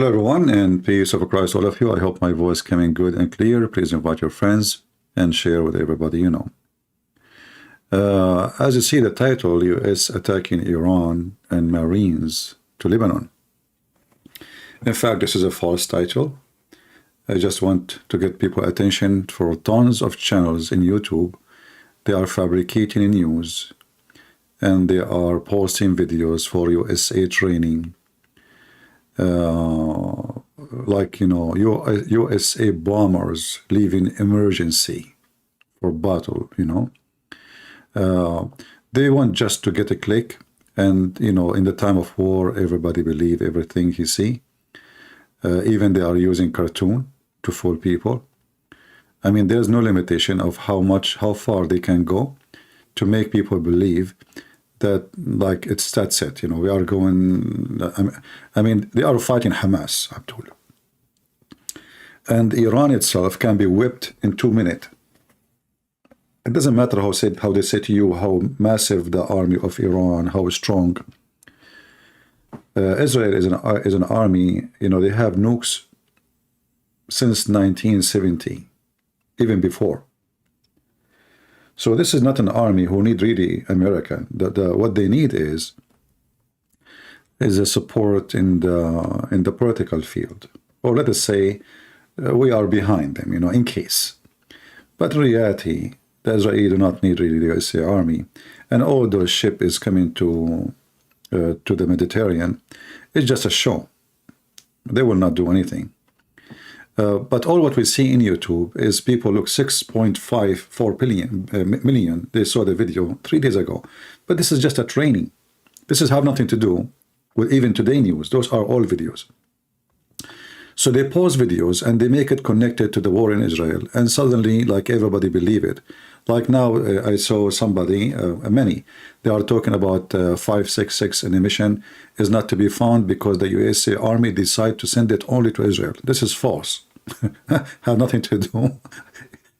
Hello everyone, and peace of Christ all of you. I hope my voice coming good and clear. Please invite your friends and share with everybody you know. As you see the title, US attacking Iran and Marines to Lebanon. In fact, this is a false title. I just want to get people attention for tons of channels in YouTube. They are fabricating news and they are posting videos for USA training. Like, you know, USA bombers leaving emergency for battle, you know. They want just to get a click, and, you know, in the time of war, everybody believe everything he see. Even they are using cartoon to fool people. I mean, there's no limitation of how far they can go to make people believe that, like, that's it, you know, we are going, I mean, they are fighting Hamas, Abdul. And Iran itself can be whipped in 2 minutes. It doesn't matter how they say to you how massive the army of Iran, how strong. Israel is an army, you know, they have nukes since 1970, even before. So this is not an army who need really America. What they need is a support in the political field, or let us say we are behind them, you know, in case. But in reality, the Israelis do not need really the USA army, and all those ships is coming to the Mediterranean. It's just a show. They will not do anything. But all what we see in YouTube is people look 6.54 million. They saw the video 3 days ago. But this is just a training. This has have nothing to do with even today news. Those are all videos. So they pause videos and they make it connected to the war in Israel. And suddenly, like, everybody believe it. Like now, I saw somebody, many, they are talking about 566 an emission is not to be found because the USA Army decide to send it only to Israel. This is false. Have nothing to do.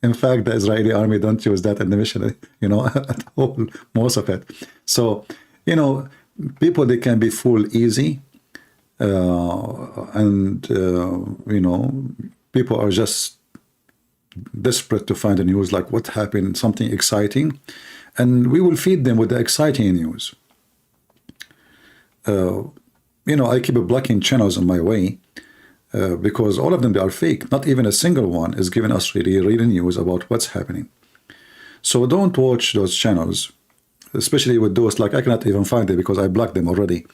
In fact, the Israeli army don't use that emission, you know, at all, most of it. So, you know, people, they can be fooled easy. You know, people are just desperate to find the news, like what happened, something exciting, and we will feed them with the exciting news. You know, I keep blocking channels on my way because all of them, they are fake. Not even a single one is giving us really real news about what's happening. So don't watch those channels, especially with those, like, I cannot even find them because I blocked them already.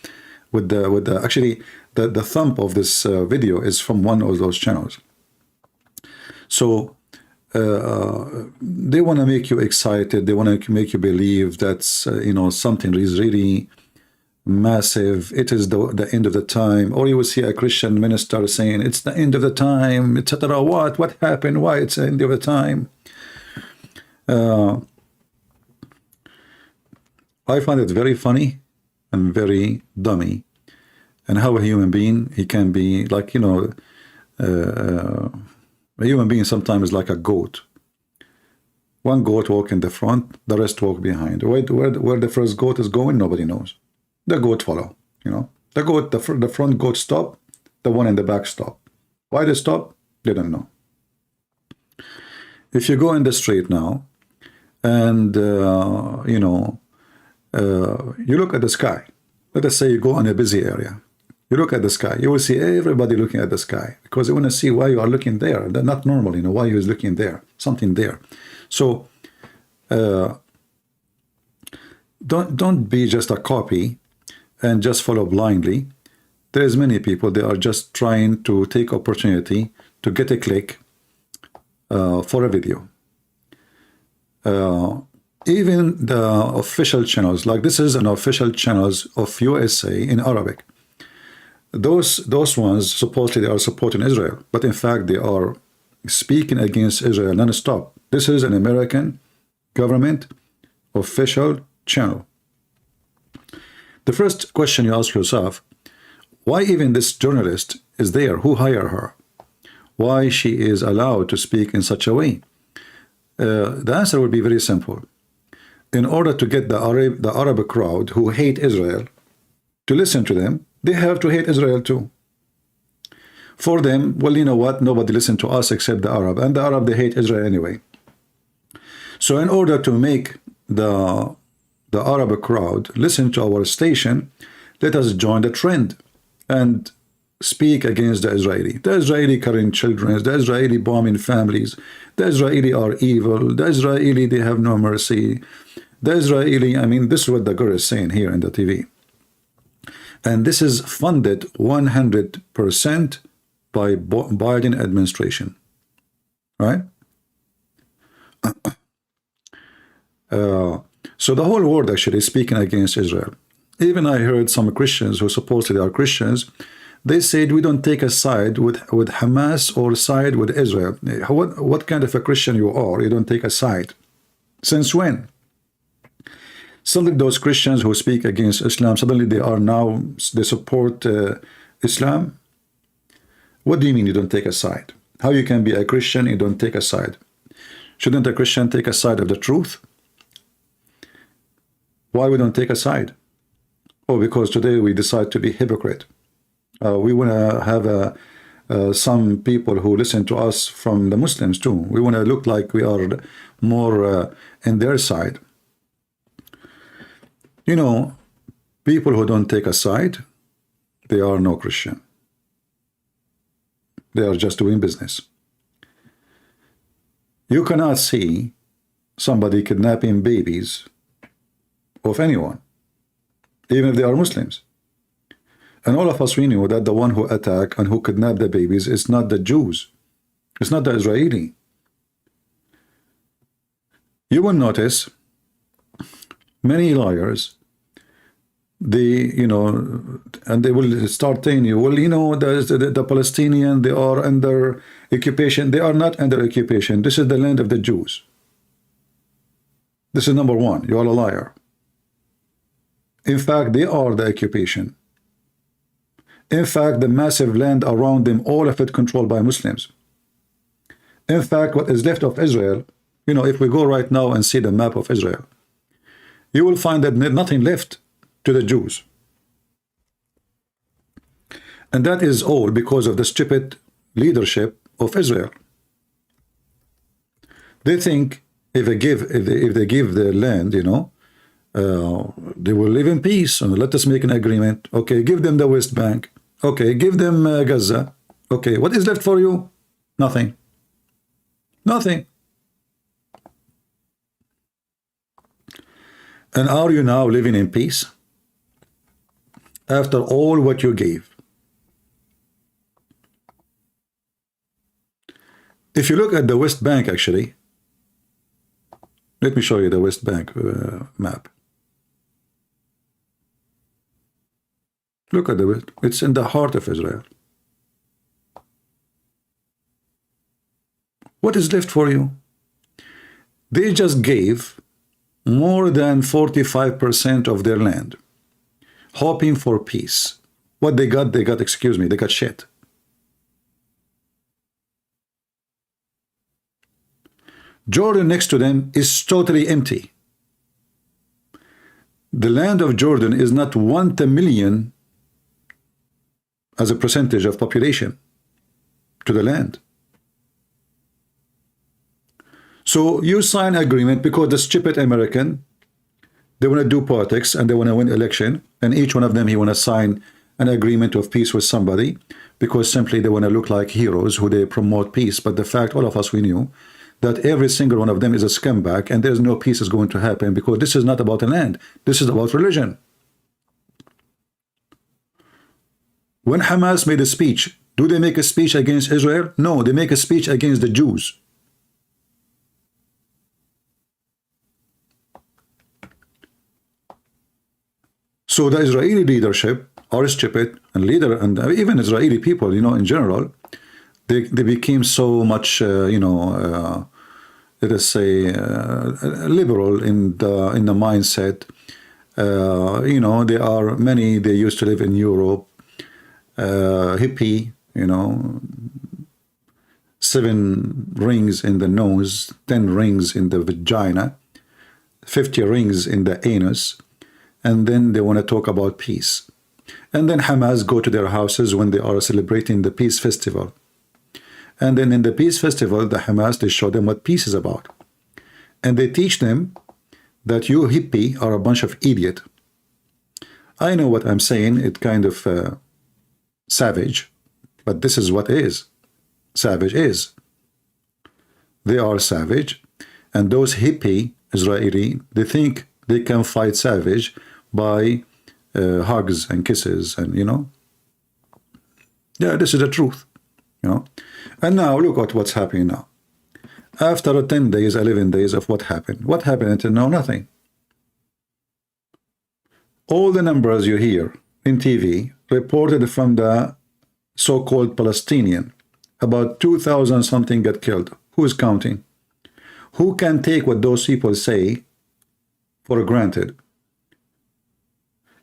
Actually, the thumb of this video is from one of those channels. So they want to make you excited. They want to make you believe that you know, something is really massive. It is the end of the time. Or you will see a Christian minister saying it's the end of the time, etc. What happened? Why it's the end of the time? I find it very funny and very dummy, and how a human being, he can be like, you know, a human being sometimes is like a goat. One goat walk in the front, the rest walk behind. Where the first goat is going, nobody knows. The goat follow, you know. The front goat stop, the one in the back stop. Why they stop? They don't know. If you go in the street now, and you know, you look at the sky. Let us say you go in a busy area. You look at the sky. You will see everybody looking at the sky because they want to see why you are looking there. They're not normal, you know, why you is looking there. Something there. So don't be just a copy and just follow blindly. There's many people, they are just trying to take opportunity to get a click for a video. Even the official channels, like this is an official channels of USA in Arabic. Those ones supposedly they are supporting Israel, but in fact they are speaking against Israel non-stop. This is an American government official channel. The first question you ask yourself, why even this journalist is there? Who hired her? Why she is allowed to speak in such a way? The answer would be very simple. In order to get the Arab crowd who hate Israel to listen to them, they have to hate Israel too. For them, well, you know what? Nobody listen to us except the Arab. And the Arab, they hate Israel anyway. So in order to make the Arab crowd listen to our station, let us join the trend and speak against the Israeli. The Israeli killing children, the Israeli bombing families, the Israeli are evil, the Israeli, they have no mercy. The Israeli, I mean, this is what the girl is saying here in the TV. And this is funded 100% by Biden administration, right? So the whole world actually is speaking against Israel. Even I heard some Christians who supposedly are Christians, they said we don't take a side with Hamas or side with Israel. What kind of a Christian you are? You don't take a side. Since when? Suddenly those Christians who speak against Islam, suddenly they support Islam. What do you mean you don't take a side? How you can be a Christian, you don't take a side? Shouldn't a Christian take a side of the truth? Why we don't take a side? Oh, because today we decide to be hypocrite. We want to have some people who listen to us from the Muslims too. We want to look like we are more in their side. You know, people who don't take a side, they are no Christian. They are just doing business. You cannot see somebody kidnapping babies of anyone, even if they are Muslims. And all of us, we knew that the one who attacked and who kidnapped the babies is not the Jews. It's not the Israeli. You will notice many liars, they, you know, and they will start telling you, well, you know, the Palestinian, they are under occupation. They are not under occupation. This is the land of the Jews. This is number one. You are a liar. In fact, they are the occupation. In fact, the massive land around them, all of it controlled by Muslims. In fact, what is left of Israel, you know, if we go right now and see the map of Israel, you will find that nothing left to the Jews. And that is all because of the stupid leadership of Israel. They think if they give the land, you know, they will live in peace and let us make an agreement. Okay, give them the West Bank. Okay, give them Gaza. Okay, what is left for you? Nothing. Nothing. And are you now living in peace? After all what you gave. If you look at the West Bank, actually, let me show you the West Bank map. Look at the West. It's in the heart of Israel. What is left for you? They just gave more than 45% of their land, hoping for peace. What they got, excuse me, they got shit. Jordan next to them is totally empty. The land of Jordan is not 1 to million as a percentage of population to the land. So you sign agreement because the stupid American, they want to do politics and they want to win election, and each one of them, he want to sign an agreement of peace with somebody because simply they want to look like heroes who they promote peace. But the fact, all of us, we knew that every single one of them is a scumbag and there's no peace is going to happen because this is not about the land. This is about religion. When Hamas made a speech, do they make a speech against Israel? No, they make a speech against the Jews. So the Israeli leadership are stupid, and even Israeli people, you know, in general, they became so much, you know, let us say, liberal in the mindset. You know, there are many. They used to live in Europe, hippie, you know, 7 rings in the nose, 10 rings in the vagina, 50 rings in the anus. And then they want to talk about peace. And then Hamas go to their houses when they are celebrating the peace festival. And then in the peace festival, the Hamas, they show them what peace is about. And they teach them that you hippie are a bunch of idiot. I know what I'm saying. It kind of savage, but this is what is. Savage is. They are savage, and those hippie Israeli, they think they can fight savage by hugs and kisses, and yeah, this is the truth, And now look at what's happening now. After 10 days, 11 days of what happened until now? Nothing. All the numbers you hear in TV reported from the so-called Palestinian, about 2,000 something get killed. Who is counting? Who can take what those people say for granted?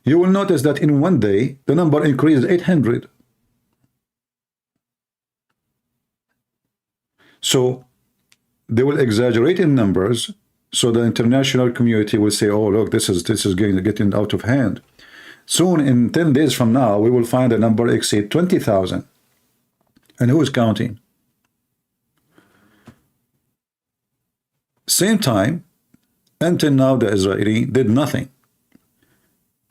You will notice that in one day, the number increased 800. So they will exaggerate in numbers, so the international community will say, oh, look, this is getting out of hand. Soon, in 10 days from now, we will find the number exceed 20,000. And who is counting? Same time, until now, the Israeli did nothing.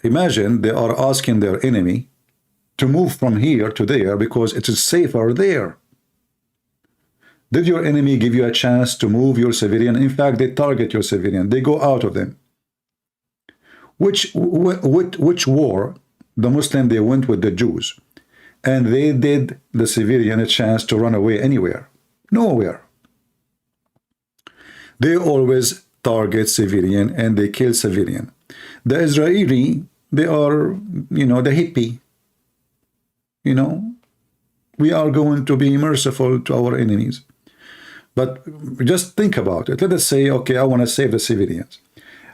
Imagine they are asking their enemy to move from here to there because it is safer there. Did your enemy give you a chance to move your civilian? In fact, they target your civilian. They go out of them. Which war, the Muslim, they went with the Jews. And they did the civilian a chance to run away anywhere. Nowhere. They always target civilian and they kill civilian. The Israeli, they are, the hippie. We are going to be merciful to our enemies. But just think about it. Let us say, okay, I want to save the civilians.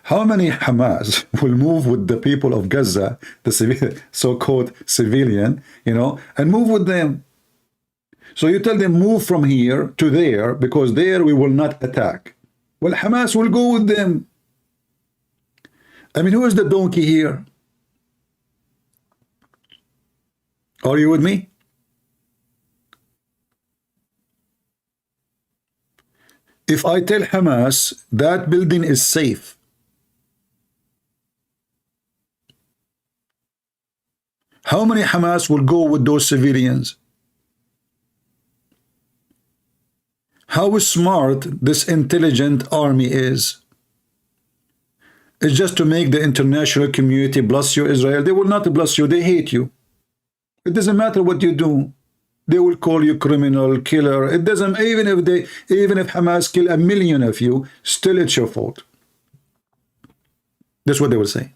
How many Hamas will move with the people of Gaza, the so-called civilian, and move with them? So you tell them, move from here to there, because there we will not attack. Well, Hamas will go with them. I mean, who is the donkey here? Are you with me? If I tell Hamas that building is safe, how many Hamas will go with those civilians? How smart this intelligent army is. It's just to make the international community bless you, Israel. They will not bless you. They hate you. It doesn't matter what you do. They will call you criminal, killer. It doesn't, even if Hamas kill 1 million of you, still it's your fault. That's what they will say.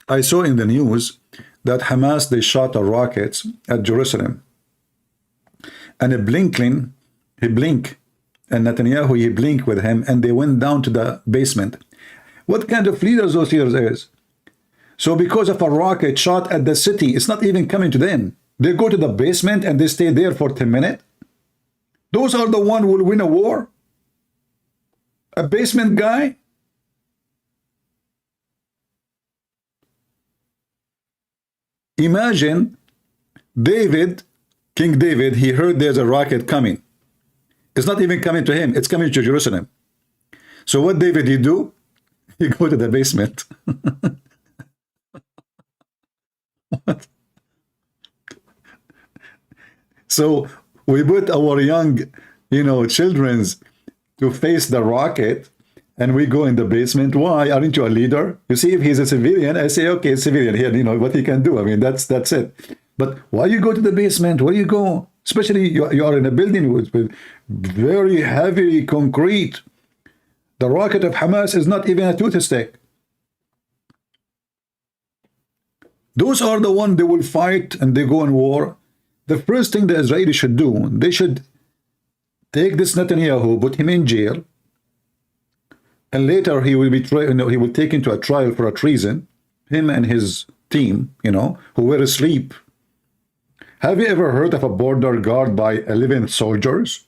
I saw in the news that Hamas, they shot rockets at Jerusalem. And Blinken, he blinked, and Netanyahu, he blinked with him, and they went down to the basement. What kind of leaders those leaders is? So because of a rocket shot at the city, it's not even coming to them. They go to the basement and they stay there for 10 minutes. Those are the ones who will win a war. A basement guy. Imagine David, King David, he heard there's a rocket coming. It's not even coming to him. It's coming to Jerusalem. So what David, he do? He go to the basement. What? So we put our young, children's to face the rocket, and we go in the basement. Why? Aren't you a leader? You see, if he's a civilian, I say, okay, civilian here, what he can do. I mean, that's it. But why you go to the basement? Where you go? Especially you are in a building with very heavy concrete. The rocket of Hamas is not even a toothstick. Those are the ones they will fight and they go in war. The first thing the Israelis should do, they should take this Netanyahu, put him in jail, and later he will be he will take into a trial for a treason. Him and his team, who were asleep. Have you ever heard of a border guard by 11 soldiers?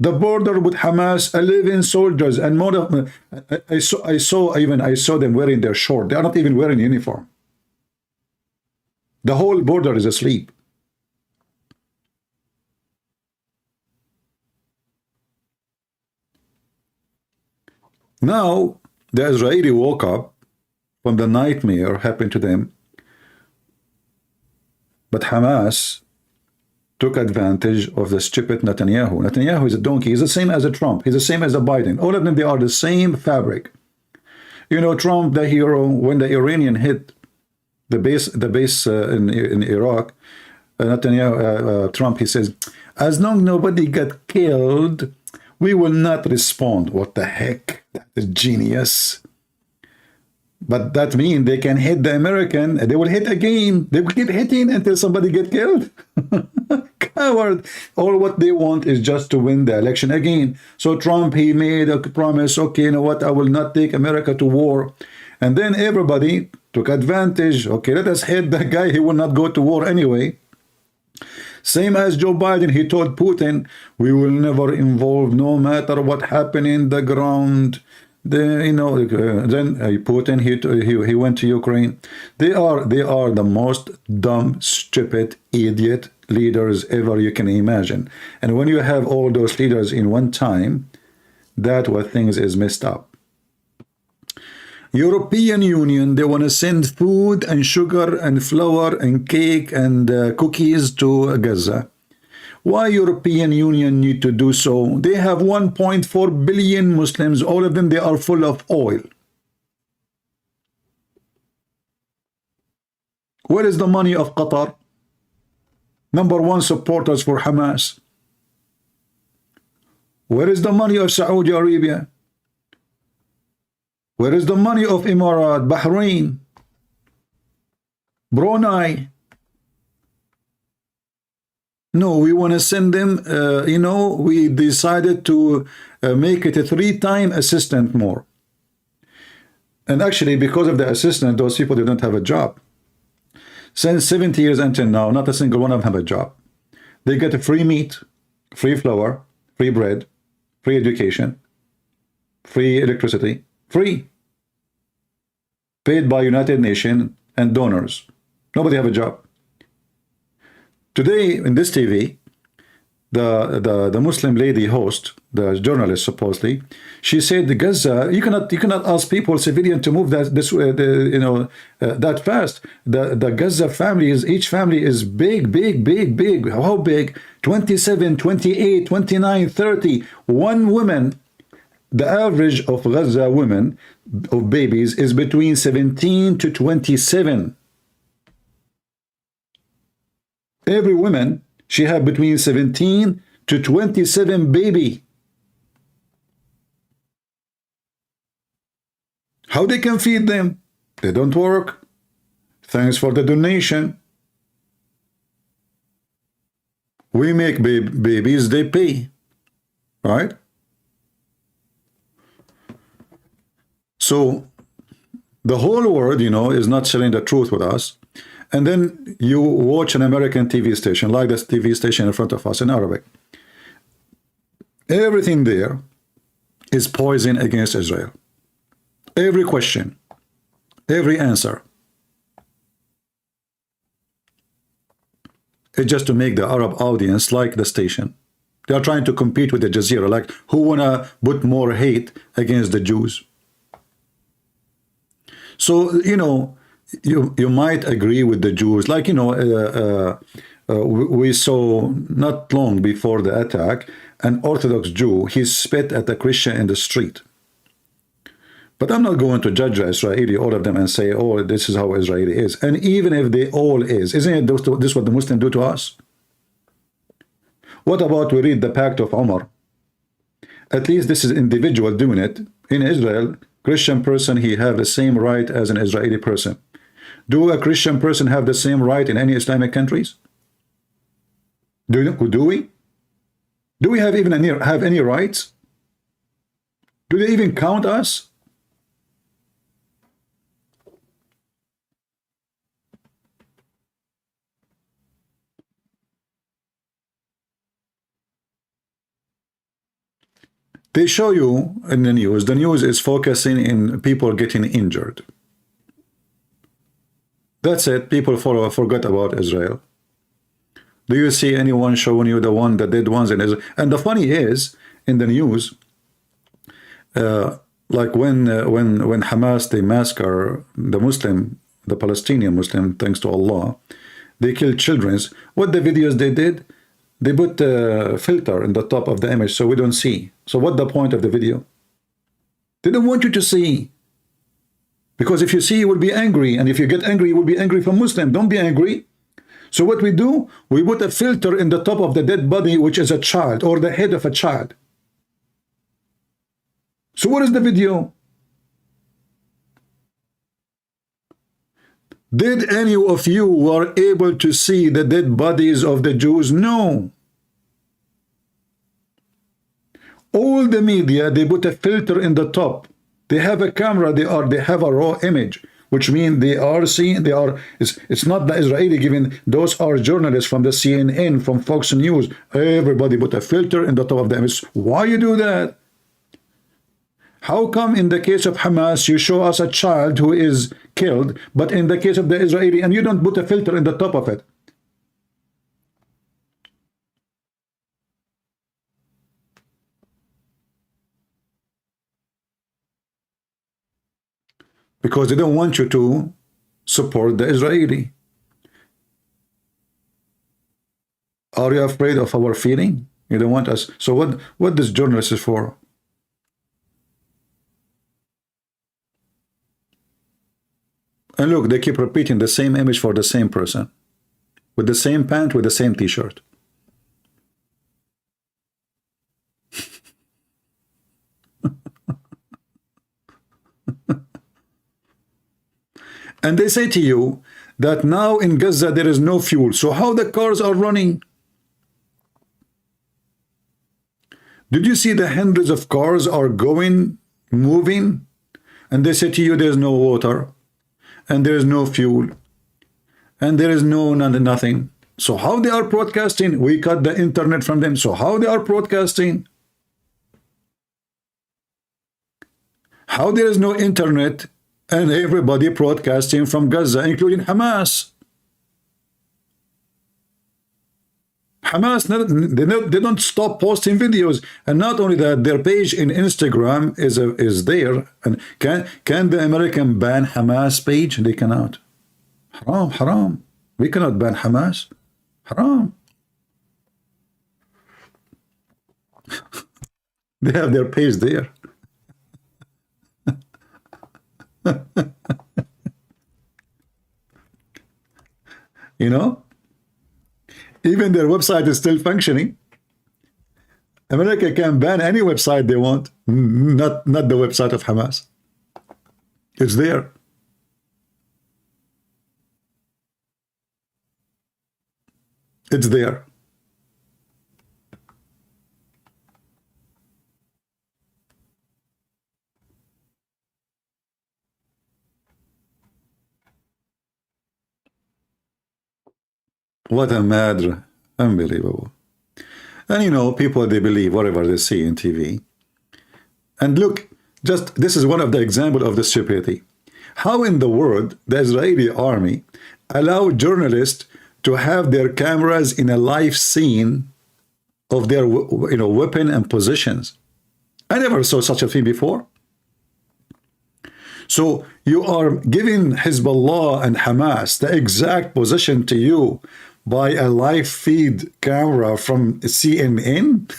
The border with Hamas, 11 soldiers, and more of I saw them wearing their short. They are not even wearing uniform. The whole border is asleep. Now the Israeli woke up from the nightmare happened to them, but Hamas took advantage of the stupid Netanyahu. Netanyahu is a donkey. He's the same as a Trump. He's the same as a Biden. All of them, they are the same fabric. You know, Trump, the hero, when the Iranian hit the base in Iraq, Netanyahu, Trump, he says, as long as nobody got killed, we will not respond. What the heck? That is genius. But that means they can hit the American, and they will hit again. They will keep hitting until somebody get killed. Coward. All what they want is just to win the election again. So Trump, he made a promise, okay, you know what, I will not take America to war. And then everybody took advantage. Okay, let us hit the guy. He will not go to war anyway. Same as Joe Biden, he told Putin, we will never involve no matter what happened in the ground. Then Putin, he went to Ukraine. They are the most dumb, stupid, idiot leaders ever you can imagine. And when you have all those leaders in one time, that what things is messed up. European Union, they want to send food and sugar and flour and cake and cookies to Gaza. Why European Union need to do so? They have 1.4 billion Muslims. All of them, they are full of oil. Where is the money of Qatar? #1 supporters for Hamas. Where is the money of Saudi Arabia? Where is the money of Emirat, Bahrain, Brunei? No, we want to send them, we decided to make it a 3-time assistant more. And actually, because of the assistant, those people didn't have a job. Since 70 years until now, not a single one of them have a job. They get a free meat, free flour, free bread, free education, free electricity, free. Paid by United Nations and donors. Nobody have a job. Today in this TV, the Muslim lady host, the journalist supposedly, she said the Gaza, you cannot ask people, civilian, to move that fast. The Gaza families, each family is big. How big? 27, 28, 29, 30. One woman. The average of Gaza women, of babies, is between 17 to 27. Every woman, she have between 17 to 27 baby. How they can feed them? They don't work. Thanks for the donation. We make babies, they pay. Right? So the whole world, is not sharing the truth with us. And then you watch an American TV station, like this TV station in front of us in Arabic. Everything there is poison against Israel. Every question, every answer. It's just to make the Arab audience like the station. They are trying to compete with the Jazeera, like who wanna put more hate against the Jews. So, you might agree with the Jews, like, we saw not long before the attack, an Orthodox Jew, he spit at a Christian in the street. But I'm not going to judge Israeli, all of them, and say, oh, this is how Israeli is. And even if they all is, isn't it this what the Muslims do to us? What about we read the Pact of Umar? At least this is individual doing it. In Israel, Christian person, he have the same right as an Israeli person. Do a Christian person have the same right in any Islamic countries? Do we? Do we have even any rights? Do they even count us? They show you in the news is focusing in people getting injured. That's it. People forgot about Israel. Do you see anyone showing you the dead ones in Israel? And the funny is, in the news, like when Hamas, they massacre the Palestinian Muslim, thanks to Allah, they kill children. What the videos they did? They put a filter in the top of the image so we don't see. So what the point of the video? They don't want you to see. Because if you see, you will be angry. And if you get angry, you will be angry from Muslim. Don't be angry. So what we do, we put a filter in the top of the dead body, which is a child, or the head of a child. So what is the video? Did any of you were able to see the dead bodies of the Jews? No. All the media, they put a filter in the top. They have a camera, they have a raw image, which means they are seeing, it's not the Israeli giving, those are journalists from the CNN, from Fox News. Everybody put a filter in the top of the image. Why you do that? How come in the case of Hamas, you show us a child who is killed, but in the case of the Israeli, and you don't put a filter in the top of it? Because they don't want you to support the Israeli. Are you afraid of our feeling? You don't want us. So what this journalist is for? And look, they keep repeating the same image for the same person, with the same pant, with the same t-shirt. And they say to you that now in Gaza there is no fuel. So how the cars are running? Did you see the hundreds of cars are going, moving? And they say to you there's no water, and there is no fuel, and there is nothing. So how they are broadcasting? We cut the internet from them. So how they are broadcasting? How there is no internet and everybody broadcasting from Gaza, including Hamas? Hamas, they don't stop posting videos. And not only that, their page in Instagram is there. And can the American ban Hamas page? They cannot. Haram, haram. We cannot ban Hamas. Haram. They have their page there. You know, even their website is still functioning. America can ban any website they want, not the website of Hamas. It's there. It's there. What a mad, unbelievable. And you know, people, they believe whatever they see in TV. And look, just this is one of the examples of the stupidity. How in the world the Israeli army allow journalists to have their cameras in a live scene of their weapon and positions? I never saw such a thing before. So you are giving Hezbollah and Hamas the exact position to you by a live feed camera from CNN?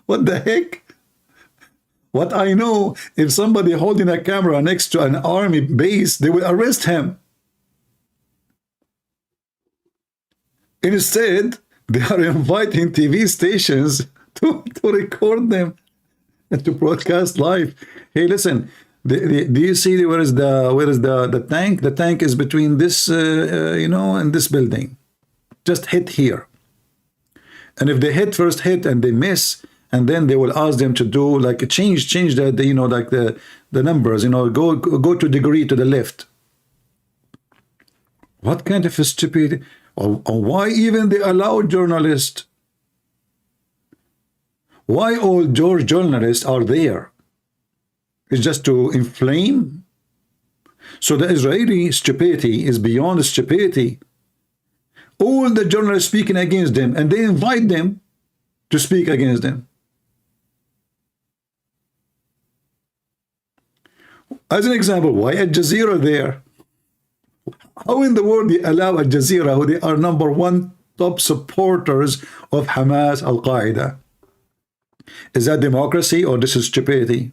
What the heck? What I know, if somebody holding a camera next to an army base, they will arrest him. Instead, they are inviting TV stations to record them and to broadcast live. Hey, listen, do you see where is the tank? The tank is between this, and this building. Just hit here. And if they first hit and they miss, and then they will ask them to do like a change the numbers, go to degree to the left. What kind of a stupid, or why even they allow journalists? Why all George journalists are there? It's just to inflame. So the Israeli stupidity is beyond stupidity. All the journalists speaking against them, and they invite them to speak against them. As an example, why Al Jazeera there? How in the world they allow Al Jazeera, who they are #1 top supporters of Hamas, Al-Qaeda? Is that democracy or this is stupidity?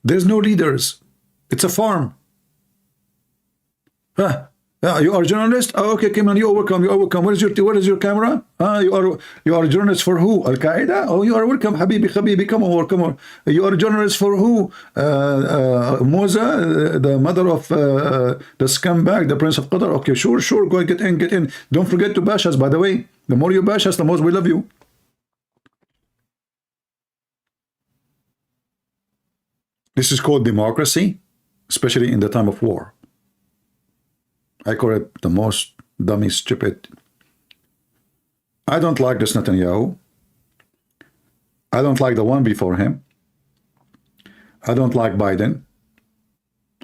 There's no leaders. It's a farm. Huh? Yeah, you are a journalist? Oh, okay, come on, you overcome. What is your camera? You are a journalist for who? Al Qaeda? Oh, you are welcome, Habibi, come on. You are a journalist for who? Moza, the mother of the scumbag, the Prince of Qatar. Okay, sure, go get in. Don't forget to bash us, by the way. The more you bash us, the more we love you. This is called democracy, especially in the time of war. I call it the most dummy, stupid. I don't like this Netanyahu. I don't like the one before him. I don't like Biden.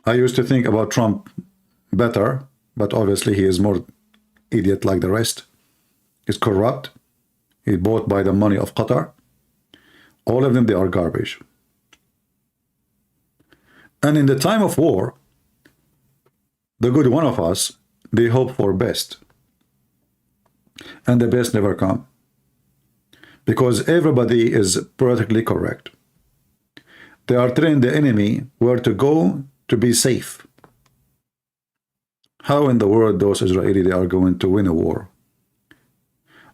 I used to think about Trump better, but obviously he is more idiot like the rest. He's corrupt. He's bought by the money of Qatar. All of them, they are garbage. And in the time of war, the good one of us, they hope for best. And the best never come. Because everybody is politically correct. They are telling the enemy where to go to be safe. How in the world those Israelis they are going to win a war?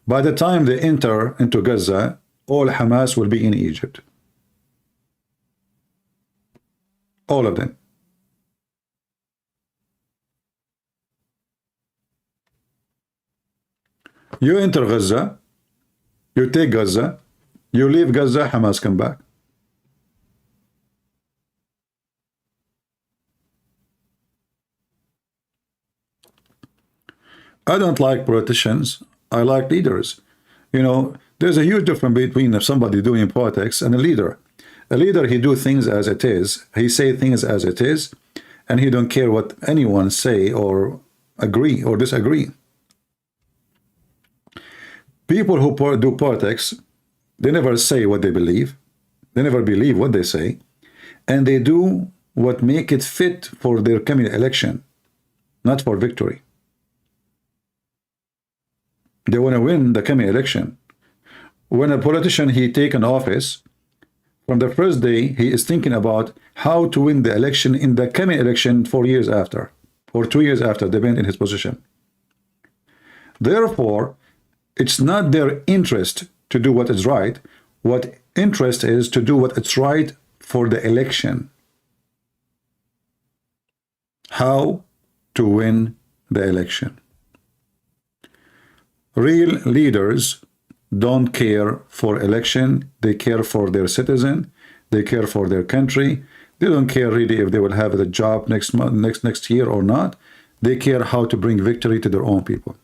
By the time they enter into Gaza, all Hamas will be in Egypt. All of them. You enter Gaza, you take Gaza, you leave Gaza, Hamas come back. I don't like politicians, I like leaders. You know, there's a huge difference between somebody doing politics and a leader. A leader, he do things as it is, he say things as it is, and he don't care what anyone say or agree or disagree. People who do politics, they never say what they believe. They never believe what they say. And they do what make it fit for their coming election, not for victory. They want to win the coming election. When a politician, he take an office, from the first day, he is thinking about how to win the election in the coming election 4 years after, or 2 years after, depending on his position. Therefore, it's not their interest to do what is right. What interest is to do what is right for the election. How to win the election. Real leaders don't care for election. They care for their citizen. They care for their country. They don't care really if they will have a job next month, next year or not. They care how to bring victory to their own people.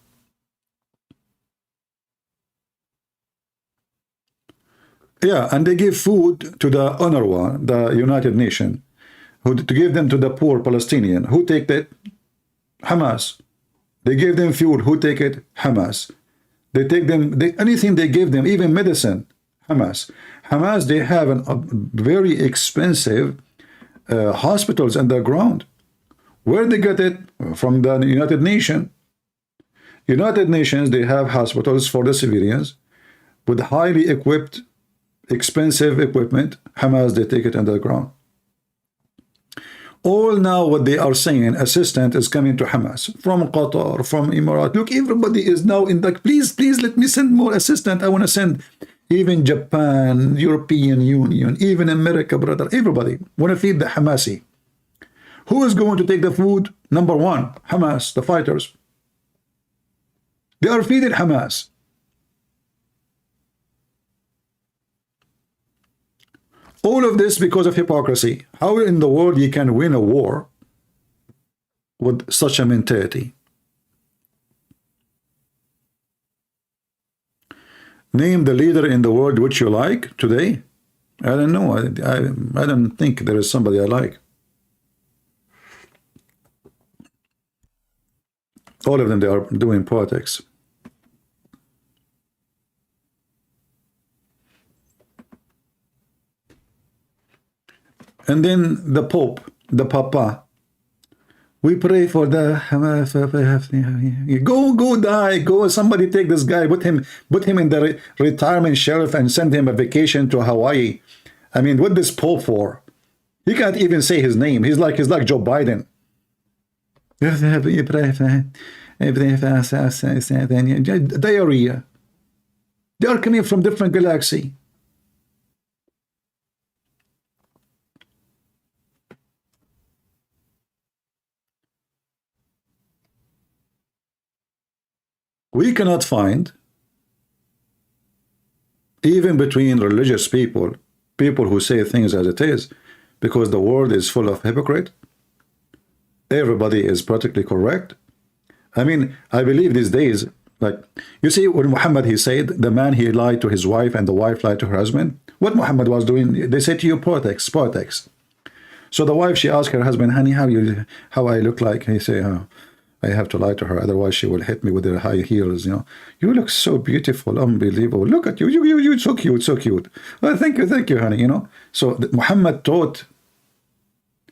Yeah, and they give food to the UNRWA, the United Nations, to give them to the poor Palestinian. Who take that? Hamas. They give them fuel. Who take it? Hamas. They take them, anything they give them, even medicine, Hamas. Hamas, they have a very expensive hospitals underground. Where they get it? From the United Nations. United Nations, they have hospitals for the civilians with highly equipped, expensive equipment. Hamas, they take it underground. All now what they are saying, assistance is coming to Hamas from Qatar, from Emirates. Look, everybody is now in the, please let me send more assistance. I want to send even Japan, European Union, even America, brother. Everybody want to feed the Hamasi. Who is going to take the food? Number one, Hamas, the fighters. They are feeding Hamas. All of this because of hypocrisy. How in the world you can win a war with such a mentality? Name the leader in the world which you like today. I don't know. I don't think there is somebody I like. All of them, they are doing politics. And then the Pope, the Papa. We pray for the go die, go, somebody take this guy, put him in the retirement shelf and send him a vacation to Hawaii. I mean, what this Pope for? He can't even say his name. He's like Joe Biden. Diarrhea. They are coming from different galaxy. We cannot find, even between religious people who say things as it is, because the world is full of hypocrite. Everybody is practically correct. I mean, I believe these days, like, you see, when Muhammad, he said, the man, he lied to his wife and the wife lied to her husband. What Muhammad was doing, they say to you, politics. So the wife, she asked her husband, honey, how I look like? He say, oh, I have to lie to her, otherwise she will hit me with her high heels. You know, you look so beautiful, unbelievable. Look at you, you so cute, so cute. Well, thank you, honey. You know, so Muhammad taught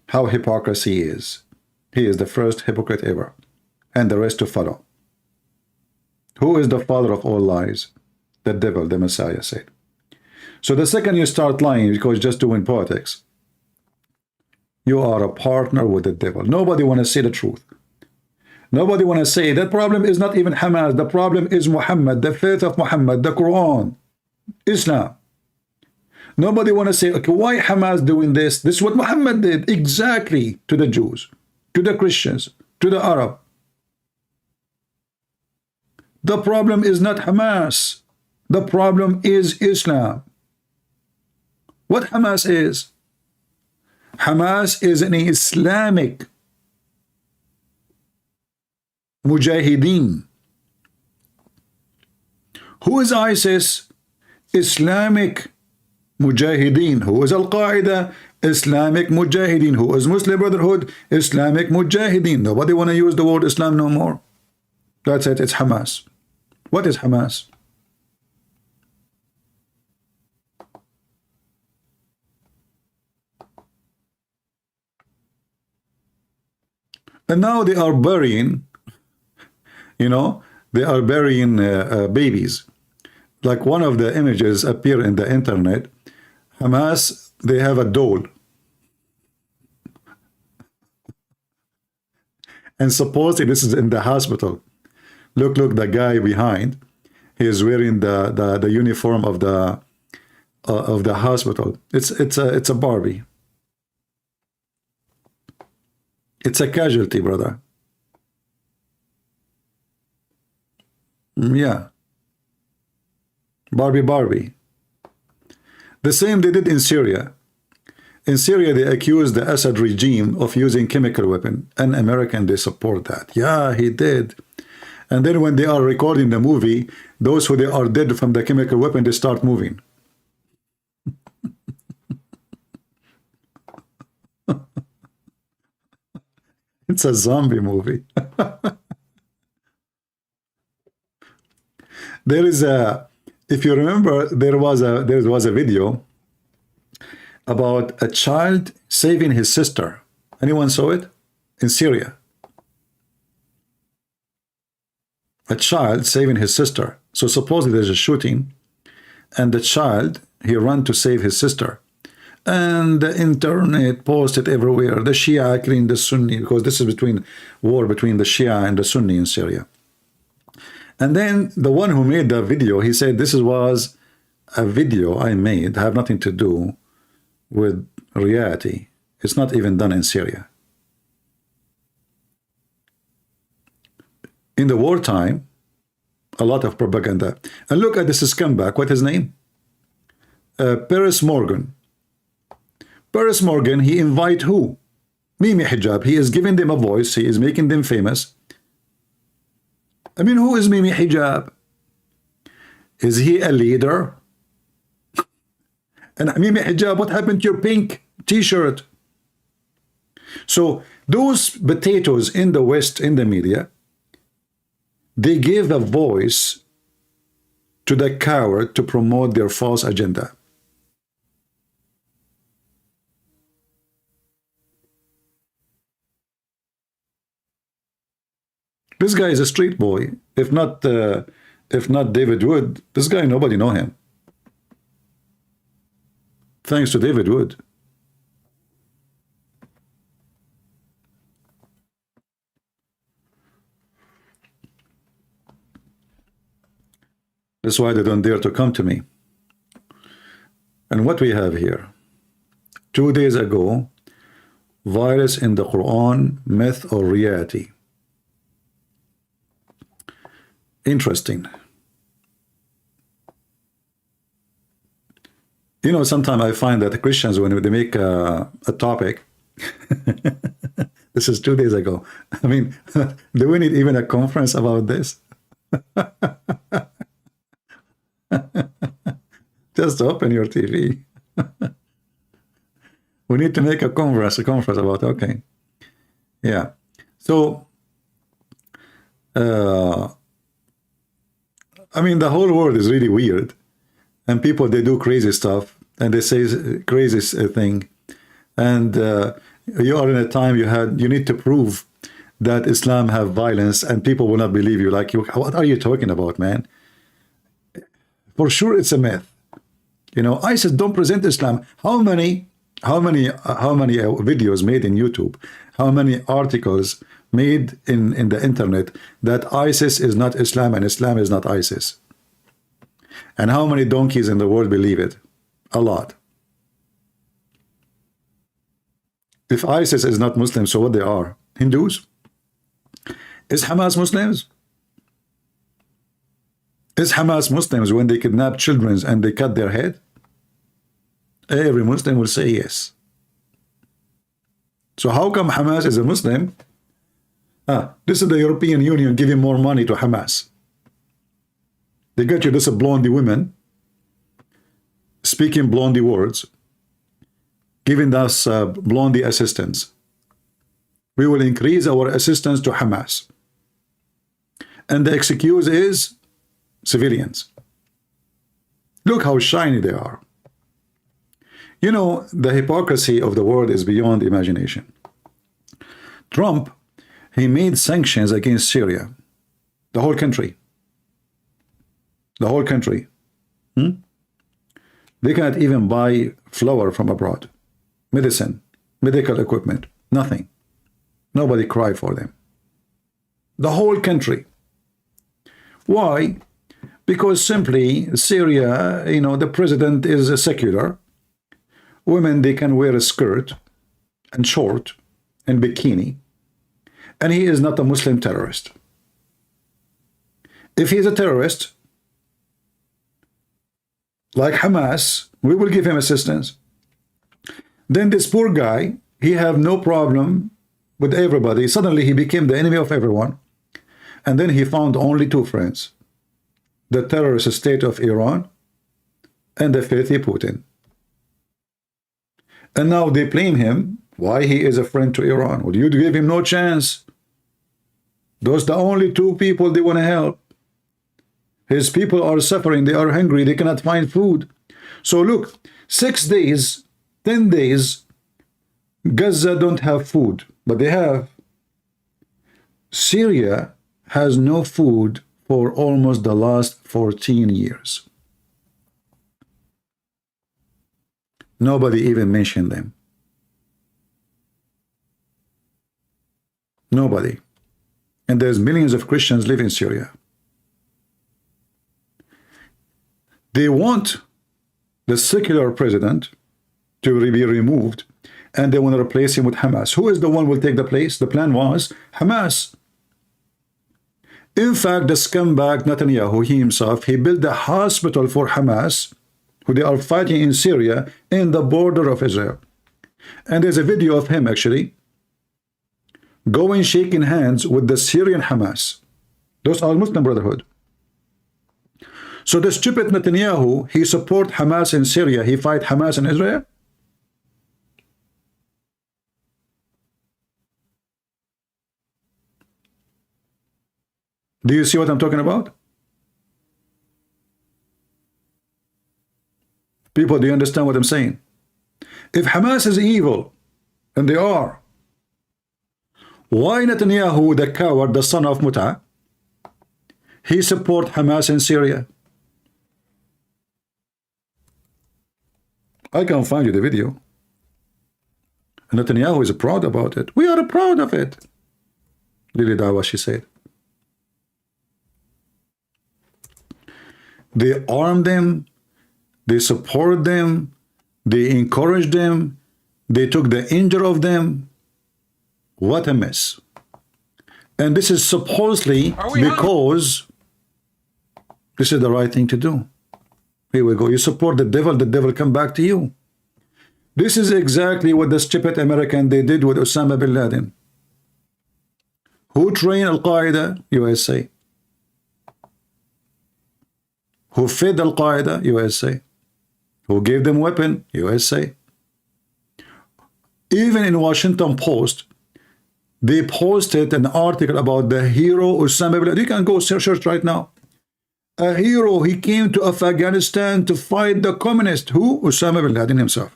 how hypocrisy is. He is the first hypocrite ever, and the rest to follow. Who is the father of all lies? The devil, the Messiah said. So the second you start lying because you're just doing politics, you are a partner with the devil. Nobody want to say the truth. Nobody want to say that problem is not even Hamas. The problem is Muhammad, the faith of Muhammad, the Quran, Islam. Nobody want to say, okay, why Hamas doing this? This is what Muhammad did exactly to the Jews, to the Christians, to the Arab. The problem is not Hamas. The problem is Islam. What Hamas is? Hamas is an Islamic Mujahideen. Who is ISIS? Islamic Mujahideen. Who is Al-Qaeda? Islamic Mujahideen. Who is Muslim Brotherhood? Islamic Mujahideen. Nobody want to use the word Islam no more. That's it. It's Hamas. What is Hamas? And now they are burying, you know, they are burying babies. Like one of the images appear in the internet. Hamas, they have a doll. And supposedly this is in the hospital. Look, the guy behind, he is wearing the uniform of the hospital. It's a Barbie. It's a casualty, brother. Yeah. Barbie. The same they did in Syria. In Syria, they accused the Assad regime of using chemical weapon. And American, they support that. Yeah, he did. And then when they are recording the movie, those who they are dead from the chemical weapon, they start moving. It's a zombie movie. There is a, if you remember, there was a video about a child saving his sister. Anyone saw it? In Syria. A child saving his sister. So supposedly there's a shooting, and the child, he ran to save his sister. And the internet posted everywhere, the Shia killing the Sunni, because this is war between the Shia and the Sunni in Syria. And then the one who made the video, he said, this was a video I made, have nothing to do with reality. It's not even done in Syria. In the wartime, a lot of propaganda. And look at this scumbag, what's his name? Piers Morgan. Piers Morgan, he invite who? Mimi Hijab, he is giving them a voice, he is making them famous. I mean, who is Mimi Hijab? Is he a leader? And Mimi Hijab, what happened to your pink t-shirt? So those potatoes in the West, in the media, they gave a voice to the coward to promote their false agenda. This guy is a street boy. If not David Wood, this guy, nobody know him. Thanks to David Wood. That's why they don't dare to come to me. And what we have here, 2 days ago, virus in the Quran, myth or reality. Interesting. You know, sometimes I find that the Christians, when they make a topic, this is 2 days ago. I mean, do we need even a conference about this? Just open your TV. We need to make a conference about, okay. Yeah. So, I mean, the whole world is really weird. And people, they do crazy stuff. And they say crazy thing. And you are in a time you need to prove that Islam have violence. And people will not believe you. Like, what are you talking about, man? For sure, it's a myth. You know, ISIS don't present Islam. How many videos made in YouTube? How many articles made in the internet that ISIS is not Islam and Islam is not ISIS? And how many donkeys in the world believe it? A lot. If ISIS is not Muslim, so what they are? Hindus? Is Hamas Muslims? Is Hamas Muslims when they kidnap children and they cut their head? Every Muslim will say yes. So how come Hamas is a Muslim? This is the European Union giving more money to Hamas. They get you this blondie women speaking blondie words, giving us blondie assistance. We will increase our assistance to Hamas. And the excuse is civilians. Look how shiny they are. You know, the hypocrisy of the world is beyond imagination. Trump, he made sanctions against Syria. The whole country. The whole country. They cannot even buy flour from abroad. Medicine, medical equipment, nothing. Nobody cried for them. The whole country. Why? Because simply Syria, you know, the president is a secular. Women, they can wear a skirt and short and bikini. And he is not a Muslim terrorist. If he is a terrorist, like Hamas, we will give him assistance. Then this poor guy, he have no problem with everybody. Suddenly he became the enemy of everyone. And then he found only two friends. The terrorist state of Iran and the filthy Putin. And now they blame him why he is a friend to Iran. Well, you give him no chance. Those are the only two people they want to help. His people are suffering. They are hungry. They cannot find food. So look, 6 days, 10 days, Gaza don't have food, but they have. Syria has no food for almost the last 14 years. Nobody even mentioned them. Nobody. And there's millions of Christians live in Syria. They want the secular president to be removed, and they want to replace him with Hamas. Who is the one who will take the place? The plan was Hamas. In fact, the scumbag Netanyahu, he himself, he built a hospital for Hamas, who they are fighting in Syria, in the border of Israel. And there's a video of him, actually. going shaking hands with the Syrian Hamas. Those are Muslim Brotherhood. So the stupid Netanyahu, he support Hamas in Syria, he fight Hamas in Israel? Do you see what I'm talking about? People, do you understand what I'm saying? If Hamas is evil, and they are, why Netanyahu, the coward, the son of Mut'a, he support Hamas in Syria? I can find you the video. Netanyahu is proud about it. We are proud of it. Lily Dawah, she said. They armed them, they support them, they encourage them, they took the injury of them. What a mess. And this is supposedly because this is the right thing to do. Here we go. You support the devil come back to you. This is exactly what the stupid American they did with Osama bin Laden. Who trained Al-Qaeda? USA. Who fed Al-Qaeda? USA. Who gave them weapon? USA. Even in Washington Post, they posted an article about the hero Osama bin Laden. You can go search right now. A hero, he came to Afghanistan to fight the communists. Who? Osama bin Laden himself.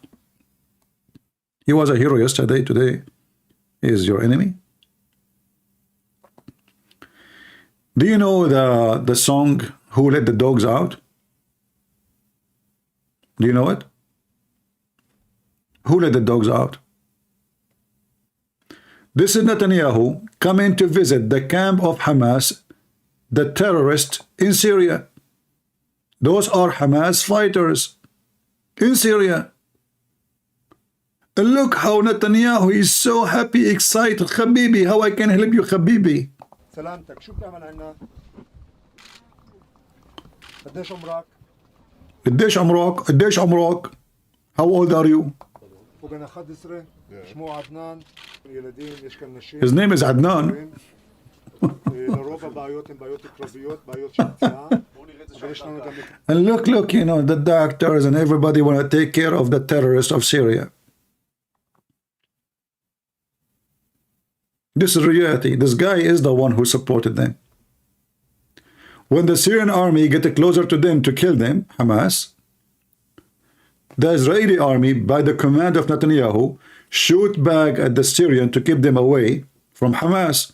He was a hero yesterday, today he is your enemy. Do you know the song Who Let the Dogs Out? Do you know it? Who let the dogs out? This is Netanyahu coming to visit the camp of Hamas, the terrorists in Syria. Those are Hamas fighters in Syria. And look how Netanyahu is so happy, excited. Habibi, how I can help you, Habibi? سلامتك شو بتعمل عنا؟ قديش عمرك؟ قديش عمرك؟ قديش عمرك؟ How old are you? فوقنا خدسرة شمو عدنان يلدين يشكل نشين. His name is Adnan. لروبا بايوت كربيوت بايوت شمسيان. And look, you know, the doctors and everybody want to take care of the terrorists of Syria. This is reality. This guy is the one who supported them. When the Syrian army get closer to them to kill them, Hamas, the Israeli army, by the command of Netanyahu, shoot back at the Syrian to keep them away from Hamas.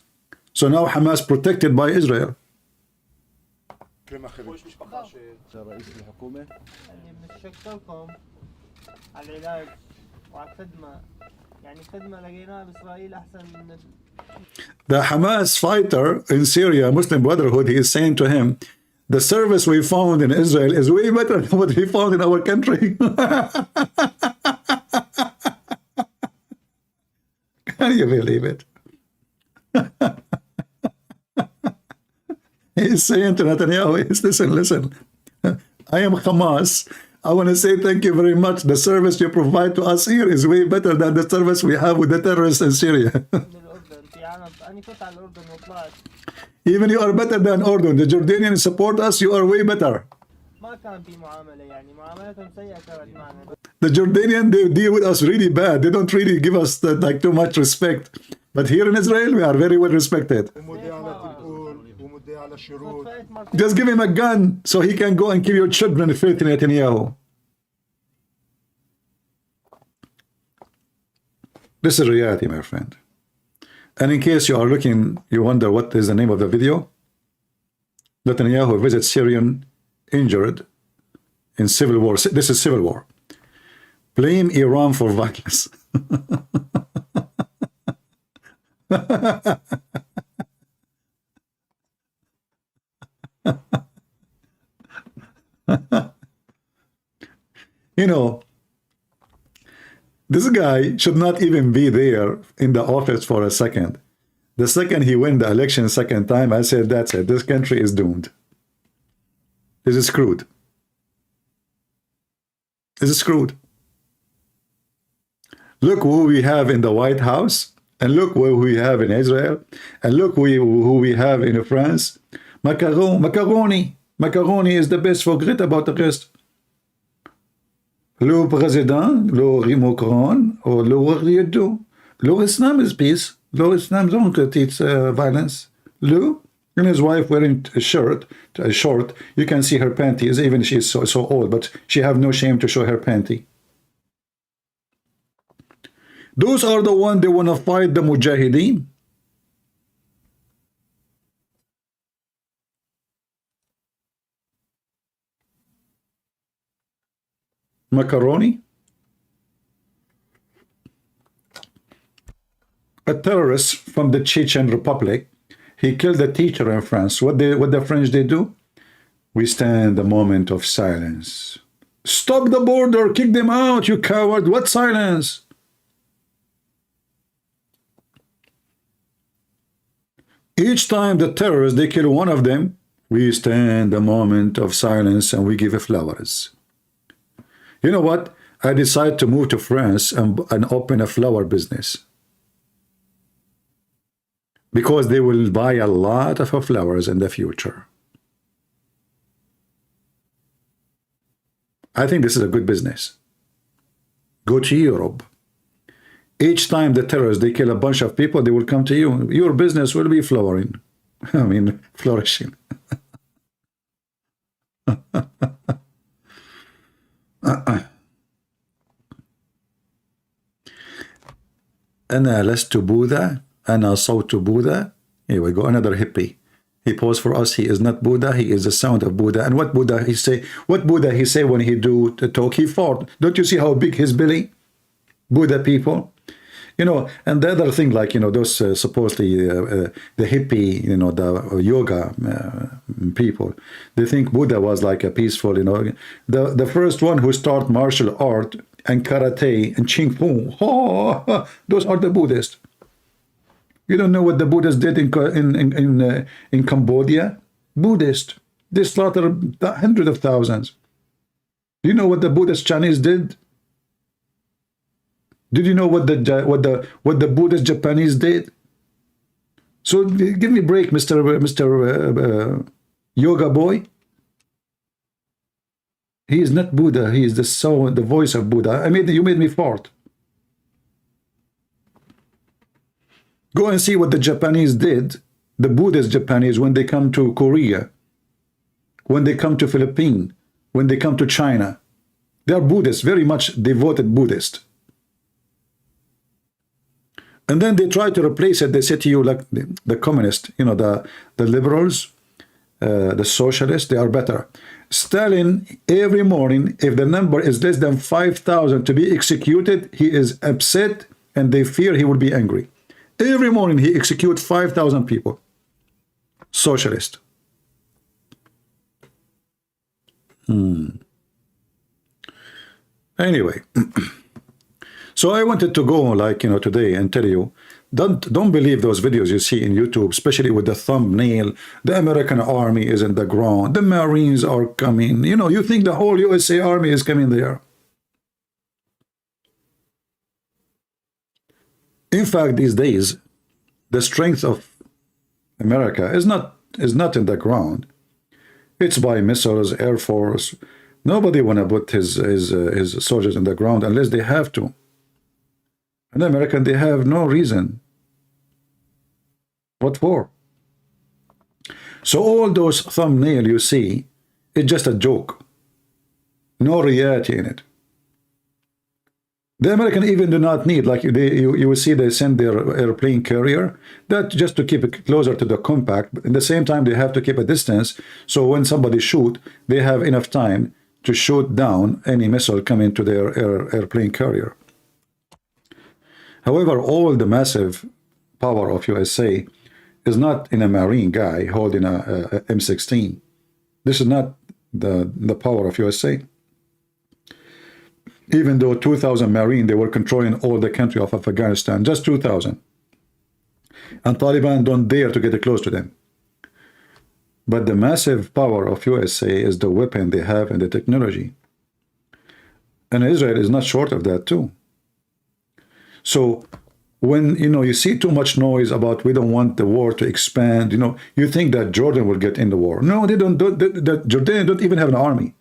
So now Hamas protected by Israel. The Hamas fighter in Syria, Muslim Brotherhood, he is saying to him, the service we found in Israel is way better than what we found in our country. Can you believe it? He's saying to Netanyahu, listen, I am Hamas. I want to say thank you very much. The service you provide to us here is way better than the service we have with the terrorists in Syria. Even you are better than Ordon. The Jordanians support us, you are way better. The Jordanians, they deal with us really bad. They don't really give us like too much respect. But here in Israel, we are very well respected. Just give him a gun so he can go and kill your children, filthy Netanyahu. This is reality, my friend. And in case you are looking, you wonder what is the name of the video. Netanyahu visits Syrian injured in civil war. This is civil war. Blame Iran for violence. You know, this guy should not even be there in the office for a second. The second he win the election second time, I said, that's it. This country is doomed. This is screwed. This is screwed. Look who we have in the White House And look what we have in Israel. And look who we have in France. Macaroni. Macaroni is the best. Forget about the rest. Le président, le Macron, or le do. Le Islam is peace. Le Islam don't teach violence. Le and his wife wearing a short. You can see her panties, even she's so old, but she have no shame to show her panty. Those are the ones they want to fight the Mujahideen. Macaroni. A terrorist from the Chechen Republic. He killed a teacher in France. What the French they do? We stand a moment of silence. Stop the border, kick them out, you coward. What silence? Each time the terrorists they kill one of them, we stand a moment of silence and we give flowers. You know what? I decided to move to France and open a flower business. Because they will buy a lot of flowers in the future. I think this is a good business. Go to Europe. Each time the terrorists, they kill a bunch of people, they will come to you. Your business will be flowering. I mean, flourishing. أنا لست بوذا أنا صوت بوذا. Here we go, another hippie. He posed for us. He is not Buddha. He is the sound of Buddha. And what Buddha he say? What Buddha he say when he do the talk? He fought. Don't you see how big his belly? Buddha people. You know, and the other thing, like, you know, those supposedly the hippie, you know, the yoga people, they think Buddha was like a peaceful, you know, the first one who start martial art and karate and ching fu. Oh, those are the Buddhists. You don't know what the Buddhists did in Cambodia? Buddhist. They slaughtered hundreds of thousands. Do you know what the Buddhist Chinese did? Did you know what the Buddhist Japanese did? So give me a break, Mr. Yoga boy. He is not Buddha. He is the soul, the voice of Buddha. You made me fart. Go and see what the Japanese did, the Buddhist Japanese, when they come to Korea, when they come to Philippines, when they come to China. They are Buddhists, very much devoted Buddhist. And then they try to replace it. They say to you, like the communists, you know, the liberals, the socialists, they are better. Stalin, every morning, if the number is less than 5,000 to be executed, he is upset and they fear he will be angry. Every morning he executes 5,000 people. Socialist. Anyway. So I wanted to go, like, you know, today and tell you, don't believe those videos you see in YouTube, especially with the thumbnail. The American army is in the ground. The Marines are coming. You know, you think the whole USA army is coming there. In fact, these days, the strength of America is not in the ground. It's by missiles, Air Force. Nobody want to put his soldiers in the ground unless they have to. And the American, they have no reason. What for? So all those thumbnail you see, it's just a joke. No reality in it. The American even do not need, like you will see they send their airplane carrier, that just to keep it closer to the compact, but at the same time they have to keep a distance, so when somebody shoot, they have enough time to shoot down any missile coming to their airplane carrier. However, all the massive power of USA is not in a Marine guy holding a M16. This is not the power of USA. Even though 2,000 Marine, they were controlling all the country of Afghanistan, just 2,000. And Taliban don't dare to get close to them. But the massive power of USA is the weapon they have and the technology. And Israel is not short of that too. So when, you know, you see too much noise about we don't want the war to expand, you know, you think that Jordan will get in the war. No, they don't. The Jordanians don't even have an army.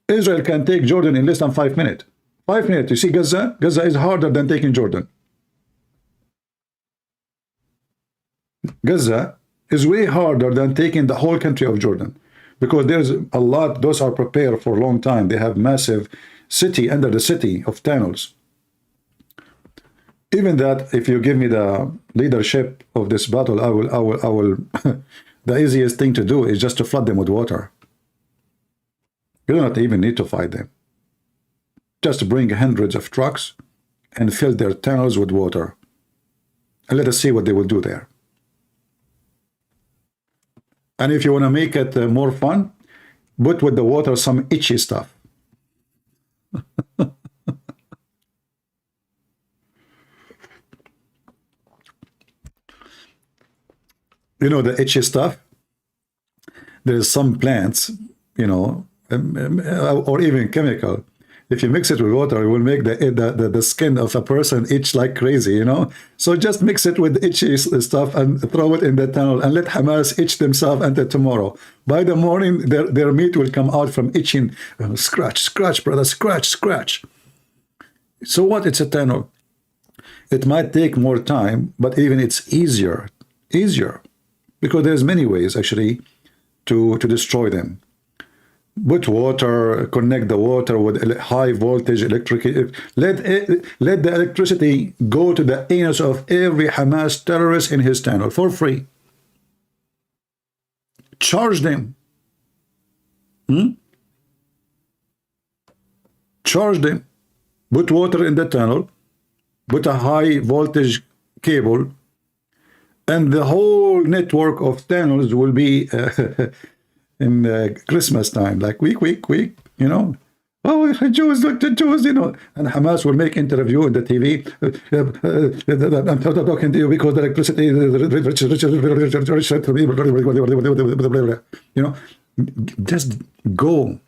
Israel can take Jordan in less than 5 minutes. 5 minutes. You see Gaza? Gaza is harder than taking Jordan. Gaza is way harder than taking the whole country of Jordan, because there's a lot. Those are prepared for a long time. They have massive city under the city of tunnels. Even that, if you give me the leadership of this battle, I will the easiest thing to do is just to flood them with water. You don't even need to fight them. Just bring hundreds of trucks and fill their tunnels with water. And let us see what they will do there. And if you want to make it more fun, put with the water some itchy stuff. You know, the itchy stuff, there's some plants, you know, or even chemical. If you mix it with water, it will make the skin of a person itch like crazy, you know. So just mix it with itchy stuff and throw it in the tunnel and let Hamas itch themselves until tomorrow. By the morning, their meat will come out from itching. Scratch, scratch, brother, scratch, scratch. So what? It's a tunnel. It might take more time, but even it's easier. Because there's many ways actually to destroy them. Put water, connect the water with high voltage electric. Let the electricity go to the anus of every Hamas terrorist in his tunnel for free. Charge them. Charge them. Put water in the tunnel. Put a high voltage cable. And the whole network of tunnels will be in Christmas time, like week, you know. Oh, Jews, look, the Jews, you know. And Hamas will make interview in the TV. I'm talking to you because the electricity, you know, just go.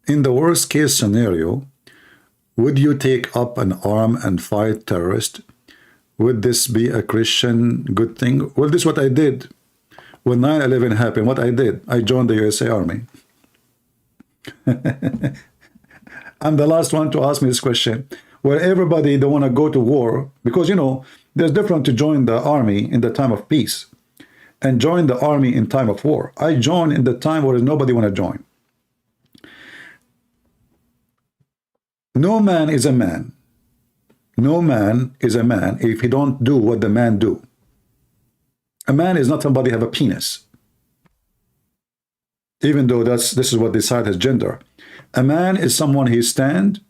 In the worst case scenario, would you take up an arm and fight terrorists? Would this be a Christian good thing? Well, this is what I did. When 9/11 happened, what I did, I joined the USA Army. I'm the last one to ask me this question. Where everybody don't want to go to war, because, you know, there's different to join the army in the time of peace and join the army in time of war. I joined in the time where nobody want to join. No man is a man. No man is a man if he don't do what the man do. A man is not somebody have a penis. Even though this is what decide his gender. A man is someone he stand,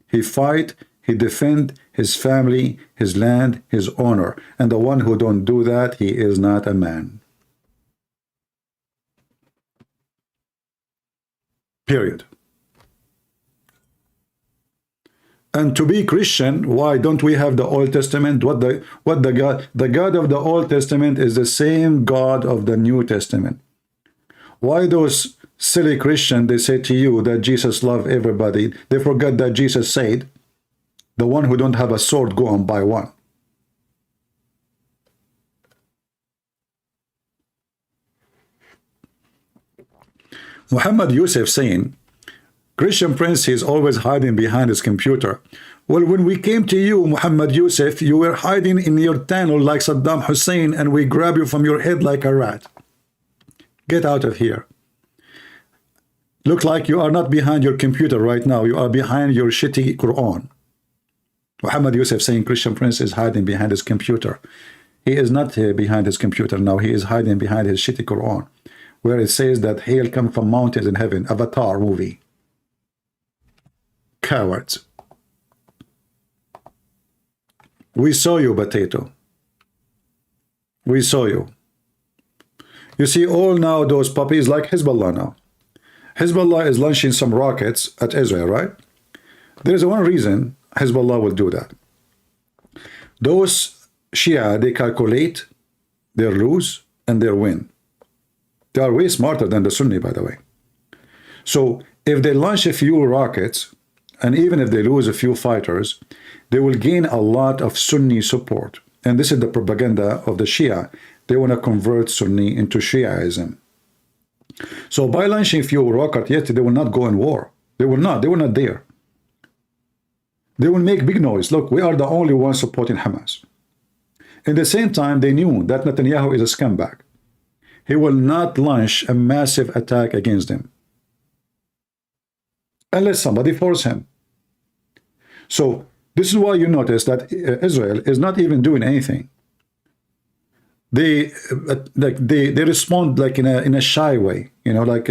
he fight, he defend his family, his land, his honor. And the one who don't do that, he is not a man. Period. And to be Christian, why don't we have the Old Testament? What the God of the Old Testament is the same God of the New Testament. Why those silly Christians, they say to you that Jesus loved everybody. They forget that Jesus said, the one who don't have a sword, go and buy one. Muhammad Yusuf saying, Christian Prince is always hiding behind his computer. Well, when we came to you, Muhammad Yusuf, you were hiding in your tunnel like Saddam Hussein, and we grab you from your head like a rat. Get out of here. Look like you are not behind your computer right now. You are behind your shitty Quran. Muhammad Yusuf saying Christian Prince is hiding behind his computer. He is not behind his computer now. He is hiding behind his shitty Quran, where it says that hail come from mountains in heaven. Avatar movie. Cowards. We saw you, potato. We saw you. You see all now those puppies like Hezbollah now. Hezbollah is launching some rockets at Israel, right? There is one reason Hezbollah will do that. Those Shia, they calculate their lose and their win. They are way smarter than the Sunni, by the way. So if they launch a few rockets, and even if they lose a few fighters, they will gain a lot of Sunni support. And this is the propaganda of the Shia. They want to convert Sunni into Shiaism. So by launching a few rockets, yet they will not go in war. They will not. They will not dare. They will make big noise. Look, we are the only ones supporting Hamas. At the same time, they knew that Netanyahu is a scumbag. He will not launch a massive attack against them unless somebody force him. So this is why you notice that Israel is not even doing anything. They respond like in a shy way, you know, like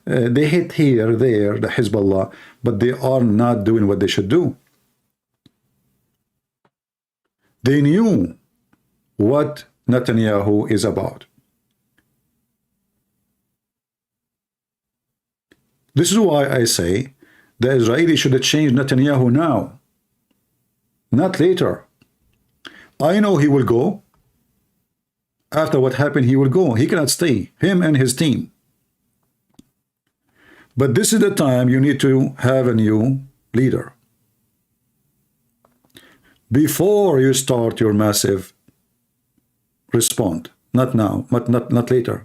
they hit here, there, the Hezbollah, but they are not doing what they should do. They knew what Netanyahu is about. This is why I say the Israelis should change Netanyahu now, not later. I know he will go. After what happened, he will go. He cannot stay, him and his team. But this is the time you need to have a new leader. Before you start your massive response. Not now, but not later.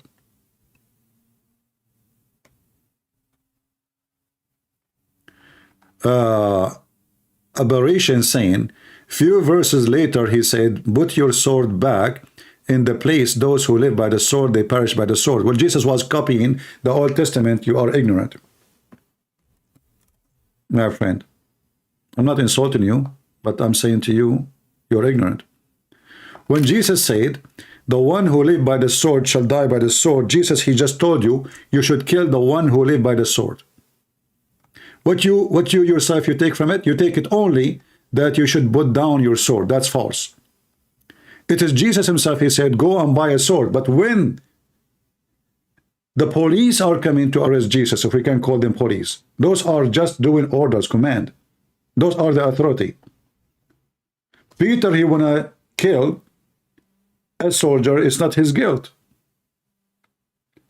Aberration saying, few verses later he said, put your sword back in the place. Those who live by the sword, they perish by the sword. Well, Jesus was copying the Old Testament. You are ignorant, my friend. I'm not insulting you, but I'm saying to you, you're ignorant. When Jesus said, the one who live by the sword shall die by the sword, Jesus, he just told you, you should kill the one who live by the sword. What you yourself, you take from it, you take it only that you should put down your sword. That's false. It is Jesus himself, he said, go and buy a sword. But when the police are coming to arrest Jesus, if we can call them police, those are just doing orders, command. Those are the authority. Peter, he wanna kill a soldier, it's not his guilt.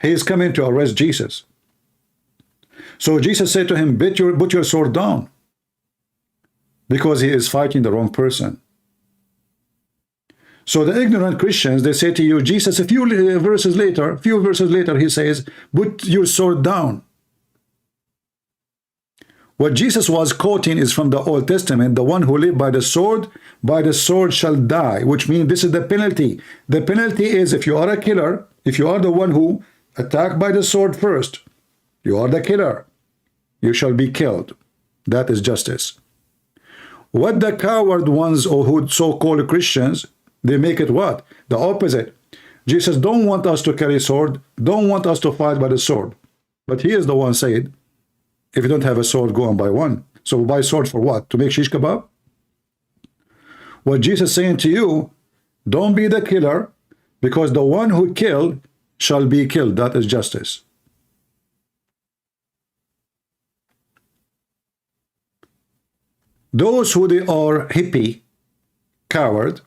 He is coming to arrest Jesus. So Jesus said to him, put your sword down, because he is fighting the wrong person. So the ignorant Christians, they say to you, Jesus, a few verses later, he says, put your sword down. What Jesus was quoting is from the Old Testament. The one who live by the sword shall die, which means this is the penalty. The penalty is, if you are a killer, if you are the one who attacked by the sword first, you are the killer, you shall be killed. That is justice. What the coward ones, or who so-called Christians, they make it what? The opposite. Jesus don't want us to carry sword, don't want us to fight by the sword. But he is the one said, if you don't have a sword, go and buy one. So buy sword for what? To make shish kebab? What Jesus is saying to you, don't be the killer, because the one who killed shall be killed. That is justice. Those who they are hippie, coward,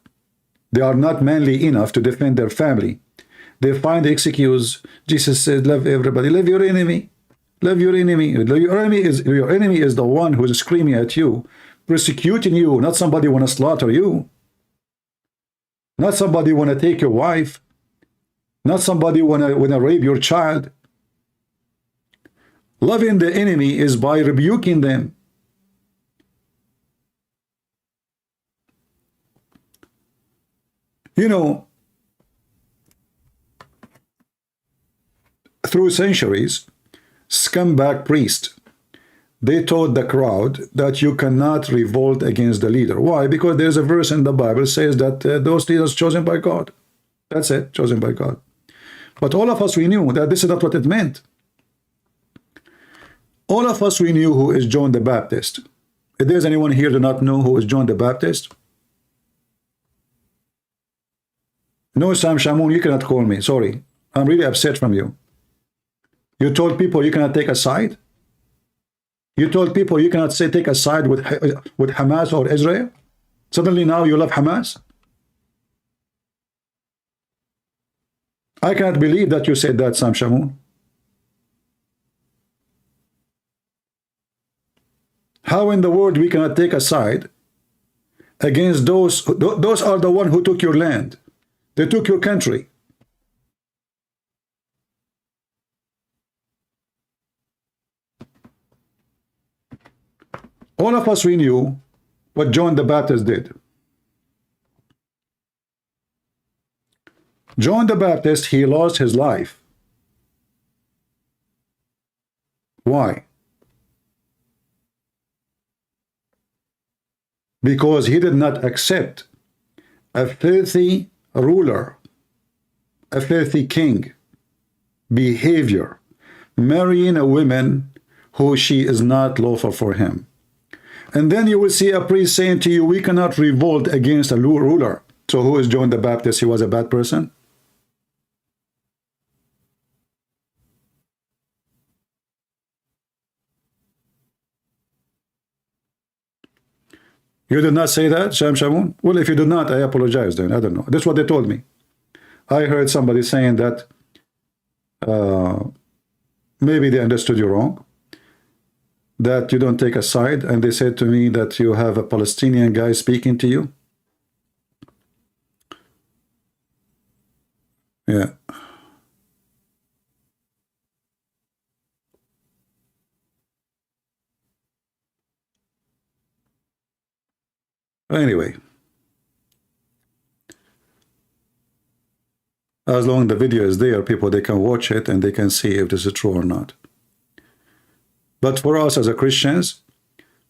they are not manly enough to defend their family. They find the excuse. Jesus said, love everybody, love your enemy. Love your enemy. Your enemy is the one who is screaming at you, persecuting you, not somebody want to slaughter you. Not somebody want to take your wife. Not somebody want to rape your child. Loving the enemy is by rebuking them. You know, through centuries, scumbag priests, they taught the crowd that you cannot revolt against the leader. Why? Because there's a verse in the Bible says that those leaders chosen by God. That's it, chosen by God. But all of us, we knew that this is not what it meant. All of us, we knew who is John the Baptist. If there's anyone here do not know who is John the Baptist, no, Sam Shamoun, you cannot call me. Sorry. I'm really upset from you. You told people you cannot take a side? You told people you cannot take a side with Hamas or Israel? Suddenly now you love Hamas? I cannot believe that you said that, Sam Shamoun. How in the world we cannot take a side against those are the one who took your land? They took your country. All of us, we knew what John the Baptist did. John the Baptist, he lost his life. Why? Because he did not accept a filthy ruler, a filthy king behavior, marrying a woman who she is not lawful for him. And then you will see a priest saying to you, we cannot revolt against a ruler. So who is John the Baptist? He was a bad person? You did not say that, Sham Shamoun? Well, if you did not, I apologize then. I don't know. That's what they told me. I heard somebody saying that maybe they understood you wrong, that you don't take a side, and they said to me that you have a Palestinian guy speaking to you. Yeah. Anyway, as long as the video is there, people, they can watch it and they can see if this is true or not. But for us as a Christians,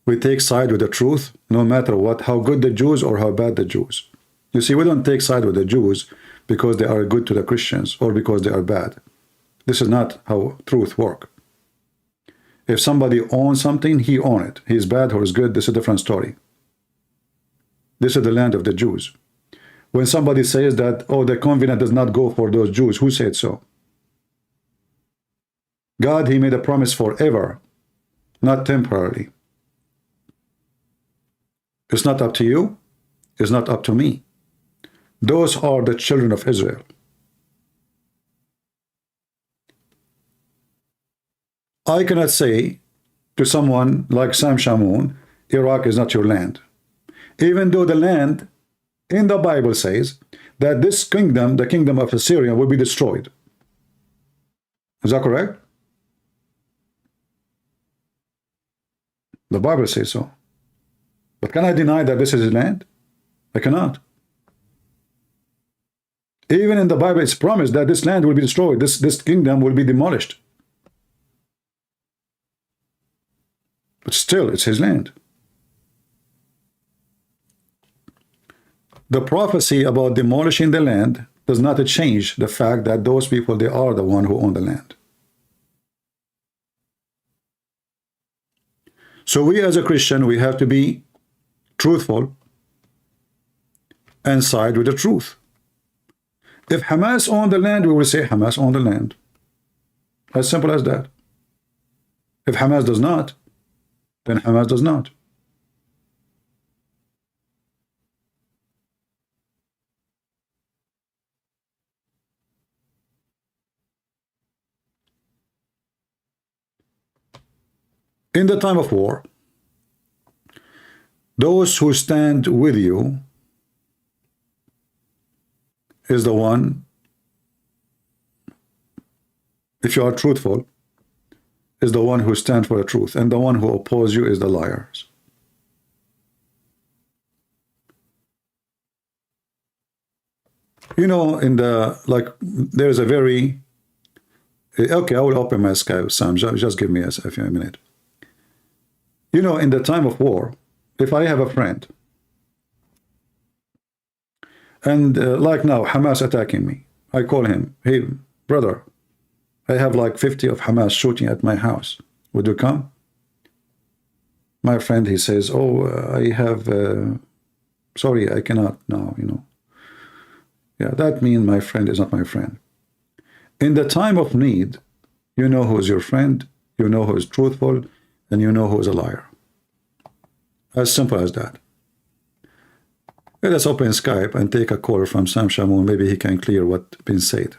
we take side with the truth, no matter what, how good the Jews or how bad the Jews. You see, we don't take side with the Jews because they are good to the Christians or because they are bad. This is not how truth works. If somebody owns something, he owns it. He's bad or he's good, this is a different story. This is the land of the Jews. When somebody says that, oh, the covenant does not go for those Jews, who said so? God, he made a promise forever, not temporarily. It's not up to you. It's not up to me. Those are the children of Israel. I cannot say to someone like Sam Shamoun, Iraq is not your land. Even though the land in the Bible says that this kingdom, the kingdom of Assyria, will be destroyed. Is that correct? The Bible says so. But can I deny that this is his land? I cannot. Even in the Bible, it's promised that this land will be destroyed. This kingdom will be demolished. But still, it's his land. The prophecy about demolishing the land does not change the fact that those people, they are the one who own the land. So we as a Christian, we have to be truthful and side with the truth. If Hamas owned the land, we will say Hamas owned the land. As simple as that. If Hamas does not, then Hamas does not. In the time of war, those who stand with you is the one, if you are truthful, is the one who stands for the truth, and the one who opposes you is the liars. You know, in the, like, there's a very, okay, I will open my Skype, Sam, just give me a minute. You know, in the time of war, if I have a friend, and like now, Hamas attacking me, I call him, hey, brother, I have like 50 of Hamas shooting at my house. Would you come? My friend, he says, oh, I have, sorry, I cannot now, you know. Yeah, that means my friend is not my friend. In the time of need, you know who is your friend, you know who is truthful, and you know who is a liar. As simple as that. Let us open Skype and take a call from Sam Shamoun. Maybe he can clear what's been said.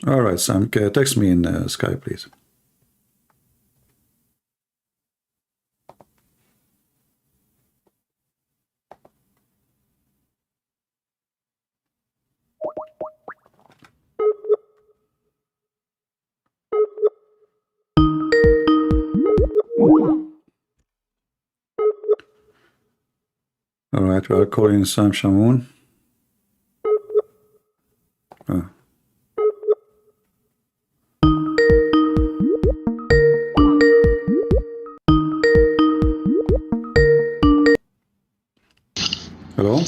All right, Sam, text me in Skype, please. All right, we are calling Sam Shamoun. Oh. Hello?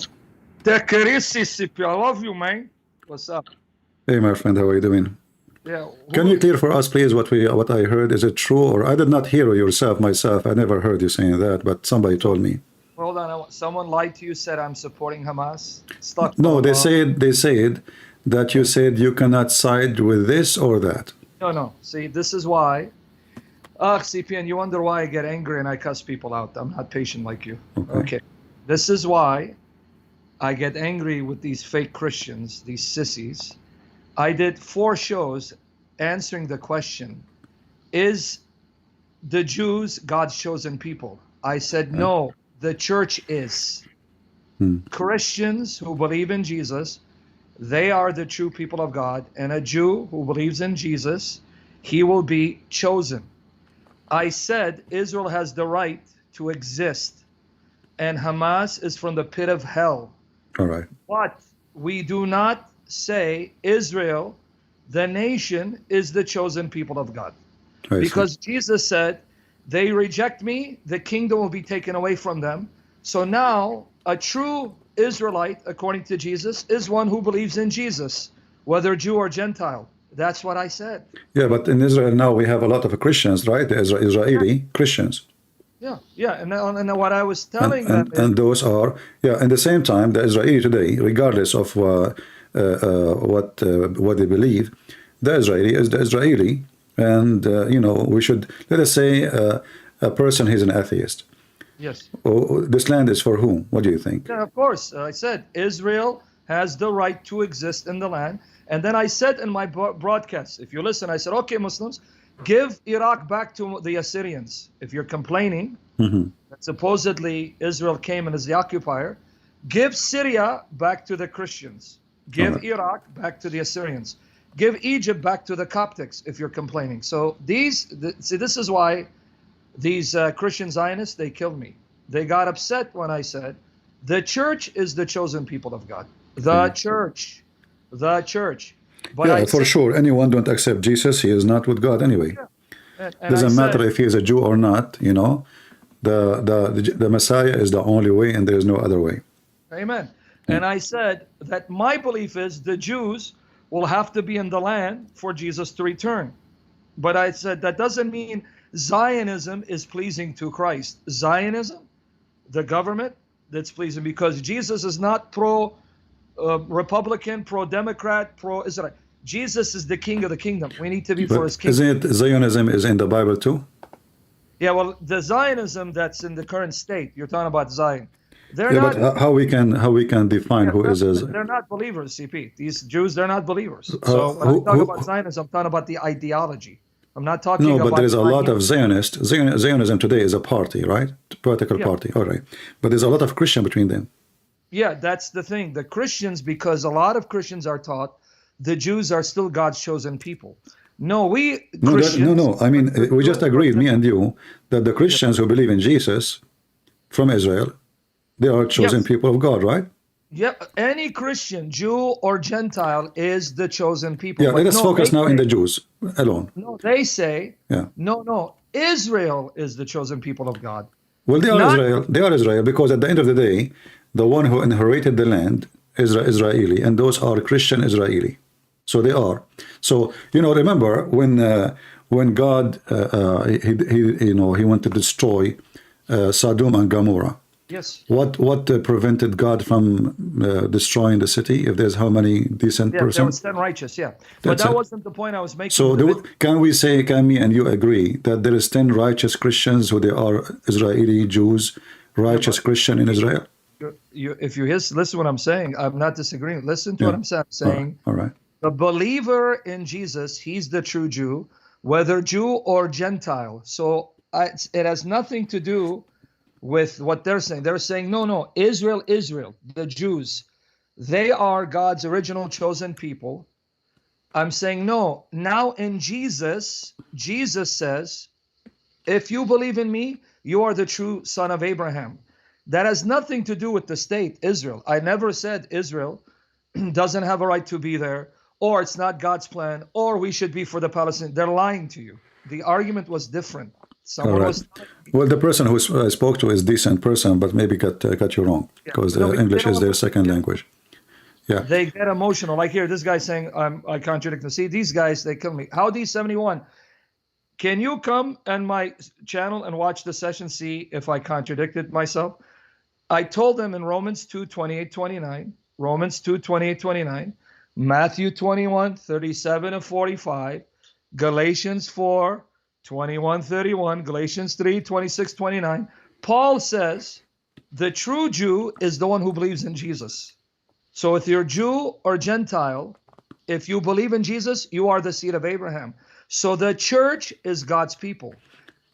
I love you, man. What's up? Hey, my friend, how are you doing? Yeah. Can you clear for us, please, what I heard? Is it true, or I did not hear myself. I never heard you saying that, but somebody told me. Hold on. Someone lied to you, said I'm supporting Hamas. Stuck. No, they said that you said you cannot side with this or that. No. See, this is why. CPN, you wonder why I get angry and I cuss people out. I'm not patient like you. Okay. This is why I get angry with these fake Christians, these sissies. I did 4 shows answering the question, is the Jews God's chosen people? I said, no, the church is. Christians who believe in Jesus, they are the true people of God. And a Jew who believes in Jesus, he will be chosen. I said Israel has the right to exist, and Hamas is from the pit of hell. All right. But we do not say Israel, the nation, is the chosen people of God. Because Jesus said, they reject me, the kingdom will be taken away from them. So now a true Israelite, according to Jesus, is one who believes in Jesus, whether Jew or Gentile. That's what I said. Yeah, but in Israel now we have a lot of Christians, right? The Israeli Christians. Yeah, and what I was telling them is, and those are, at the same time, the Israeli today, regardless of what they believe, the Israeli is the Israeli, and we should, let us say a person is an atheist. Yes. This land is for whom? What do you think? Yeah, of course. I said Israel has the right to exist in the land. And then I said in my broadcast, if you listen, I said, okay, Muslims, give Iraq back to the Assyrians. If you're complaining that supposedly Israel came and is the occupier, give Syria back to the Christians. Give Iraq back to the Assyrians. Give Egypt back to the Coptics if you're complaining. So this is why these Christian Zionists, they killed me. They got upset when I said, the church is the chosen people of God. The church. The church. But for sure. Anyone don't accept Jesus, he is not with God anyway. And doesn't matter if he is a Jew or not, the Messiah is the only way and there is no other way. Amen. And I said that my belief is the Jews will have to be in the land for Jesus to return. But I said that doesn't mean Zionism is pleasing to Christ. Zionism, the government, that's pleasing, because Jesus is not pro-Republican, pro-Democrat, pro-Israel. Jesus is the king of the kingdom. We need to be for his kingdom. Isn't it Zionism is in the Bible too? Yeah, well, the Zionism that's in the current state, you're talking about Zion. They're not, but how we can define who is a... They're not believers, CP. These Jews, they're not believers. So when I'm talking about Zionism, I'm talking about the ideology. I'm not talking about... No, but there is a lot of Zionists. Zionism today is a party, right? Political party, all right. But there's a lot of Christian between them. Yeah, that's the thing. The Christians, because a lot of Christians are taught the Jews are still God's chosen people. No, No. I mean, we just agreed, me and you, that the Christians who believe in Jesus from Israel, they are chosen people of God, right? Yeah, any Christian, Jew or Gentile, is the chosen people. Yeah, let us focus now in the Jews alone. No, they say, no, Israel is the chosen people of God. Well, they are Israel. They are Israel because at the end of the day, the one who inherited the land is Israeli, and those are Christian Israeli. So they are. So remember when God he went to destroy Sodom and Gomorrah. Yes. What prevented God from destroying the city? If there's how many decent persons? There was 10 righteous. Yeah, but that wasn't the point I was making. So can me and you agree that there is 10 righteous Christians who they are Israeli Jews, righteous Christian in Israel? If you listen to what I'm saying, I'm not disagreeing. Listen to what I'm saying. All right. The believer in Jesus, he's the true Jew, whether Jew or Gentile. So it has nothing to do with what they're saying. They're saying, no, Israel, the Jews, they are God's original chosen people. I'm saying, no, now in Jesus, Jesus says, if you believe in me, you are the true son of Abraham. That has nothing to do with the state, Israel. I never said Israel doesn't have a right to be there, or it's not God's plan, or we should be for the Palestinians. They're lying to you. The argument was different. Someone was. Well, the person who I spoke to is a decent person, but maybe got you wrong, because English is their second language. Yeah. They get emotional. Like here, this guy saying, I contradict them. See, these guys, they kill me. How D71? Can you come on my channel and watch the session, see if I contradicted myself? I told them in Romans 2, 28, 29, Romans 2, 28, 29, Matthew 21, 37 and 45, Galatians 4, 21, 31, Galatians 3, 26, 29. Paul says the true Jew is the one who believes in Jesus. So if you're Jew or Gentile, if you believe in Jesus, you are the seed of Abraham. So the church is God's people.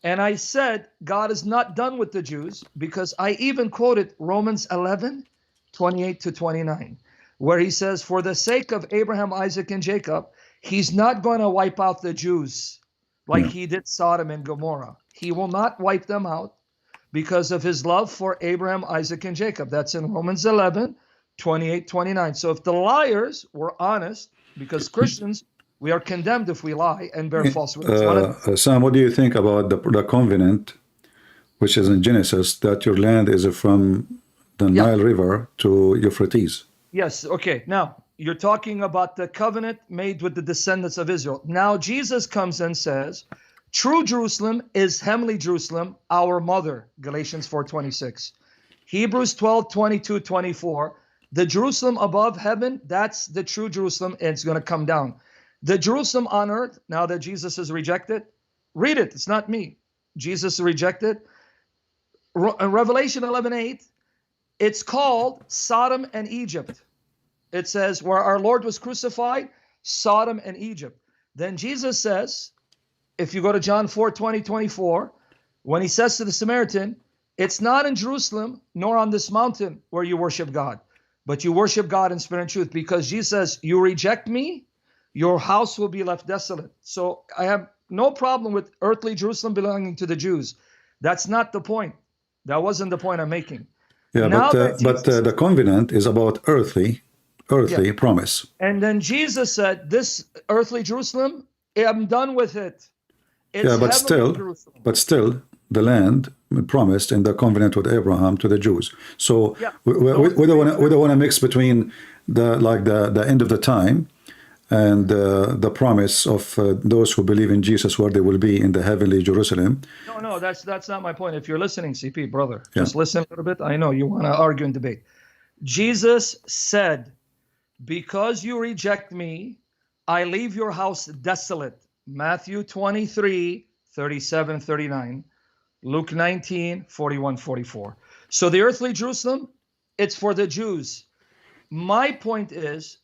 And I said, God is not done with the Jews, because I even quoted Romans 11, 28 to 29, where he says, for the sake of Abraham, Isaac, and Jacob, he's not going to wipe out the Jews like he did Sodom and Gomorrah. He will not wipe them out because of his love for Abraham, Isaac, and Jacob. That's in Romans 11, 28, 29. So if the liars were honest, because Christians, we are condemned if we lie and bear false witness. Sam, what do you think about the covenant, which is in Genesis, that your land is from the Nile River to Euphrates? Yes, okay. Now, you're talking about the covenant made with the descendants of Israel. Now, Jesus comes and says, true Jerusalem is heavenly Jerusalem, our mother, Galatians 4:26. Hebrews 12, 22, 24. The Jerusalem above heaven, that's the true Jerusalem, and it's going to come down. The Jerusalem on earth, now that Jesus is rejected, read it, it's not me. Jesus is rejected. Revelation 11:8, it's called Sodom and Egypt. It says where our Lord was crucified, Sodom and Egypt. Then Jesus says, if you go to John 4, 20, 24, when he says to the Samaritan, it's not in Jerusalem nor on this mountain where you worship God, but you worship God in spirit and truth, because Jesus says, you reject me, your house will be left desolate. So I have no problem with earthly Jerusalem belonging to the Jews. That's not the point. That wasn't the point I'm making. Yeah, now but the covenant is about earthly promise. And then Jesus said, this earthly Jerusalem, I'm done with it. It's but still, the land promised in the covenant with Abraham to the Jews. So we don't want to mix between the end of the time and the promise of those who believe in Jesus, where they will be in the heavenly Jerusalem. No, that's not my point. If you're listening, CP, brother, just listen a little bit. I know you want to argue and debate. Jesus said, because you reject me, I leave your house desolate. Matthew 23, 37, 39. Luke 19, 41, 44. So the earthly Jerusalem, it's for the Jews. My point is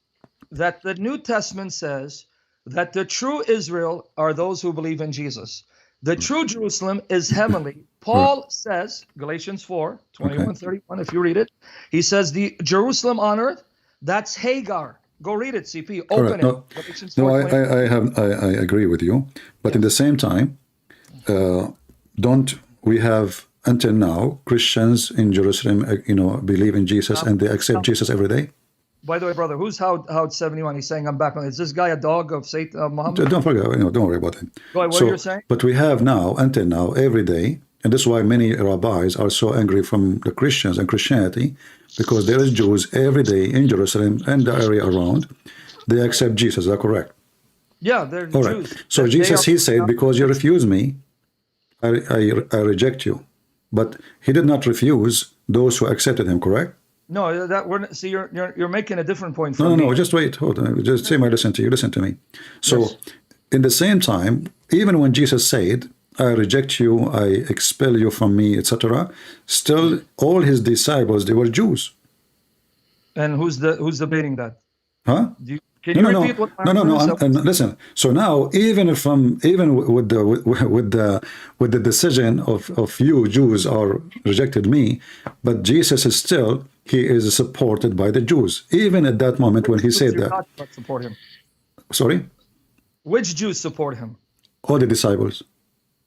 that the New Testament says that the true Israel are those who believe in Jesus. The true Jerusalem is heavenly. Paul says, Galatians 4, 21, 31, if you read it, he says the Jerusalem on earth, that's Hagar. Go read it, CP. Open it. No, I agree with you. But in the same time, don't we have until now Christians in Jerusalem, believe in Jesus and they accept Jesus every day? By the way, brother, who's Howard 71? He's saying I'm back. Is this guy a dog of Satan, Mohammed? Don't forget, don't worry about it. What you're saying? But we have now, until now, every day, and this is why many rabbis are so angry from the Christians and Christianity, because there is Jews every day in Jerusalem and the area around. They accept Jesus. Is that correct? Yeah, they're all Jews. Right. So Jesus, he said, because you refuse me, I reject you. But he did not refuse those who accepted him, correct? No, you're making a different point from me. No, just wait, hold on. Just say I listen to you. Listen to me. So, in the same time, even when Jesus said, I reject you, I expel you from me, etc., still all his disciples, they were Jews. And who's debating that? Huh? Can No, you no, repeat no, what no, no, no. So- Listen. So now, even with the decision of you Jews are rejected me, but Jesus is still, he is supported by the Jews. Even at that moment when he said You're that. not supposed to support him. Sorry, Which Jews support him? all the disciples.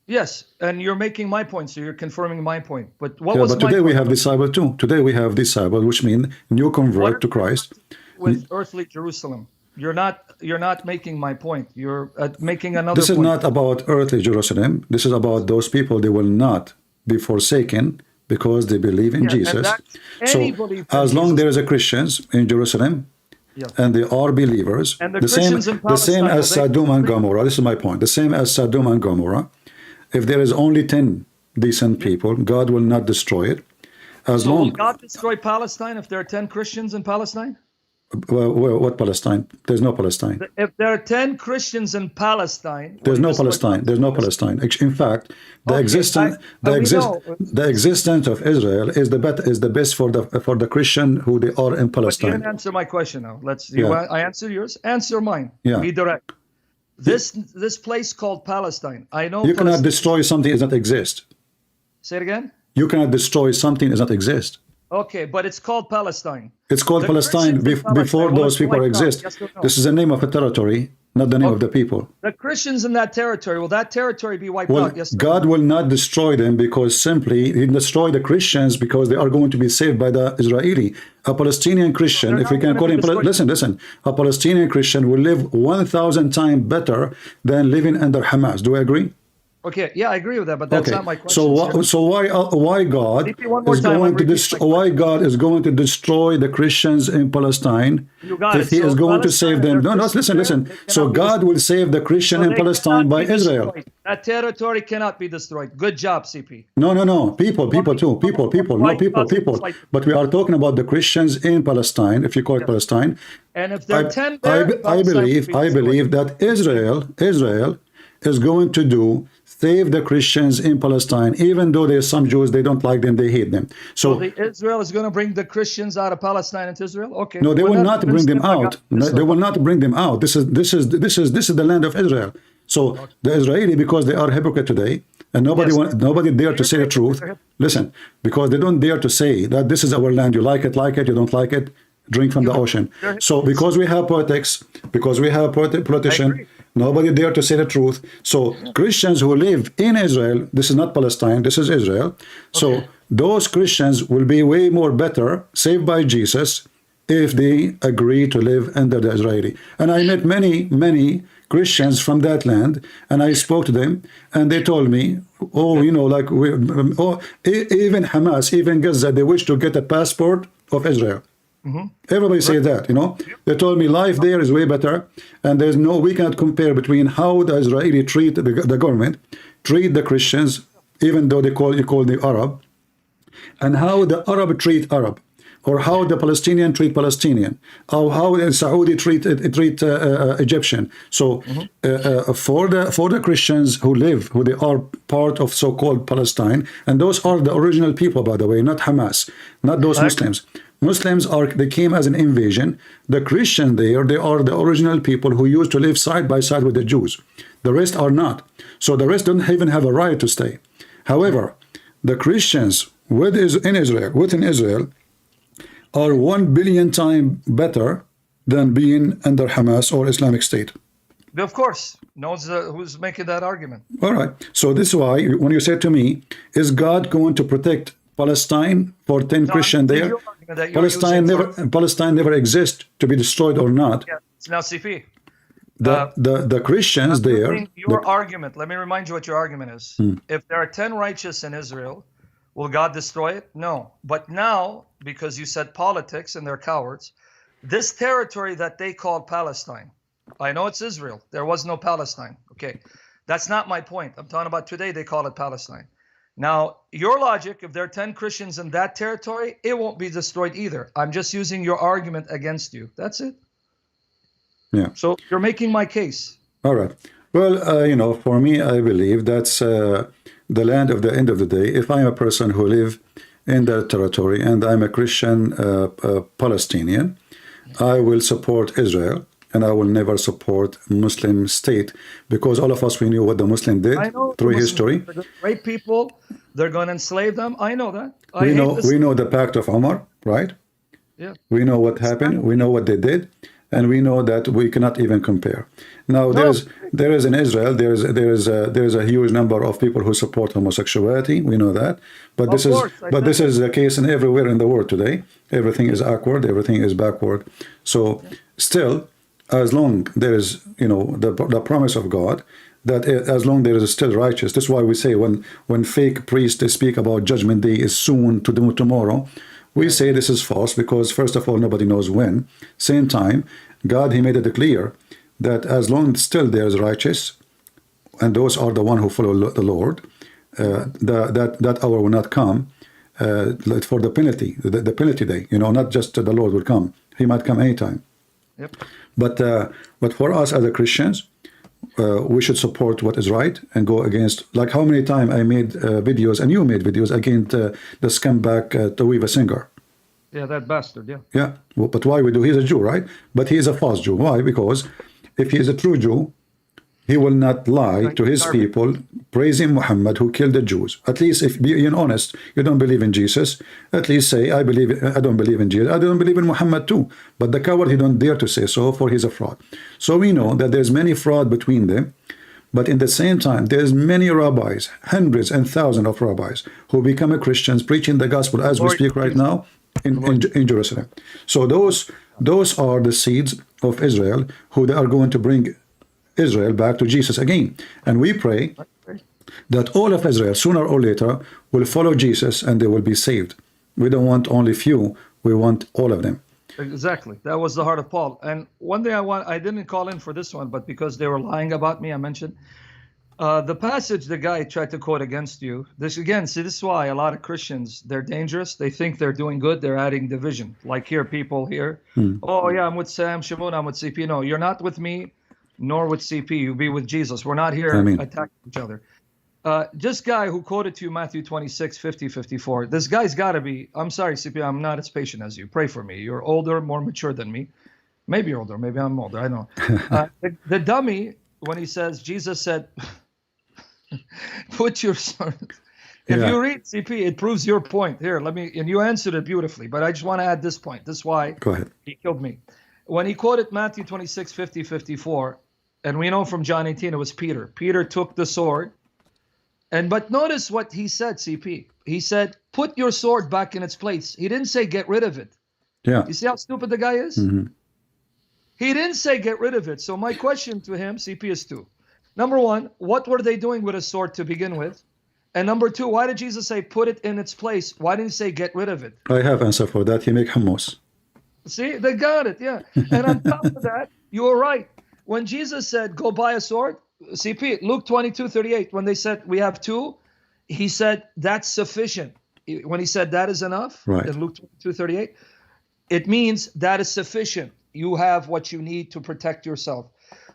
Yes, and you're making my point, so you're confirming my point. But what Yeah, was but my today we point? have disciples too. Today we have disciples, which mean new convert to Christ. With earthly Jerusalem? You're not making my point. You're making another This is point. not about earthly Jerusalem. This is about those people. They will not be forsaken because they believe in Yeah, and Jesus. that's So any belief in as long Jesus. there is a Christians in Jerusalem, Yeah. and they are believers, And the the same Christians in the same Palestine, as will they- Sodom and Gomorrah. This is my point. The same as Sodom and Gomorrah. If there is only 10 decent people, God will not destroy it. As So will long God destroy Palestine if there are 10 Christians in Palestine? what Palestine? There's no Palestine. If there are 10 Christians in Palestine, will There's he no destroy Palestine. There's no Palestine. In fact, the Okay, the existence of Israel is the best for the Christian who they are in But you Palestine. didn't answer my question now. Yeah. I answer yours. Answer mine. Yeah. Be direct. This place called Palestine. I know. You cannot Palestine. destroy something that does not exist. Say it again. You cannot destroy something that does not exist. Okay, but it's called Palestine. It's called The Palestine Christians in Palestine, before will those it be people wiped out? exist. Yes or no? This is the name of a territory, not the name of the people. The Christians in that territory, will that territory be wiped Well, out? Yes. or no? God will not destroy them because simply He destroy the Christians because they are going to be saved by the Israeli. A Palestinian Christian, they're if we not can gonna call be him, destroyed. listen, a Palestinian Christian will live 1,000 times better than living under Hamas. Do I agree? Okay, yeah, I agree with that, but that's Okay. not my question. So why God Repeat one more is time, going I'm to repeating my why God is going to destroy the Christians in Palestine You got if it. He So is going to Palestine, save them? they're No, no, Christians listen. there, they So cannot be God will save the Christian So in they Palestine cannot by be Israel. destroyed. That territory cannot be destroyed. Good job, CP. No. People too. People. But we are talking about the Christians in Palestine, if you call it Palestine. And if there are 10 I there, Palestine will be I destroyed. believe that Israel is going to save the Christians in Palestine, even though there's some Jews, they don't like them, they hate them. So Israel is going to bring the Christians out of Palestine into Israel? Okay. No, they Well, will that not bring them means out. They will not bring them out. This is the land of Israel. So the Israeli, because they are hypocrite today, and nobody dare to say the truth. Listen, because they don't dare to say that this is our land. You like it, you don't like it, drink from the ocean. So because we have politics, because we have politician, nobody dare to say the truth. So Christians who live in Israel, this is not Palestine, this is Israel. So those Christians will be way more better, saved by Jesus, if they agree to live under the Israeli. And I met many Christians from that land, and I spoke to them, and they told me, even Hamas, even Gaza, they wish to get a passport of Israel. Everybody say that, They told me life there is way better, and we cannot compare between how the Israeli treat the government, treat the Christians, even though you call the Arab, and how the Arab treat Arab, or how the Palestinian treat Palestinian, or how the Saudi treat Egyptian. So for the Christians who they are part of so-called Palestine, and those are the original people, by the way, not Hamas, not those Muslims. Muslims they came as an invasion. The Christians they are the original people who used to live side by side with the Jews. The rest are not. So the rest don't even have a right to stay. However, the Christians within Israel are 1 billion times better than being under Hamas or Islamic State. Of course. Knows who's making that argument. All right. So this is why when you said to me, is God going to protect Palestine for 10 Christians there? Palestine never exists to be destroyed or not. Yeah. Now, CP. The Christians there. Your argument. Let me remind you what your argument is. If there are 10 righteous in Israel, will God destroy it? No. But now, because you said politics and they're cowards, this territory that they called Palestine, I know it's Israel. There was no Palestine. Okay. That's not my point. I'm talking about today they call it Palestine. Now, your logic, if there are 10 Christians in that territory, it won't be destroyed either. I'm just using your argument against you. That's it. Yeah. So you're making my case. All right. Well, for me, I believe that's the land of the end of the day. If I'm a person who live in that territory and I'm a Christian Palestinian, I will support Israel and I will never support Muslim state, because all of us, we knew what the Muslim did I know through the Muslims, history. they're going to rape people. They're going to enslave them. I know that. We know the Pact of Umar, right? Yeah. We know what happened. We know what they did, and we know that we cannot even compare. Now, No. there is in Israel, there is a huge number of people who support homosexuality. We know that, but this is the case in everywhere in the world today. Everything is awkward. Everything is backward. So still, as long there is, the promise of God, that as long there is still righteous. That's why we say when fake priests speak about Judgment Day is soon, to do tomorrow, we say this is false, because first of all, nobody knows when. Same time, God, he made it clear that as long still there is righteous, and those are the one who follow the Lord, that hour will not come for the penalty, the penalty day. Not just the Lord will come; he might come anytime. Yep. But for us as a Christians, we should support what is right and go against. Like how many times I made videos, and you made videos against the scumbag Tariq singer. Yeah, that bastard. Yeah. Yeah, well, but why we do? He's a Jew, right? But he is a false Jew. Why? Because if he is a true Jew, he will not lie to his people, praising Muhammad who killed the Jews. At least, if being honest, you don't believe in Jesus, at least say, I don't believe in Jesus. I don't believe in Muhammad too. But the coward, he don't dare to say so, for he's a fraud. So we know that there's many fraud between them. But in the same time, there's many rabbis, hundreds and thousands of rabbis, who become Christians, preaching the gospel as we speak right now in Jerusalem. So those are the seeds of Israel, who they are going to bring Israel back to Jesus again. And we pray that all of Israel, sooner or later, will follow Jesus and they will be saved. We don't want only few, we want all of them. Exactly. That was the heart of Paul. And one thing I didn't call in for this one, but because they were lying about me, I mentioned the passage the guy tried to quote against you. This is why a lot of Christians, they're dangerous. They think they're doing good. They're adding division. Like here, people here, oh yeah, I'm with Sam, Shimon, I'm with CP. No, you're not with me, nor with CP. You be with Jesus. We're not here attacking each other. This guy who quoted to you Matthew 26, 50, 54, this guy's got to be, I'm sorry, CP, I'm not as patient as you. Pray for me. You're older, more mature than me. Maybe you're older. Maybe I'm older. I don't know. The dummy, when he says, Jesus said, put your sword. If you read CP, it proves your point. Here, and you answered it beautifully, but I just want to add this point. This is why he killed me. When he quoted Matthew 26, 50, 54, and we know from John 18, it was Peter. Peter took the sword. But notice what he said, CP. He said, put your sword back in its place. He didn't say get rid of it. Yeah. You see how stupid the guy is? He didn't say get rid of it. So my question to him, CP, is two. Number one, what were they doing with a sword to begin with? And number two, why did Jesus say put it in its place? Why didn't he say get rid of it? I have answer for that. He make hummus. See, they got it, yeah. And on top of that, you were right. When Jesus said, go buy a sword, CP, Luke 22:38, when they said we have two, he said that's sufficient. When he said that is enough, in Luke 22:38, it means that is sufficient. You have what you need to protect yourself.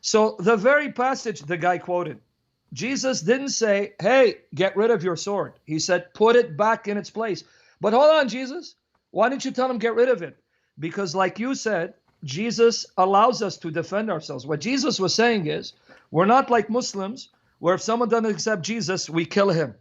So the very passage the guy quoted, Jesus didn't say, hey, get rid of your sword. He said, put it back in its place. But hold on, Jesus. Why didn't you tell him get rid of it? Because like you said, Jesus allows us to defend ourselves. What Jesus was saying is, we're not like Muslims, where if someone doesn't accept Jesus, we kill him.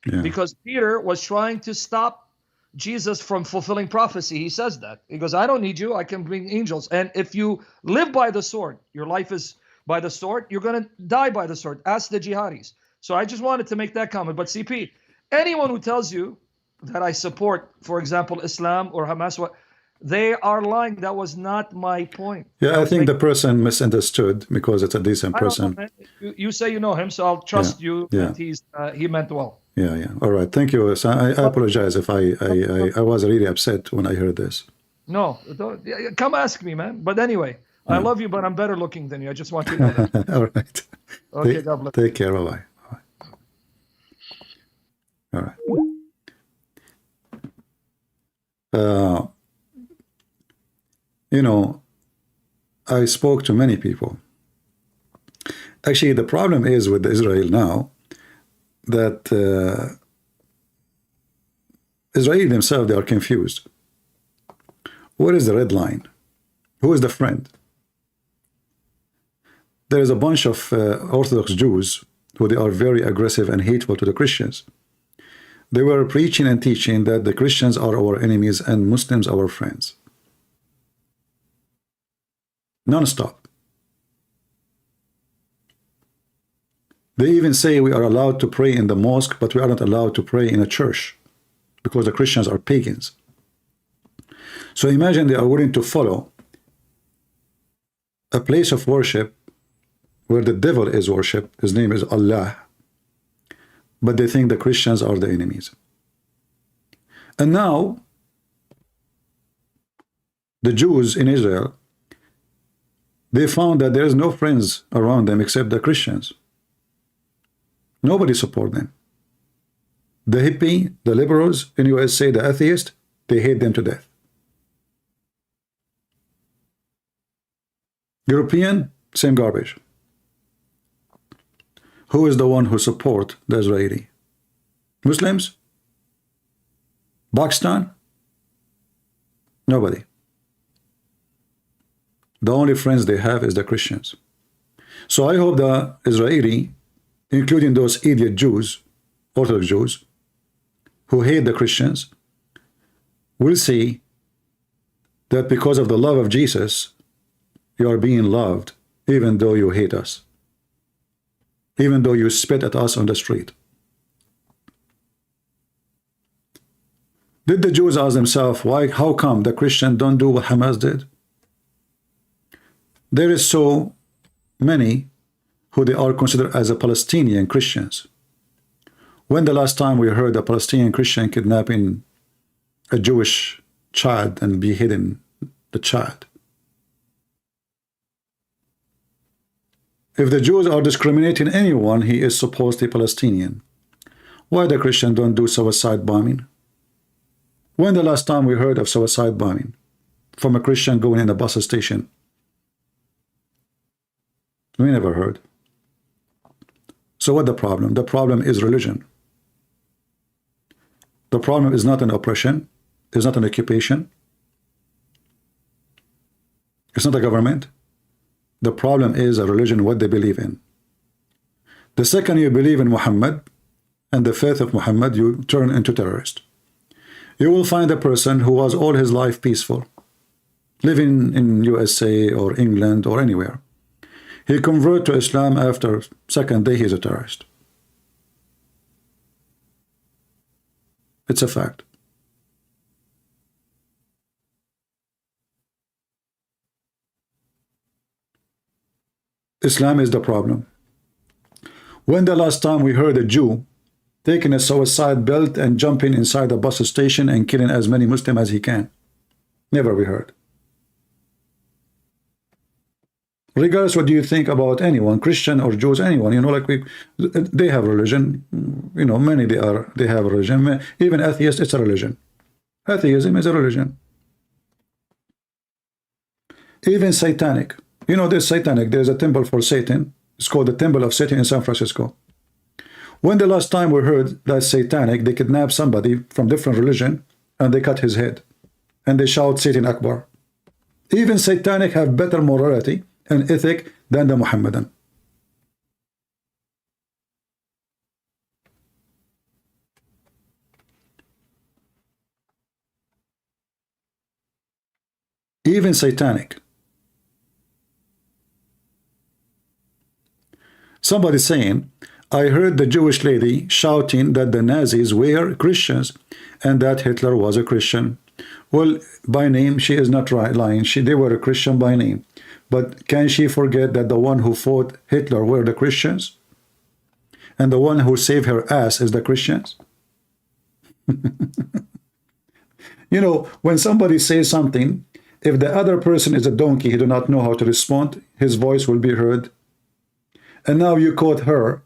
Yeah. Because Peter was trying to stop Jesus from fulfilling prophecy. He says that. He goes, I don't need you. I can bring angels. And if you live by the sword, your life is by the sword, you're going to die by the sword. Ask the jihadis. So I just wanted to make that comment. But CP, anyone who tells you that I support, for example, Islam or Hamas, they are lying. That was not my point. Yeah, I think the person misunderstood because it's a decent person. You say you know him, so I'll trust you that he meant well. Yeah. All right. Thank you. So I apologize if I was really upset when I heard this. No, come ask me, man. But anyway, I love you, but I'm better looking than you. I just want you to know that. All right. Okay, God bless. Take care. Bye-bye. All right. I spoke to many people. Actually, the problem is with Israel now that Israel themselves, they are confused. What is the red line? Who is the friend? there is a bunch of Orthodox Jews who they are very aggressive and hateful to the Christians. They were preaching and teaching that the Christians are our enemies and Muslims our friends. Non-stop. They even say we are allowed to pray in the mosque, but we are not allowed to pray in a church because the Christians are pagans. So imagine they are willing to follow a place of worship where the devil is worshipped. His name is Allah. But they think the Christians are the enemies. And now, the Jews in Israel, they found that there is no friends around them except the Christians. Nobody support them. The hippie, the liberals in USA, the atheist, they hate them to death. European, same garbage. Who is the one who support the Israeli? Muslims? Pakistan? Nobody. The only friends they have is the Christians. So I hope the Israeli, including those idiot Jews, Orthodox Jews, who hate the Christians, will see that because of the love of Jesus, you are being loved, even though you hate us. Even though you spit at us on the street. Did the Jews ask themselves, how come the Christians don't do what Hamas did? There is so many who they are considered as a Palestinian Christians. When the last time we heard a Palestinian Christian kidnapping a Jewish child and beheading the child? If the Jews are discriminating anyone, he is supposedly Palestinian. Why the Christians don't do suicide bombing? When the last time we heard of suicide bombing from a Christian going in a bus station? We never heard. So what the problem? The problem is religion. The problem is not an oppression. It's not an occupation. It's not a government. The problem is a religion, what they believe in. The second you believe in Muhammad and the faith of Muhammad, you turn into terrorist. You will find a person who was all his life peaceful, living in USA or England or anywhere. He converted to Islam after second day, he's a terrorist. It's a fact. Islam is the problem. When the last time we heard a Jew taking a suicide belt and jumping inside a bus station and killing as many Muslims as he can? Never we heard. Regardless what do you think about anyone, Christian or Jews, anyone, you know, like they have religion, you know, many they have religion. Even atheists, it's a religion. Atheism is a religion. Even satanic. You know, there's satanic. There's a temple for Satan. It's called the Temple of Satan in San Francisco. When the last time we heard that satanic, they kidnap somebody from different religion and they cut his head and they shout Satan Akbar. Even satanic have better morality and ethic than the Muhammadan. Even satanic. Somebody saying, I heard the Jewish lady shouting that the Nazis were Christians and that Hitler was a Christian. Well, by name, she is not lying. They were a Christian by name. But can she forget that the one who fought Hitler were the Christians? And the one who saved her ass is the Christians? You know, when somebody says something, if the other person is a donkey, he do not know how to respond, his voice will be heard. And now you caught her.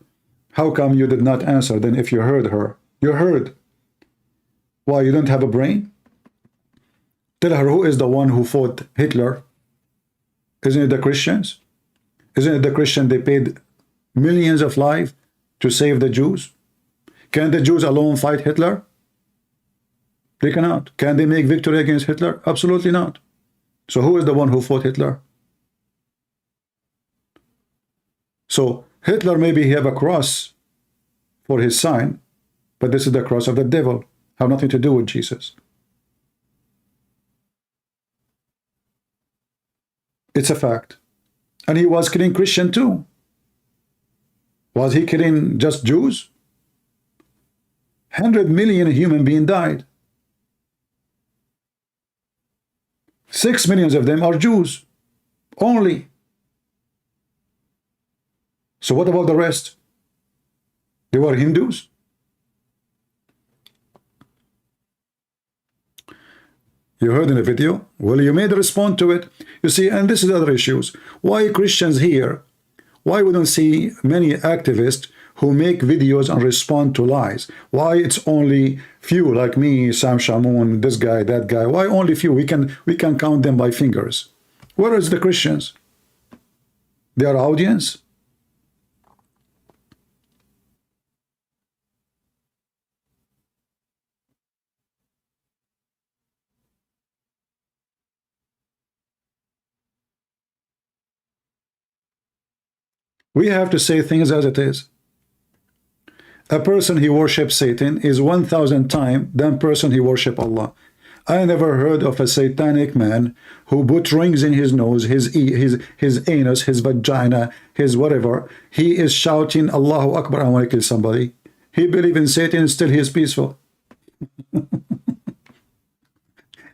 How come you did not answer then if you heard her? You heard. Why, you don't have a brain? Tell her who is the one who fought Hitler. Isn't it the Christians? Isn't it the Christian they paid millions of lives to save the Jews? Can the Jews alone fight Hitler? They cannot. Can they make victory against Hitler? Absolutely not. So who is the one who fought Hitler? So Hitler, maybe he have a cross for his sign, but this is the cross of the devil. Have nothing to do with Jesus. It's a fact. And he was killing Christian too. Was he killing just Jews? 100 million human beings died. 6 million of them are Jews only. So what about the rest? They were Hindus. You heard in the video? Well, you made a response to it. You see, and this is other issues. Why Christians here? Why we don't see many activists who make videos and respond to lies? Why it's only few like me, Sam Shamoun, this guy, that guy? Why only few? We can count them by fingers. Where is the Christians? Their audience? We have to say things as it is. A person he worships Satan is 1,000 times than person he worship Allah. I never heard of a satanic man who put rings in his nose, his anus, his vagina, his whatever. He is shouting Allahu Akbar, I want to kill somebody. He believes in Satan, still he is peaceful.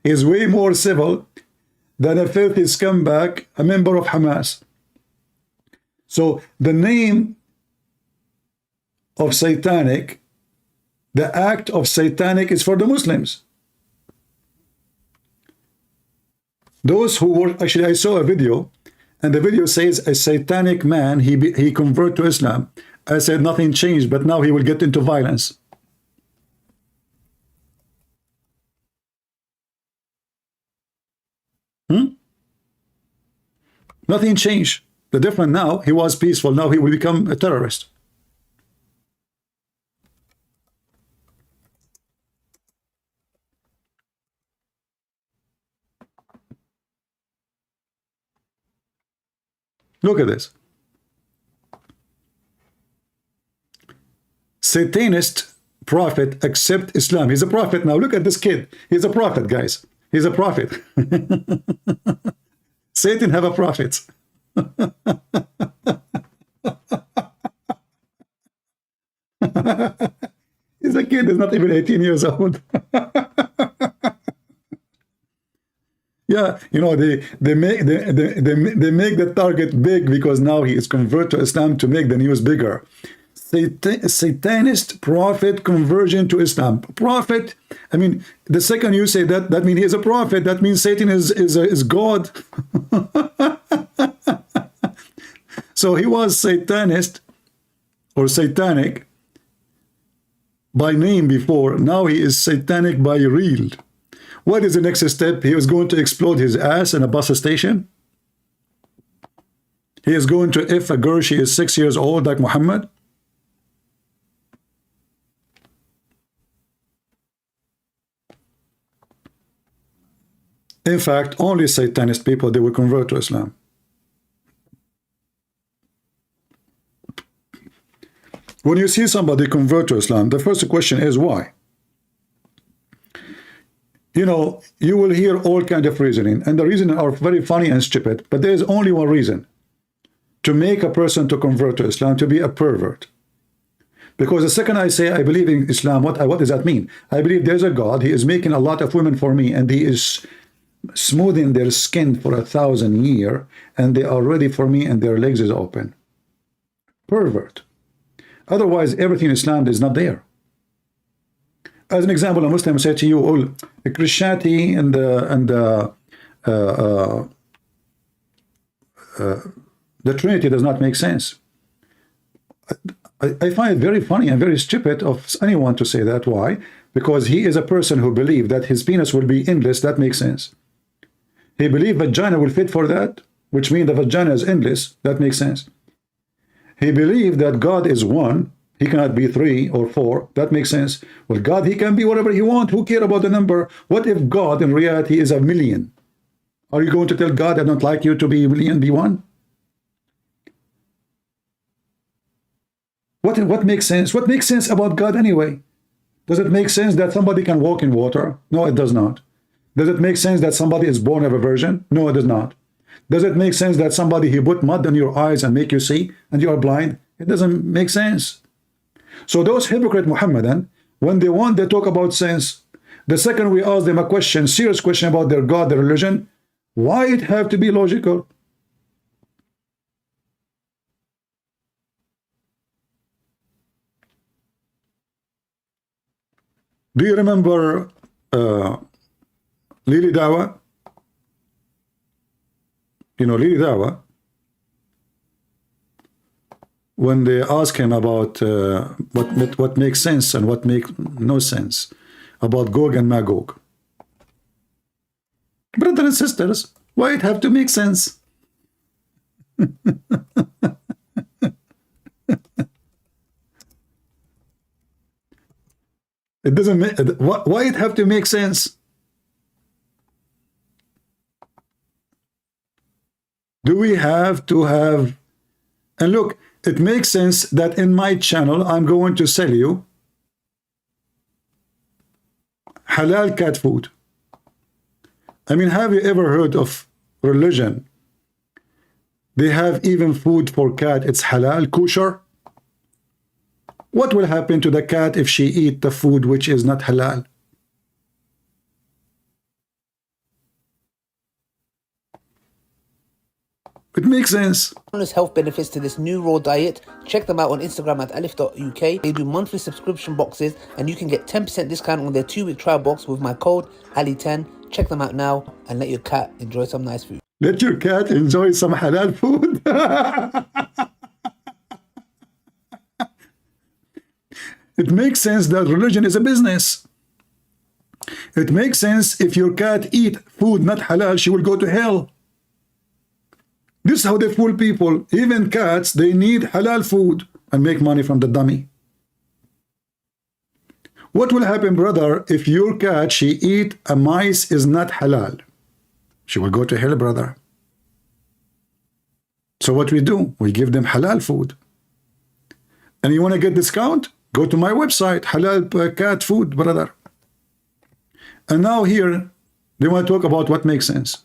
He's way more civil than a filthy scumbag, a member of Hamas. So the name of satanic, the act of satanic is for the Muslims. Those who were, actually I saw a video, and the video says a satanic man, he converted to Islam. I said nothing changed, but now he will get into violence. Nothing changed. The difference now, he was peaceful, now he will become a terrorist. Look at this. Satanist prophet accept Islam. He's a prophet now. Look at this kid. He's a prophet, guys. He's a prophet. Satan have a prophet. He's a kid. He's not even 18 years old. Yeah, you know, they make the target big because now he is converted to Islam to make the news bigger. Satanist prophet conversion to Islam. Prophet, I mean, the second you say that, that means he is a prophet. That means Satan is God. So he was Satanist or satanic by name before. Now he is satanic by real. What is the next step? He is going to explode his ass in a bus station. He is going to if a girl, she is 6 years old like Mohammed. In fact, only Satanist people, they will convert to Islam. When you see somebody convert to Islam, the first question is why? You know, you will hear all kinds of reasoning, and the reasoning are very funny and stupid, but there is only one reason to make a person to convert to Islam, to be a pervert. Because the second I say I believe in Islam, what does that mean? I believe there's a God, he is making a lot of women for me, and he is smoothing their skin for 1,000 years, and they are ready for me, and their legs is open. Pervert. Otherwise, everything in Islam is not there. As an example, a Muslim said to you, "Oh, Christianity and the Trinity does not make sense." I find it very funny and very stupid of anyone to say that. Why? Because he is a person who believes that his penis will be endless. That makes sense. He believes vagina will fit for that, which means the vagina is endless. That makes sense. He believed that God is one. He cannot be 3 or 4. That makes sense. Well, God, he can be whatever he wants. Who cares about the number? What if God in reality is 1,000,000? Are you going to tell God, I don't like you to be 1,000,000, be 1? What makes sense? What makes sense about God anyway? Does it make sense that somebody can walk in water? No, it does not. Does it make sense that somebody is born of a virgin? No, it does not. Does it make sense that somebody, he put mud on your eyes and make you see and you are blind? It doesn't make sense. So those hypocrite Muhammadan, when they talk about sense, the second we ask them a question, serious question about their God, their religion, why it have to be logical? Do you remember Lili Dawah? You know Lili Dawah? When they ask him about what makes sense and what makes no sense about Gog and Magog. Brothers and sisters, why it have to make sense? It doesn't make, why it have to make sense? Do we have to have, and look, it makes sense that in my channel I'm going to sell you halal cat food. I mean, have you ever heard of religion? They have even food for cat, it's halal, kosher. What will happen to the cat if she eat the food which is not halal? It makes sense. There's health benefits to this new raw diet. Check them out on Instagram at alif.uk. They do monthly subscription boxes and you can get 10% discount on their 2-week trial box with my code Ali10. Check them out now and let your cat enjoy some nice food. Let your cat enjoy some halal food. It makes sense that religion is a business. It makes sense if your cat eat food not halal, she will go to hell. This is how they fool people. Even cats, they need halal food and make money from the dummy. What will happen, brother, if your cat, she eat a mice is not halal? She will go to hell, brother. So what we do? We give them halal food. And you want to get discount? Go to my website, halal cat food, brother. And now here, they want to talk about what makes sense.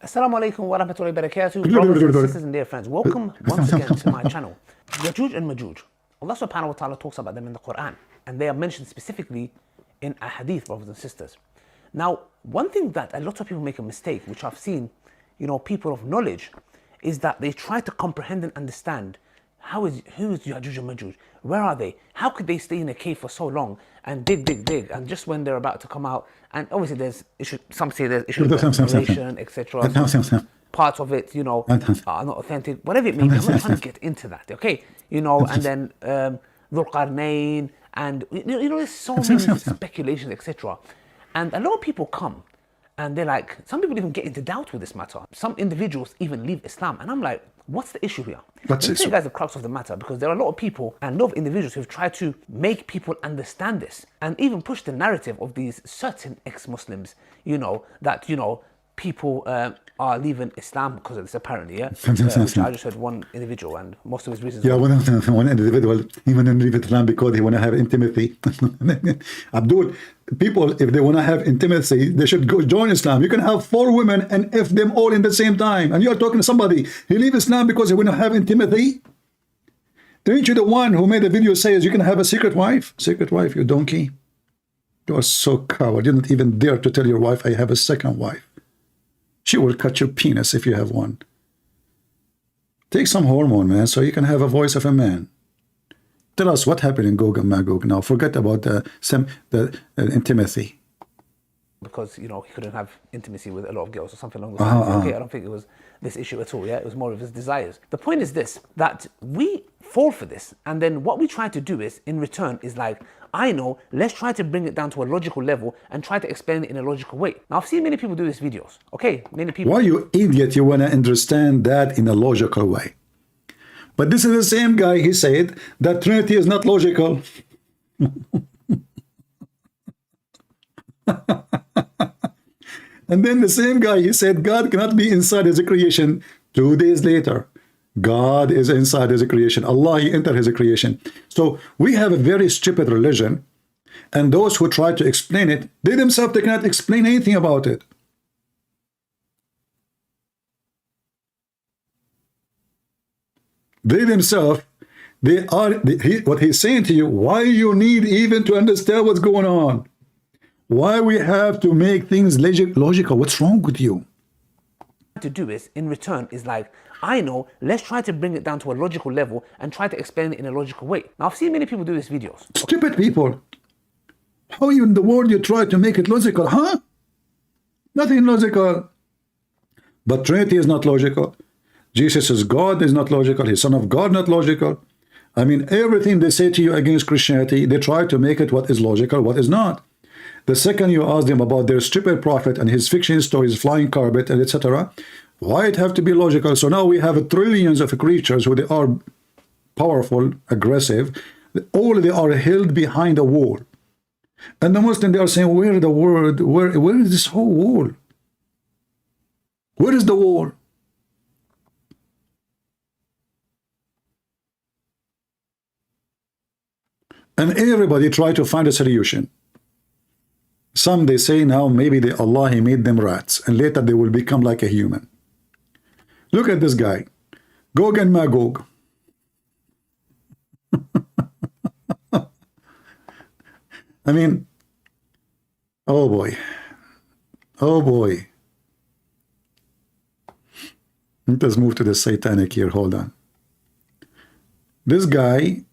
Assalamu alaikum wa rahmatullahi wa barakatuh. Brothers and sisters and dear friends, welcome once again to my channel. Yajuj and Majuj. Allah subhanahu wa ta'ala talks about them in the Quran, and they are mentioned specifically in a hadith, brothers and sisters. Now, one thing that a lot of people make a mistake, which I've seen, you know, people of knowledge, is that they try to comprehend and understand who is Yajuj and Majuj? Where are they? How could they stay in a cave for so long and dig, and just when they're about to come out, and obviously there's issue, some say there's issues with ventilation, etc. Parts of it, you know, are not authentic, whatever it may be. I'm not trying to get into that, okay? You know, and then Dhul Qarnayn, and you know, there's so many speculations, etc. And a lot of people come and they're like, some people even get into doubt with this matter. Some individuals even leave Islam, and I'm like, what's the issue here? Let me tell you guys the crux of the matter, because there are a lot of people and a lot of individuals who've tried to make people understand this and even push the narrative of these certain ex-Muslims, you know, that, you know, people are leaving Islam because of this, apparently, yeah? Which I just heard one individual, and most of his reasons. Yeah, one individual, he want to leave Islam because he want to have intimacy. Abdul, people, if they want to have intimacy, they should go join Islam. You can have 4 women and F them all in the same time. And you're talking to somebody, he leave Islam because he want to have intimacy? Aren't you the one who made a video says you can have a secret wife? Secret wife, you donkey. You are so coward. You don't even dare to tell your wife, I have a second wife. She will cut your penis if you have one. Take some hormone, man, so you can have a voice of a man. Tell us what happened in Gog and Magog now. Forget about the intimacy. Because, you know, he couldn't have intimacy with a lot of girls or something along those lines. Okay, I don't think it was this issue at all, yeah? It was more of his desires. The point is this, that we fall for this, and then what we try to do is, in return, is like, I know, let's try to bring it down to a logical level and try to explain it in a logical way. Now, I've seen many people do these videos, okay? Many people... Why, you idiot, you want to understand that in a logical way? But this is the same guy, he said that Trinity is not logical. And then the same guy, he said God cannot be inside his creation. 2 days later, God is inside his creation. Allah, he entered his creation. So we have a very stupid religion, and those who try to explain it, they themselves, they cannot explain anything about it. They themselves, what he's saying to you, why you need even to understand what's going on? Why we have to make things logical? What's wrong with you? To do is, in return, is like, I know, let's try to bring it down to a logical level and try to explain it in a logical way. Now, I've seen many people do these videos. Stupid people. How in the world you try to make it logical, huh? Nothing logical. But Trinity is not logical. Jesus is God is not logical. He's Son of God, not logical. I mean, everything they say to you against Christianity, they try to make it what is logical, what is not. The second you ask them about their stupid prophet and his fiction stories, flying carpet, and etc., why it have to be logical? So now we have trillions of creatures who they are powerful, aggressive, all they are held behind a wall. And the Muslim, they are saying, where the word, where is this whole wall? Where is the wall? And everybody try to find a solution. Some they say now maybe Allah he made them rats and later they will become like a human. Look at this guy, Gog and Magog. I mean, oh boy, oh boy. Let's move to the satanic here. Hold on. This guy.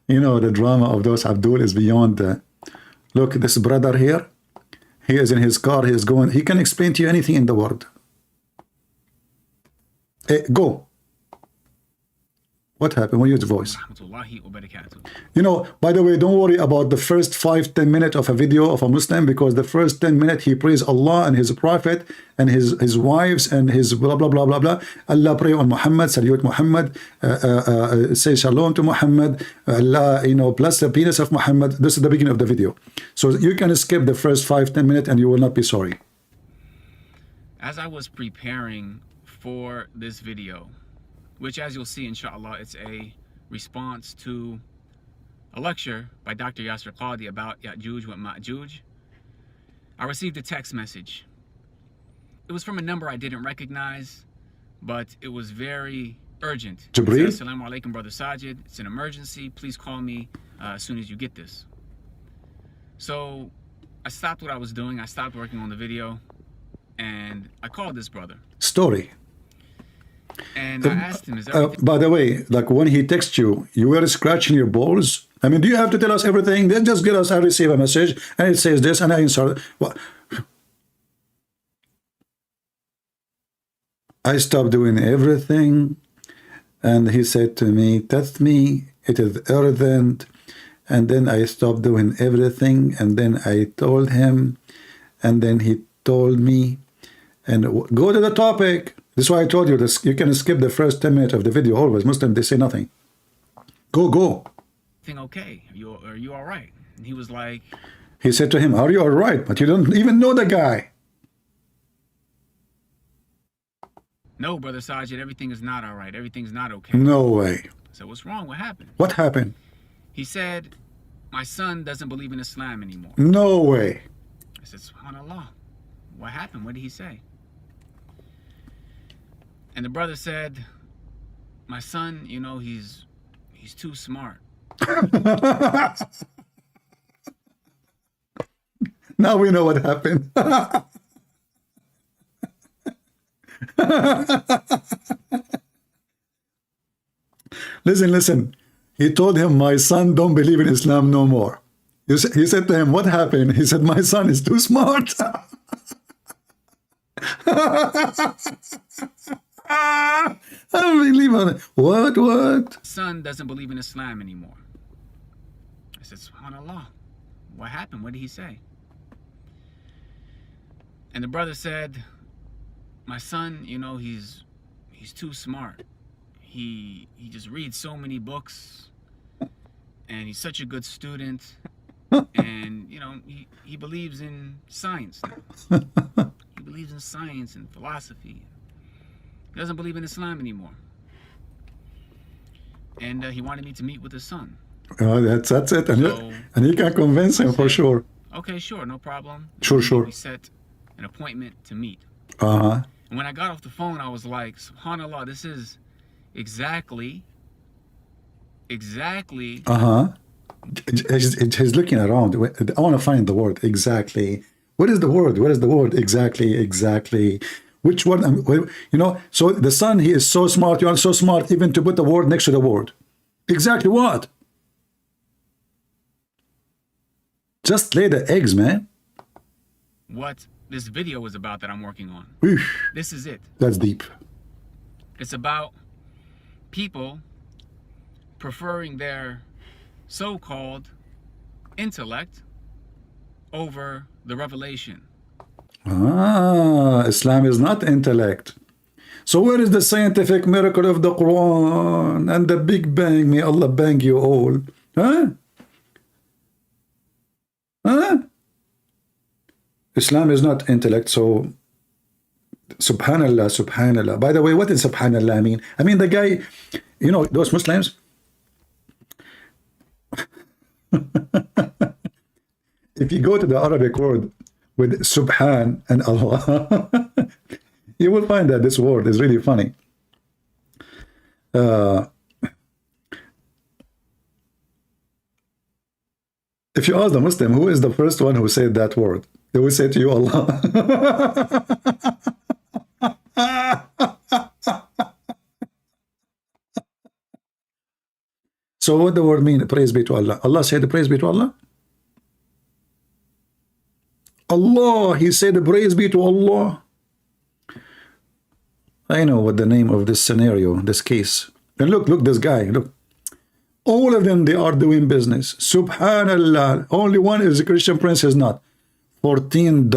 You know, the drama of those Abdul is beyond look, this brother here, he is in his car, he is going, he can explain to you anything in the world. Hey, go. What happened? What is your voice? You know, by the way, don't worry about the first 5-10 minutes of a video of a Muslim, because the first 10 minutes he prays Allah and his prophet and his wives and his blah blah blah blah blah. Allah pray on Muhammad, salute Muhammad, say shalom to Muhammad, Allah, you know, bless the penis of Muhammad. This is the beginning of the video. So you can skip the first 5-10 minutes and you will not be sorry. As I was preparing for this video, which, as you'll see, inshallah, it's a response to a lecture by Dr. Yasser Qadhi about Ya'juj wa Ma'juj, I received a text message. It was from a number I didn't recognize, but it was very urgent. Jibreel? Assalamu alaikum, Brother Sajid. It's an emergency. Please call me as soon as you get this. So I stopped what I was doing. I stopped working on the video, and I called this brother. Story. And I asked him, is everything... by the way, like when he texts you, you were scratching your balls. I mean, do you have to tell us everything? Then just get us, I receive a message and it says this and I answer. Well, I stopped doing everything. And he said to me, test me, it is urgent. And then I stopped doing everything. And then I told him, and then he told me, and go to the topic. This is why I told you this. You can skip the first 10 minutes of the video. Always Muslim, they say nothing. Go. Okay? Are you all right? And he was like, he said to him, are you all right? But you don't even know the guy. no, Brother Sajid, everything is not all right. Everything's not okay. No way. So what's wrong? What happened? What happened? He said, my son doesn't believe in Islam anymore. No way. I said, SubhanAllah. What happened? What did he say? And the brother said, my son, you know, he's too smart. Now we know what happened. Listen. He told him, my son don't believe in Islam no more. He said to him, what happened? He said, my son is too smart. Unbelievable. What? Son doesn't believe in Islam anymore. I said, SubhanAllah. What happened? What did he say? And the brother said, my son, you know, he's too smart. He just reads so many books, and he's such a good student, And, you know, he believes in science now. He believes in science and philosophy. He doesn't believe in Islam anymore. And he wanted me to meet with his son. That's it. And, So, and you can convince him for sure. okay, sure, no problem. Sure. We set an appointment to meet. Uh-huh. And when I got off the phone, I was like, subhanAllah, this is exactly. Uh-huh. He's looking around. I want to find the word exactly. What is the word? What is the word? Exactly. Which one? You know, so the son, he is so smart. You are so smart even to put the word next to the word. Exactly what? Just lay the eggs, man. What this video is about that I'm working on. Oof, This is it. that's deep. It's about people preferring their so-called intellect over the revelation. Islam is not intellect. So where is the scientific miracle of the Quran and the Big Bang? May Allah bang you all. Huh? Islam is not intellect, so subhanallah. By the way, what does subhanallah mean? I mean, the guy, you know, those Muslims, if you go to the Arabic word with subhan and Allah, you will find that this word is really funny. If you ask the Muslim, who is the first one who said that word? They will say to you, Allah. So what the word mean? Praise be to Allah. Allah said, praise be to Allah. Allah, he said, praise be to Allah. I know what the name of this scenario, this case. And look, this guy, look. All of them, they are doing business. Subhanallah. Only one is a Christian prince, is not. $14.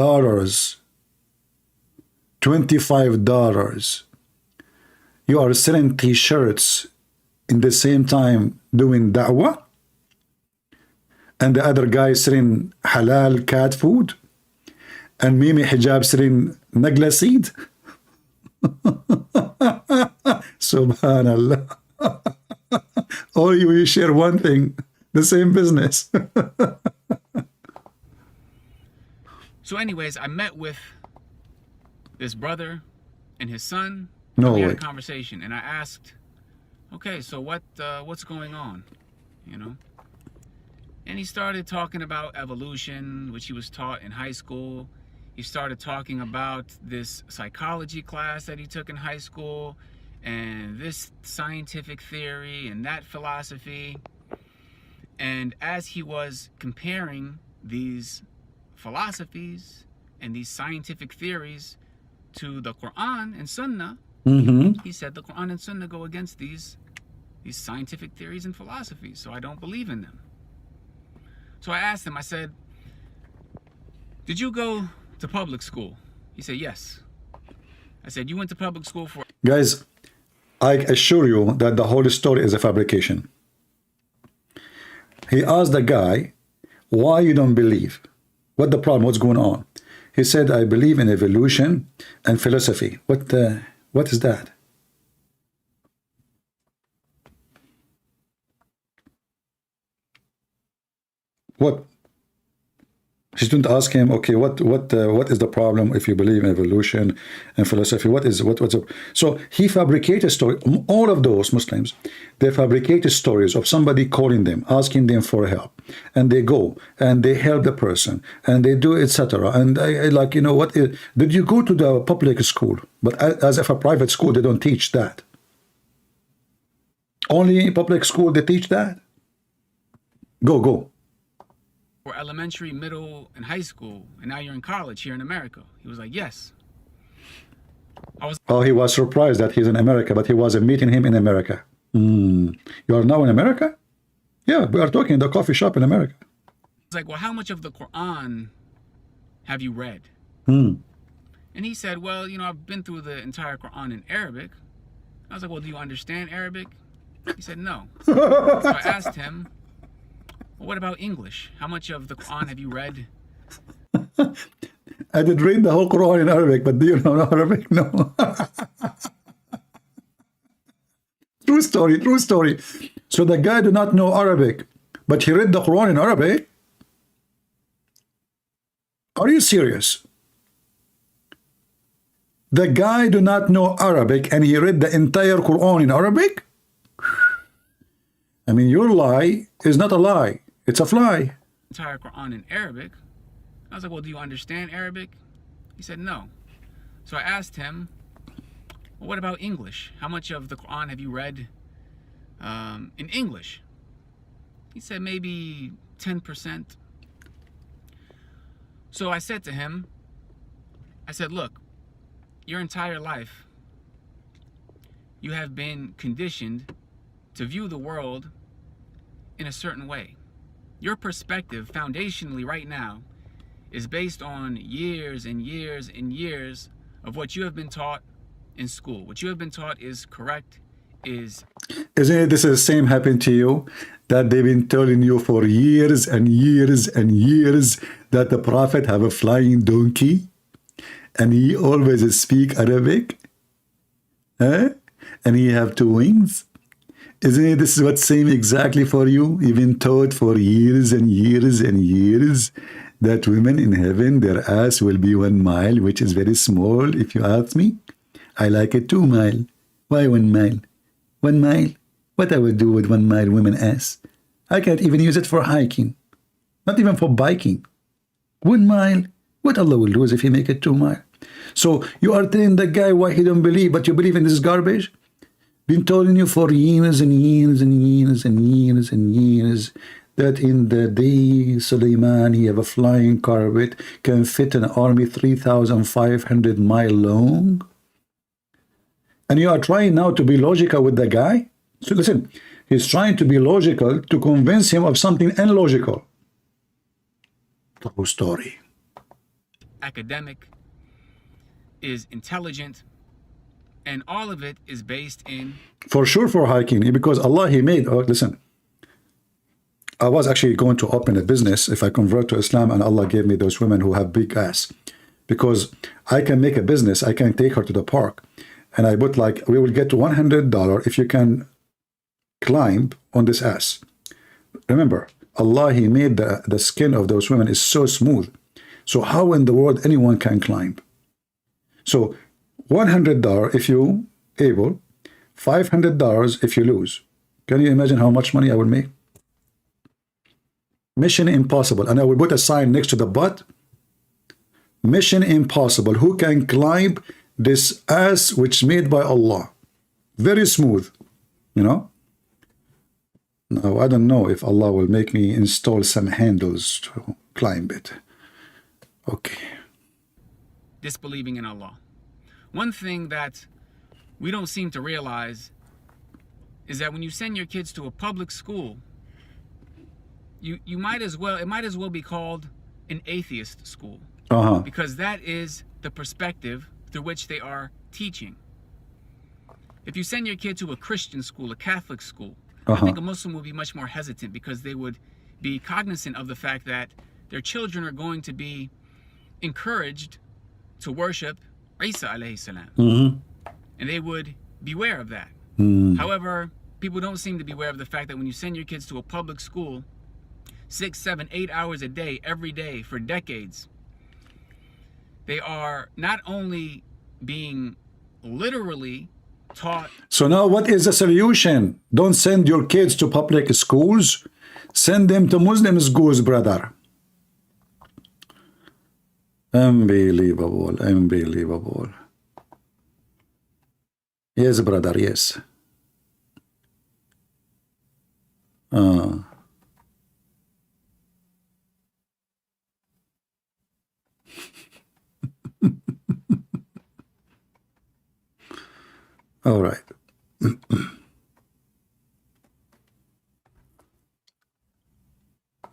$25. You are selling t-shirts in the same time doing da'wah. And the other guy selling halal cat food. And Mimi Hijab selling nagla seed. Subhanallah. All you share one thing, the same business. So anyways, I met with this brother and his son. No we had way. a conversation, and I asked, okay, so what's going on, you know? And he started talking about evolution, which he was taught in high school. He started talking about this psychology class that he took in high school, and this scientific theory and that philosophy. And as he was comparing these philosophies and these scientific theories to the Quran and Sunnah, he said the Quran and Sunnah go against these scientific theories and philosophies, so I don't believe in them. So I asked him, I said, did you go to public school? He said, yes. I said, you went to public school for... Guys, I assure you that the whole story is a fabrication. He asked the guy, why you don't believe? What the problem? What's going on? He said, I believe in evolution and philosophy. What is that? What? She didn't ask him, okay, what is the problem if you believe in evolution and philosophy? What's up? So he fabricated story. All of those Muslims, they fabricated stories of somebody calling them, asking them for help, and they go and they help the person and they do etc. And I like, you know what? Did you go to the public school? But as if a private school, they don't teach that. Only public school they teach that. Go. For elementary, middle, and high school, and now you're in college here in America. He was like, yes. Oh, he was surprised that he's in America, but he wasn't meeting him in America. You are now in America? Yeah, we are talking in the coffee shop in America. It's like, well, how much of the Quran have you read? And he said, well, you know, I've been through the entire Quran in Arabic. I was like, well, do you understand Arabic? He said, no. So I asked him, well, what about English? How much of the Quran have you read? I did read the whole Quran in Arabic, but do you know Arabic? No. True story, true story. So the guy do not know Arabic, but he read the Quran in Arabic? Are you serious? The guy do not know Arabic and he read the entire Quran in Arabic? I mean, your lie is not a lie. It's a fly. Entire Quran in Arabic. I was like, well, do you understand Arabic? He said, no. So I asked him, well, what about English? How much of the Quran have you read in English? He said, maybe 10%. So I said to him, I said, look, your entire life, you have been conditioned to view the world in a certain way. Your perspective, foundationally right now, is based on years and years and years of what you have been taught in school. What you have been taught is correct, is... Isn't it this is the same happened to you? That they've been telling you for years and years and years that the Prophet have a flying donkey and he always speak Arabic? Eh? And he have two wings? Isn't it this is what's same exactly for you? You've been taught for years and years and years that women in heaven, their ass will be 1 mile, which is very small, if you ask me. I like it 2 mile. Why 1 mile? 1 mile? What I would do with 1 mile women ass? I can't even use it for hiking. Not even for biking. 1 mile? What Allah will do is if he make it 2 mile. So you are telling the guy why he don't believe, but you believe in this garbage? Been telling you for years and years and years and years and years that in the day Suleiman, he have a flying carpet, can fit an army 3,500 mile long. And you are trying now to be logical with the guy? So listen, he's trying to be logical to convince him of something illogical. True story. Academic, is intelligent, and all of it is based in... For sure for hiking, because Allah, he made... Oh, listen. I was actually going to open a business if I convert to Islam and Allah gave me those women who have big ass. Because I can make a business, I can take her to the park. And I put like, we will get $100 if you can climb on this ass. Remember, Allah, he made the skin of those women is so smooth. So how in the world anyone can climb? So $100 if you able, $500 if you lose. Can you imagine how much money I will make? Mission impossible. And I will put a sign next to the butt. Mission impossible. Who can climb this ass which made by Allah? Very smooth, you know. Now I don't know if Allah will make me install some handles to climb it. Okay. Disbelieving in Allah. One thing that we don't seem to realize is that when you send your kids to a public school, you might as well, it might as well be called an atheist school. Because that is the perspective through which they are teaching. If you send your kid to a Christian school, a Catholic school, I think a Muslim would be much more hesitant because they would be cognizant of the fact that their children are going to be encouraged to worship Isa alayhi salam. And they would beware of that. However, people don't seem to be aware of the fact that when you send your kids to a public school 6, 7, 8 hours a day, every day for decades, they are not only being literally taught. So now what is the solution? Don't send your kids to public schools. Send them to Muslim schools, brother. Unbelievable, unbelievable. Yes, brother, yes. All right.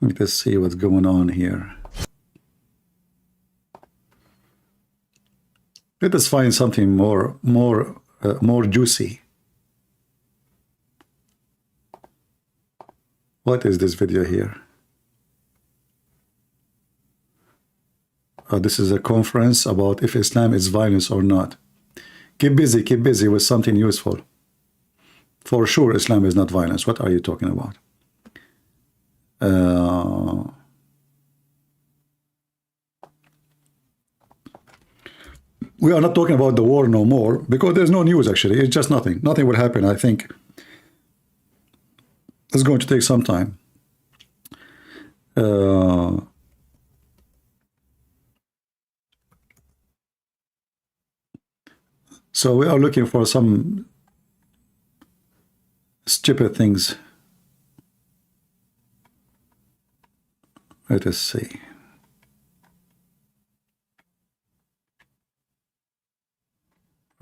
Let's see what's going on here. Let us find something more juicy. What is this video here? This is a conference about if Islam is violence or not. Keep busy with something useful. For sure, Islam is not violence. What are you talking about? We are not talking about the war no more, because there's no news actually. It's just nothing. Nothing will happen, I think. It's going to take some time. So we are looking for some stupid things. Let us see.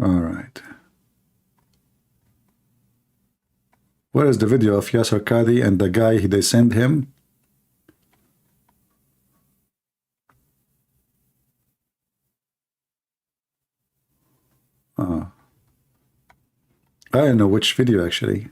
All right. Where is the video of Yasser Qadhi and the guy they sent him? I don't know which video actually.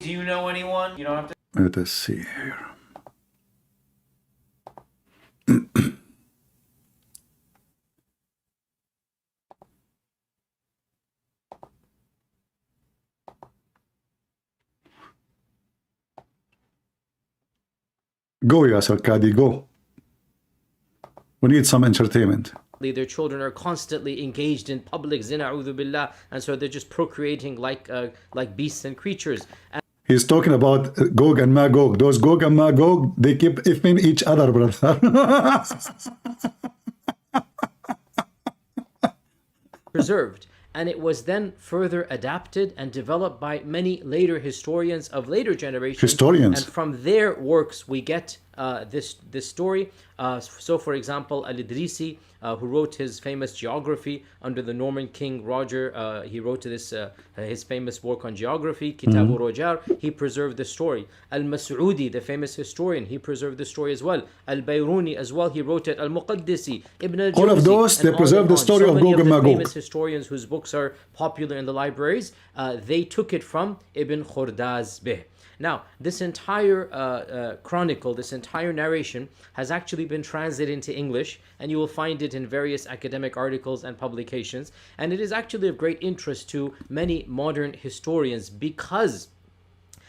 Do you know anyone? You don't have to. Let us see here. Go, Yasser Qadhi, go. We need some entertainment. Their children are constantly engaged in public zina, a'udhu billah, and so they're just procreating like beasts and creatures. And He's talking about Gog and Magog. Those Gog and Magog, they keep ifing each other, brother. preserved. And it was then further adapted and developed by many later historians of later generations. Historians. And from their works we get this story. So for example, Al-Idrisi, who wrote his famous geography under the Norman king Roger, he wrote this his famous work on geography, Kitab al-Rojar. He preserved the story. Al-Mas'udi, the famous historian, he preserved the story as well. Al-Bayruni as well, he wrote it. Al-Muqaddisi, Ibn al-Jawzi, all of those, they preserved the story of Gog and Magog. Famous historians whose books are popular in the libraries, they took it from Ibn Khordaz Bih. Now, this entire chronicle, this entire narration has actually been translated into English, and you will find it in various academic articles and publications. And it is actually of great interest to many modern historians because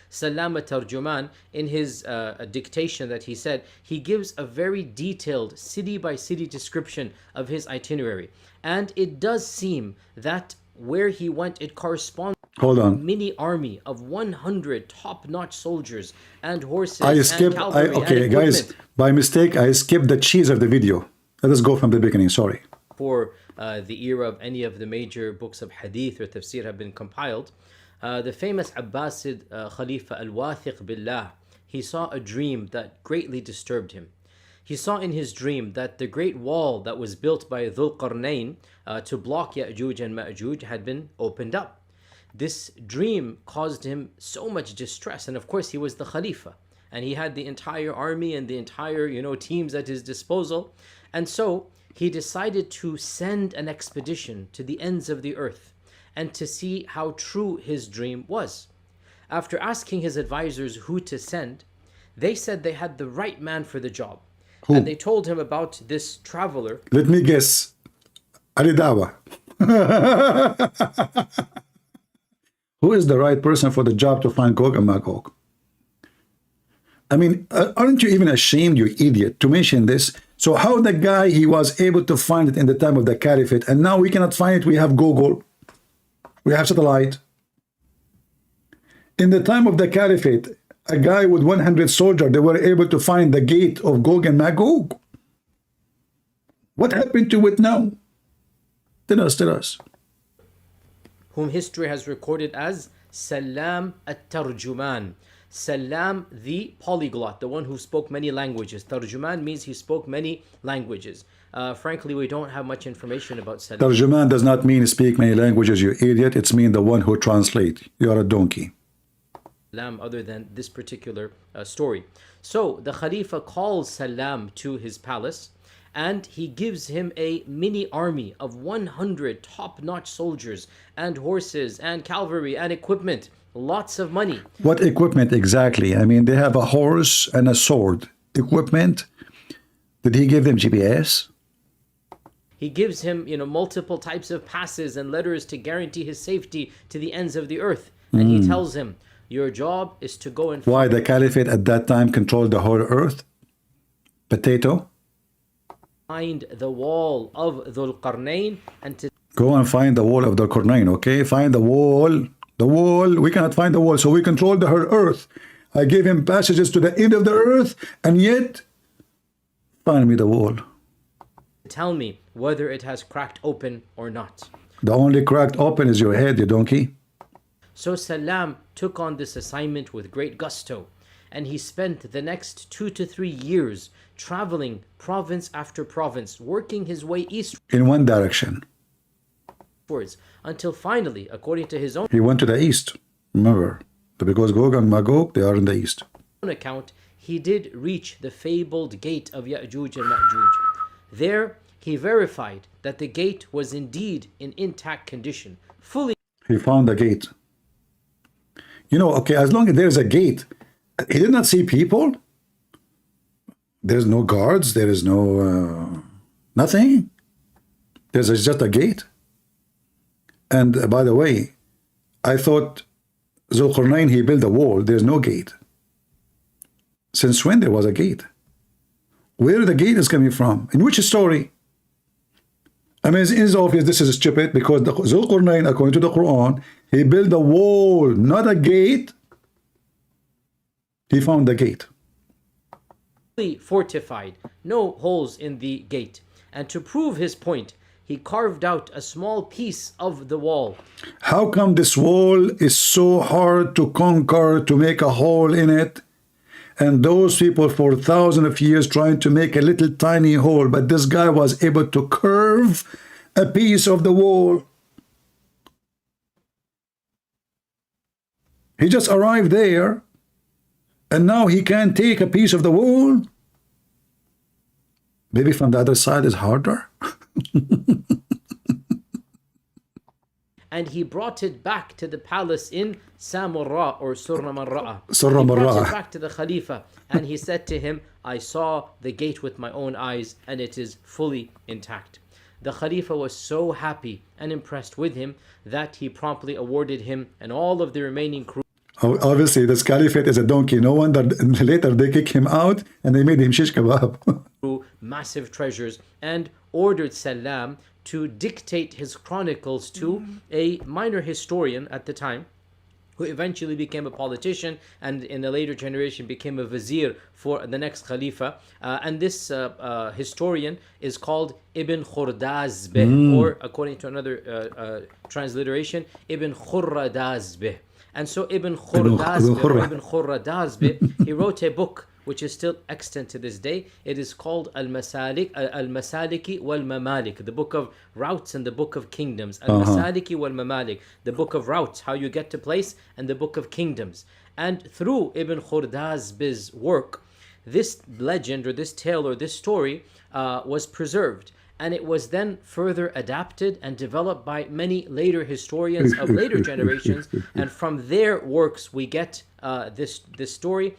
Salam Tarjuman, in his dictation that he said, he gives a very detailed city-by-city description of his itinerary. And it does seem that where he went, it corresponds Hold on. mini army of 100 top-notch soldiers and horses I and skipped. cavalry Okay, and guys, equipment by mistake, I skipped the cheese of the video. Let us go from the beginning. Sorry. for the era of any of the major books of hadith or tafsir have been compiled. The famous Abbasid Khalifa al-Wathiq Billah, he saw a dream that greatly disturbed him. He saw in his dream that the great wall that was built by Dhul Qarnayn to block Ya'juj and Ma'juj had been opened up. This dream caused him so much distress, and of course he was the Khalifa, and he had the entire army and the entire teams at his disposal, and so he decided to send an expedition to the ends of the earth and to see how true his dream was. After asking his advisors who to send, they said they had the right man for the job. Who? And they told him about this traveler. Let me guess. Ali Dawah. Who is the right person for the job to find Gog and Magog? I mean, aren't you even ashamed, you idiot, to mention this? So how the guy, he was able to find it in the time of the Caliphate, and now we cannot find it. We have Google. We have satellite. In the time of the Caliphate, a guy with 100 soldiers, they were able to find the gate of Gog and Magog. What happened to it now? Tell us. Whom history has recorded as Salam at-Tarjuman. Salam, the polyglot, the one who spoke many languages. Tarjuman means he spoke many languages. Frankly, we don't have much information about Salam. Tarjuman does not mean speak many languages, you idiot. It's mean the one who translate. You are a donkey. Salam, other than this particular story. So the Khalifa calls Salam to his palace, and he gives him a mini army of 100 top-notch soldiers and horses and cavalry and equipment, lots of money. What equipment exactly? I mean, they have a horse and a sword. Equipment? Did he give them GPS? He gives him, multiple types of passes and letters to guarantee his safety to the ends of the earth. And he tells him, your job is to go and Why the caliphate at that time controlled the whole earth? Potato? find the wall of Dhul Qarnayn and to Go and find the wall of the Qarnayn, okay? Find the wall. The wall. We cannot find the wall, so we control the whole earth. I gave him passages to the end of the earth, and yet, find me the wall. tell me whether it has cracked open or not. The only cracked open is your head, you donkey. So Salam took on this assignment with great gusto, and he spent the next 2 to 3 years traveling province after province, working his way In one direction. eastwards, until finally, according to his own He went to the east. Remember, because Gog and Magog, they are in the east. account, he did reach the fabled gate of Ya'juj and Ma'juj. There, he verified that the gate was indeed in intact condition, fully He found the gate. Okay, as long as there is a gate, he did not see people. There's no guards. There is no nothing. There's just a gate. And by the way, I thought Zulqarnain, he built a wall. There's no gate. Since when there was a gate? Where the gate is coming from? In which story? I mean, it's obvious this is stupid because the Zulqarnain, according to the Quran, he built a wall, not a gate. He found the gate. fortified, no holes in the gate. And to prove his point, he carved out a small piece of the wall. How come this wall is so hard to conquer, to make a hole in it? And those people for thousands of years trying to make a little tiny hole, but this guy was able to curve a piece of the wall. He just arrived there, and now he can't take a piece of the wall. Maybe from the other side is harder. And he brought it back to the palace in Samurra or Surra Marra'a. Surra He brought Marra'a. it back to the Khalifa, and he said to him, I saw the gate with my own eyes, and it is fully intact. The Khalifa was so happy and impressed with him that he promptly awarded him and all of the remaining crew Obviously, this caliphate is a donkey. No wonder later they kick him out and they made him shish kebab. massive treasures, and ordered Salam to dictate his chronicles to a minor historian at the time, who eventually became a politician and in a later generation became a vizier for the next Khalifa. And this historian is called Ibn Khurdazbeh, or according to another transliteration, Ibn Khurradazbeh. And so Ibn Khurdazbeh, or Ibn Khurradazbeh, he wrote a book which is still extant to this day. It is called Al-Masaliki wal-Mamalik, the book of routes and the book of kingdoms. Al-Masaliki wal-Mamalik, the book of routes, how you get to place, and the book of kingdoms. And through Ibn Khurdazbeh's work, this legend or this tale or this story was preserved. And it was then further adapted and developed by many later historians of later generations. And from their works, we get this story.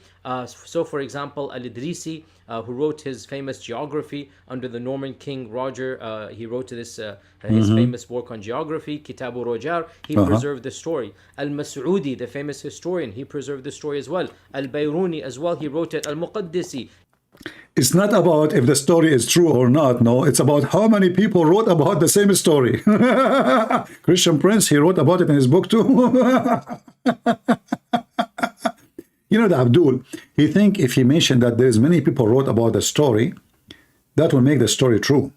So, for example, Al-Idrisi, who wrote his famous geography under the Norman king Roger, he wrote this his famous work on geography, Kitabu Rojar. He preserved the story. Al-Mas'udi, the famous historian, he preserved the story as well. Al-Bayruni as well, he wrote it. Al-Muqaddisi. It's not about if the story is true or not. No, it's about how many people wrote about the same story. Christian Prince, he wrote about it in his book too. The Abdul, he think if he mentioned that there's many people wrote about the story, that will make the story true.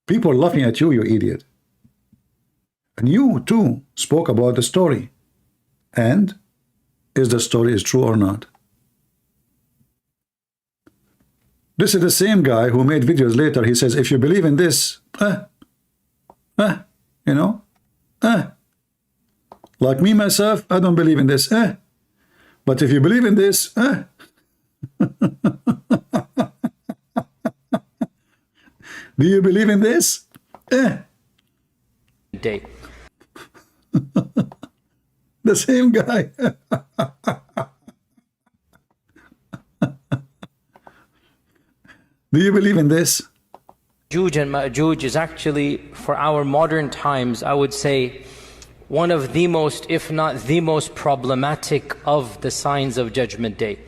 People laughing at you, you idiot. And you too spoke about the story. And is the story is true or not? This is the same guy who made videos later. He says, if you believe in this, like me, myself, I don't believe in this, But if you believe in this, Do you believe in this? Day. The same guy. Do you believe in this? Ya'juj and Ma'juj is actually, for our modern times, I would say, one of the most, if not the most problematic of the signs of Judgment Day.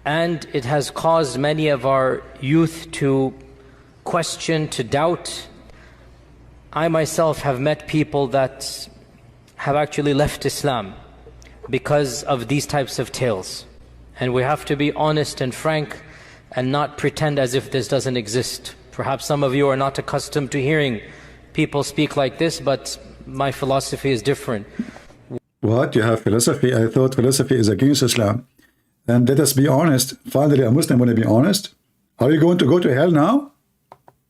And it has caused many of our youth to question, to doubt. I myself have met people that have actually left Islam because of these types of tales. And we have to be honest and frank and not pretend as if this doesn't exist. Perhaps some of you are not accustomed to hearing people speak like this, but my philosophy is different. What? You have philosophy? I thought philosophy is against Islam. And let us be honest. Finally, a Muslim want to be honest. Are you going to go to hell now?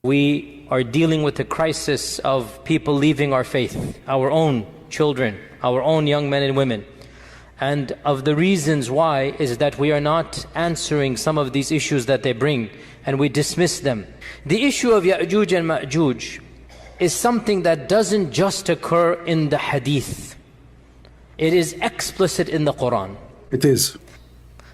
We are dealing with a crisis of people leaving our faith, our own children, our own young men and women. And of the reasons why is that we are not answering some of these issues that they bring, and we dismiss them. The issue of Ya'juj and Ma'juj is something that doesn't just occur in the hadith. It is explicit in the Quran. It is.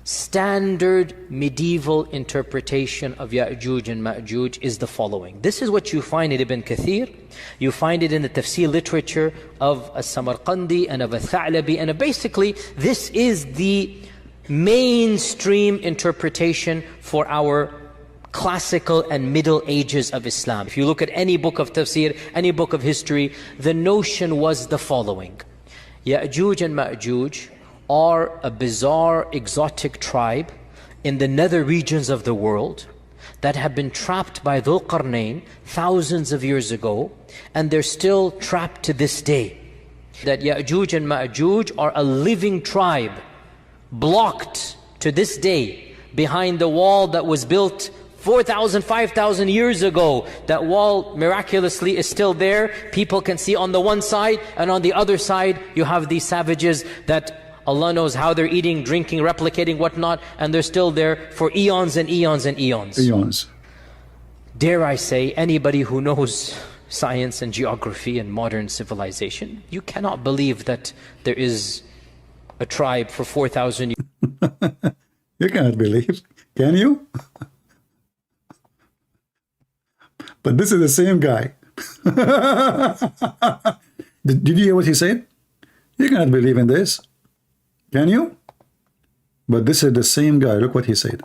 Standard medieval interpretation of Ya'juj and Ma'juj is the following. This is what you find in Ibn Kathir. You find it in the tafsir literature of As-Samarqandi and of Al-Tha'labi. And basically, this is the mainstream interpretation for our classical and middle ages of Islam. If you look at any book of tafsir, any book of history, the notion was the following. Ya'juj and Ma'juj are a bizarre, exotic tribe in the nether regions of the world that have been trapped by Dhul Qarnayn thousands of years ago, and they're still trapped to this day. That Ya'juj and Ma'juj are a living tribe, blocked to this day behind the wall that was built 4,000, 5,000 years ago. That wall miraculously is still there. People can see on the one side, and on the other side you have these savages that Allah knows how they're eating, drinking, replicating, whatnot, and they're still there for eons and eons and eons. Eons. Dare I say, anybody who knows science and geography and modern civilization, you cannot believe that there is a tribe for 4,000 years. You cannot believe. Can you? But this is the same guy. Did you hear what he said? You cannot believe in this. Can you? But this is the same guy. Look what he said.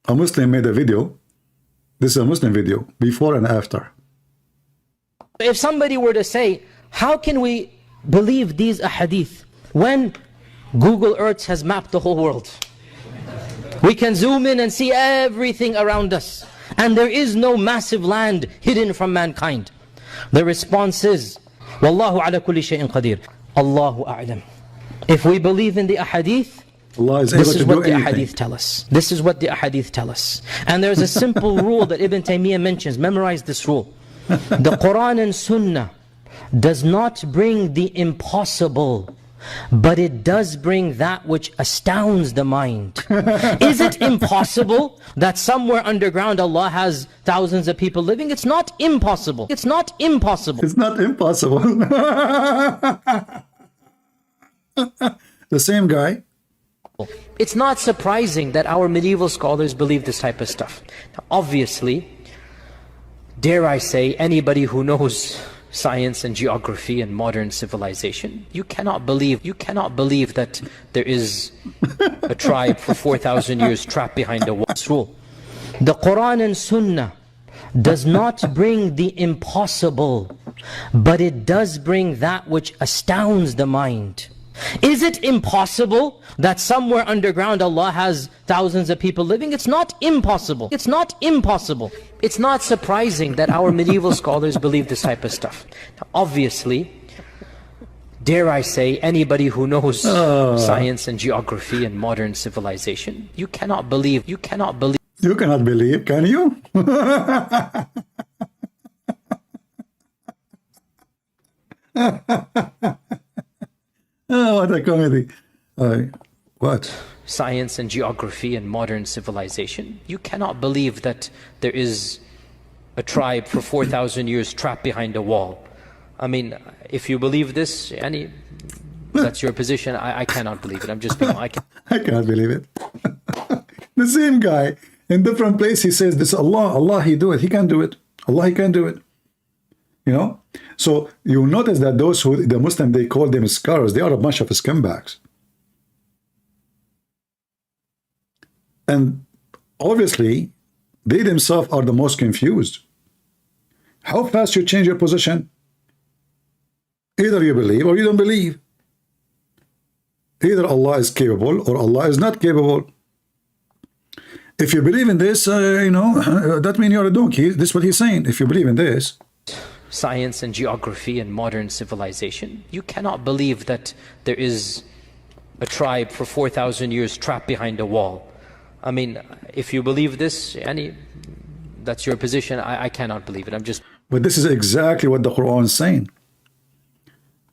A Muslim made a video. This is a Muslim video, before and after. If somebody were to say, how can we believe these ahadith when Google Earth has mapped the whole world? We can zoom in and see everything around us, and there is no massive land hidden from mankind. The response is, Wallahu ala kulli shay'in qadir. Allahu a'lam. If we believe in the ahadith, Allah is able this is to what do the anything. ahadith tell us. This is what the ahadith tell us. And there's a simple rule that Ibn Taymiyyah mentions. Memorize this rule. The Quran and Sunnah does not bring the impossible, but it does bring that which astounds the mind. Is it impossible that somewhere underground Allah has thousands of people living? It's not impossible. It's not impossible. It's not impossible. The same guy. It's not surprising that our medieval scholars believe this type of stuff. Now, obviously, dare I say, anybody who knows science and geography and modern civilization, you cannot believe that there is a tribe for 4,000 years trapped behind a wall. The Quran and Sunnah does not bring the impossible, but it does bring that which astounds the mind. Is it impossible that somewhere underground Allah has thousands of people living? It's not impossible. It's not impossible. It's not surprising that our medieval scholars believe this type of stuff. Now, obviously, dare I say, anybody who knows science and geography and modern civilization, you cannot believe. You cannot believe, can you? Oh, what a comedy. What? science and geography and modern civilization, you cannot believe that there is a tribe for 4,000 years trapped behind a wall. I mean, if you believe this, that's your position. I cannot believe it. I'm just being, I cannot believe it. The same guy in different place, he says this Allah he do it. He can do it. Allah he can do it. You know? So you notice that those who the Muslim, they call them scholars, they are a bunch of scumbags. And obviously, they themselves are the most confused. How fast you change your position? Either you believe or you don't believe. Either Allah is capable or Allah is not capable. If you believe in this, that means you're a donkey. This is what he's saying. If you believe in this, science and geography and modern civilization, you cannot believe that there is a tribe for 4,000 years trapped behind a wall. I mean, if you believe this, that's your position. I cannot believe it. I'm just... But this is exactly what the Quran is saying.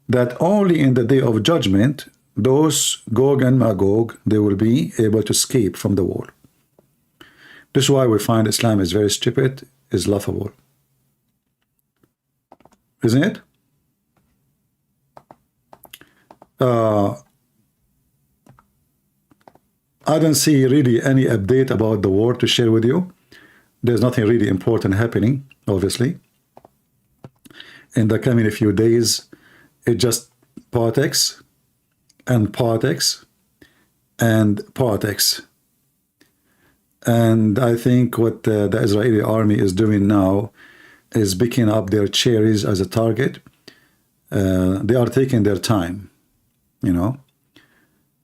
That only in the day of judgment, those Gog and Magog, they will be able to escape from the wall. This is why we find Islam is very stupid, is laughable. Isn't it? I don't see really any update about the war to share with you. There's nothing really important happening, obviously. In the coming few days, it's just politics and politics and politics. And I think what the Israeli army is doing now is picking up their cherries as a target. They are taking their time, you know.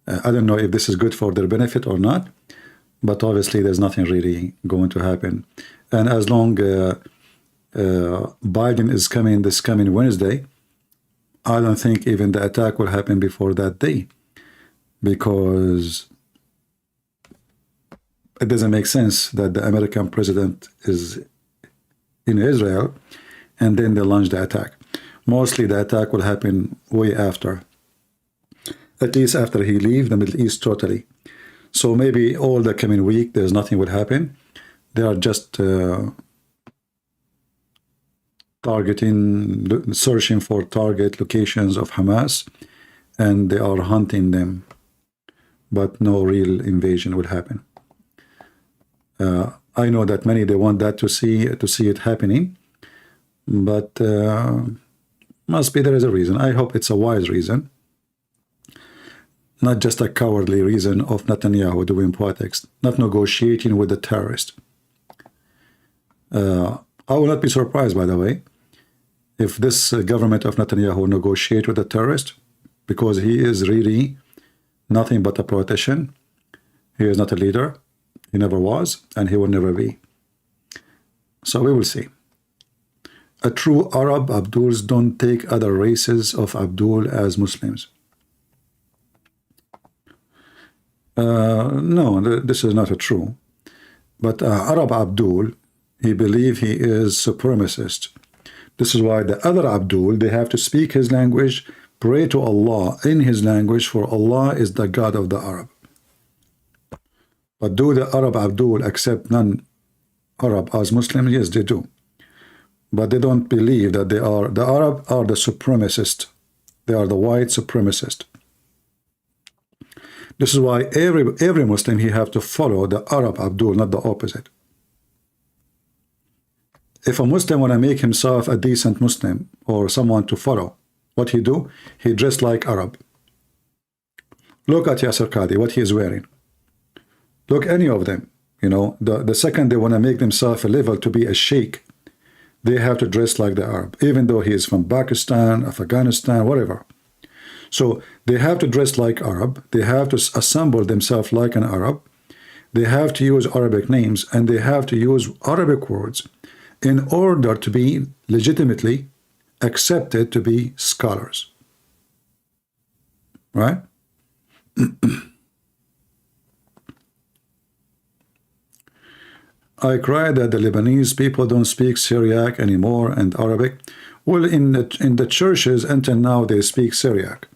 I don't know if this is good for their benefit or not, but obviously there's nothing really going to happen. And as long Biden is coming this coming Wednesday, I don't think even the attack will happen before that day, because it doesn't make sense that the American president is in Israel and then they launch the attack. Mostly the attack will happen way after, at least after he leaves the Middle East totally. So maybe all the coming week there's nothing will happen. They are just targeting, searching for target locations of Hamas, and they are hunting them, but no real invasion will happen. I know that many, they want that to see it happening, but must be there is a reason. I hope it's a wise reason, not just a cowardly reason of Netanyahu doing politics, not negotiating with the terrorist. I will not be surprised, by the way, if this government of Netanyahu negotiate with the terrorist, because he is really nothing but a politician. He is not a leader. He never was, and he will never be. So we will see. A true Arab Abduls don't take other races of Abdul as Muslims. No, this is not a true. But Arab Abdul, he believes he is supremacist. This is why the other Abdul, they have to speak his language, pray to Allah in his language, for Allah is the God of the Arab. But do the Arab Abdul accept non-Arab as Muslims? Yes, they do. But they don't believe that they are, the Arab are the supremacist. They are the white supremacist. This is why every Muslim, he have to follow the Arab Abdul, not the opposite. If a Muslim want to make himself a decent Muslim or someone to follow, what he do? He dressed like Arab. Look at Yasser Qadhi, what he is wearing. Look, any of them, you know, the second they want to make themselves a level to be a sheikh, they have to dress like the Arab, even though he is from Pakistan, Afghanistan, whatever. So they have to dress like Arab, they have to assemble themselves like an Arab, they have to use Arabic names, and they have to use Arabic words in order to be legitimately accepted to be scholars. Right? I cry that the Lebanese people don't speak Syriac anymore and Arabic. Well, in the churches until now they speak Syriac.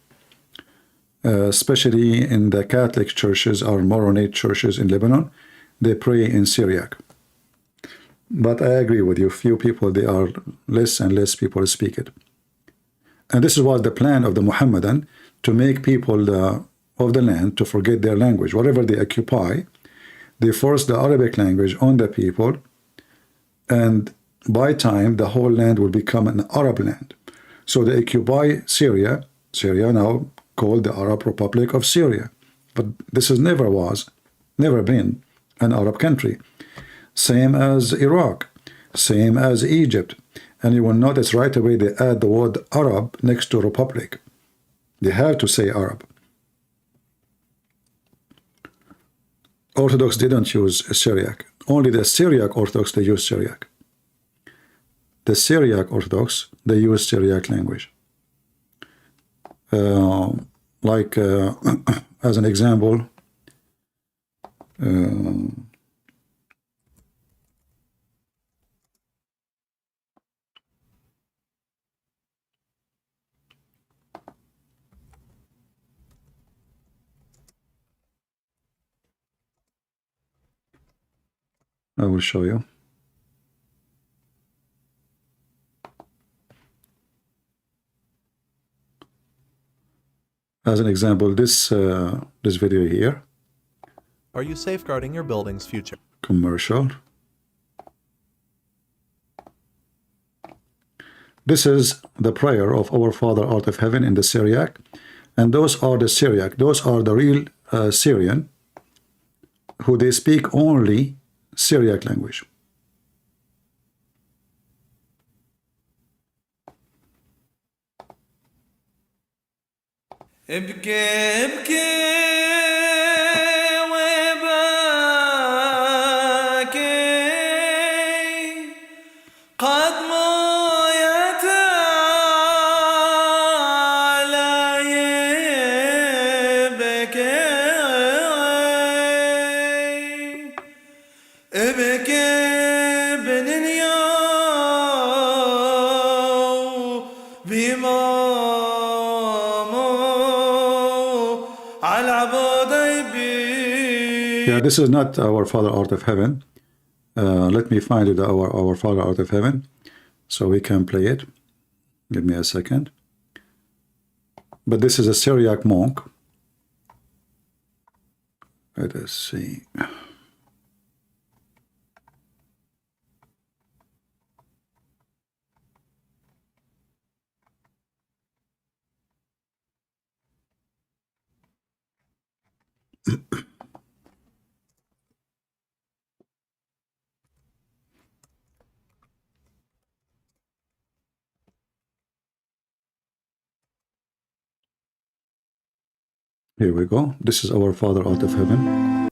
especially in the Catholic churches or Maronite churches in Lebanon, they pray in Syriac. But I agree with you, few people, they are less and less people speak it. And this was the plan of the Mohammedan, to make people of the land to forget their language. Whatever they occupy, they force the Arabic language on the people, and by time the whole land will become an Arab land. So they occupy Syria, Syria now called the Arab Republic of Syria, but this is never been an Arab country. Same as Iraq, same as Egypt. And you will notice right away they add the word Arab next to Republic. They have to say Arab. Orthodox didn't use Syriac. Only the Syriac Orthodox, they use Syriac. The Syriac Orthodox, they use Syriac language. As an example, I will show you. As an example, this video here. Are you safeguarding your building's future? Commercial. This is the prayer of our Father out of heaven in the Syriac, and those are the Syriac. Those are the real Syrian, who they speak only Syriac language. Yeah, this is not our Father out of heaven. Let me find it, our Father out of heaven, so we can play it. Give me a second. But this is a Syriac monk. Let us see. Here we go. This is our Father out of heaven.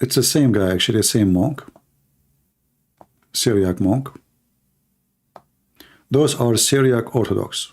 It's the same guy, actually, the same monk. Syriac monk. Those are Syriac Orthodox.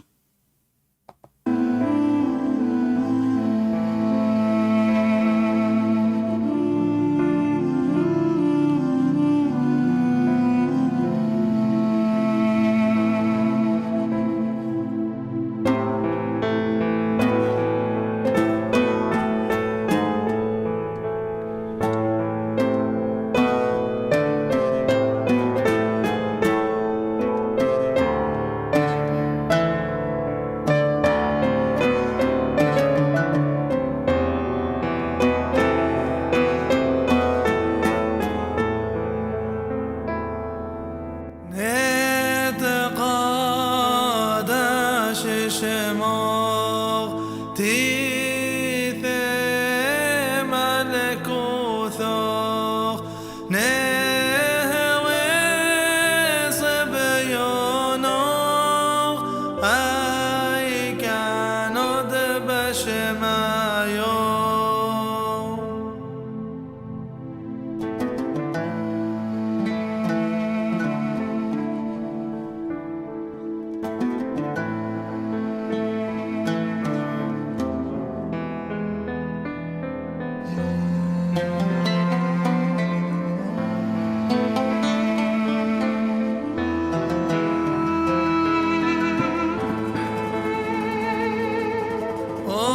Oh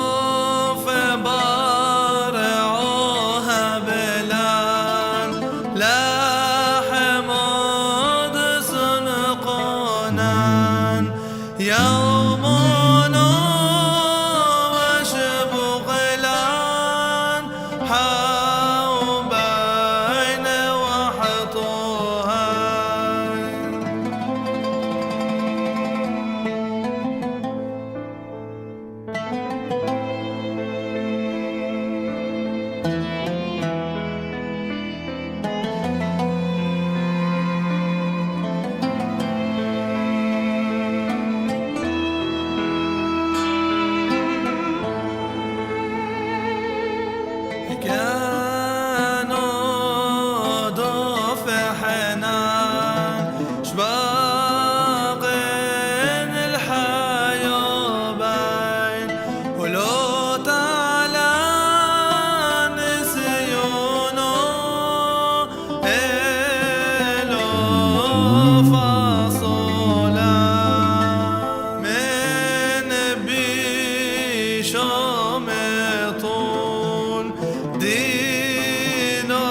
حوبين وحطوها كانوا ضف حنان شباقين الحيوبين ولو تعالى نسيونه إلو فاصولا من بيشوم طول دينو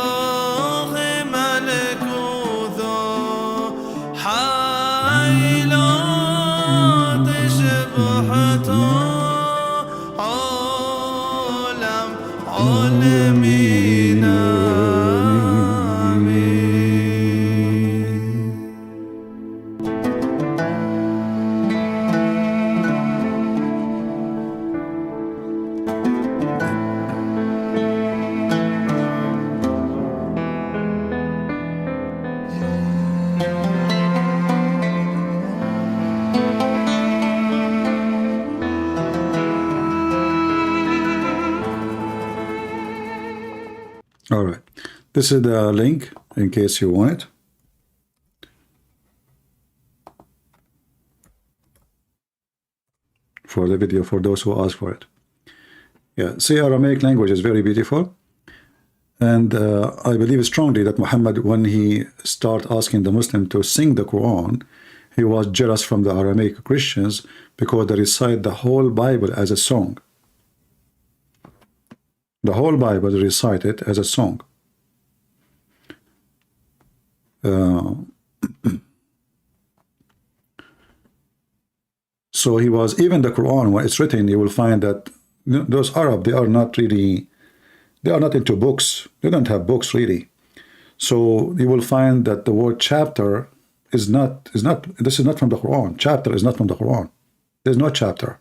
ملكوثو حايلو تشبحتو علم علمينا All right, this is the link in case you want it. For the video, for those who ask for it. Yeah, see, Aramaic language is very beautiful. And I believe strongly that Muhammad, when he started asking the Muslim to sing the Quran, he was jealous from the Aramaic Christians because they recite the whole Bible as a song. The whole Bible is recited as a song. So he was, even the Quran, when it's written, you will find that those Arab, they are not really, they are not into books. They don't have books really. So you will find that the word chapter is not, this is not from the Quran. Chapter is not from the Quran. There's no chapter.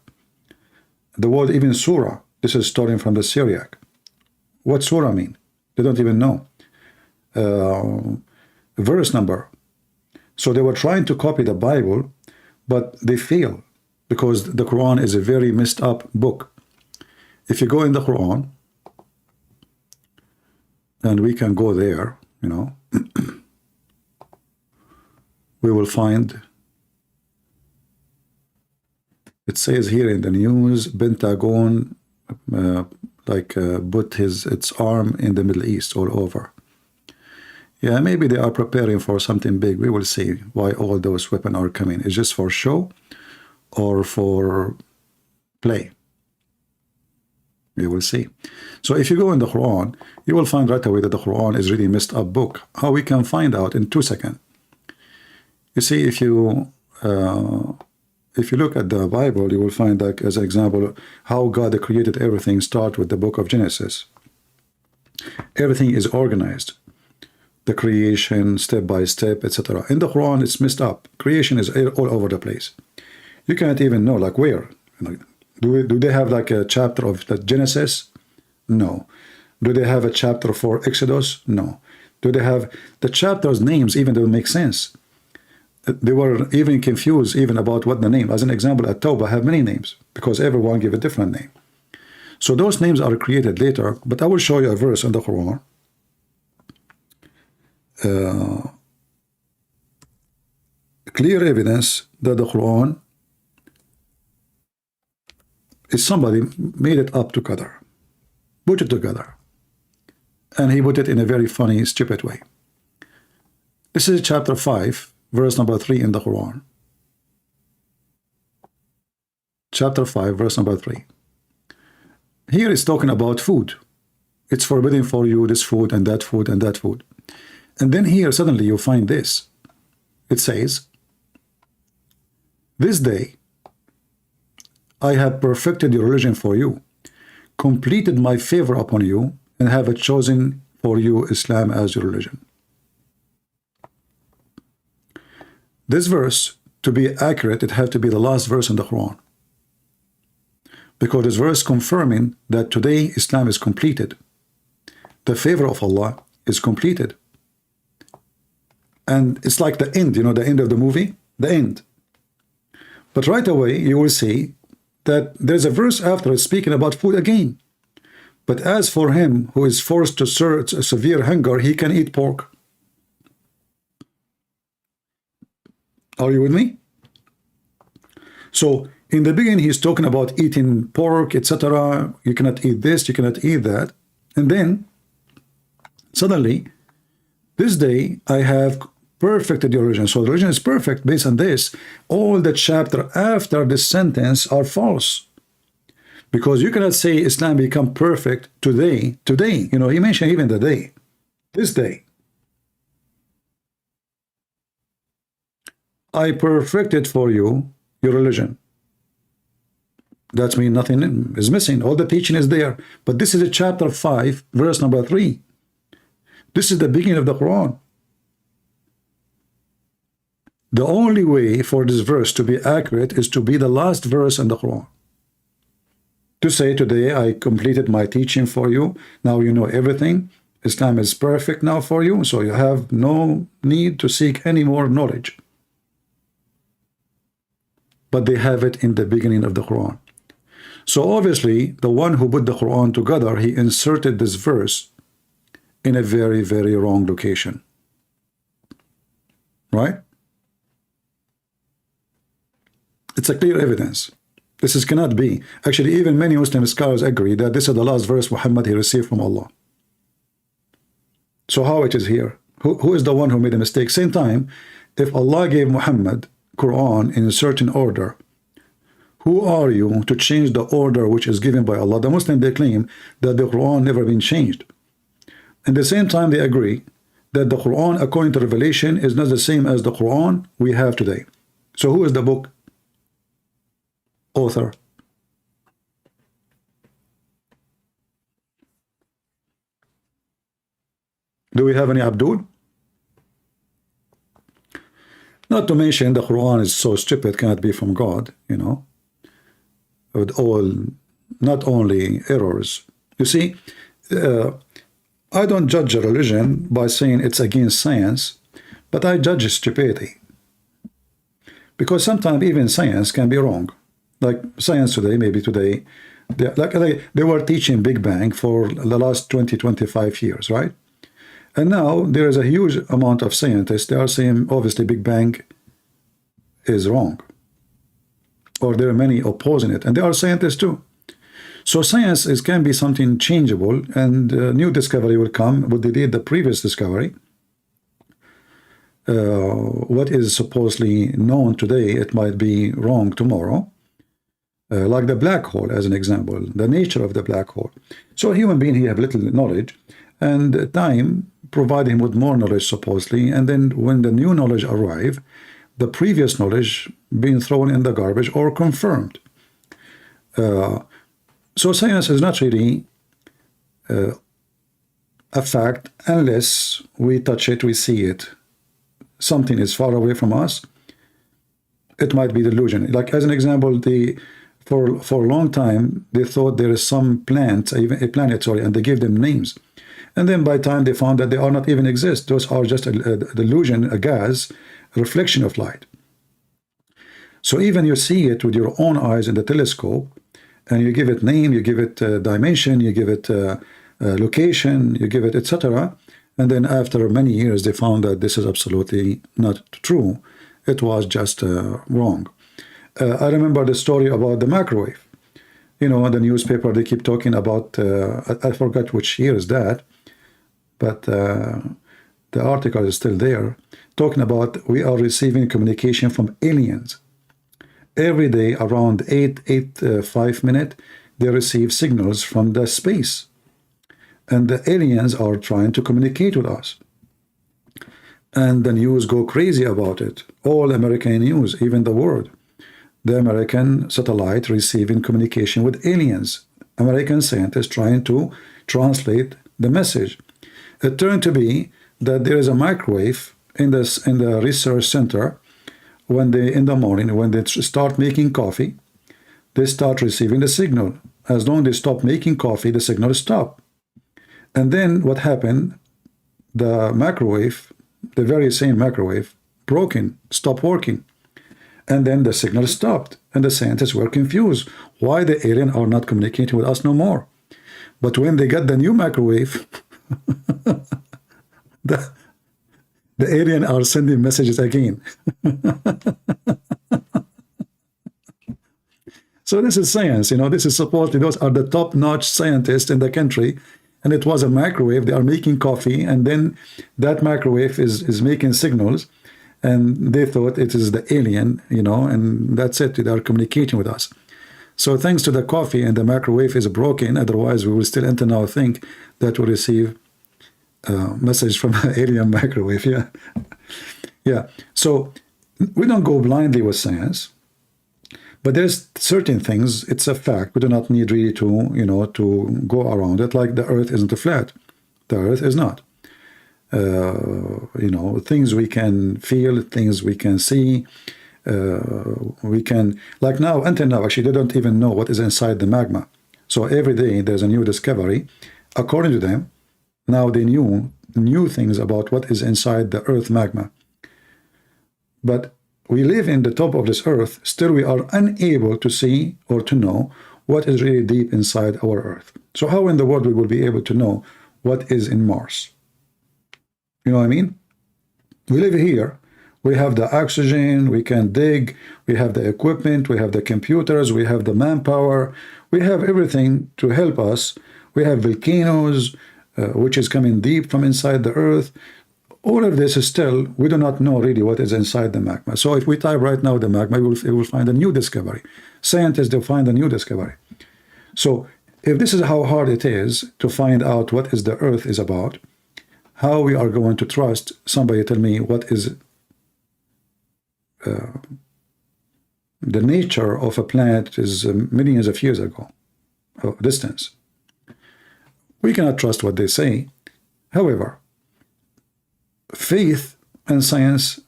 The word even surah, this is stolen from the Syriac. What surah mean? They don't even know. Verse number. So they were trying to copy the Bible, but they fail because the Quran is a very messed up book. If you go in the Quran, and we can go there, you know, we will find, it says here in the news, Pentagon put its arm in the Middle East all over. Yeah, maybe they are preparing for something big. We will see why all those weapons are coming. Is just for show or for play? We will see. So if you go in the Quran, you will find right away that the Quran is really messed up book. How we can find out in 2 seconds? You see, if you look at the Bible, you will find that, as an example, how God created everything start with the book of Genesis. Everything is organized. The creation, step by step, etc. In the Quran, it's messed up. Creation is all over the place. You can't even know, like, where. Do they have like a chapter of the Genesis? No. Do they have a chapter for Exodus? No. Do they have the chapters' names even don't make sense? They were even confused even about what the name. As an example, at Tawbah have many names because everyone give a different name. So those names are created later, but I will show you a verse in the Quran. Clear evidence that the Quran is somebody made it up together, put it together, and he put it in a very funny, stupid way. This is chapter 5, verse number 3 in the Quran. Chapter 5, verse number 3. Here it's talking about food. It's forbidden for you this food and that food and that food. And then here suddenly you find this. It says, this day I have perfected your religion for you, completed my favor upon you, and have chosen for you Islam as your religion. This verse, to be accurate, it had to be the last verse in the Quran, because this verse confirming that today Islam is completed. The favor of Allah is completed. And it's like the end, you know, the end of the movie, the end. But right away, you will see that there's a verse after speaking about food again. But as for him who is forced to severe hunger, he can eat pork. Are you with me? So in the beginning, he's talking about eating pork, etc. You cannot eat this, you cannot eat that. And then suddenly, this day, I have perfected your religion. So the religion is perfect based on this. All the chapter after this sentence are false. Because you cannot say Islam become perfect today. Today, you know, he mentioned even the day. This day. I perfected for you your religion. That means nothing is missing. All the teaching is there. But this is a chapter 5, verse number 3. This is the beginning of the Quran. The only way for this verse to be accurate is to be the last verse in the Quran. To say today, I completed my teaching for you. Now you know everything. Islam is perfect now for you. So you have no need to seek any more knowledge. But they have it in the beginning of the Quran. So obviously, the one who put the Quran together, he inserted this verse in a very, very wrong location. Right? It's a clear evidence. This cannot be. Actually, even many Muslim scholars agree that this is the last verse Muhammad he received from Allah. So how it is here? Who is the one who made a mistake? Same time, if Allah gave Muhammad Quran in a certain order, who are you to change the order which is given by Allah? The Muslims, they claim that the Quran never been changed. At the same time, they agree that the Quran, according to Revelation, is not the same as the Quran we have today. So who is the book author? Do we have any Abdul? Not to mention the Quran is so stupid, cannot be from God, you know, with all, not only errors. You see, I don't judge a religion by saying it's against science, but I judge stupidity. Because sometimes even science can be wrong. Like science today, maybe today, they were teaching Big Bang for the last 20-25 years, right? And now there is a huge amount of scientists, they are saying obviously Big Bang is wrong. Or there are many opposing it, and there are scientists too. So science can be something changeable, and new discovery will come. What they did the previous discovery, what is supposedly known today, it might be wrong tomorrow. Like the black hole as an example, the nature of the black hole. So a human being, he have little knowledge, and time provide him with more knowledge supposedly, and then when the new knowledge arrive, the previous knowledge being thrown in the garbage or confirmed. So science is not really a fact unless we touch it, we see it. Something is far away from us. It might be delusion. Like as an example, for a long time they thought there is some plant, even a planet, sorry, and they gave them names. And then by time they found that they are not even exist. Those are just a delusion, a gas, a reflection of light. So even you see it with your own eyes in the telescope, and you give it name, you give it dimension, you give it location, you give it etc. And then after many years, they found that this is absolutely not true. It was just wrong. I remember the story about the microwave. You know, the newspaper, they keep talking about, I forgot which year is that, but the article is still there, talking about we are receiving communication from aliens. Every day around 5 minutes, they receive signals from the space. And the aliens are trying to communicate with us. And the news go crazy about it. All American news, even the world. The American satellite receiving communication with aliens. American scientists trying to translate the message. It turned to be that there is a microwave in the research center. When they, in the morning, when they start making coffee, they start receiving the signal. As long as they stop making coffee, the signal stop. And then what happened? The microwave, the very same microwave, broken, stopped working. And then the signal stopped. And the scientists were confused. Why the alien are not communicating with us no more? But when they got the new microwave, the alien are sending messages again. So this is science, this is supposedly, those are the top-notch scientists in the country, and it was a microwave. They are making coffee, and then that microwave is making signals, and they thought it is the alien, and that's it. They are communicating with us. So thanks to the coffee and the microwave is broken, otherwise we will still until now think that we receive a message from an alien microwave. Yeah. So we don't go blindly with science. But there's certain things, it's a fact. We do not need really to, to go around it, like the earth isn't flat. The earth is not. Things we can feel, things we can see, we can, like now, until now, actually, they don't even know what is inside the magma. So every day there's a new discovery. According to them, now they knew things about what is inside the earth magma. But we live in the top of this earth, still we are unable to see or to know what is really deep inside our earth. So how in the world we will be able to know what is in Mars? You know what I mean? We live here, we have the oxygen, we can dig, we have the equipment, we have the computers, we have the manpower, we have everything to help us. We have volcanoes, which is coming deep from inside the earth. All of this is still, we do not know really what is inside the magma. So if we type right now the magma, we will find a new discovery. Scientists, they'll find a new discovery. So if this is how hard it is to find out what is the earth is about, how we are going to trust somebody tell me what is the nature of a planet is millions of years ago, of distance. We cannot trust what they say. However, faith and science,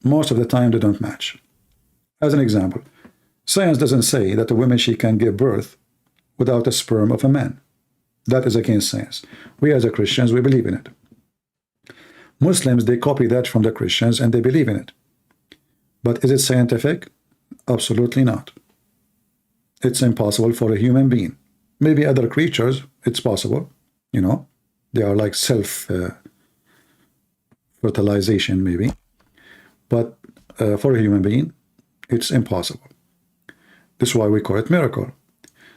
most of the time, they don't match. As an example, science doesn't say that a woman, she can give birth without a sperm of a man. That is against science. We as a Christians, we believe in it. Muslims, they copy that from the Christians and they believe in it. But is it scientific? Absolutely not. It's impossible for a human being. Maybe other creatures, it's possible. They are like fertilization maybe, but for a human being it's impossible. This is why we call it miracle.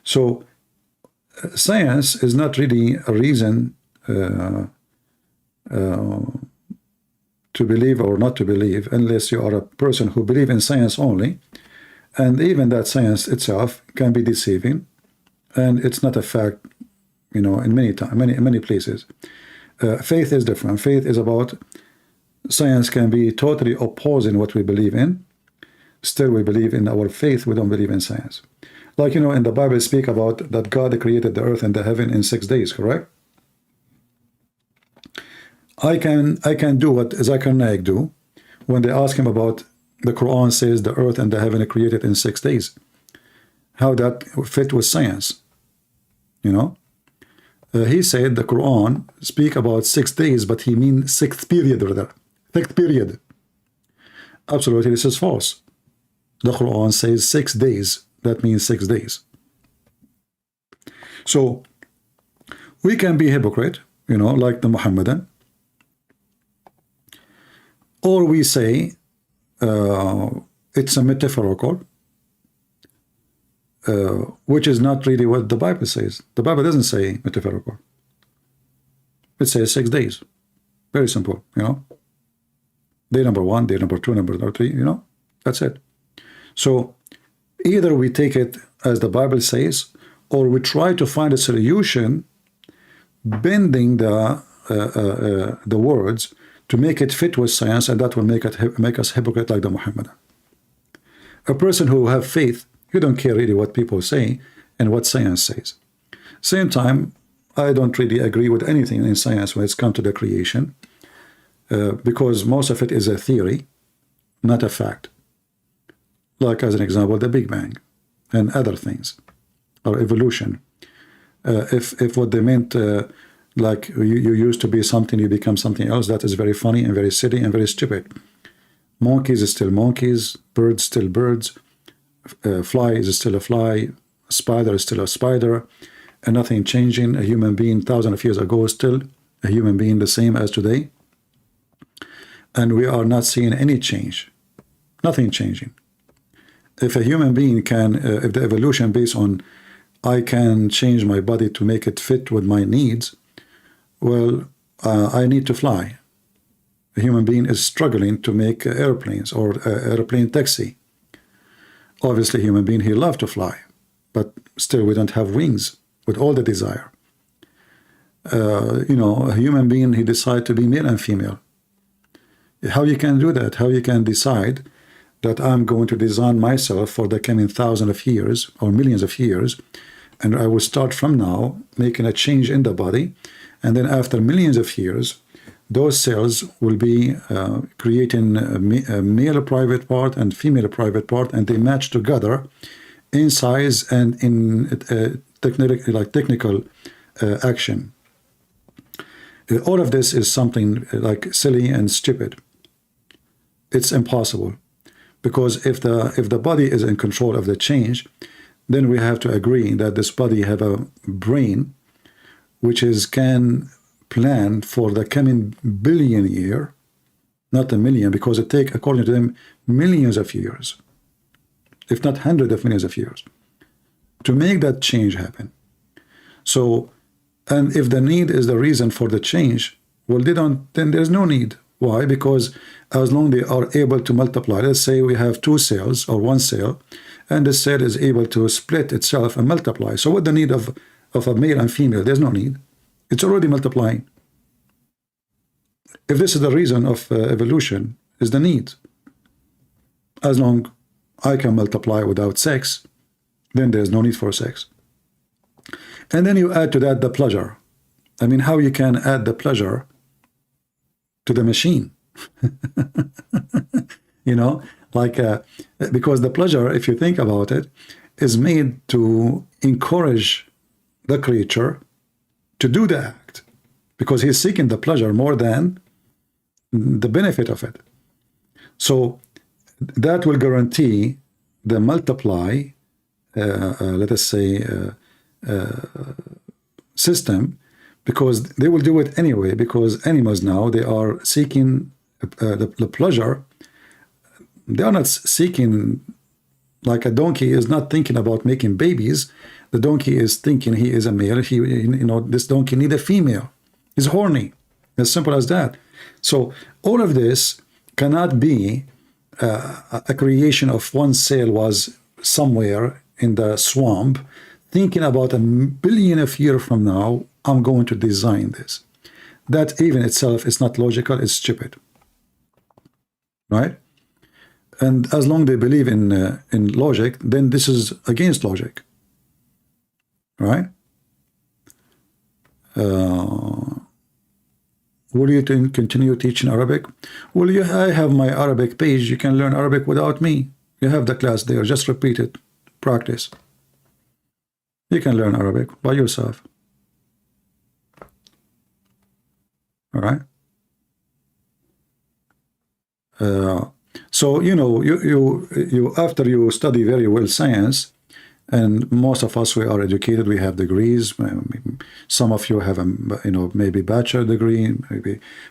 So science is not really a reason to believe or not to believe, unless you are a person who believes in science only, and even that science itself can be deceiving, and it's not a fact, in many places. Faith is different. Faith is about, science can be totally opposing what we believe in. Still we believe in our faith, we don't believe in science. Like, in the Bible speak about that God created the earth and the heaven in 6 days, correct? I can do what Zakir Naik do when they ask him about the Quran says the earth and the heaven are created in 6 days. How that fit with science, he said the Quran speak about 6 days, but he means sixth period rather. Sixth period. Absolutely, this is false. The Quran says 6 days. That means 6 days. So we can be hypocrite, like the Mohammedan, or we say it's a metaphorical, which is not really what the Bible says. The Bible doesn't say metaphorical. It says 6 days. Very simple, Day number 1, day number 2, number 3, that's it. So either we take it as the Bible says, or we try to find a solution bending the words to make it fit with science, and that will make us hypocrite like the Mohammedan. A person who have faith, you don't care really what people say and what science says. Same time, I don't really agree with anything in science when it's come to the creation, because most of it is a theory, not a fact. Like as an example, the Big Bang and other things, or evolution. If what they meant, like you used to be something, you become something else, that is very funny and very silly and very stupid. Monkeys is still monkeys, birds still birds, fly is still a fly, spider is still a spider, and nothing changing. A human being thousands of years ago is still a human being, the same as today. And we are not seeing any change, nothing changing. If a human being can, if the evolution based on I can change my body to make it fit with my needs, well, I need to fly. A human being is struggling to make airplanes or airplane taxi. Obviously, human being, he loves to fly, but still we don't have wings with all the desire. You know, a human being, he decide to be male and female. How you can do that? How you can decide that I'm going to design myself for the coming thousands of years or millions of years, and I will start from now making a change in the body, and then after millions of years, those cells will be creating a male private part and female private part, and they match together in size and in technical action. All of this is something like silly and stupid. It's impossible, because if the body is in control of the change, then we have to agree that this body have a brain which is can plan for the coming billion year, not a million, because it take, according to them, millions of years, if not hundreds of millions of years, to make that change happen. So, and if the need is the reason for the change, well, then there's no need. Why? Because as long as they are able to multiply, let's say we have two cells or one cell, and the cell is able to split itself and multiply. So what the need of a male and female? There's no need. It's already multiplying. If this is the reason of evolution, is the need. As long I can multiply without sex, then there's no need for sex. And then you add to that the pleasure. I mean, how you can add the pleasure to the machine? You know, like, because the pleasure, if you think about it, is made to encourage the creature to do the act, because he's seeking the pleasure more than the benefit of it. So that will guarantee the multiply, let us say, system, because they will do it anyway, because animals now, they are seeking the pleasure. They are not seeking, like a donkey is not thinking about making babies. The donkey is thinking he is a male. You know, this donkey need a female. He's horny. As simple as that. So all of this cannot be a creation of one cell was somewhere in the swamp thinking about a billion of years from now, I'm going to design this. That even itself is not logical, it's stupid. Right? And as long as they believe in logic, then this is against logic. Right? Will you continue teaching Arabic? Well, I have my Arabic page. You can learn Arabic without me. You have the class there. Just repeat it. Practice. You can learn Arabic by yourself. All right? So, you know, you after you study very well science, and most of us, we are educated, we have degrees. Some of you have a, you know, maybe bachelor degree,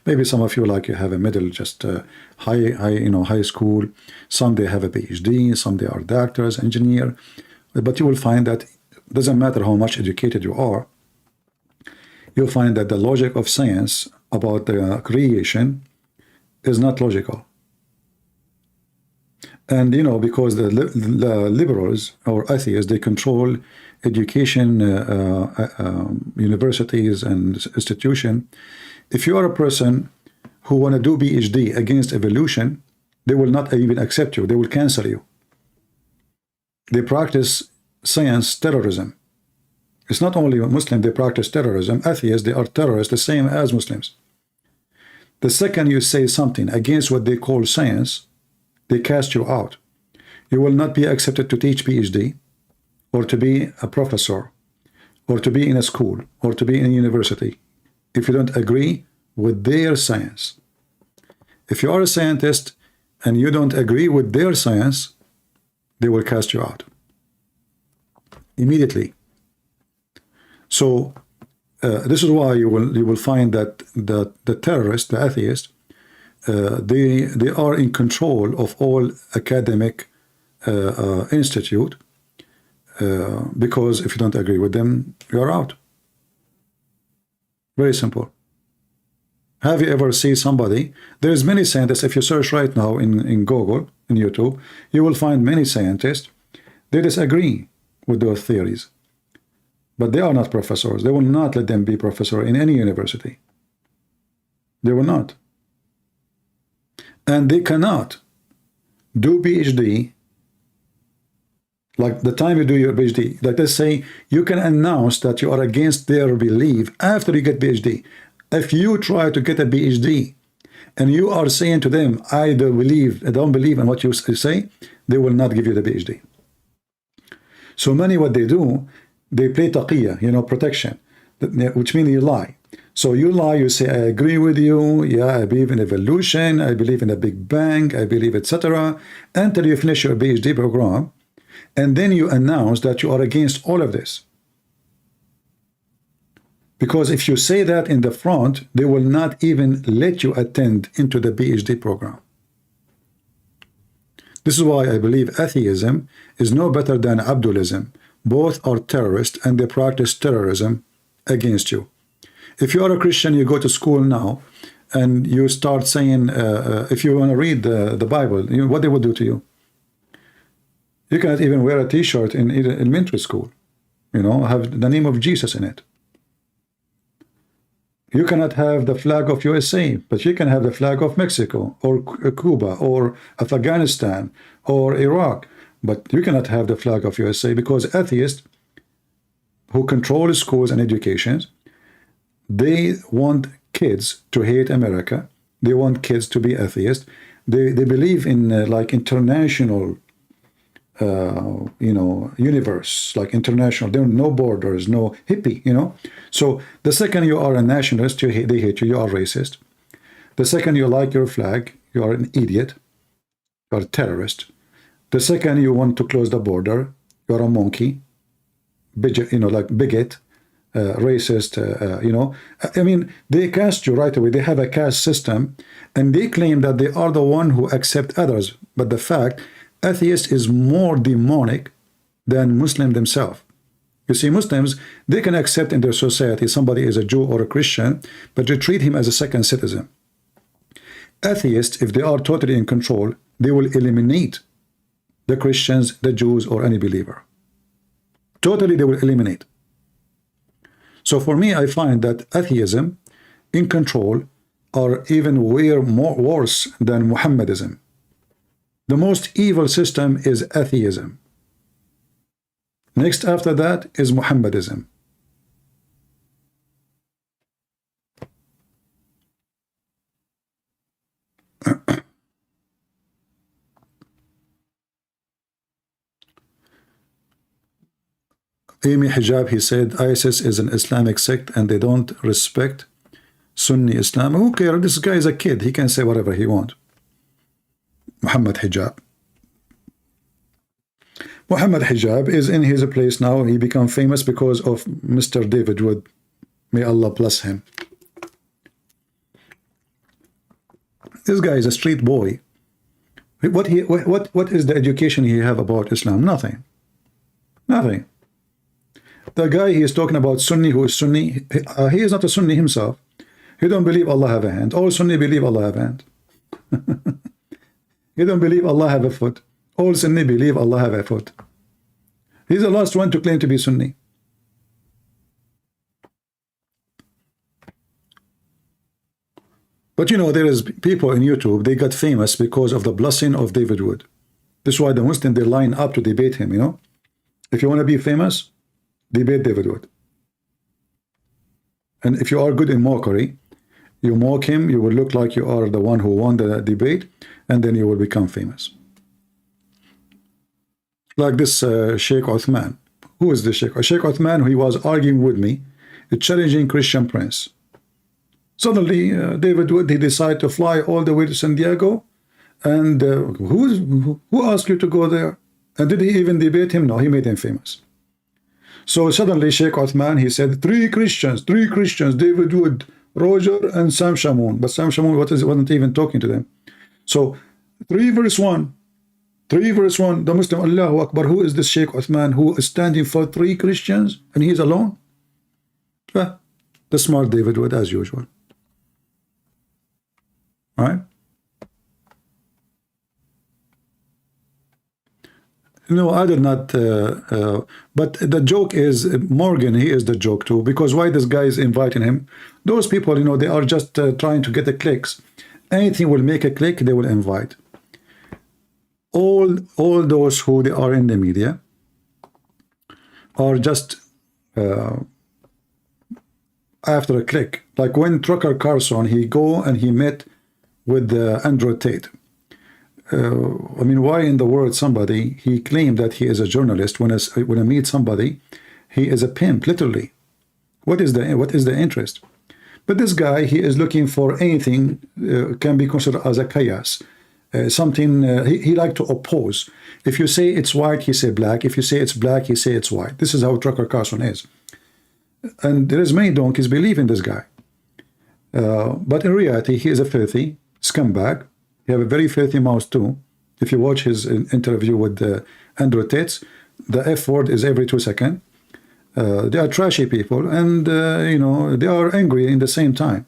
maybe some of you, like, you have a middle, just high school. Some they have a PhD, some they are doctors, engineer. But you will find that it doesn't matter how much educated you are, you'll find that the logic of science about the creation is not logical. And, you know, because the liberals or atheists, they control education, universities and institutions. If you are a person who want to do PhD against evolution, they will not even accept you. They will cancel you. They practice science terrorism. It's not only Muslims, they practice terrorism. Atheists, they are terrorists, the same as Muslims. The second you say something against what they call science, they cast you out. You will not be accepted to teach PhD, or to be a professor, or to be in a school, or to be in a university, if you don't agree with their science. If you are a scientist and you don't agree with their science, they will cast you out immediately. So this is why you will find that the terrorists, the atheists, they are in control of all academic institute, because if you don't agree with them, you are out. Very simple. Have you ever seen somebody? There's many scientists. If you search right now in Google, in YouTube, you will find many scientists. They disagree with those theories, but they are not professors. They will not let them be professor in any university. They will not. And they cannot do PhD. Like the time you do your PhD, like let's say you can announce that you are against their belief after you get PhD. If you try to get a PhD and you are saying to them, I don't believe in what you say, they will not give you the PhD. So many, what they do, they play taqiyya, protection, which means you lie. So you lie, you say, I agree with you, yeah, I believe in evolution, I believe in a Big Bang, I believe, etc. Until you finish your PhD program, and then you announce that you are against all of this. Because if you say that in the front, they will not even let you attend into the PhD program. This is why I believe atheism is no better than Abdulism. Both are terrorists and they practice terrorism against you. If you are a Christian, you go to school now and you start saying, if you want to read the Bible, what they would do to you? You cannot even wear a t-shirt in elementary school, have the name of Jesus in it. You cannot have the flag of USA, but you can have the flag of Mexico or Cuba or Afghanistan or Iraq, but you cannot have the flag of USA, because atheists who control schools and education, they want kids to hate America. They want kids to be atheists. They believe in like international universe, like international. There are no borders, no hippie, So the second you are a nationalist, they hate you, you are racist. The second you like your flag, you are an idiot, you are a terrorist. The second you want to close the border, you are a monkey, like bigot, racist, I mean, they cast you right away. They have a caste system, and they claim that they are the one who accept others. But the fact, atheist is more demonic than Muslim themselves. You see, Muslims, they can accept in their society somebody is a Jew or a Christian, but they treat him as a second citizen. Atheists, if they are totally in control, they will eliminate the Christians, the Jews, or any believer. Totally, they will eliminate. So for me, I find that atheism in control are even way more worse than Mohammedism. The most evil system is atheism. Next after that is Mohammedism. Amy Hijab, he said, ISIS is an Islamic sect and they don't respect Sunni Islam. Who cares? This guy is a kid. He can say whatever he wants. Muhammad Hijab. Muhammad Hijab is in his place now. He became famous because of Mr. David Wood. May Allah bless him. This guy is a street boy. What is the education he have about Islam? Nothing. Nothing. The guy he is talking about, Sunni, who is Sunni, he is not a Sunni himself. He don't believe Allah have a hand. All Sunni believe Allah have a hand. He don't believe Allah have a foot. All Sunni believe Allah have a foot. He's the last one to claim to be Sunni. But there is people in YouTube, they got famous because of the blessing of David Wood. This is why the Muslims, they line up to debate him, If you want to be famous, debate David Wood. And if you are good in mockery, you mock him, you will look like you are the one who won the debate, and then you will become famous. Like this Sheikh Uthman. Who is the Sheikh? Sheikh Uthman, he was arguing with me, challenging Christian Prince. Suddenly, David Wood, he decided to fly all the way to San Diego. And who asked you to go there? And did he even debate him? No, he made him famous. So suddenly, Sheikh Uthman, he said, three Christians, David Wood, Roger, and Sam Shamoun. But Sam Shamoun wasn't even talking to them. So 3 verse 1, the Muslim, Allahu Akbar, who is this Sheikh Uthman who is standing for 3 Christians and he's alone? The smart David Wood, as usual. All right? No, I did not. But the joke is, Morgan, he is the joke too, because why this guy is inviting him? Those people, you know, they are just trying to get the clicks. Anything will make a click, they will invite. All those who they are in the media are just after a click. Like when Tucker Carlson, he go and he met with Andrew Tate. I mean, why in the world somebody, he claimed that he is a journalist. When I meet somebody, he is a pimp, literally. What is the interest? But this guy, he is looking for anything can be considered as a chaos. Something he like to oppose. If you say it's white, he say black. If you say it's black, he say it's white. This is how Tucker Carlson is. And there is many donkeys believe in this guy. But in reality, he is a filthy scumbag. He have a very filthy mouth too. If you watch his interview with Andrew Tate, the F word is every 2 seconds. They are trashy people, and you know, they are angry in the same time.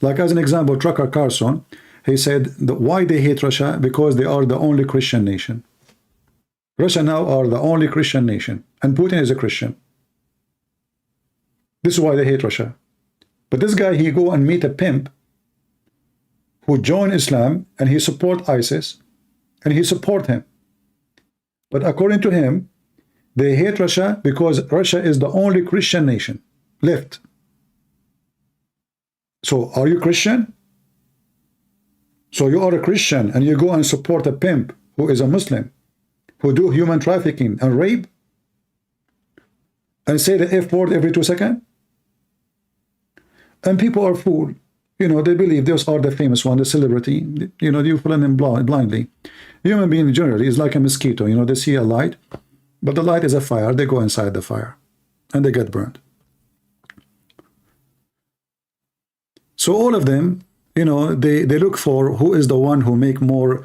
Like as an example, Tucker Carlson, he said why they hate Russia, because they are the only Christian nation. Russia now are the only Christian nation, and Putin is a Christian. This is why they hate Russia. But this guy, he go and meet a pimp who joined Islam, and he support ISIS, and he support him. But according to him, they hate Russia because Russia is the only Christian nation left. So are you Christian? So you are a Christian and you go and support a pimp who is a Muslim, who do human trafficking and rape, and say the F word every 2 seconds? And people are fooled. You know, they believe those are the famous one, the celebrity. You know, you follow them blindly. Human being generally is like a mosquito. You know, they see a light, but the light is a fire. They go inside the fire, and they get burned. So all of them, you know, they look for who is the one who make more,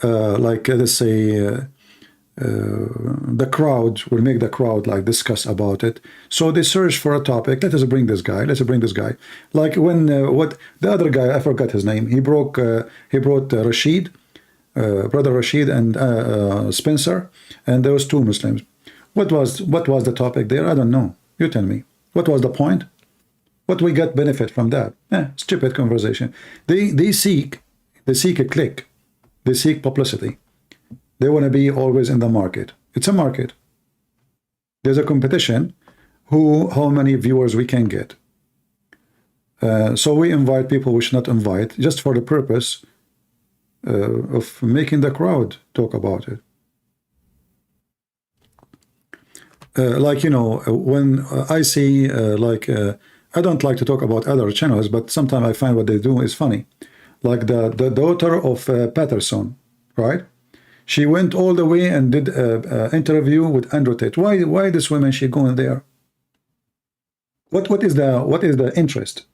like let's say, the crowd will make the crowd like discuss about it. So they search for a topic. Let us bring this guy. Let's bring this guy. Like when what the other guy, I forgot his name. He brought Rashid, brother Rashid, and Spencer, and those 2 Muslims. What was the topic there? I don't know. You tell me. What was the point? What we got benefit from that? Stupid conversation. They seek a click. They seek publicity. They want to be always in the market. It's a market. There's a competition. How many viewers we can get. So we invite people we should not invite, just for the purpose of making the crowd talk about it. Like, you know, when I see I don't like to talk about other channels, but sometimes I find what they do is funny. Like the daughter of Patterson, right? She went all the way and did an interview with Andrew Tate. Why this woman, she going there? What is the interest?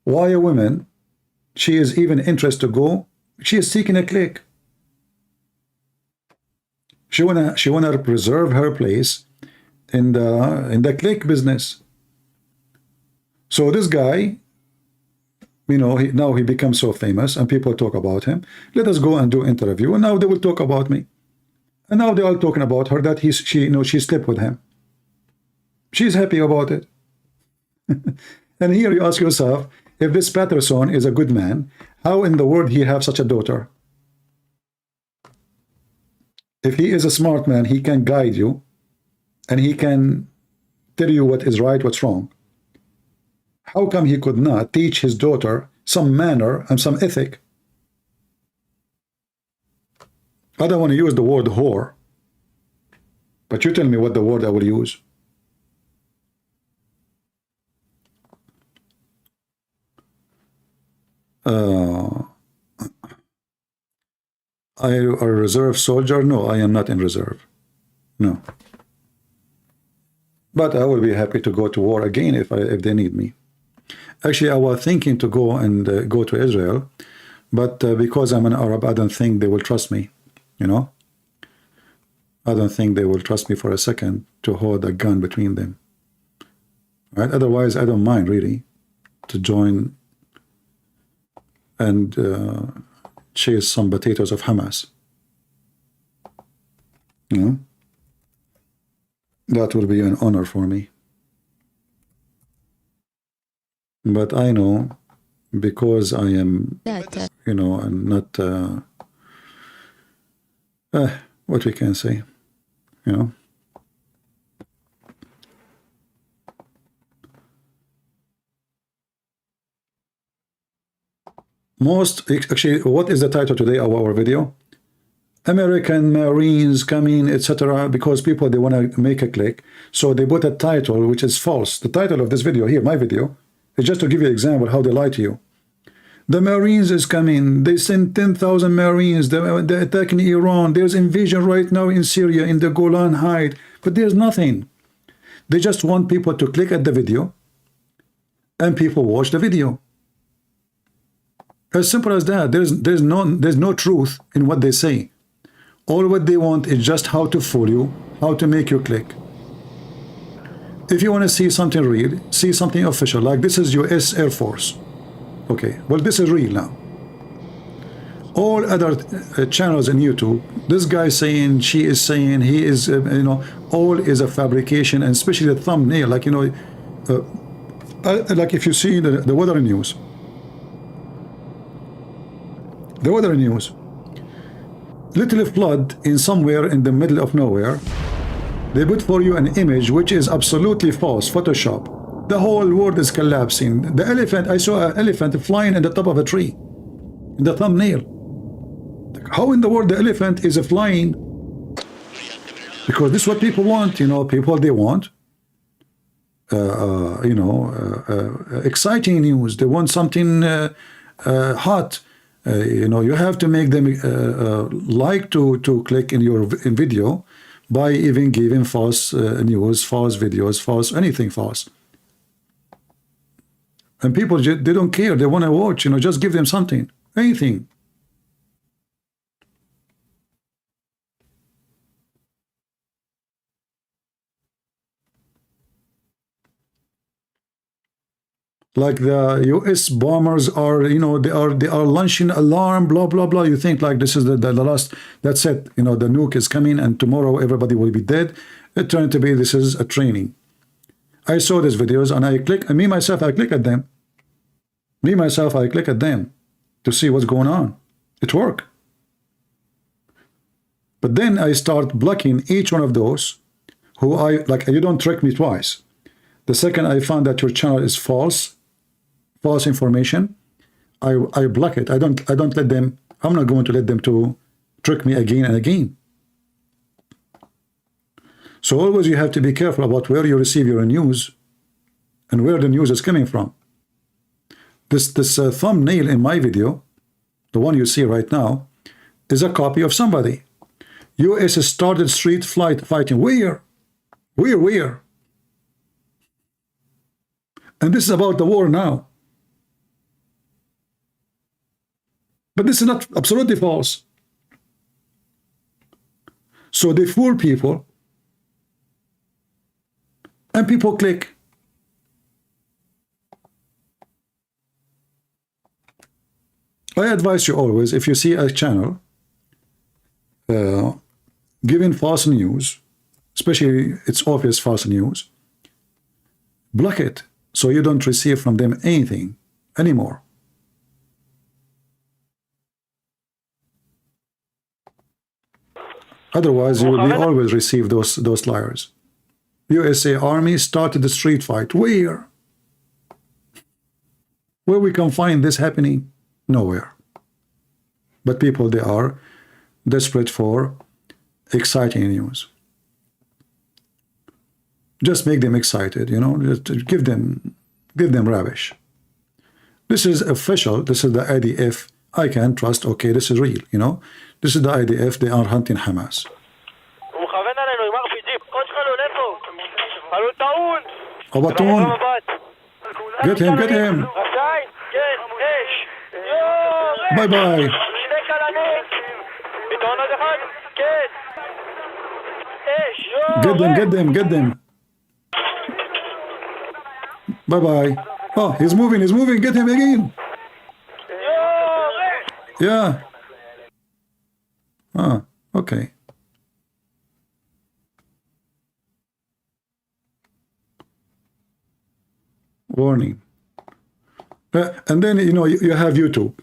Why a woman, she is even interested to go? She is seeking a click. She wanna preserve her place in the click business. So this guy, you know, now he becomes so famous and people talk about him. Let us go and do interview, and now they will talk about me. And now they're all talking about her, that she slept with him. She's happy about it. And here you ask yourself, if this Patterson is a good man, how in the world he have such a daughter? If he is a smart man, he can guide you, and he can tell you what is right, what's wrong. How come he could not teach his daughter some manner and some ethic? I don't want to use the word whore, but you tell me what the word I will use. I a reserve soldier? No, I am not in reserve. No. But I will be happy to go to war again if they need me. Actually, I was thinking to go and go to Israel, but because I'm an Arab, I don't think they will trust me. You know, I don't think they will trust me for a second to hold a gun between them. Right? Otherwise, I don't mind really to join and chase some potatoes of Hamas. You know, that will be an honor for me. But I know, because I am, you know, I'm not, what we can say, you know. Actually, what is the title today of our video? American Marines coming, etc. Because people, they want to make a click. So they put a title which is false. The title of this video here, my video, is just to give you an example how they lie to you. The Marines is coming. They sent 10,000 Marines. They're attacking Iran. There's invasion right now in Syria, in the Golan Heights. But there's nothing. They just want people to click at the video, and people watch the video. As simple as that. There's no truth in what they say. All what they want is just how to fool you, how to make you click. If you want to see something real, see something official, like this is US Air Force. Okay, well, this is real now. All other channels on YouTube, this guy saying, she is saying, he is, you know, all is a fabrication, and especially the thumbnail, like, you know, like if you see the weather news. The weather news. Little flood in somewhere in the middle of nowhere. They put for you an image which is absolutely false, Photoshop. The whole world is collapsing. The elephant, I saw an elephant flying in the top of a tree. In the thumbnail. How in the world the elephant is flying? Because this is what people want, you know, people, they want, you know, exciting news. They want something hot. You know, you have to make them like to click in your video by even giving false news, false videos, false anything false. And people, they don't care. They want to watch. You know, just give them something, anything. Like the US bombers are, you know, they are launching alarm, blah blah blah. You think like this is the last, that's it, you know, the nuke is coming and tomorrow everybody will be dead. It turned to be this is a training. I saw these videos and I click, and me myself, I click at them. Me myself, I click at them to see what's going on. It worked. But then I start blocking each one of those who I like. You don't trick me twice. The second I found that your channel is false information, I block it. I don't let them. I'm not going to let them to trick me again and again. So always you have to be careful about where you receive your news and where the news is coming from. This thumbnail in my video, the one you see right now, is a copy of somebody. US started street fighting. Where? And this is about the war now. But this is not absolutely false. So they fool people, and people click. I advise you always, if you see a channel giving false news, especially it's obvious false news, block it so you don't receive from them anything anymore. Otherwise, you will always receive those liars. USA Army started the street fight. Where? Where we can find this happening? Nowhere. But people, they are desperate for exciting news. Just make them excited, you know, just give them rubbish. This is official, this is the IDF. I can trust, okay, this is real, you know. This is the IDF, they are hunting Hamas. Abatun. Get him, get him. Bye bye. Get them, get them. Bye bye. Oh, he's moving, get him again. Yeah. Ah, okay. Warning. And then, you know, you have YouTube.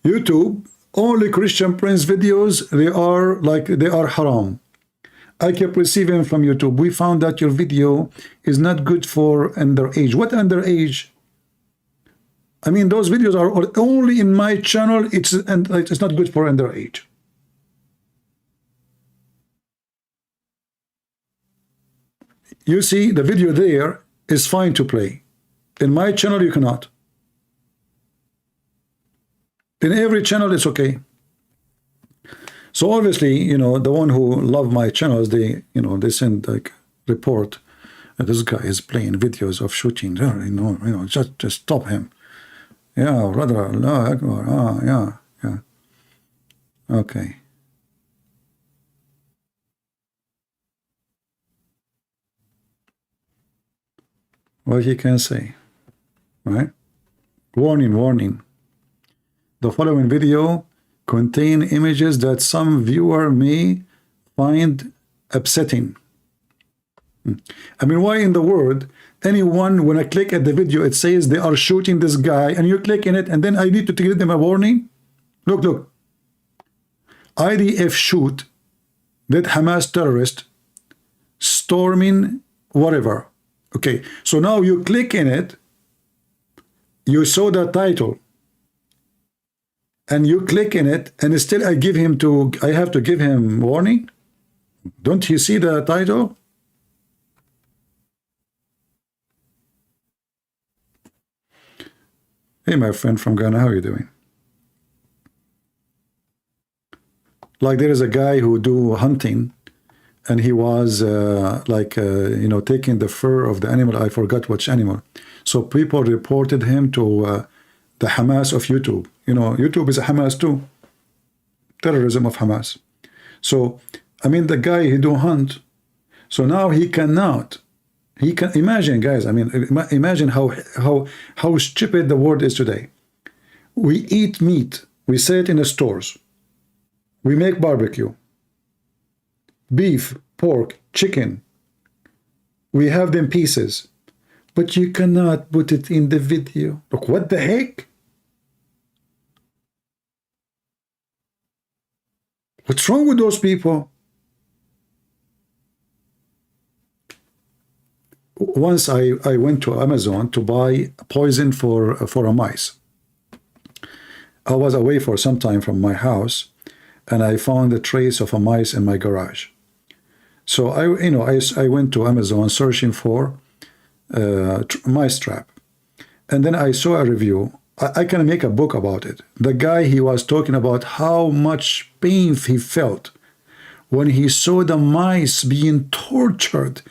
YouTube, only Christian Prince videos, they are haram. I kept receiving from YouTube, we found that your video is not good for underage. What underage? I mean, those videos are only in my channel, it's not good for underage. You see, the video there is fine to play. In my channel, you cannot. In every channel, it's okay. So obviously, you know, the one who love my channels, they, you know, they send like report that this guy is playing videos of shooting. You know, just stop him. Yeah, brother, Allah Akbar. Ah, yeah. Okay. What he can say, right? Warning. The following video contain images that some viewer may find upsetting. I mean, why in the world anyone, when I click at the video, it says they are shooting this guy, and you click in it, and then I need to give them a warning? Look. IDF shoot that Hamas terrorist storming whatever. Okay, so now you click in it, you saw the title, and you click in it, and still I have to give him warning? Don't you see the title? Hey, my friend from Ghana, how are you doing? Like, there is a guy who do hunting, and he was you know, taking the fur of the animal. I forgot which animal. So people reported him to the Hamas of YouTube. You know, YouTube is a Hamas too. Terrorism of Hamas. So, I mean, the guy, he do hunt. So now he cannot. He can imagine, guys. I mean, imagine how stupid the world is today. We eat meat. We sell it in the stores. We make barbecue. Beef, pork, chicken. We have them pieces. But you cannot put it in the video. Look, what the heck? What's wrong with those people? Once I went to Amazon to buy poison for a mice. I was away for some time from my house, and I found a trace of a mice in my garage. So I went to Amazon searching for mice trap, and then I saw a review. I can make a book about it. The guy, he was talking about how much pain he felt when he saw the mice being tortured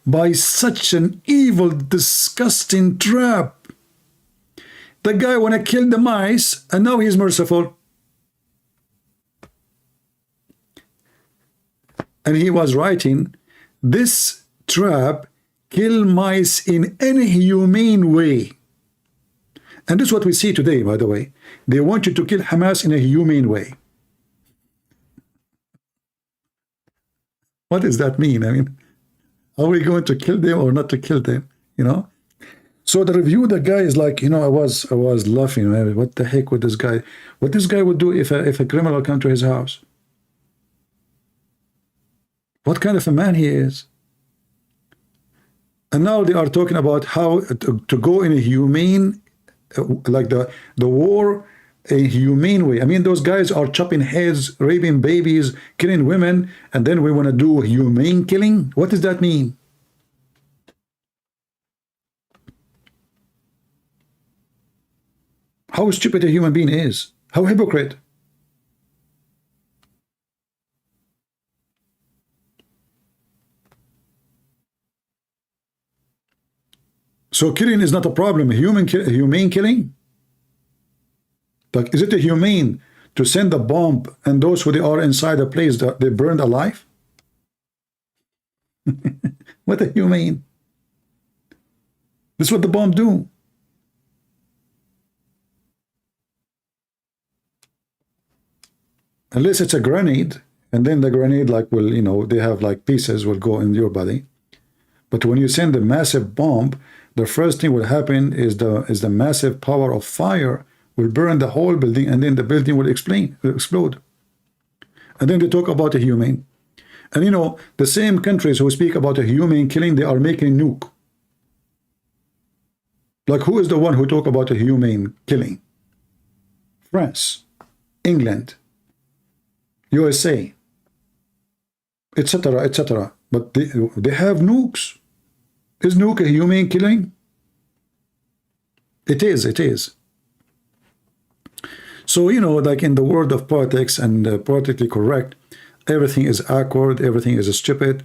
by such an evil, disgusting trap. The guy want to kill the mice, and now he's merciful. And he was writing, this trap kill mice in any humane way. And this is what we see today, by the way. They want you to kill Hamas in a humane way. What does that mean? I mean, are we going to kill them or not to kill them? You know? So the review, the guy is like, you know, I was laughing. Man, what the heck would this guy? What this guy would do if a criminal come to his house? What kind of a man he is? And now they are talking about how to go in a humane like the war a humane way. I mean, those guys are chopping heads, raping babies, killing women, and then we want to do humane killing? What does that mean? How stupid a human being is. How hypocrite. So killing is not a problem. Humane killing? Like, is it a humane to send a bomb and those who they are inside a place that they burned alive? What a humane. This is what the bomb do. Unless it's a grenade, and then the grenade like will, you know, they have like pieces will go in your body. But when you send a massive bomb, the first thing will happen is the massive power of fire will burn the whole building, and then the building will explode. And then they talk about a humane. And you know, the same countries who speak about a humane killing, they are making nuke. Like, who is the one who talk about a humane killing? France, England, USA, etc., etc. But they have nukes. Is nuke a humane killing? It is, it is. So, you know, like in the world of politics and politically correct, everything is awkward, everything is stupid.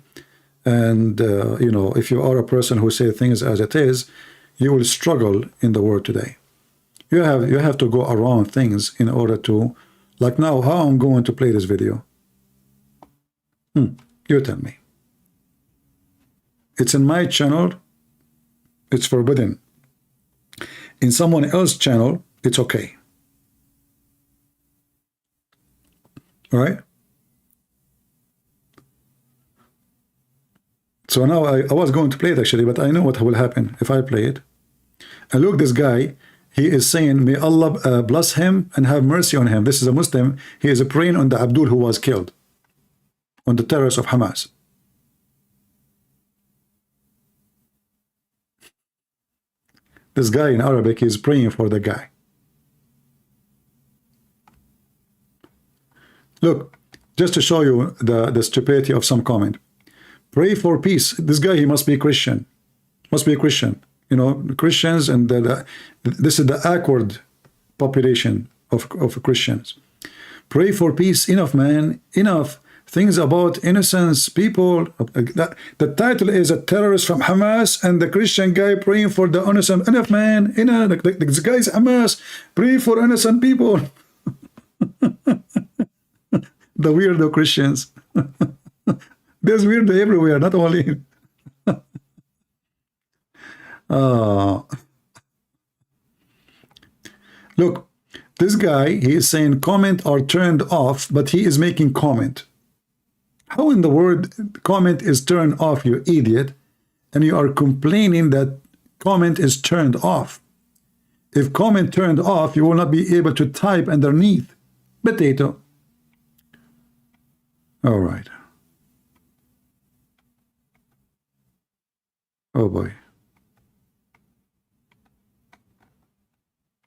And, you know, if you are a person who says things as it is, you will struggle in the world today. You have to go around things in order to, like now, how I'm going to play this video. You tell me. It's in my channel, it's forbidden. In someone else's channel, it's okay. All right? So now I was going to play it actually, but I know what will happen if I play it. And look, this guy, he is saying, may Allah bless him and have mercy on him. This is a Muslim. He is praying on the Abdul who was killed, on the terrorists of Hamas. This guy in Arabic is praying for the guy. Look, just to show you the stupidity of some comment. Pray for peace. This guy, he must be Christian. Must be a Christian. You know, Christians, and this is the awkward population of Christians. Pray for peace. Enough, man. Enough. Things about innocence, people. The title is a terrorist from Hamas, and the Christian guy praying for the innocent. Enough, man. Enough. This guy's Hamas. Pray for innocent people. The weirdo Christians. There's weirdo everywhere, not only. Look, this guy, he is saying comment are turned off, but he is making comment. How in the world comment is turned off, you idiot? And you are complaining that comment is turned off. If comment turned off, you will not be able to type underneath. Potato. All right. Oh boy.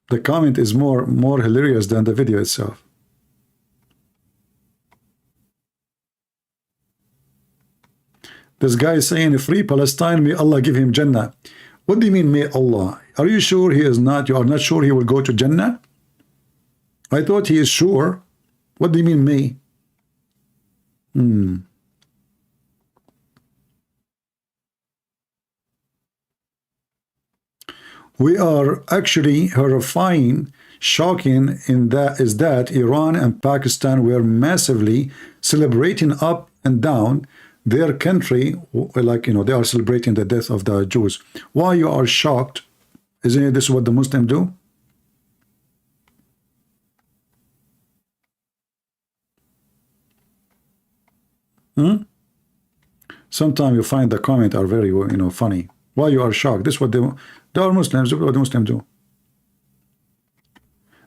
The comment is more hilarious than the video itself. This guy is saying, free Palestine, may Allah give him Jannah. What do you mean, may Allah? Are you sure he is not? You are not sure he will go to Jannah? I thought he is sure. What do you mean, may? We are actually horrifying, shocking in that Iran and Pakistan were massively celebrating up and down their country, like, you know, they are celebrating the death of the Jews. Why you are shocked? Isn't this what the Muslims do? Sometimes you find the comment are very, you know, funny. Why you are shocked? This is what they are Muslims. What the Muslims do.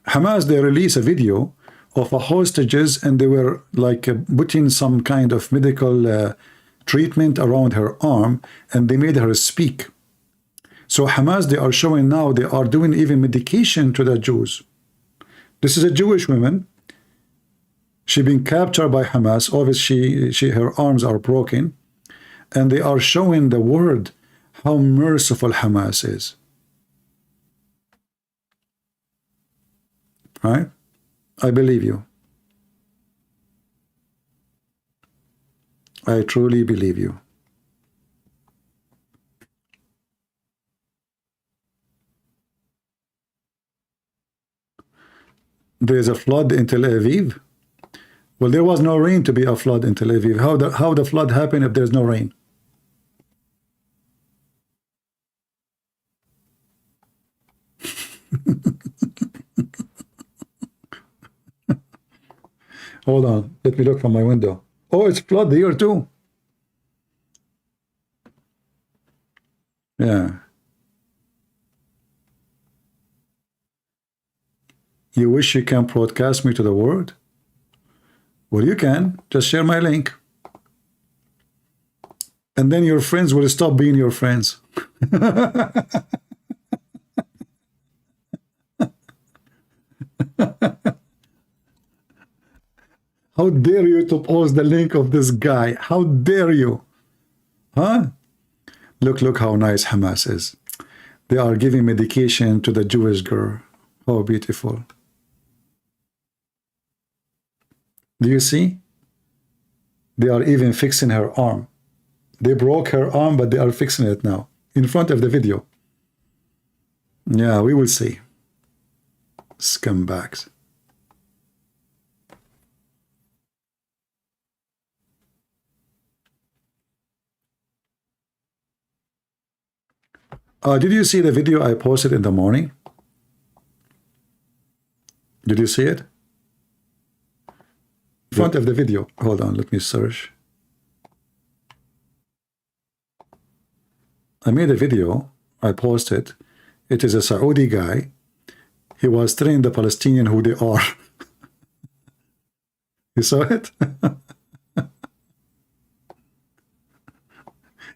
Hamas, they release a video of a hostages, and they were like putting some kind of medical treatment around her arm, and they made her speak. So Hamas, they are showing now, they are doing even medication to the Jews. This is a Jewish woman. She been captured by Hamas. Obviously, her arms are broken. And they are showing the world how merciful Hamas is. Right? I believe you. I truly believe you. There is a flood in Tel Aviv. Well, there was no rain to be a flood in Tel Aviv. How the flood happened if there's no rain? Hold on, let me look from my window. Oh, it's flood here too. Yeah. You wish you can broadcast me to the world? Well, you can. Just share my link. And then your friends will stop being your friends. How dare you to post the link of this guy? How dare you? Huh? Look how nice Hamas is. They are giving medication to the Jewish girl. How beautiful. Do you see? They are even fixing her arm. They broke her arm, but they are fixing it now in front of the video. Yeah, we will see. Scumbags. Did you see the video I posted in the morning? Did you see it? In front of the video. Hold on, let me search. I made a video. I posted. It is a Saudi guy. He was telling the Palestinian who they are. You saw it?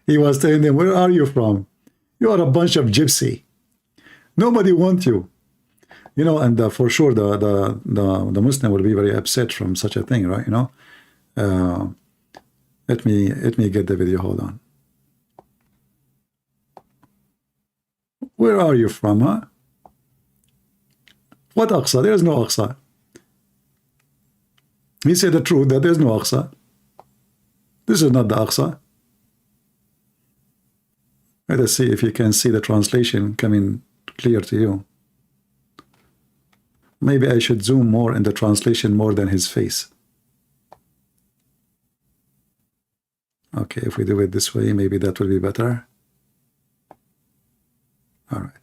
He was telling them, where are you from? You are a bunch of gypsy. Nobody wants you. You know, and for sure the Muslim will be very upset from such a thing, right? You know. Let me get the video. Hold on. Where are you from, huh? What Aqsa? There is no Aqsa. He said the truth that there is no Aqsa. This is not the Aqsa. Let us see if you can see the translation coming clear to you. Maybe I should zoom more in the translation more than his face. Okay, if we do it this way, maybe that will be better. All right.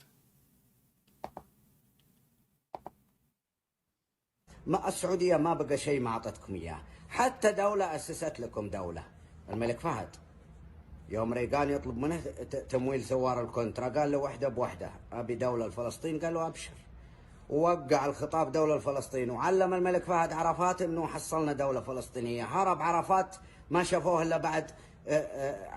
ما السعودية ما بقى شيء ما أعطتكم إياه، حتى دولة أسست لكم دولة. الملك فهد يوم ريغان يطلب منه تمويل ثوار الكونترا قال له وحدة بوحدة أبي دولة لفلسطين، قال له أبشر، ووقع الخطاب دولة لفلسطين، وعلم الملك فهد عرفات إنه حصلنا دولة فلسطينية. هرب عرفات ما شافوه إلا بعد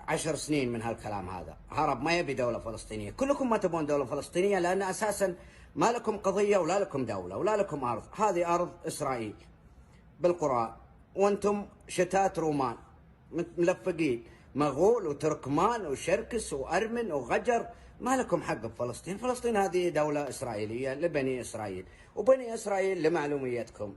10 سنين من هالكلام هذا. هرب ما يبي دولة فلسطينية. كلكم ما تبون دولة فلسطينية لأن أساسا ما لكم قضية ولا لكم دولة ولا لكم أرض. هذه أرض إسرائيل بالقرآن، وأنتم شتات رومان ملفقين، مغول وتركمان وشركس وأرمن وغجر، ما لكم حق بفلسطين. فلسطين هذه دولة إسرائيلية لبني إسرائيل، وبني إسرائيل لمعلوميتكم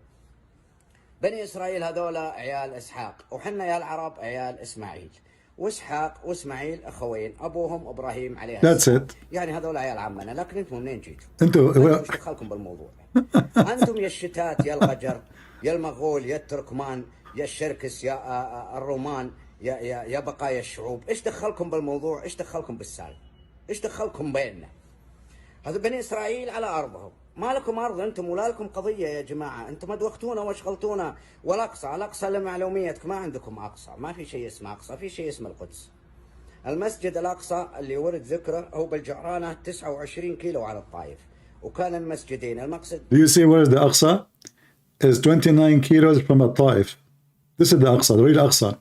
بني إسرائيل هذولا عيال إسحاق، وحنا يا العرب عيال إسماعيل، وإسحاق وإسماعيل أخوين، أبوهم إبراهيم عليه السلام. يعني هذولا عيال عمنا. لكن أنتم منين جيتوا؟ أنتم إيش دخلكم بالموضوع؟ أنتم يا الشتات يا الغجر يا المغول يا التركمان يا الشركس يا الرومان يا بقايا الشعوب، إيش دخلكم بالموضوع؟ إيش دخلكم بالسالفة؟ إيش دخلكم بيننا؟ هذا بني إسرائيل على أرضهم، ما لكم أرض أنتم ولا لكم قضية يا جماعة. أنتم ما دوختونا واشغلتونا. والأقصى الأقصى لمعلوميتك ما عندكم أقصى، ما في شيء اسمه أقصى، في شيء اسمه القدس. المسجد الأقصى اللي ورد ذكره هو بالجعرانة 29 كيلو على الطائف، وكان المسجدين المقصد. Do you see where is the Aqsa? Is 29 kilos from Taif. This is the Aqsa, the real Aqsa.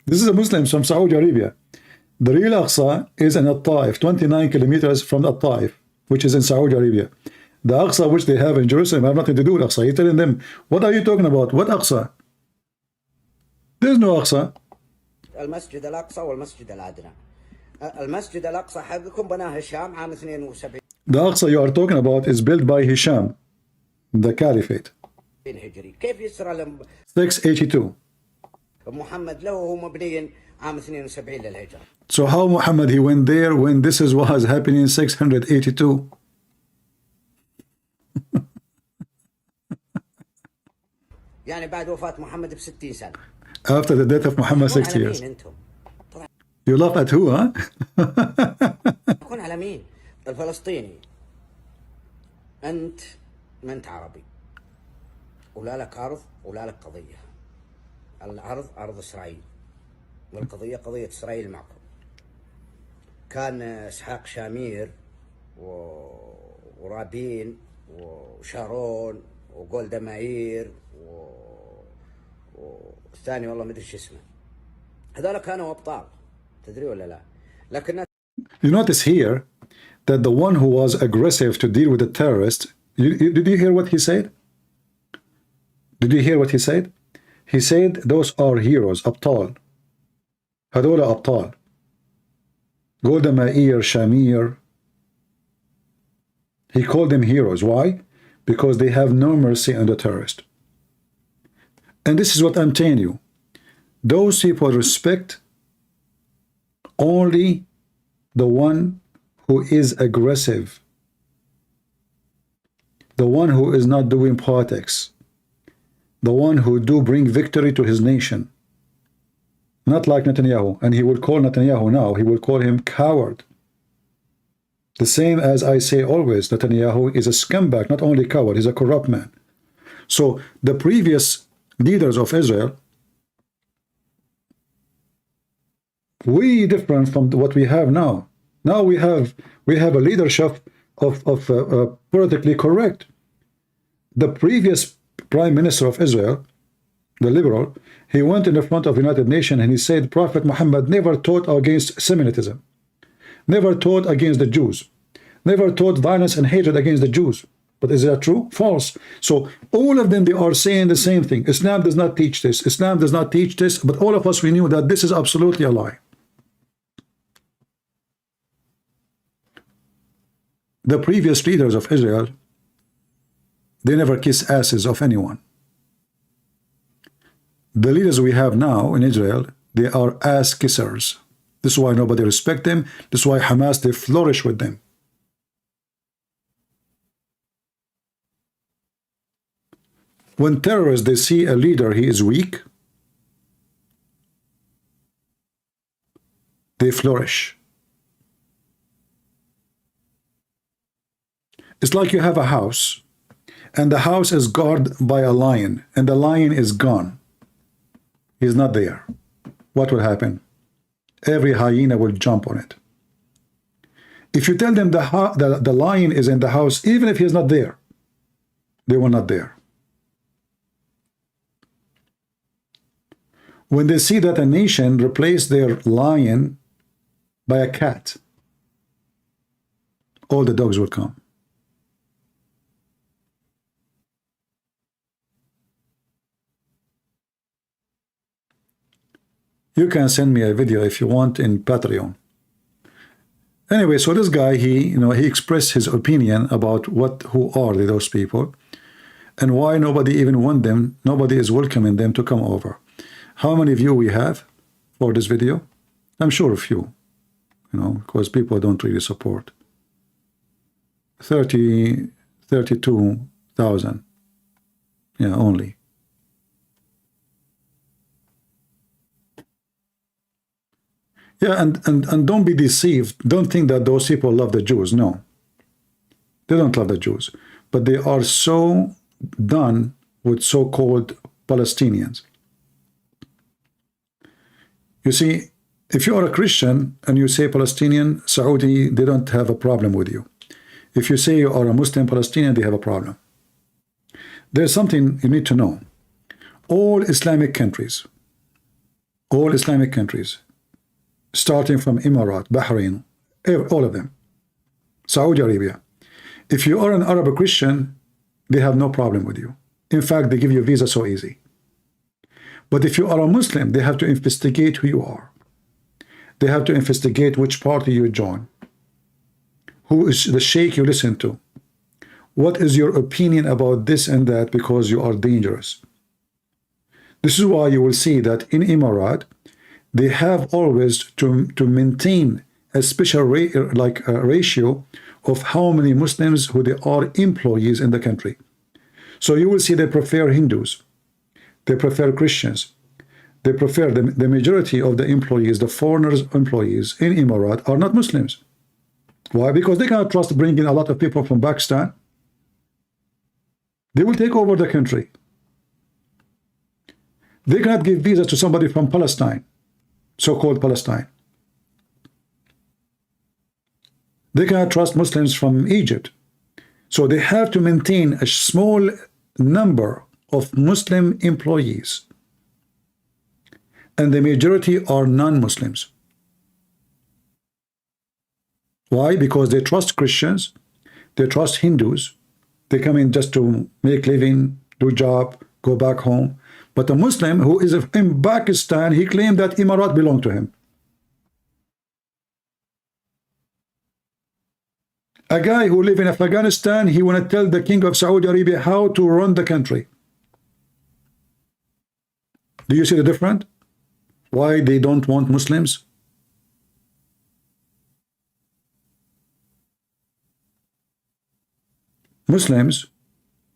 This is a Muslim from Saudi Arabia. The real Aqsa is in At-Taif, 29 kilometers from At-Taif, which is in Saudi Arabia. The Aqsa which they have in Jerusalem have nothing to do with Aqsa. You're telling them, what are you talking about? What Aqsa? There's no Aqsa. المسجد الأقصى والمسجد الأدنى. المسجد الأقصى حقكم بناه هشام عام 72 The Aqsa you are talking about is built by Hisham, the Caliphate. هجري. كيف يسرى 682. محمد له وهو مبني عام 72 للهجرة. So how Muhammad he went there when this is what was happening in 682? يعني بعد وفاة محمد ب60 سنة. After the death of Muhammad 60 years. You laugh at who, huh? يكون على مين؟ الفلسطيني. أنت ما أنت عربي. ولا لك أرض ولا لك قضية. الأرض أرض إسرائيل. والقضية قضية إسرائيل معكم. كان إسحاق شامير ورابين وشارون وجولدا مائير والثاني والله ما ادري شو اسمه. هذول كانوا ابطال. تدري ولا لا؟ لكن You notice here that the one who was aggressive to deal with the terrorists, did you hear what he said? Did you hear what he said? He said those are heroes, أبطال. هذول أبطال. جولدا مائير, شامير. He called them heroes. Why? Because they have no mercy on the terrorist. And this is what I'm telling you. Those people respect only the one who is aggressive, the one who is not doing politics, the one who do bring victory to his nation. Not like Netanyahu. And he will call Netanyahu now, he will call him coward. The same as I say always, Netanyahu is a scumbag, not only coward, he's a corrupt man. So the previous leaders of Israel, way different from what we have now. Now we have a leadership of politically correct. The previous prime minister of Israel, the liberal, he went in the front of the United Nations and he said Prophet Muhammad never taught against Semitism, never taught against the Jews, never taught violence and hatred against the Jews. But is that true? False. So all of them, they are saying the same thing. Islam does not teach this. Islam does not teach this. But all of us, we knew that this is absolutely a lie. The previous leaders of Israel, they never kiss asses of anyone. The leaders we have now in Israel, they are ass kissers. This is why nobody respects them. This is why Hamas, they flourish with them. When terrorists, they see a leader, he is weak, they flourish. It's like you have a house, and the house is guarded by a lion, and the lion is gone. He's not there. What will happen? Every hyena will jump on it. If you tell them the lion is in the house, even if he's not there, they will not dare. When they see that a nation replaced their lion by a cat, all the dogs will come. You can send me a video if you want in Patreon. Anyway, so this guy, he expressed his opinion about who are those people and why nobody even want them, nobody is welcoming them to come over. How many views we have for this video? I'm sure a few, because people don't really support. 32,000, yeah, only. Yeah, and don't be deceived. Don't think that those people love the Jews. No, they don't love the Jews, but they are so done with so-called Palestinians. You see, if you are a Christian and you say Palestinian, Saudi, they don't have a problem with you. If you say you are a Muslim Palestinian, they have a problem. There's something you need to know. All Islamic countries, starting from Emirat, Bahrain, all of them, Saudi Arabia. If you are an Arab Christian, they have no problem with you. In fact, they give you a visa so easy. But if you are a Muslim, they have to investigate who you are. They have to investigate which party you join. Who is the sheikh you listen to? What is your opinion about this and that, because you are dangerous? This is why you will see that in Emirat, they have always to maintain a special ratio of how many Muslims who they are employees in the country. So you will see they prefer Hindus, they prefer Christians, they prefer the majority of the employees, the foreigners employees in Emirat are not Muslims. Why? Because they cannot trust bringing a lot of people from Pakistan. They will take over the country. They cannot give visas to somebody from Palestine, so-called Palestine. They cannot trust Muslims from Egypt. So they have to maintain a small number of Muslim employees. And the majority are non-Muslims. Why? Because they trust Christians, they trust Hindus. They come in just to make living, do job, go back home. But a Muslim who is in Pakistan, he claimed that Emirat belonged to him. A guy who lives in Afghanistan, he want to tell the king of Saudi Arabia how to run the country. Do you see the difference? Why they don't want Muslims? Muslims,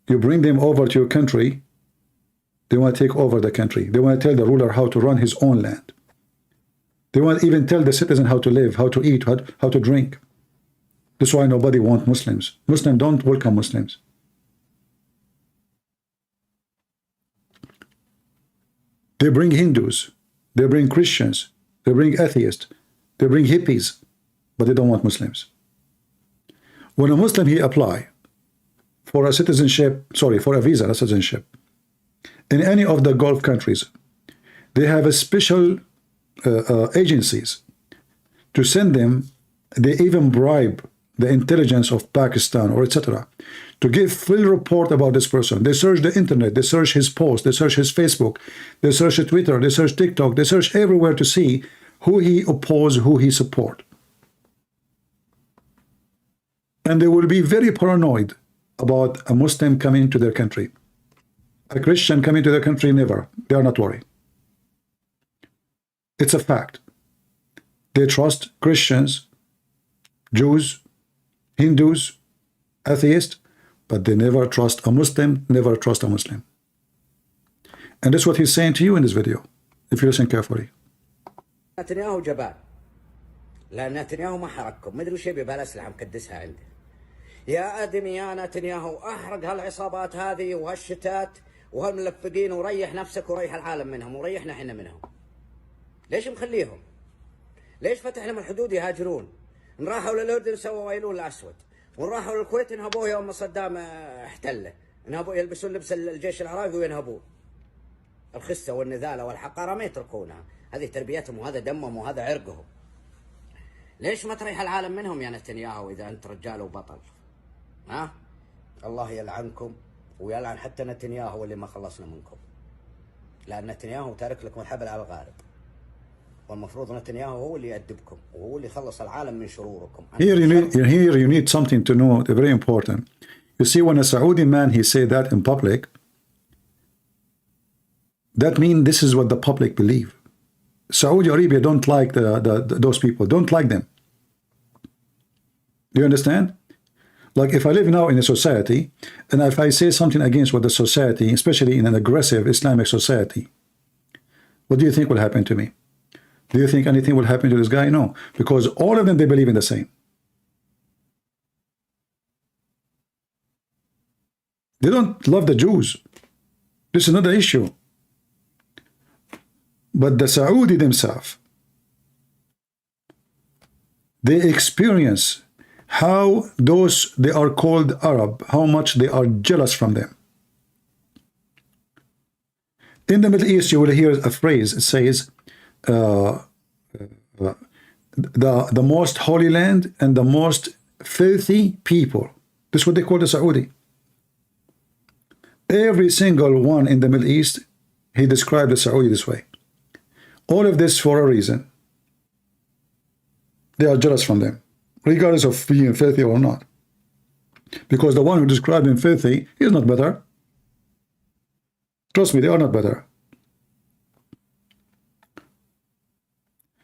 you bring them over to your country, they want to take over the country. They want to tell the ruler how to run his own land. They want to even tell the citizen how to live, how to eat, how to drink. That's why nobody wants Muslims. Muslims don't welcome Muslims. They bring Hindus, they bring Christians, they bring atheists, they bring hippies, but they don't want Muslims. When a Muslim he apply for a citizenship, sorry, for a visa, a citizenship, in any of the Gulf countries, they have a special agencies to send them. They even bribe the intelligence of Pakistan or etc. to give full report about this person. They search the internet, they search his post, they search his Facebook, they search Twitter, they search TikTok, they search everywhere to see who he oppose, who he support. And they will be very paranoid about a Muslim coming to their country. A Christian coming to their country, never. They are not worried. It's a fact. They trust Christians, Jews, Hindus, atheists, but they never trust a Muslim, never trust a Muslim. And that's what he's saying to you in this video, if you listen carefully. نتنياهو جبان لأن نتنياهو ما حرككم مدري وش يبي بهالأسلحة مكدسها عنده يا أدمي يا نتنياهو أحرق هالعصابات هذه وهالشتات وهالملفقين وريح نفسك وريح العالم منهم وريحنا احنا منهم. ليش مخليهم؟ ليش فتح لهم الحدود يهاجرون؟ نراحوا للأردن سووا ويلون الأسود، ونراحوا للكويت انهبوه يوم صدام احتله، انهبوا يلبسون لبس الجيش العراقي وينهبوه. الخسة والنذالة والحقارة ما يتركونها، هذه تربيتهم وهذا دمهم وهذا عرقهم. ليش ما تريح العالم منهم يا نتنياهو إذا أنت رجال وبطل؟ ها؟ الله يلعنكم ويلعن حتى نتنياهو اللي ما خلصنا منكم. لأن نتنياهو تارك لكم الحبل على الغارب. والمفروض نتنياهو هو اللي يأدبكم وهو اللي يخلص العالم من شروركم. Here you need something to know, very important. You see, when a Saudi man he say that in public, that means this is what the public believe. Saudi Arabia don't like those people, don't like them. Do you understand? Like if I live now in a society, and if I say something against what the society, especially in an aggressive Islamic society, what do you think will happen to me? Do you think anything will happen to this guy? No, because all of them, they believe in the same. They don't love the Jews. This is not the issue. But the Saudi themselves, they experience how those they are called Arab, how much they are jealous from them. In the Middle East, you will hear a phrase, it says, the most holy land and the most filthy people. This is what they call the Saudi. Every single one in the Middle East, he described the Saudi this way. All of this for a reason. They are jealous from them, regardless of being filthy or not. Because the one who described him filthy, he is not better. Trust me, they are not better.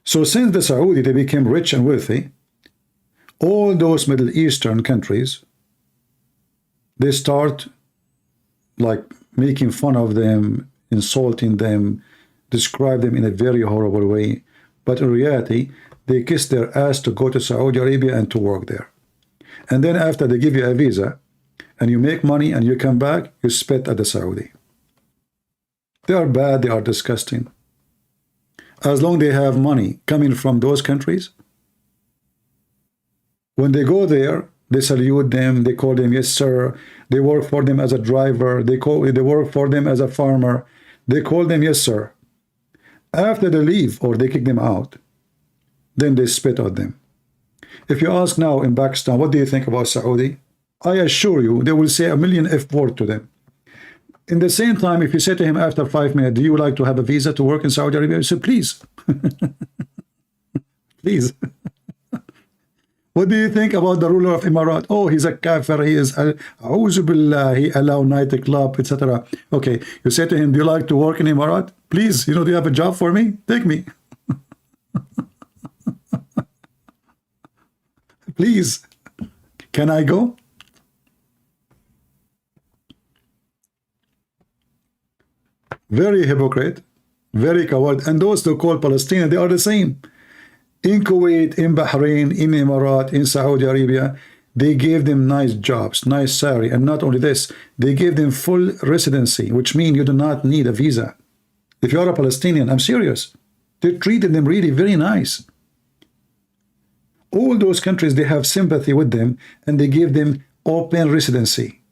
So since the Saudi, they became rich and wealthy, all those Middle Eastern countries, they start like making fun of them, insulting them, describe them in a very horrible way. But in reality, they kiss their ass to go to Saudi Arabia and to work there. And then after they give you a visa and you make money and you come back, you spit at the Saudi. They are bad, they are disgusting. As long as they have money coming from those countries, when they go there, they salute them, they call them yes sir, they work for them as a driver, they work for them as a farmer, they call them yes sir. After they leave or they kick them out, then they spit at them. If you ask now in Pakistan, what do you think about Saudi? I assure you, they will say a million F word to them. In the same time, if you say to him after 5 minutes, do you like to have a visa to work in Saudi Arabia? You say, please. Please. What do you think about the ruler of Emirat? Oh, he's a kafir, he is, A'udhu billah, he allow nightclub, etc. Okay, you say to him, do you like to work in Emirat? Please, do you have a job for me? Take me. Please, can I go? Very hypocrite, very coward. And those who call Palestinian, they are the same. In Kuwait, in Bahrain, in Emirat, in Saudi Arabia, they gave them nice jobs, nice salary. And not only this, they gave them full residency, which means you do not need a visa. If you are a Palestinian, I'm serious. They treated them really very nice. All those countries, they have sympathy with them, and they give them open residency.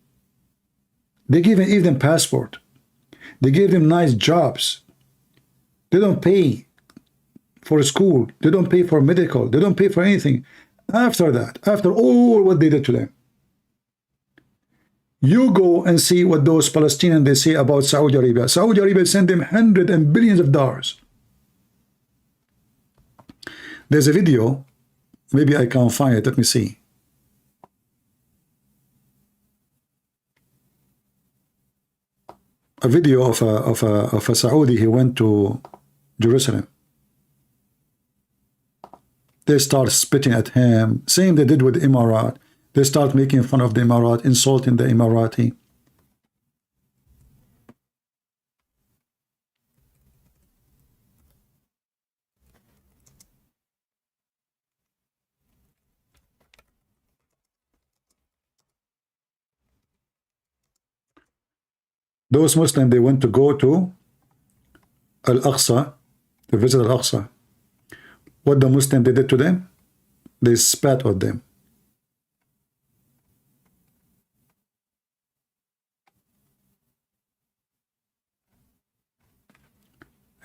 They give them even passport. They give them nice jobs. They don't pay for school. They don't pay for medical. They don't pay for anything. After that, after all what they did to them, you go and see what those Palestinians, they say about Saudi Arabia. Saudi Arabia sent them hundreds and billions of dollars. There's a video. Maybe I can't find it. Let me see. A video of a Saudi. He went to Jerusalem. They start spitting at him. Same they did with Emirat. They start making fun of the Emirat, insulting the Emirati. Those Muslims, they went to go to Al-Aqsa, to visit Al-Aqsa. What the Muslims they did to them? They spat on them.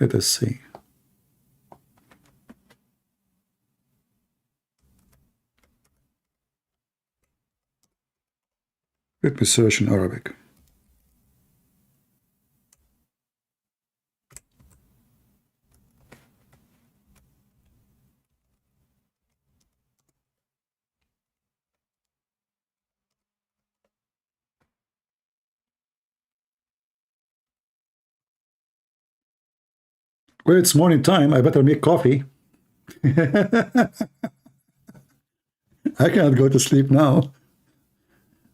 Let us see. Let me search in Arabic. Well, it's morning time. I better make coffee. I cannot go to sleep now.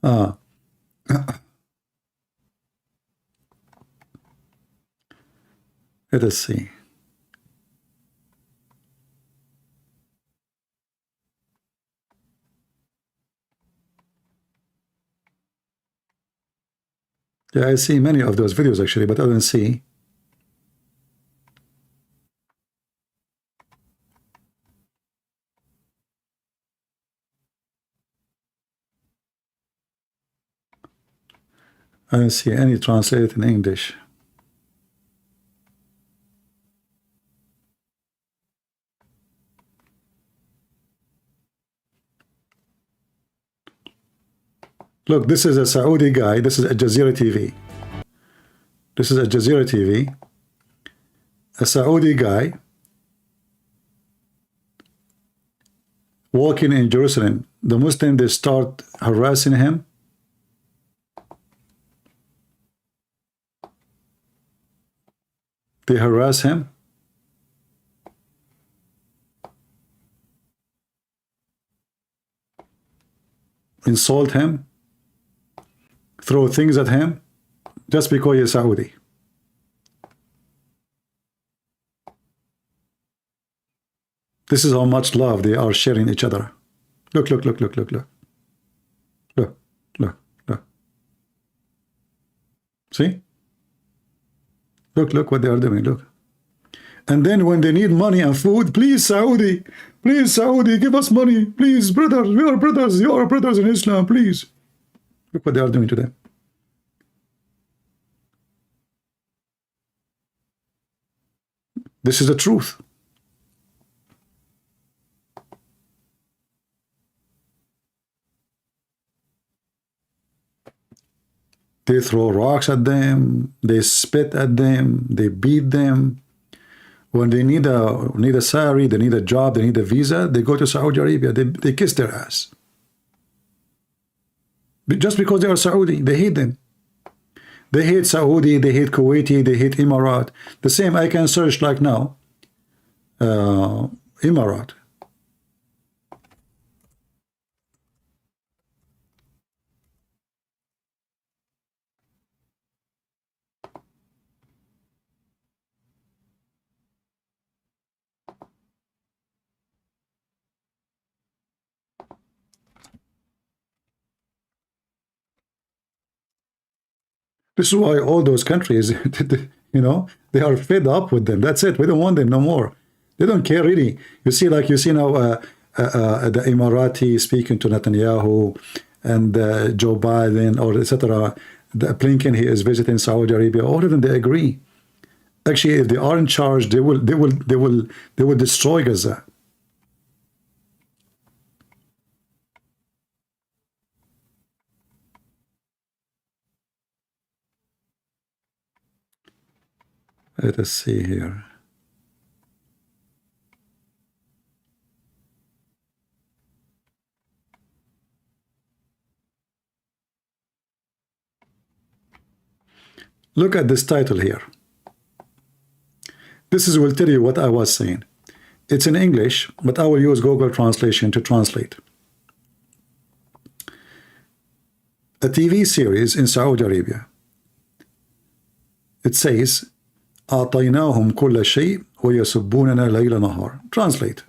Let us see. Yeah, I see many of those videos actually, but I don't see. I don't see any translated in English. Look, this is a Saudi guy. This is Al Jazeera TV. This is Al Jazeera TV. A Saudi guy walking in Jerusalem. The Muslim, they start harassing him. They harass him. Insult him. Throw things at him. Just because he's Saudi. This is how much love they are sharing each other. Look, look, look, look, look, look. Look, look, look. See? Look, look what they are doing, look. And then when they need money and food, please Saudi, give us money. Please, brothers, we are brothers. You are brothers in Islam, please. Look what they are doing to them. This is the truth. They throw rocks at them, they spit at them, they beat them. When they need a salary, they need a job, they need a visa, they go to Saudi Arabia, they kiss their ass. Just because they are Saudi, they hate them. They hate Saudi, they hate Kuwaiti, they hate Emirat. The same, I can search like now, Emirat. This is why all those countries, you know, they are fed up with them. That's it. We don't want them no more. They don't care really. You see, like you see now, the Emirati speaking to Netanyahu and Joe Biden or etc. Blinken, he is visiting Saudi Arabia. All of them, they agree. Actually, if they are in charge, they will destroy Gaza. Let us see here. Look at this title here. This will tell you what I was saying. It's in English, but I will use Google Translation to translate. A TV series in Saudi Arabia. It says, أعطيناهم كل شيء ويسبوننا ليل نهار. Translate.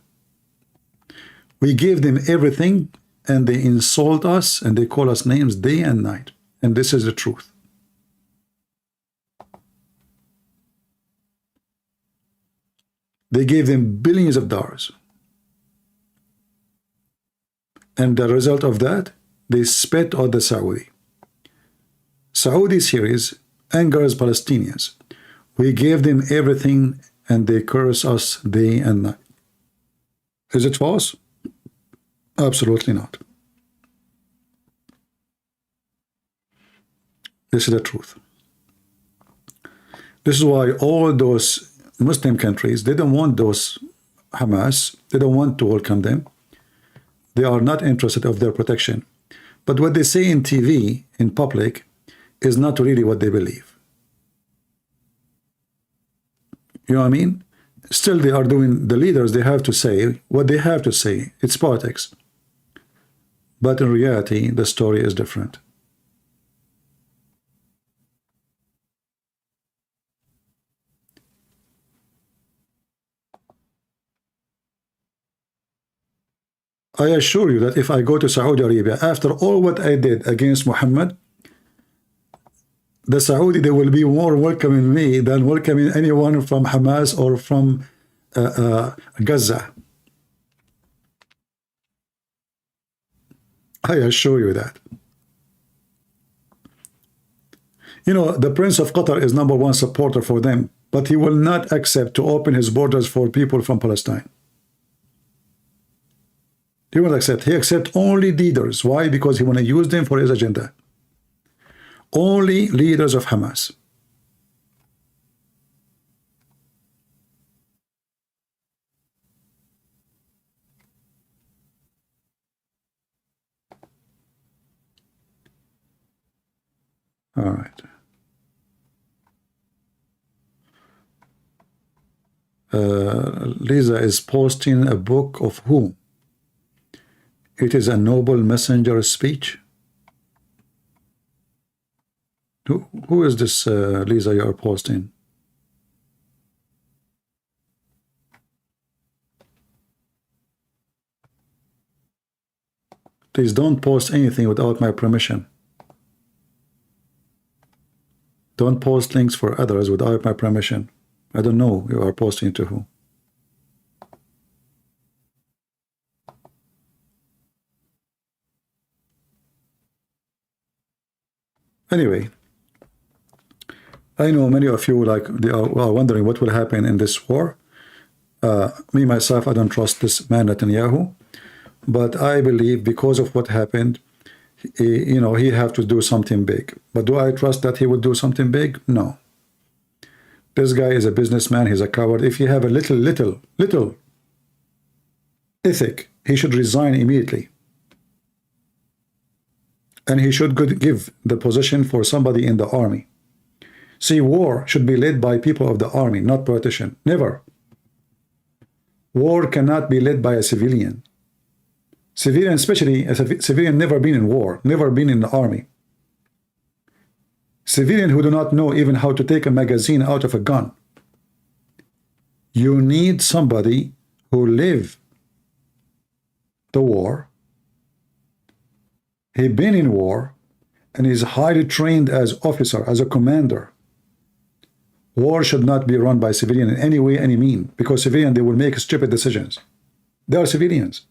We gave them everything and they insult us and they call us names day and night. And this is the truth. They gave them billions of dollars. And the result of that, they spit on the Saudi. Saudi series angers Palestinians. We gave them everything and they curse us day and night. Is it false? Absolutely not. This is the truth. This is why all those Muslim countries, they don't want those Hamas, they don't want to welcome them. They are not interested of their protection. But what they say in TV, in public, is not really what they believe. You know what I mean? Still they are doing, the leaders, they have to say what they have to say. It's politics. But in reality, the story is different. I assure you that if I go to Saudi Arabia, after all what I did against Mohammed, the Saudi, they will be more welcoming me than welcoming anyone from Hamas or from Gaza. I assure you that. You know, the Prince of Qatar is #1 supporter for them, but he will not accept to open his borders for people from Palestine. He won't accept. He accepts only leaders. Why? Because he want to use them for his agenda. Only leaders of Hamas. All right. Lisa is posting a book of who? It is a noble messenger speech. Who is this Lisa you are posting? Please don't post anything without my permission. Don't post links for others without my permission. I don't know you are posting to who. Anyway, I know many of you they are wondering what will happen in this war. Me myself, I don't trust this man Netanyahu, but I believe because of what happened, he have to do something big. But do I trust that he will do something big? No. This guy is a businessman. He's a coward. If you have a little ethic, he should resign immediately. And he should give the position for somebody in the army. See, war should be led by people of the army, not politicians. Never. War cannot be led by a civilian. Civilian, especially a civilian, never been in war, never been in the army. Civilian who do not know even how to take a magazine out of a gun. You need somebody who live the war. He been in war and is highly trained as officer, as a commander. War should not be run by civilian in any way, any mean, because civilian, they will make stupid decisions. They are civilians.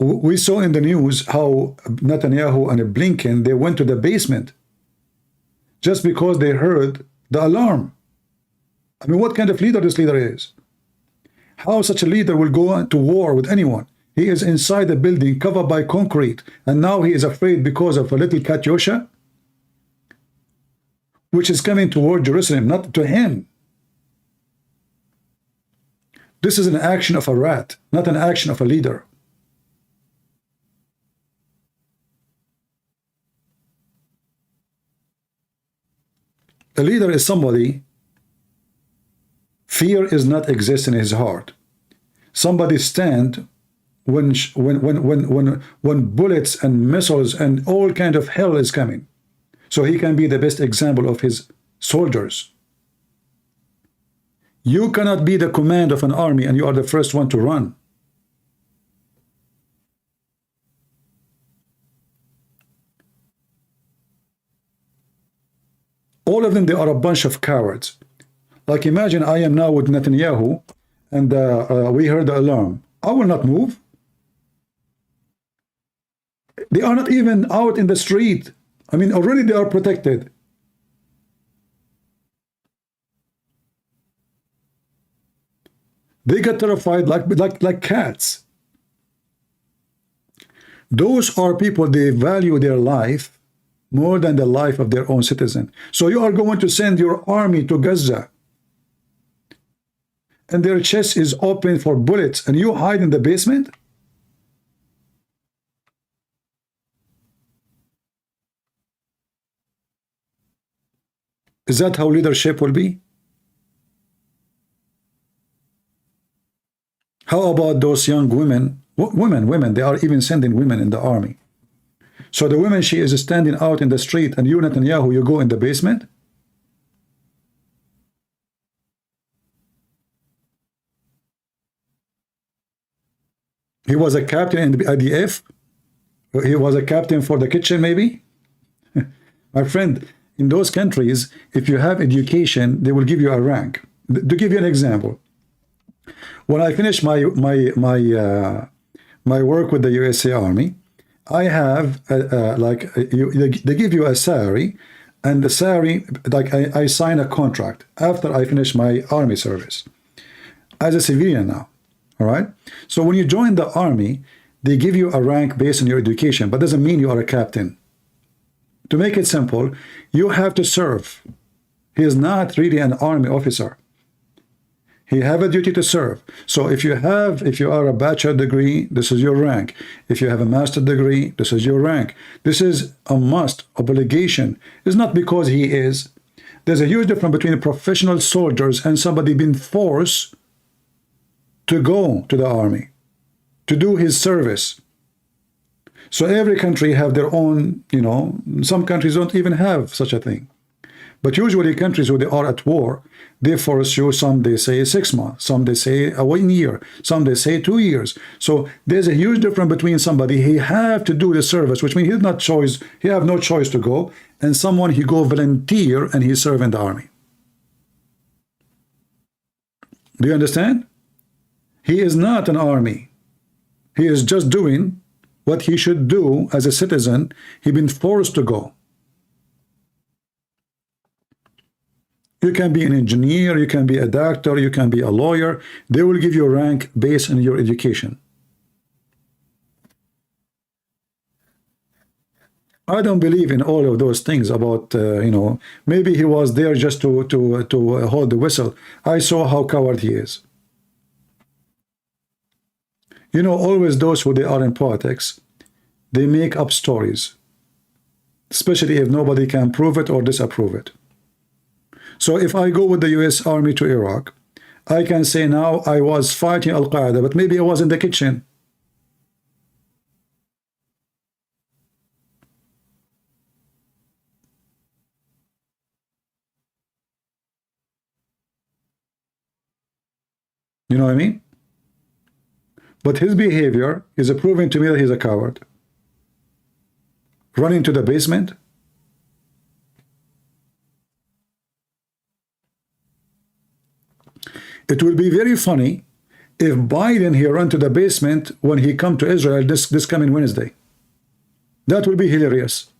We saw in the news how Netanyahu and Blinken, they went to the basement just because they heard the alarm. I mean, what kind of leader this leader is? How such a leader will go to war with anyone? He is inside the building covered by concrete, and now he is afraid because of a little Katyusha, which is coming toward Jerusalem, not to him. This is an action of a rat, not an action of a leader. A leader is somebody, fear is not exist in his heart. Somebody stand when bullets and missiles and all kind of hell is coming. So he can be the best example of his soldiers. You cannot be the command of an army and you are the first one to run. All of them, they are a bunch of cowards. Like imagine I am now with Netanyahu and we heard the alarm. I will not move. They are not even out in the street. I mean, already they are protected. They get terrified like cats. Those are people, they value their life more than the life of their own citizen. So you are going to send your army to Gaza and their chest is open for bullets and you hide in the basement? Is that how leadership will be? How about those young women? Women, they are even sending women in the army. So the woman, she is standing out in the street and you, Netanyahu, you go in the basement? He was a captain in the IDF? He was a captain for the kitchen, maybe? My friend, in those countries, if you have education, they will give you a rank. To give you an example, when I finished my work with the USA Army, I have they give you a salary, and the salary, like I sign a contract after I finish my army service. as a civilian now. All right. So when you join the army, they give you a rank based on your education, but doesn't mean you are a captain. To make it simple, you have to serve. He is not really an army officer. He have a duty to serve. So if you are a bachelor degree, this is your rank. If you have a master degree, this is your rank. This is a must, obligation. It's not because he is. There's a huge difference between professional soldiers and somebody being forced to go to the army, to do his service. So every country have their own, some countries don't even have such a thing. But usually countries where they are at war, they force you, some they say 6 months, some they say 1 year, some they say 2 years. So there's a huge difference between somebody he have to do the service, which means he have no choice to go, and someone he go volunteer and he serve in the army. Do you understand? He is not an army. He is just doing what he should do as a citizen. He been forced to go. You can be an engineer, you can be a doctor, you can be a lawyer. They will give you a rank based on your education. I don't believe in all of those things about, maybe he was there just to hold the whistle. I saw how coward he is. Always those who they are in politics, they make up stories, especially if nobody can prove it or disapprove it. So if I go with the US Army to Iraq, I can say now I was fighting Al-Qaeda, but maybe I was in the kitchen. You know what I mean? But his behavior is proving to me that he's a coward. Running to the basement. It will be very funny if Biden here run to the basement when he come to Israel this coming Wednesday. That will be hilarious.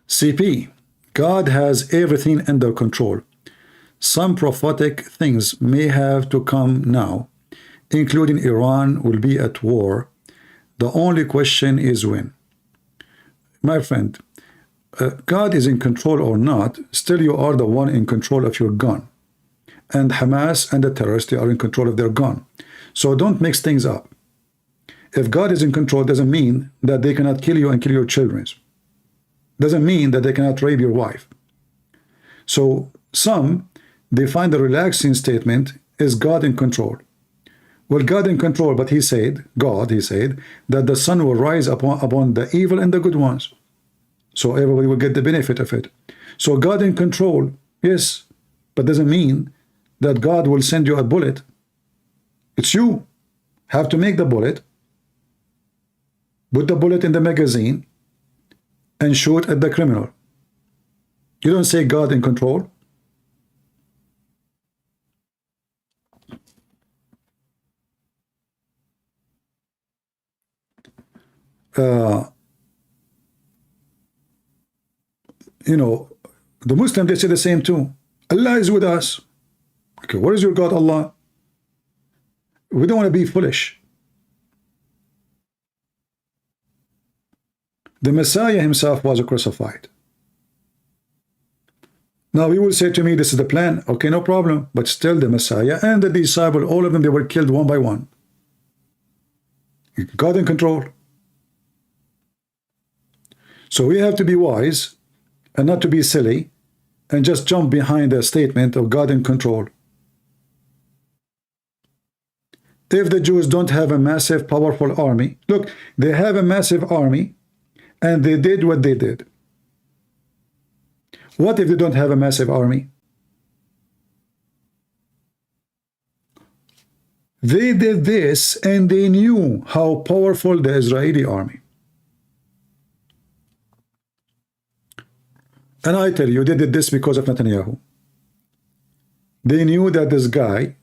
CP, God has everything under control. Some prophetic things may have to come now, including Iran will be at war. The only question is when. My friend, God is in control or not, still you are the one in control of your gun. And Hamas and the terrorists, they are in control of their gun. So don't mix things up. If God is in control, doesn't mean that they cannot kill you and kill your children. Doesn't mean that they cannot rape your wife. So some, they find the relaxing statement is God in control. Well, God in control, but he said that the sun will rise upon the evil and the good ones. So everybody will get the benefit of it. So God in control, yes, but doesn't mean that God will send you a bullet. It's you have to make the bullet, put the bullet in the magazine, and shoot at the criminal. You don't say God in control. The Muslims, they say the same too. Allah is with us. Okay, what is your God, Allah? We don't want to be foolish. The Messiah himself was crucified. Now you will say to me, this is the plan. Okay, no problem. But still the Messiah and the disciple, all of them, they were killed one by one. God in control. So we have to be wise and not to be silly and just jump behind the statement of God in control. If the Jews don't have a massive, powerful army, look, they have a massive army and they did what they did. What if they don't have a massive army? They did this and they knew how powerful the Israeli army. And I tell you, they did this because of Netanyahu. They knew that this guy,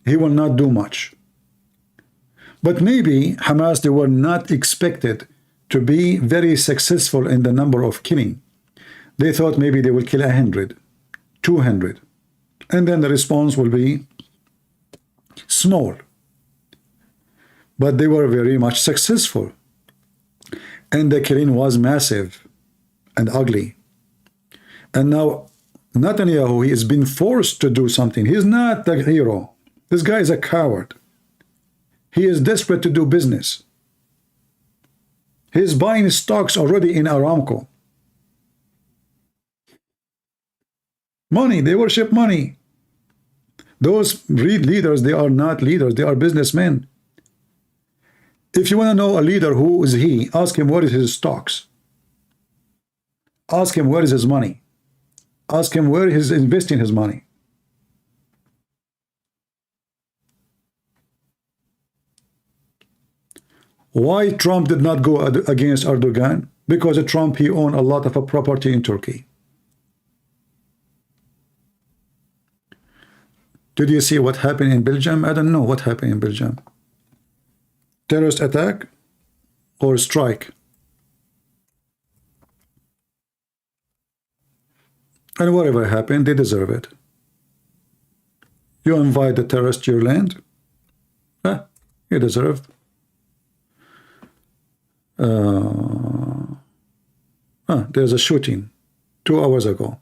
he will not do much. But maybe Hamas, they were not expected to be very successful in the number of killing. They thought maybe they will kill 100, 200, and then the response will be small. But they were very much successful, and the killing was massive and ugly. And now Netanyahu, he has been forced to do something. He's not the hero. This guy is a coward. He is desperate to do business. He's buying stocks already in Aramco. Money, they worship money. Those leaders, they are not leaders, they are businessmen. If you want to know a leader, who is he? Ask him what is his stocks. Ask him where is his money. Ask him where he's investing his money. Why Trump did not go against Erdogan? Because Trump, he owned a lot of a property in Turkey. Did you see what happened in Belgium? I don't know what happened in Belgium. Terrorist attack or strike? And whatever happened, they deserve it. You invite the terrorist to your land? You deserve. There's a shooting 2 hours ago.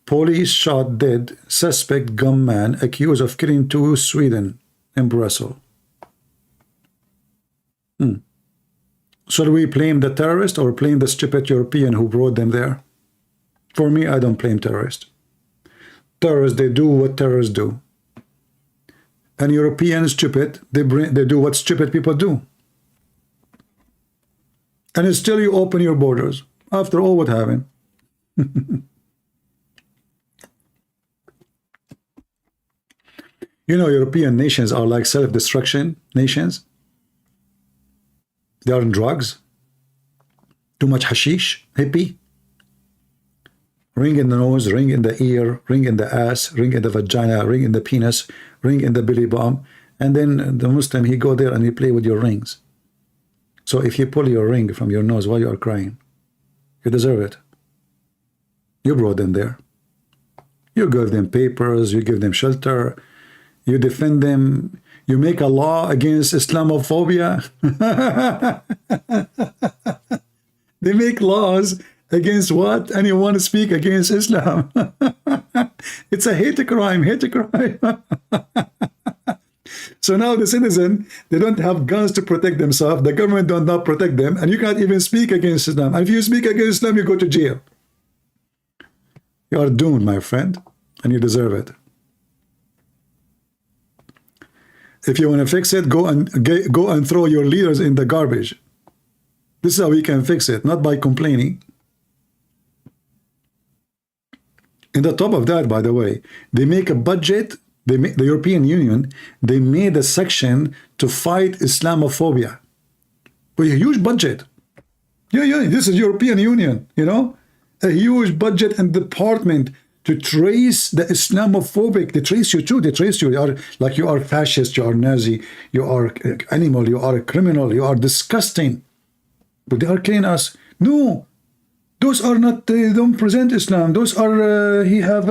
Police shot dead suspect gunman accused of killing 2 Sweden in Brussels. Shall we blame the terrorist or blame the stupid European who brought them there? For me, I don't blame terrorists. Terrorists, they do what terrorists do. And Europeans, stupid, they do what stupid people do. And still you open your borders. After all what happened. You know, European nations are like self-destruction nations. They are on drugs. Too much hashish, hippie. Ring in the nose, ring in the ear, ring in the ass, ring in the vagina, ring in the penis, ring in the belly bump. And then the Muslim, he go there and he play with your rings. So if you pull your ring from your nose while you are crying, you deserve it. You brought them there. You give them papers, you give them shelter, you defend them, you make a law against Islamophobia. They make laws against what? Anyone speak against Islam. It's a hate crime, hate crime. So now the citizen, they don't have guns to protect themselves. The government does not protect them, and you can't even speak against Islam. And if you speak against Islam, you go to jail. You are doomed, my friend, and you deserve it. If you want to fix it, go and throw your leaders in the garbage. This is how we can fix it, not by complaining. In the top of that, by the way, they make a budget. The European Union, they made a section to fight Islamophobia with a huge budget. Yeah, this is European Union, you know, a huge budget and department to trace the Islamophobic. They trace you too. They trace you. You are like, you are fascist, you are Nazi, you are animal, you are a criminal, you are disgusting. But they are killing us. No, those are not. They don't present Islam. Those are. He have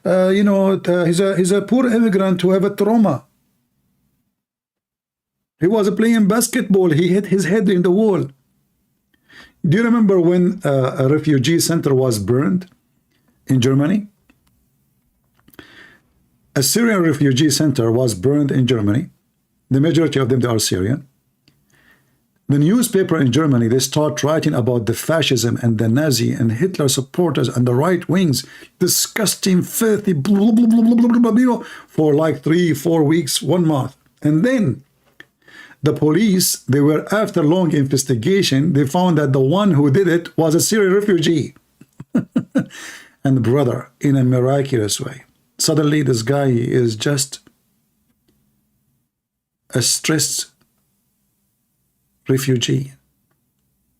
you know, he's a poor immigrant who have a trauma. He was playing basketball. He hit his head in the wall. Do you remember when a refugee center was burned in Germany? A Syrian refugee center was burned in Germany. The majority of them, they are Syrian. The newspaper in Germany, they start writing about the fascism and the Nazi and Hitler supporters and the right wings, disgusting, filthy, blah, blah, blah, blah, blah, blah, you know, for like 3-4 weeks, 1 month. And then the police, they were, after long investigation, they found that the one who did it was a Syrian refugee. And brother, in a miraculous way, suddenly this guy is just a stressed refugee.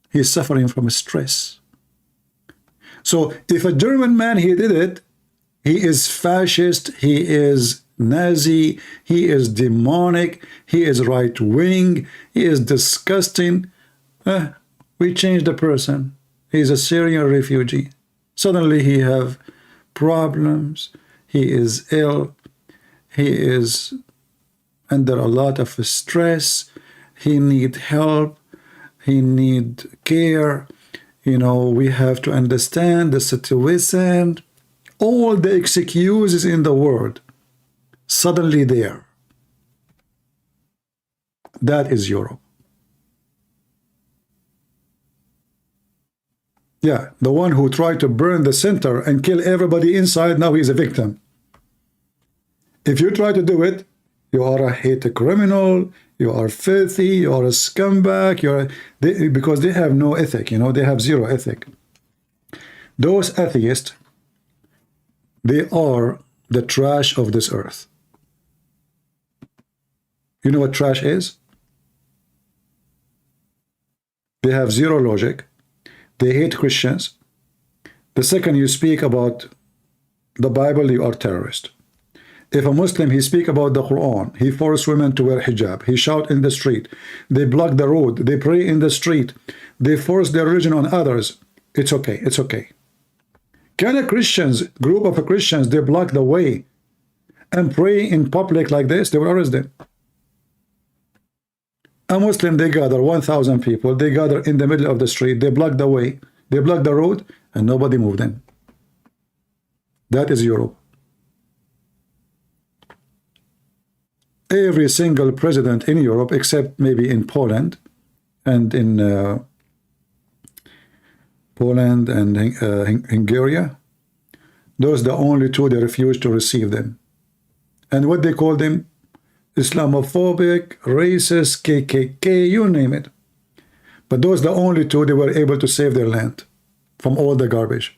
He is suffering from stress. So if a German man, he did it, he is fascist, he is Nazi, he is demonic, he is right-wing, he is disgusting. We changed the person. He's a Syrian refugee. Suddenly he have problems. He is ill. He is under a lot of stress. He need help. He need care. You know, we have to understand the situation. All the excuses in the world suddenly there. That is Europe. Yeah, the one who tried to burn the center and kill everybody inside, now he's a victim. If you try to do it, you are a hate criminal, you are filthy, you are a scumbag, because they have no ethic, you know, they have zero ethic. Those atheists, they are the trash of this earth. You know what trash is? They have zero logic. They hate Christians. The second you speak about the Bible, you are terrorist. If a Muslim, he speak about the Quran, he force women to wear hijab, he shout in the street, they block the road, they pray in the street, they force their religion on others, it's okay, it's okay. Can a Christians, group of Christians, they block the way and pray in public like this, they will arrest them. A Muslim, they gather 1,000 people, they gather in the middle of the street, they block the way, they block the road, and nobody moved in. That is Europe. Every single president in Europe, except maybe in Poland and in Hungary, those are the only two they refuse to receive them. And what they call them? Islamophobic, racist, KKK, you name it. But those are the only two they were able to save their land from all the garbage.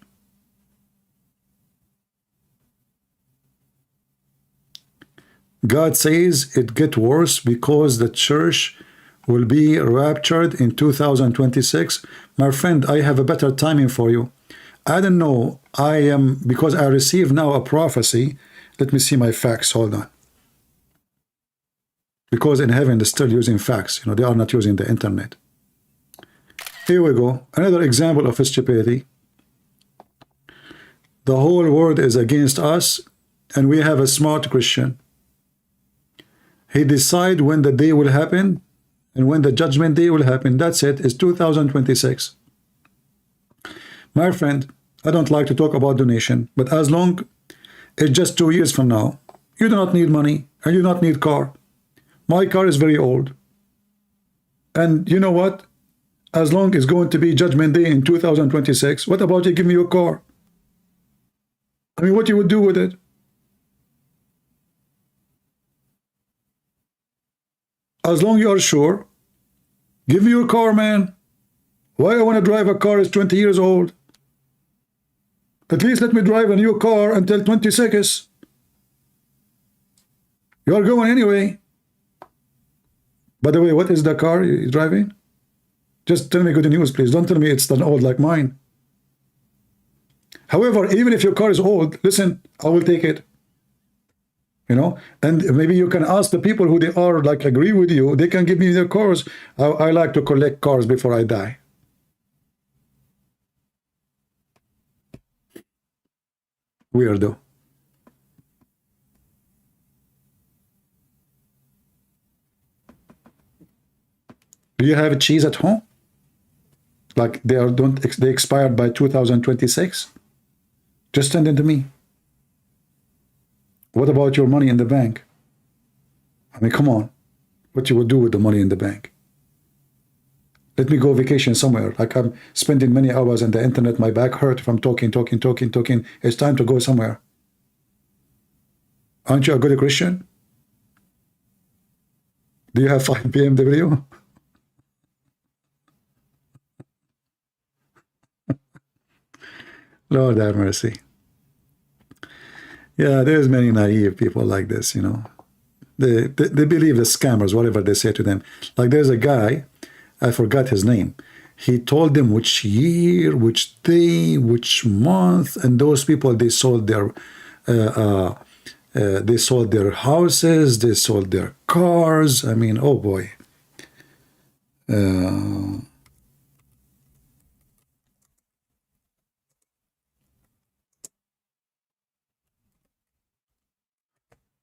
God says it gets worse because the church will be raptured in 2026. My friend, I have a better timing for you. I don't know. Because I receive now a prophecy. Let me see my facts. Hold on. Because in heaven they're still using fax, you know, they are not using the internet. Here we go, another example of stupidity. The whole world is against us, and we have a smart Christian. He decides when the day will happen, and when the judgment day will happen. That's it, it's 2026. My friend, I don't like to talk about donation, but as long it's just 2 years from now, you do not need money, and you do not need car. My car is very old. And you know what? As long as it's going to be Judgment Day in 2026, what about you give me your car? I mean, what you would do with it? As long as you are sure, give me your car, man. Why I want to drive a car is 20 years old? At least let me drive a new car until 26. You are going anyway. By the way, what is the car you're driving? Just tell me good news, please. Don't tell me it's an old like mine. However, even if your car is old, listen, I will take it. You know, and maybe you can ask the people who they are, like, agree with you. They can give me their cars. I like to collect cars before I die. Weirdo. Do you have cheese at home? Like they expired by 2026? Just send it to me. What about your money in the bank? I mean, come on. What you will do with the money in the bank? Let me go vacation somewhere. Like I'm spending many hours on the internet. My back hurt from talking. It's time to go somewhere. Aren't you a good Christian? Do you have 5 BMW? Lord have mercy. Yeah, there's many naive people like this, you know. They believe the scammers, whatever they say to them. Like there's a guy, I forgot his name. He told them which year, which day, which month, and those people, they sold their houses, they sold their cars. I mean, oh boy.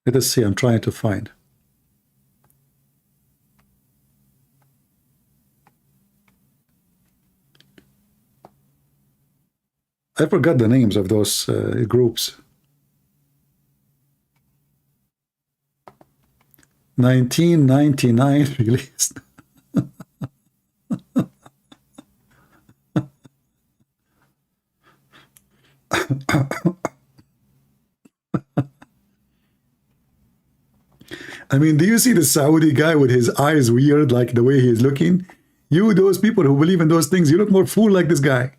Let us see. I'm trying to find. I forgot the names of those groups. 1999 released. I mean, do you see the Saudi guy with his eyes weird, like the way he is looking? You, those people who believe in those things, you look more fool like this guy.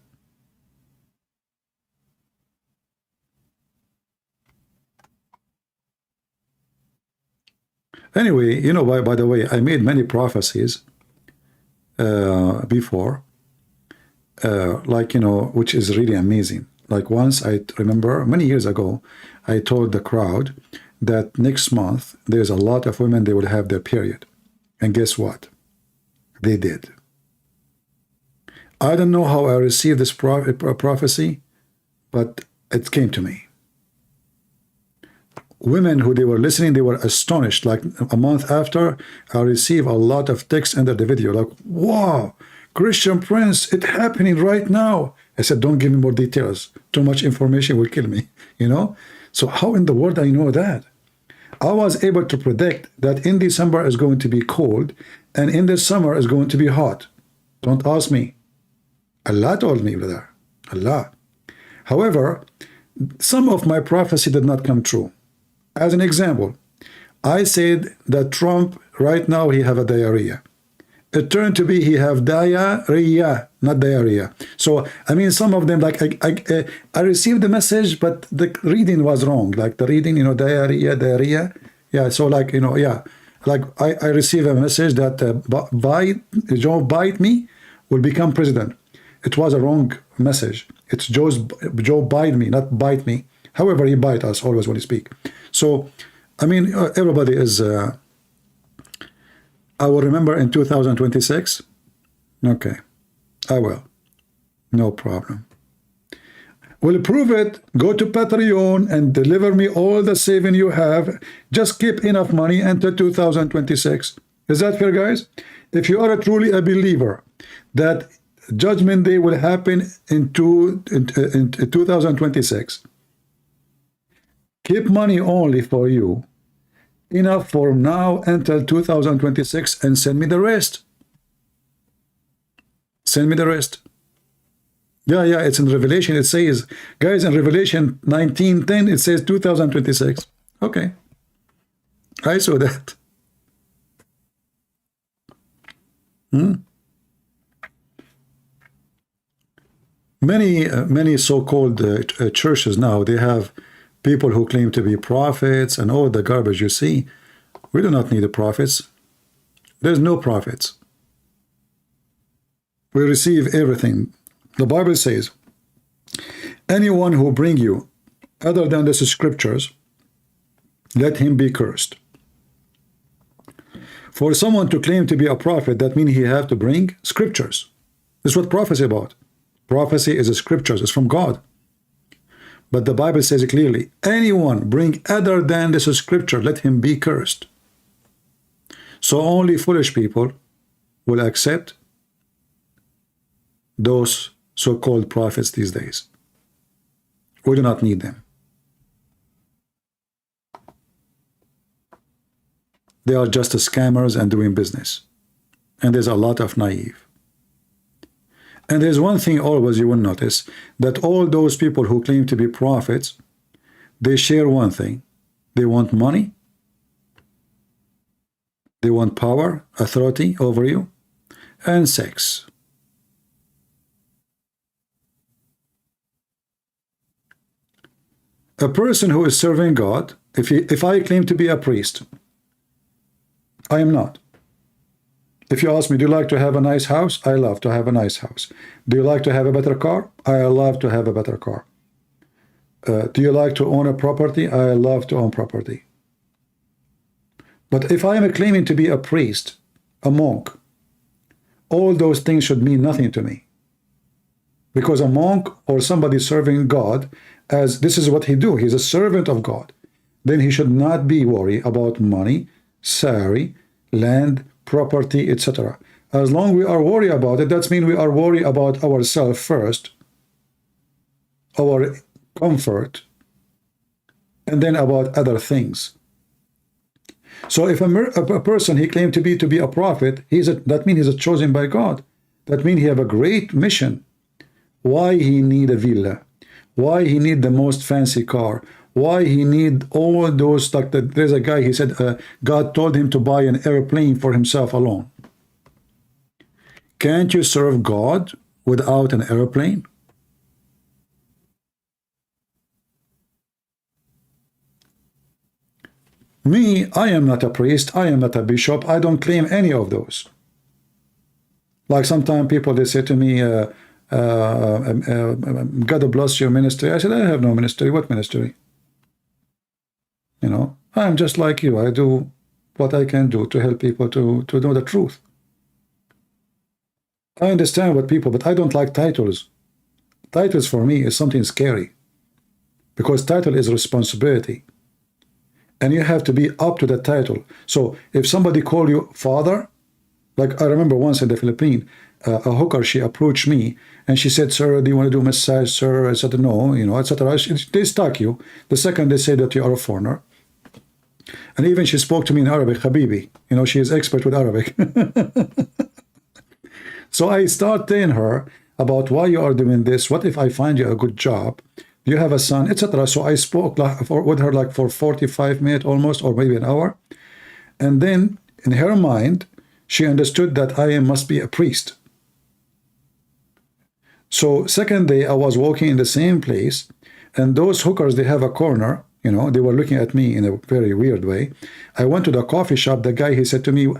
Anyway, you know, by the way, I made many prophecies before, like, you know, which is really amazing. Like once, I remember many years ago, I told the crowd that next month there's a lot of women, they will have their period. And guess what? They did. I don't know how I received this prophecy, but it came to me. Women who they were listening, they were astonished. Like a month after, I received a lot of texts under the video, like, wow, Christian Prince, it's happening right now. I said, don't give me more details. Too much information will kill me, you know? So how in the world I know that? I was able to predict that in December is going to be cold and in the summer is going to be hot. Don't ask me. Allah told me, brother. Allah. However, some of my prophecy did not come true. As an example, I said that Trump, right now, he have a diarrhea. It turned to be he have diarrhea, not diarrhea. So, I mean, some of them, like, I received the message, but the reading was wrong. Like the reading, you know, diarrhea. Yeah, so like, you know, yeah. Like I received a message that Joe bite me will become president. It was a wrong message. It's Joe bite me, not bite me. However, he bite us always when he speak. So, I mean, everybody is... I will remember in 2026. Okay, I will. No problem. Will prove it. Go to Patreon and deliver me all the saving you have. Just keep enough money until 2026. Is that fair, guys? If you are truly a believer that Judgment Day will happen in 2026, keep money only for you. Enough for now until 2026 and send me the rest. Send me the rest. Yeah, it's in Revelation. It says, guys, in Revelation 19:10, it says 2026. Okay. I saw that. Many so-called churches now, they have people who claim to be prophets and all the garbage you see. We do not need the prophets. There's no prophets. We receive everything. The Bible says, anyone who bring you other than the scriptures, let him be cursed. For someone to claim to be a prophet, that means he have to bring scriptures. This is what prophecy is about. Prophecy is a scriptures. It's from God. But the Bible says it clearly, anyone bring other than this scripture, let him be cursed. So only foolish people will accept those so-called prophets these days. We do not need them. They are just scammers and doing business. And there's a lot of naive. And there's one thing always you will notice, that all those people who claim to be prophets, they share one thing. They want money. They want power, authority over you, and sex. A person who is serving God, if I claim to be a priest, I am not. If you ask me, do you like to have a nice house? I love to have a nice house. Do you like to have a better car? I love to have a better car. Do you like to own a property? I love to own property. But if I am claiming to be a priest, a monk, all those things should mean nothing to me. Because a monk or somebody serving God, as this is what he do, he's a servant of God. then he should not be worried about money, salary, land, property, etc. As long we are worried about it, that means we are worried about ourselves first, our comfort, and then about other things. So if a person he claimed to be a prophet, that means he's chosen by God. That means he have a great mission. Why he need a villa? Why he need the most fancy car? Why he need all those, like there's a guy, he said God told him to buy an airplane for himself alone. Can't you serve God without an airplane? Me, I am not a priest, I am not a bishop, I don't claim any of those. Like sometimes people, they say to me, God bless your ministry. I said, I have no ministry. What ministry? You know, I'm just like you. I do what I can do to help people to know the truth. I understand what people, but I don't like titles. Titles for me is something scary, because title is responsibility. And you have to be up to the title. So if somebody call you father, like I remember once in the Philippines, a hooker, she approached me and she said, sir, do you want to do a massage, sir? I said, no, you know, etc. They stalk you. The second they say that you are a foreigner. And even she spoke to me in Arabic, Habibi. You know, she is expert with Arabic. So I start telling her about why you are doing this. What if I find you a good job? You have a son, etc. So I spoke with her like for 45 minutes almost, or maybe an hour. And then in her mind, she understood that I must be a priest. So second day, I was walking in the same place, and those hookers, they have a corner, you know, they were looking at me in a very weird way. I went to the coffee shop. The guy, he said to me,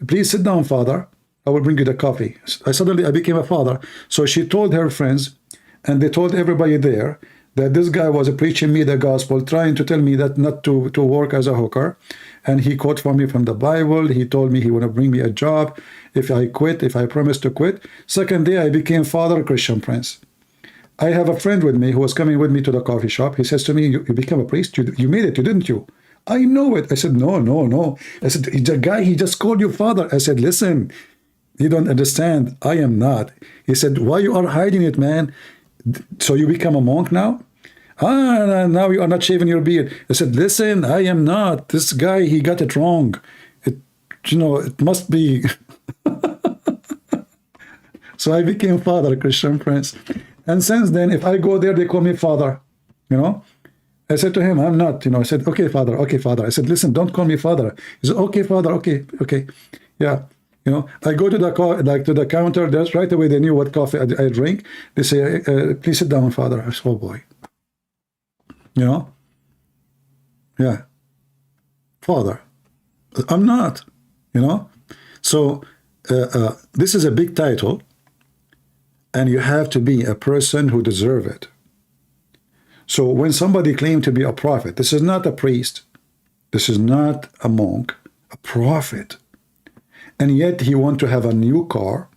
please sit down, father. I will bring you the coffee. I became a father. So she told her friends, and they told everybody there that this guy was preaching me the gospel, trying to tell me that not to work as a hooker. And he quoted for me from the Bible. He told me he want to bring me a job if I quit, if I promise to quit. Second day, I became father Christian Prince. I have a friend with me who was coming with me to the coffee shop. He says to me, you became a priest? You made it, didn't you? I know it. I said, no. I said, the guy, he just called you father. I said, listen, you don't understand. I am not. He said, why you are hiding it, man? So you become a monk now? Now you are not shaving your beard. I said, listen, I am not. This guy, he got it wrong. It must be. So I became father, Christian Prince. And since then, if I go there, they call me father, you know. I said to him, I'm not, you know. I said, okay, father. I said, listen, don't call me father. He said, okay, father, okay. Yeah. You know, I go to the counter. That's right away. They knew what coffee I drink. They say, please sit down, father. I said, oh boy. You know? Yeah. Father. I'm not, you know? So this is a big title, and you have to be a person who deserves it. So when somebody claims to be a prophet, this is not a priest, this is not a monk, a prophet. And yet he wants to have a new car,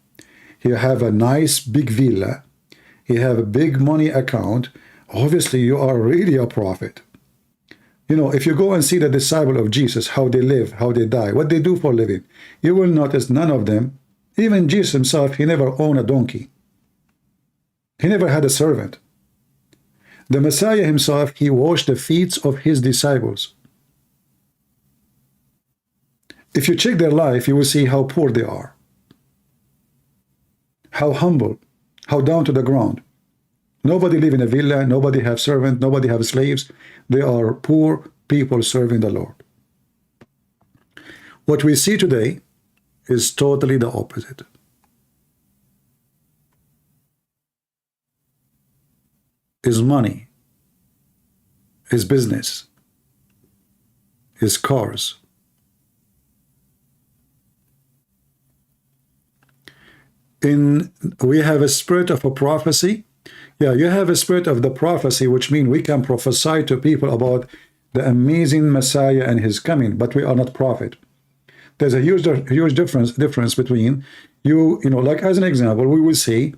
he have a nice big villa, he have a big money account. Obviously, you are really a prophet. You know, if you go and see the disciple of Jesus, how they live, how they die, what they do for a living, you will notice none of them, even Jesus himself, he never owned a donkey. He never had a servant. The Messiah himself, he washed the feet of his disciples. If you check their life, you will see how poor they are, how humble, how down to the ground. Nobody live in a villa, nobody have servant, nobody have slaves. They are poor people serving the Lord. What we see today is totally the opposite. His money, his business, his cars. We have a spirit of a prophecy. Yeah, you have a spirit of the prophecy, which means we can prophesy to people about the amazing Messiah and his coming, but we are not prophet. There's a huge difference between you know, like as an example, we will say,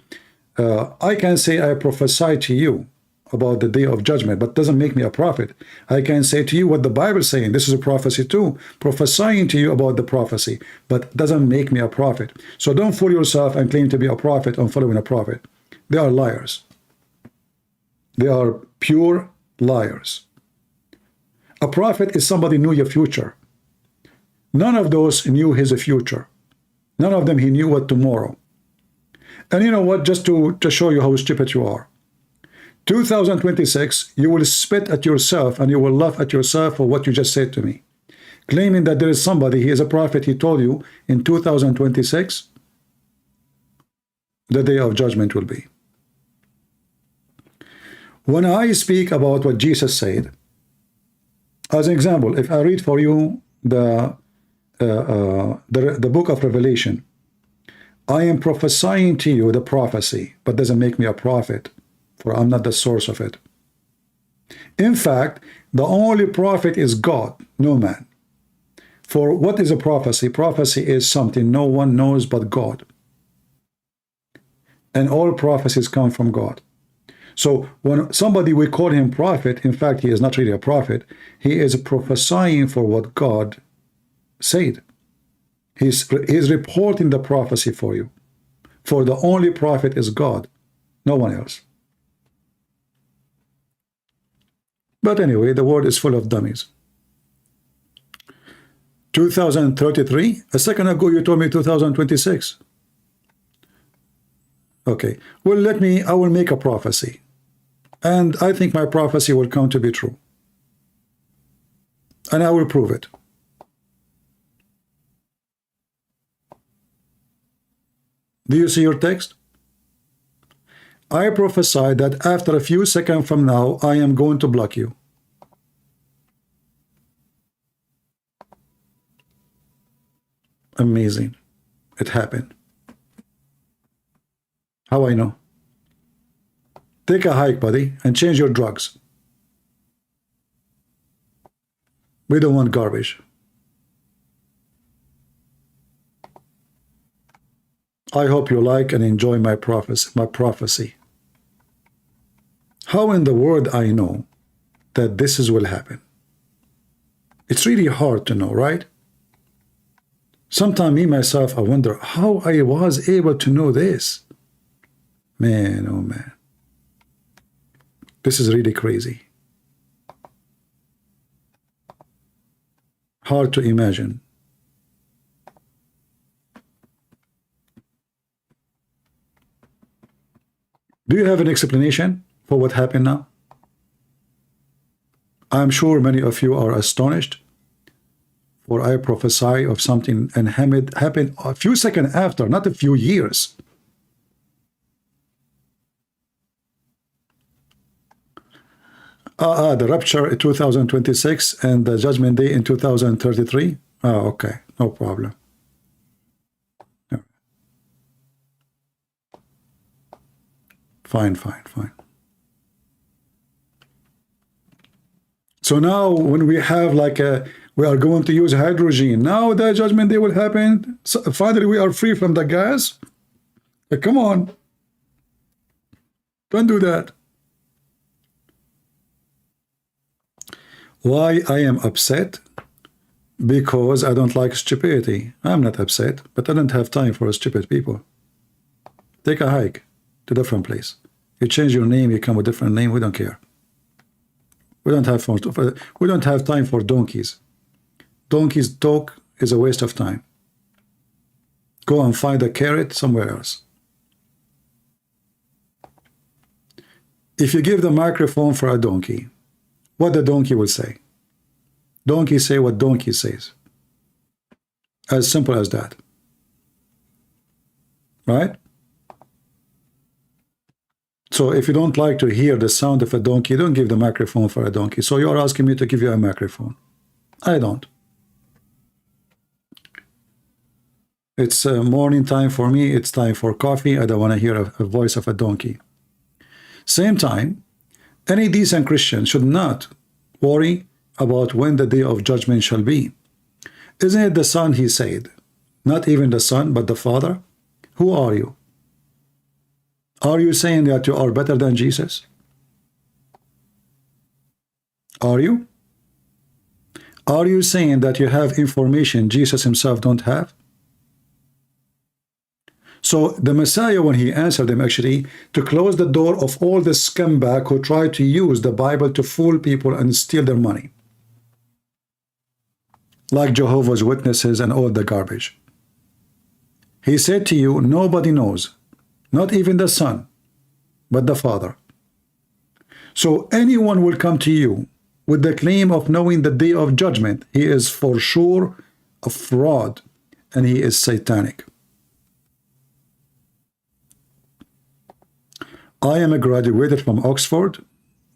I can say I prophesy to you. about the day of judgment, but doesn't make me a prophet. I can say to you what the Bible is saying. This is a prophecy too, prophesying to you about the prophecy, but doesn't make me a prophet. So don't fool yourself and claim to be a prophet and following a prophet. They are liars. They are pure liars. A prophet is somebody who knew your future. None of those knew his future. None of them he knew what tomorrow. And you know what? Just to show you how stupid you are. 2026, you will spit at yourself and you will laugh at yourself for what you just said to me. Claiming that there is somebody, he is a prophet, he told you in 2026, the day of judgment will be. When I speak about what Jesus said, as an example, if I read for you the book of Revelation, I am prophesying to you the prophecy, but doesn't make me a prophet, for I'm not the source of it. In fact, the only prophet is God, no man. For what is a prophecy? Prophecy is something no one knows but God. And all prophecies come from God. So when somebody, we call him prophet, in fact, he is not really a prophet. He is prophesying for what God said. He's reporting the prophecy for you. For the only prophet is God, no one else. But anyway, the world is full of dummies. 2033? A second ago you told me 2026. Okay, well, I will make a prophecy. And I think my prophecy will come to be true. And I will prove it. Do you see your text? I prophesy that after a few seconds from now, I am going to block you. Amazing. It happened. How I know? Take a hike, buddy, and change your drugs. We don't want garbage. I hope you like and enjoy my prophecy. How in the world I know that this will happen? It's really hard to know, right? Sometimes me, myself, I wonder how I was able to know this. Man, oh man. This is really crazy. Hard to imagine. Do you have an explanation for what happened now? I'm sure many of you are astonished, for I prophesy of something and happened a few seconds after, not a few years. The rapture in 2026 and the judgment day in 2033. Oh, okay, no problem. Fine. So now when we have we are going to use hydrogen, now the judgment day will happen. So finally we are free from the gas. Come on. Don't do that. Why I am upset? Because I don't like stupidity. I'm not upset, but I don't have time for stupid people. Take a hike to a different place. You change your name, you come with a different name, we don't care. We don't have time for donkeys. Donkeys talk is a waste of time. Go and find a carrot somewhere else. If you give the microphone for a donkey, what the donkey will say? Donkey say what donkey says. As simple as that. Right? So if you don't like to hear the sound of a donkey, don't give the microphone for a donkey. So you're asking me to give you a microphone. I don't. It's morning time for me. It's time for coffee. I don't want to hear a voice of a donkey. Same time, any decent Christian should not worry about when the day of judgment shall be. Isn't it the Son, he said? Not even the Son, but the Father? Who are you? Are you saying that you are better than Jesus? Are you? Are you saying that you have information Jesus himself don't have? So the Messiah, when he answered them, actually, to close the door of all the scumbag who try to use the Bible to fool people and steal their money, like Jehovah's Witnesses and all the garbage. He said to you, nobody knows, not even the Son, but the Father. So anyone will come to you with the claim of knowing the day of judgment. He is for sure a fraud, and he is satanic. I am a graduated from Oxford.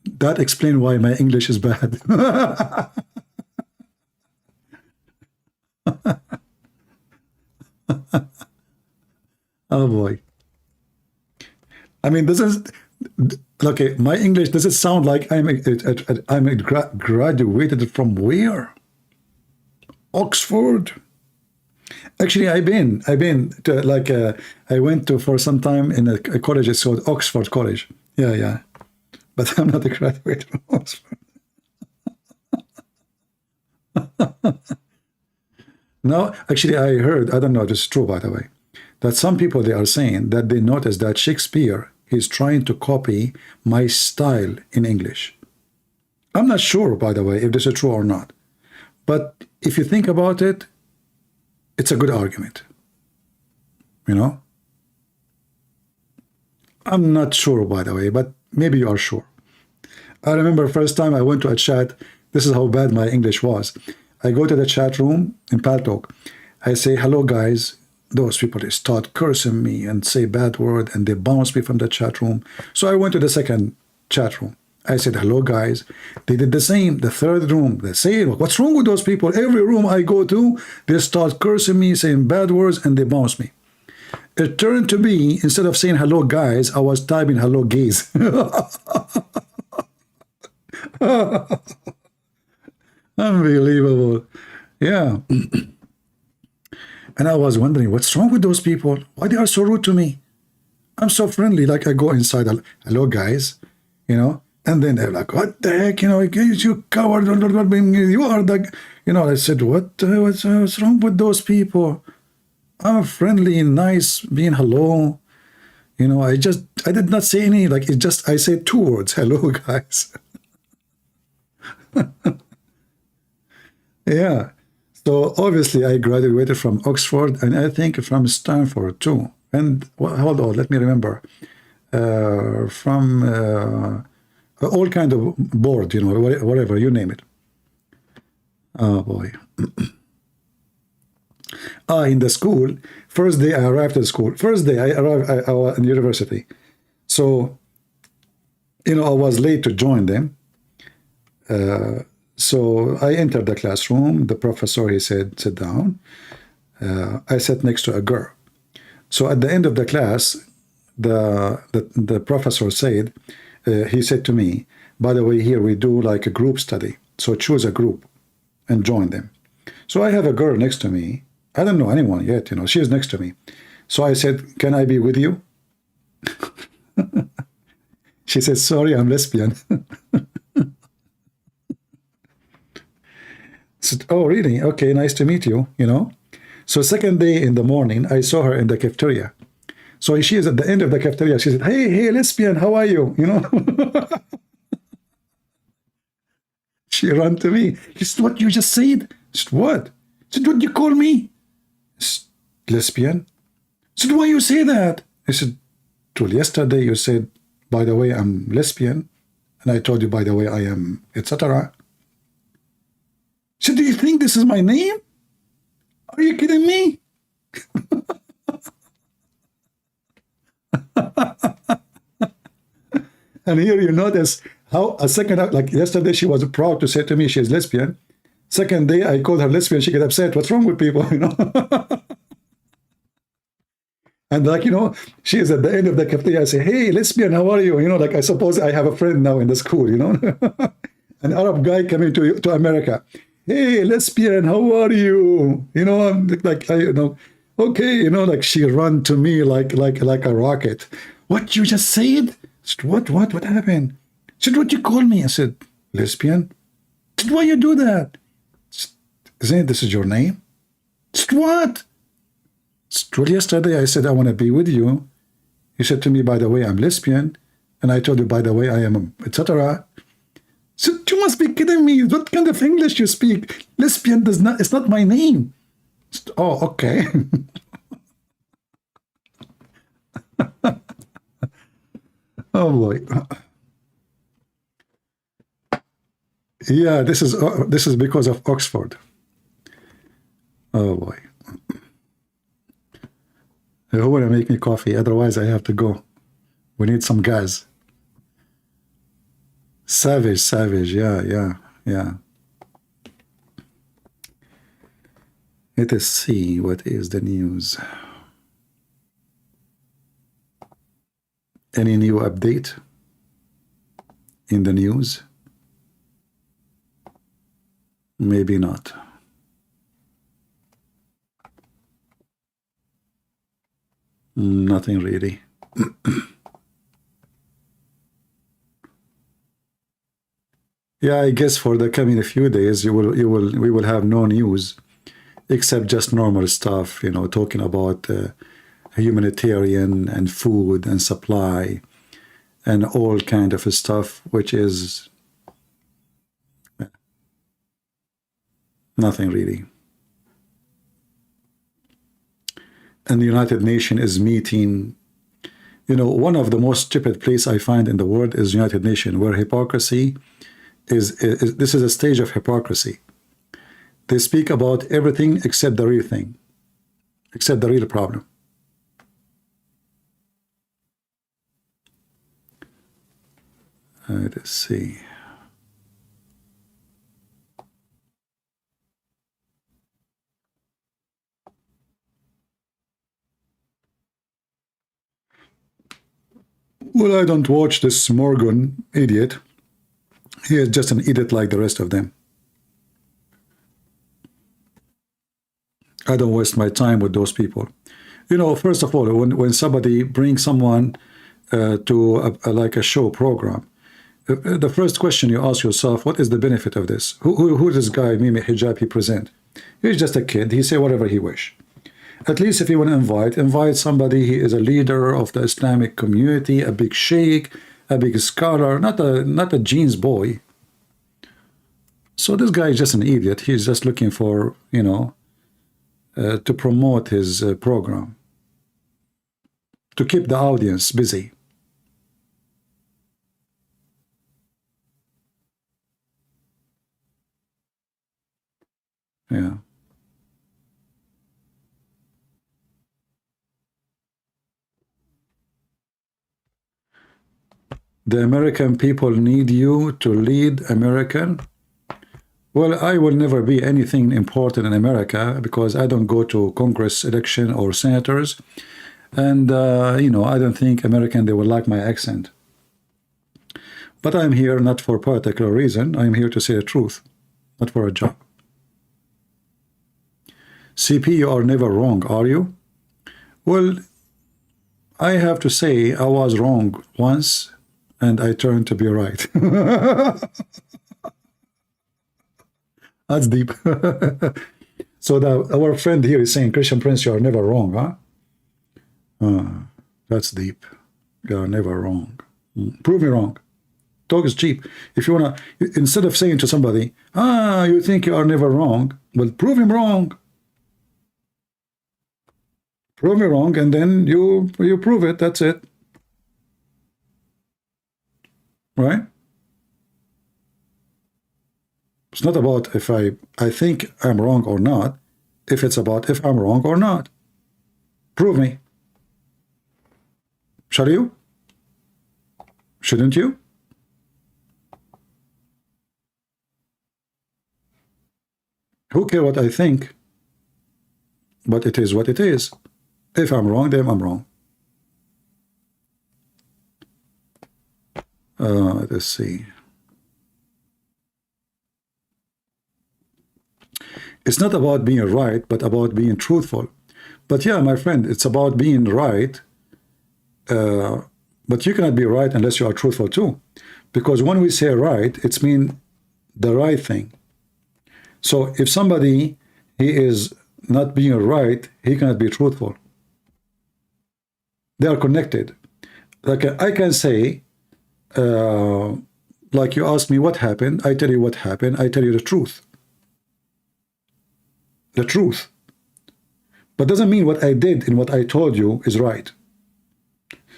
That explains why my English is bad. Oh boy. I mean, this is okay. My English, does it sound like I'm graduated from where? Oxford. Actually, I've been to like I went to for some time in a college. It's called Oxford College. Yeah. But I'm not a graduate from Oxford. No, actually, I heard. I don't know if it's true, by the way, that some people, they are saying that they noticed that Shakespeare is trying to copy my style in English. I'm not sure, by the way, if this is true or not. But if you think about it, it's a good argument. You know? I'm not sure, by the way, but maybe you are sure. I remember first time I went to a chat, this is how bad my English was. I go to the chat room in Paltalk. I say, hello, guys. Those people, they start cursing me and say bad word, and they bounce me from the chat room. So I went to the second chat room. I said, hello, guys. They did the same. The third room, they say, what's wrong with those people? Every room I go to, they start cursing me, saying bad words, and they bounce me. It turned to be, instead of saying hello, guys, I was typing hello, gays. Unbelievable. Yeah. And I was wondering, what's wrong with those people? Why they are so rude to me? I'm so friendly. Like I go inside, hello, guys, you know, and then they're like, what the heck, you know, you coward, you are the, you know. I said, what's wrong with those people? I'm friendly, nice, being hello. You know, I did not say any, like, it just, I said 2 words, hello, guys. Yeah. So obviously I graduated from Oxford, and I think from Stanford too. And well, hold on, let me remember. From all kind of board, you know, whatever, you name it. Oh boy. In the school, first day I arrived at school. First day I arrived in university. So, you know, I was late to join them. So I entered the classroom. The professor, he said, sit down. I sat next to a girl. So at the end of the class, the professor said, he said to me, by the way, here we do like a group study. So choose a group and join them. So I have a girl next to me. I don't know anyone yet, you know, she is next to me. So I said, can I be with you? She said, sorry, I'm lesbian. Said, oh, really? Okay, nice to meet you, you know. So second day in the morning, I saw her in the cafeteria. So she is at the end of the cafeteria. She said, hey, lesbian, how are you? You know. She ran to me. She said, what you just said? I said, what? She said, what you call me? I said, lesbian. I said, why you say that? I said, well, yesterday you said, by the way, I'm lesbian. And I told you, by the way, I am, etc. She said, do you think this is my name? Are you kidding me? And here you notice how a second, like yesterday, she was proud to say to me she's lesbian. Second day, I called her lesbian. She get upset. What's wrong with people? You know. And like, you know, she is at the end of the cafeteria. I say, hey, lesbian, how are you? You know, like I suppose I have a friend now in the school. You know, an Arab guy coming to America. Hey, lesbian, how are you? You know, I'm like, you know, okay, you know, like she run to me like a rocket. What you just said? I said, what happened? She said, what you call me? I said, lesbian. Why you do that? Isn't this is your name? What? Well, yesterday I said I want to be with you. You said to me, by the way, I'm lesbian. And I told you, by the way, I am etc. So you must be kidding me. What kind of English you speak? Lesbian does not, it's not my name. Oh, okay. Oh boy. Yeah, this is because of Oxford. Oh boy. Who wanna make me coffee? Otherwise I have to go. We need some gas. Savage, yeah. Let us see what is the news. Any new update in the news? Maybe not. Nothing really. Yeah, I guess for the coming few days we will have no news except just normal stuff, you know, talking about humanitarian and food and supply and all kind of stuff, which is nothing really. And the United Nations is meeting, you know, one of the most stupid place I find in the world is United Nations, where hypocrisy is this is a stage of hypocrisy. They speak about everything except the real thing, except the real problem. Let's see. Well, I don't watch this Morgan idiot. He is just an idiot like the rest of them. I don't waste my time with those people. You know, first of all, when somebody brings someone to like a show program, the first question you ask yourself, what is the benefit of this? Who this guy, Mimi Hijab, he present? He's just a kid. He say whatever he wish. At least if you want to invite somebody, he is a leader of the Islamic community, a big sheikh, a big scholar, not a jeans boy. So this guy is just an idiot. He's just looking for, you know, to promote his program, to keep the audience busy. Yeah. The American people need you to lead American. Well, I will never be anything important in America because I don't go to Congress election or senators. And, you know, I don't think American, they will like my accent. But I'm here not for a particular reason. I'm here to say the truth, not for a job. CP, you are never wrong, are you? Well, I have to say I was wrong once and I turned to be right. That's deep. So our friend here is saying, Christian Prince, you are never wrong, huh? That's deep. You are never wrong. Prove me wrong. Talk is cheap. If you want to, instead of saying to somebody, you think you are never wrong, well, prove him wrong. Prove me wrong, and then you prove it. That's it. Right? It's not about if I think I'm wrong or not. If it's about if I'm wrong or not. Prove me. Shall you? Shouldn't you? Who cares what I think? But it is what it is. If I'm wrong, then I'm wrong. Let's see. It's not about being right, but about being truthful. But yeah, my friend, it's about being right. But you cannot be right unless you are truthful too. Because when we say right, it's mean the right thing. So if somebody, he is not being right, he cannot be truthful. They are connected. Like I can say, like you ask me what happened, I tell you what happened, I tell you the truth. The truth. But doesn't mean what I did and what I told you is right.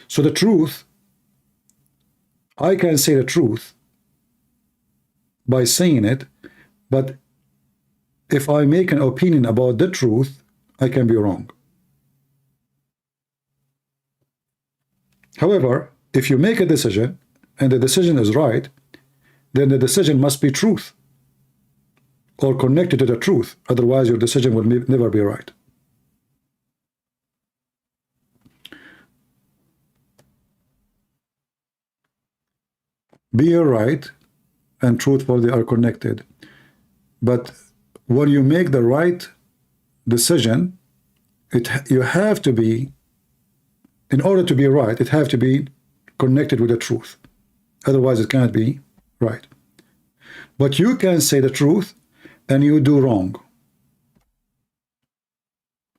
So the truth, I can say the truth by saying it, but if I make an opinion about the truth, I can be wrong. However, if you make a decision and the decision is right, then the decision must be truth or connected to the truth. Otherwise, your decision will never be right. Being right and truthful, they are connected. But when you make the right decision, you have to be, in order to be right, it have to be connected with the truth. Otherwise, it cannot be right. But you can say the truth and you do wrong.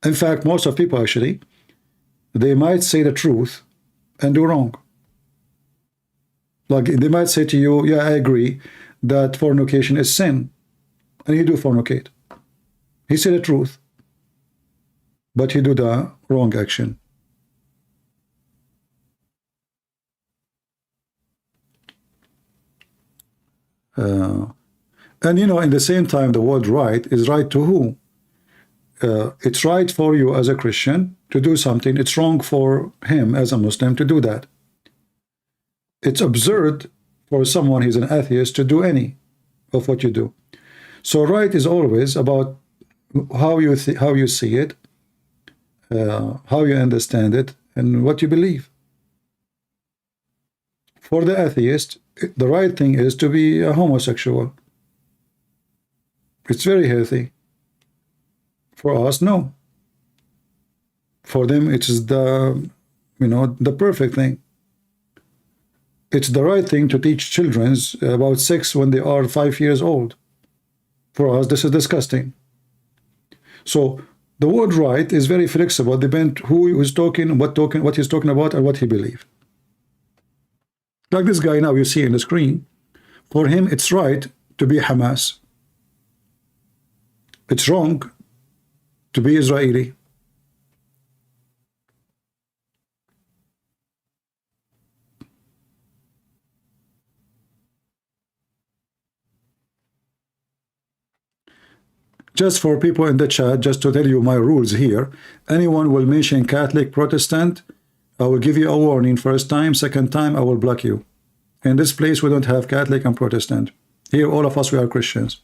In fact, most of people actually, they might say the truth and do wrong. Like they might say to you, yeah, I agree that fornication is sin, and you do fornicate. He said the truth, but he do the wrong action. And you know, in the same time, the word right is right to who? It's right for you as a Christian to do something. It's wrong for him as a Muslim to do that. It's absurd for someone who's an atheist to do any of what you do. So right is always about how you see it, how you understand it, and what you believe. For the atheist, the right thing is to be a homosexual. It's very healthy. For us, no. For them, it is the, the perfect thing. It's the right thing to teach children about sex when they are 5 years old. For us, this is disgusting. So the word right is very flexible, depending who is talking, what he's talking about, and what he believes. Like this guy now you see in the screen, for him it's right to be Hamas. It's wrong to be Israeli. Just for people in the chat, just to tell you my rules here, anyone will mention Catholic, Protestant, I will give you a warning first time, second time I will block you. In this place we don't have Catholic and Protestant. Here all of us, we are Christians.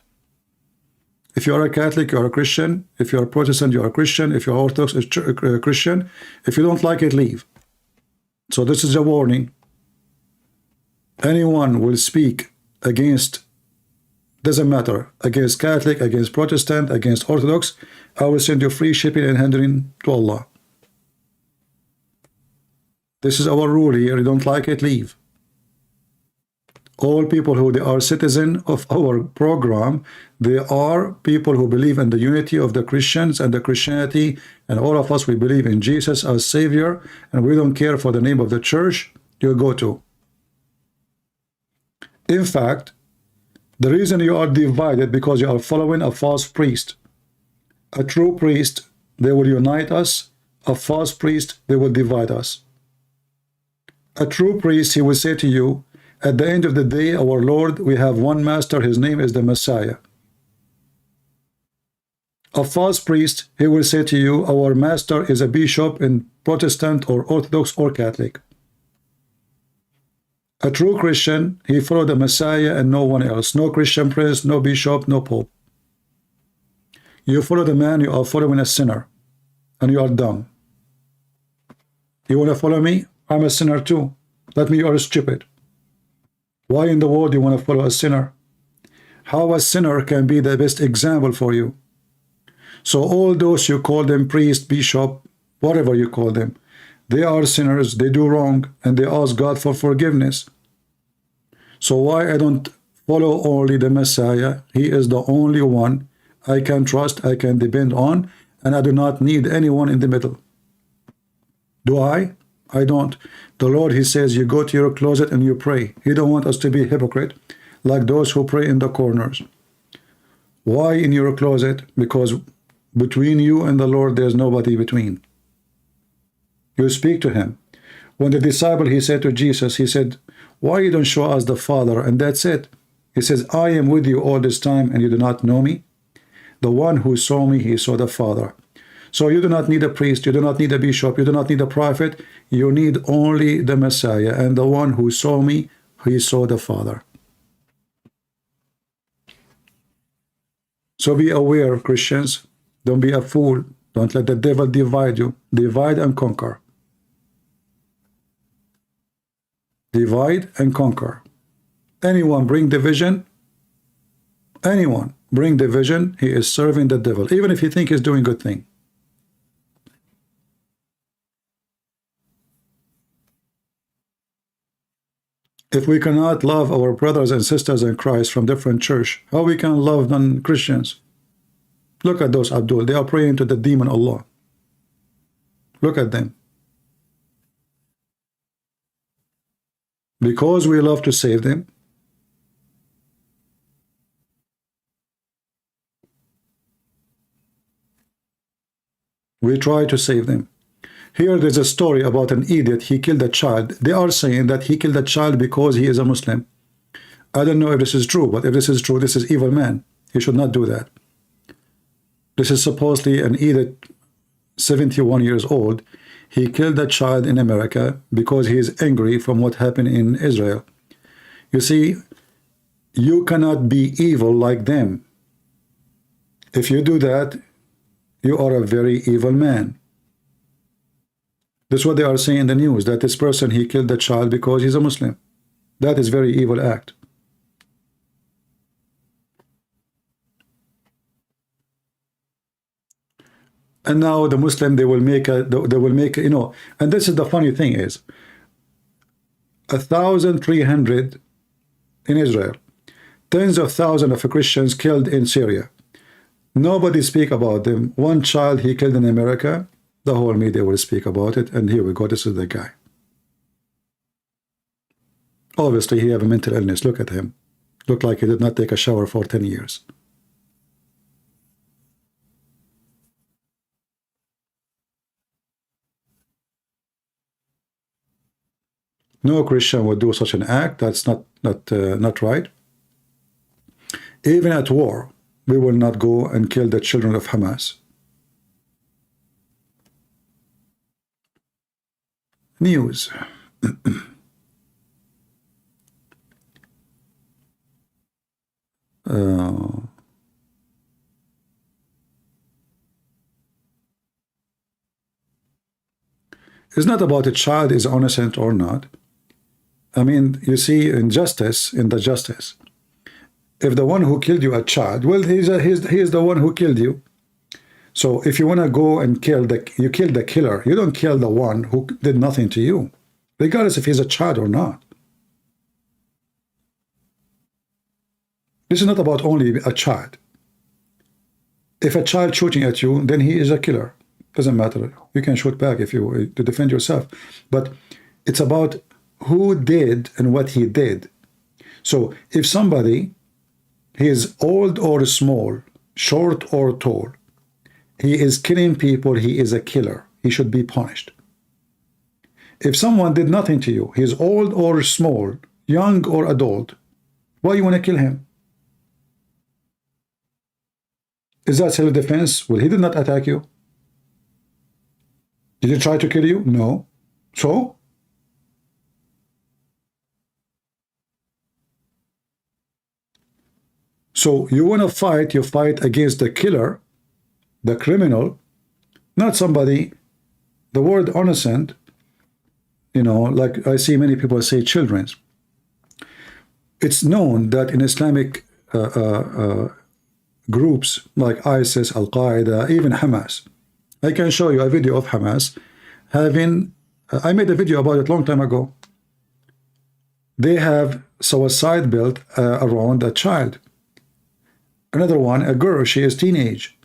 If you are a Catholic, you are a Christian. If you are a Protestant, you are a Christian. If you are Orthodox, a Christian. If you don't like it, leave. So this is a warning. Anyone will speak against, doesn't matter, against Catholic, against Protestant, against Orthodox, I will send you free shipping and handling to Allah. This is our rule here. You don't like it, leave. All people who they are citizen of our program, they are people who believe in the unity of the Christians and the Christianity, and all of us, we believe in Jesus as Savior, and we don't care for the name of the church you go to. In fact, the reason you are divided because you are following a false priest. A true priest, they will unite us. A false priest, they will divide us. A true priest, he will say to you, at the end of the day, our Lord, we have one master, his name is the Messiah. A false priest, he will say to you, our master is a bishop in Protestant or Orthodox or Catholic. A true Christian, he followed the Messiah and no one else. No Christian priest, no bishop, no pope. You follow the man, you are following a sinner, and you are dumb. You want to follow me? I'm a sinner too. That means you are stupid. Why in the world you want to follow a sinner? How a sinner can be the best example for you? So all those you call them priest, bishop, whatever you call them, they are sinners, they do wrong, and they ask God for forgiveness. So why I don't follow only the Messiah. He is the only one I can trust, I can depend on, and I do not need anyone in the middle. Do I? I don't. The Lord, he says, you go to your closet and you pray. He don't want us to be hypocrite like those who pray in the corners. Why in your closet? Because between you and the Lord there's nobody between. You speak to him. When the disciple, he said to Jesus, he said, why you don't show us the Father? And that's it. He says, I am with you all this time and you do not know me. The one who saw me, he saw the Father. So you do not need a priest, you do not need a bishop, you do not need a prophet. You need only the Messiah. And the one who saw me, he saw the Father. So be aware, Christians. Don't be a fool. Don't let the devil divide you. Divide and conquer. Divide and conquer. Anyone bring division, anyone bring division, he is serving the devil, even if he think he's doing good thing. If we cannot love our brothers and sisters in Christ from different church, how we can love non-Christians? Look at those, Abdul. They are praying to the demon Allah. Look at them. Because we love to save them, we try to save them. Here there's a story about an idiot. He killed a child. They are saying that he killed a child because he is a Muslim. I don't know if this is true, but if this is true, this is evil man. He should not do that. This is supposedly an idiot, 71 years old. He killed a child in America because he is angry from what happened in Israel. You see, you cannot be evil like them. If you do that, you are a very evil man. That's what they are saying in the news, that this person, he killed the child because he's a Muslim. That is very evil act. And now the Muslim, they will make, you know, and this is the funny thing is, 1,300 in Israel, tens of thousands of Christians killed in Syria. Nobody speak about them. One child he killed in America, the whole media will speak about it, and here we go, this is the guy. Obviously he have a mental illness, look at him. Look like he did not take a shower for 10 years. No Christian would do such an act. That's not right. Even at war, we will not go and kill the children of Hamas. News. It's not about a child is innocent or not. I mean, you see, in justice, in the justice, if the one who killed you a child, well, he's the one who killed you. So if you want to go and kill you kill the killer. You don't kill the one who did nothing to you, regardless if he's a child or not. This is not about only a child. If a child shooting at you, then he is a killer. Doesn't matter. You can shoot back if you to defend yourself. But it's about who did and what he did. So if somebody, he is old or small, short or tall, he is killing people, he is a killer. He should be punished. If someone did nothing to you, he is old or small, young or adult, why you want to kill him? Is that self-defense? Well, he did not attack you. Did he try to kill you? No. So? So you want to fight, you fight against the killer, the criminal, not somebody. The word innocent, you know, like I see many people say children. It's known that in Islamic groups like ISIS, Al-Qaeda, even Hamas, I can show you a video of Hamas having, I made a video about it a long time ago. They have suicide built around a child. Another one, a girl, she is teenage.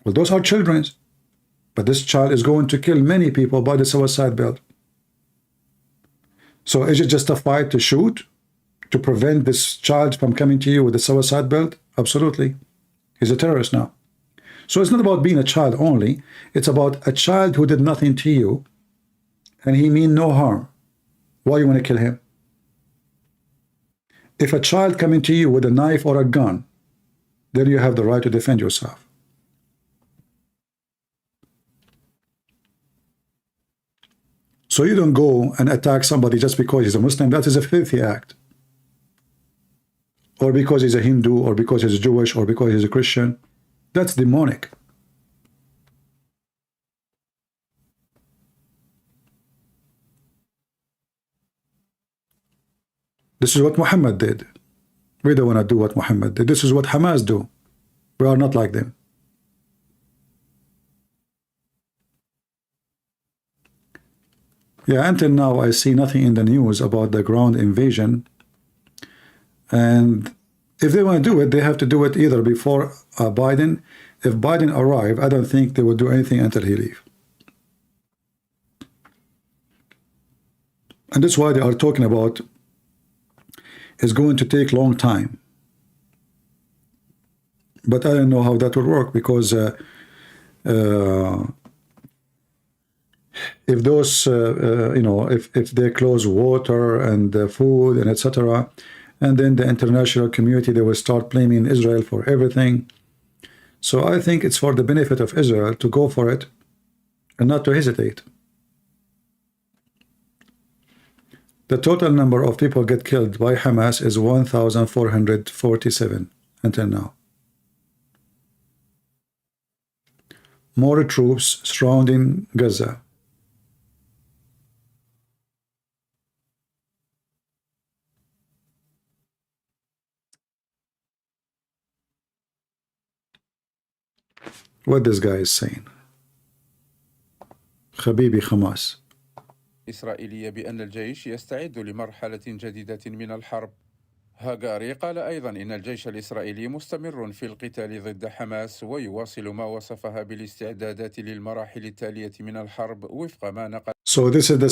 Well, those are children. But this child is going to kill many people by the suicide belt. So is it justified to shoot to prevent this child from coming to you with a suicide belt? Absolutely. He's a terrorist now. So it's not about being a child only. It's about a child who did nothing to you and he mean no harm. Why you want to kill him? If a child coming to you with a knife or a gun, then you have the right to defend yourself. So you don't go and attack somebody just because he's a Muslim. That is a filthy act. Or because he's a Hindu, or because he's Jewish, or because he's a Christian. That's demonic. This is what Muhammad did. We don't want to do what Muhammad did. This is what Hamas do. We are not like them. Yeah, until now I see nothing in the news about the ground invasion. And if they want to do it, they have to do it either before Biden. If Biden arrive, I don't think they will do anything until he leave. And that's why they are talking about it's going to take long time. But I don't know how that will work, because if those you know, if they close water and food and etc., and then the international community, they will start blaming Israel for everything. So I think it's for the benefit of Israel to go for it and not to hesitate. The total number of people get killed by Hamas is 1,447 until now. More troops surrounding Gaza. What this guy is saying. Habibi Hamas. إسرائيلية بأن الجيش يستعد لمرحلة جديدة من الحرب. هاغاري قال أيضا إن الجيش الإسرائيلي مستمر في القتال ضد حماس ويواصل ما وصفها بالاستعدادات للمراحل التالية من الحرب وفق ما نقل. So this is the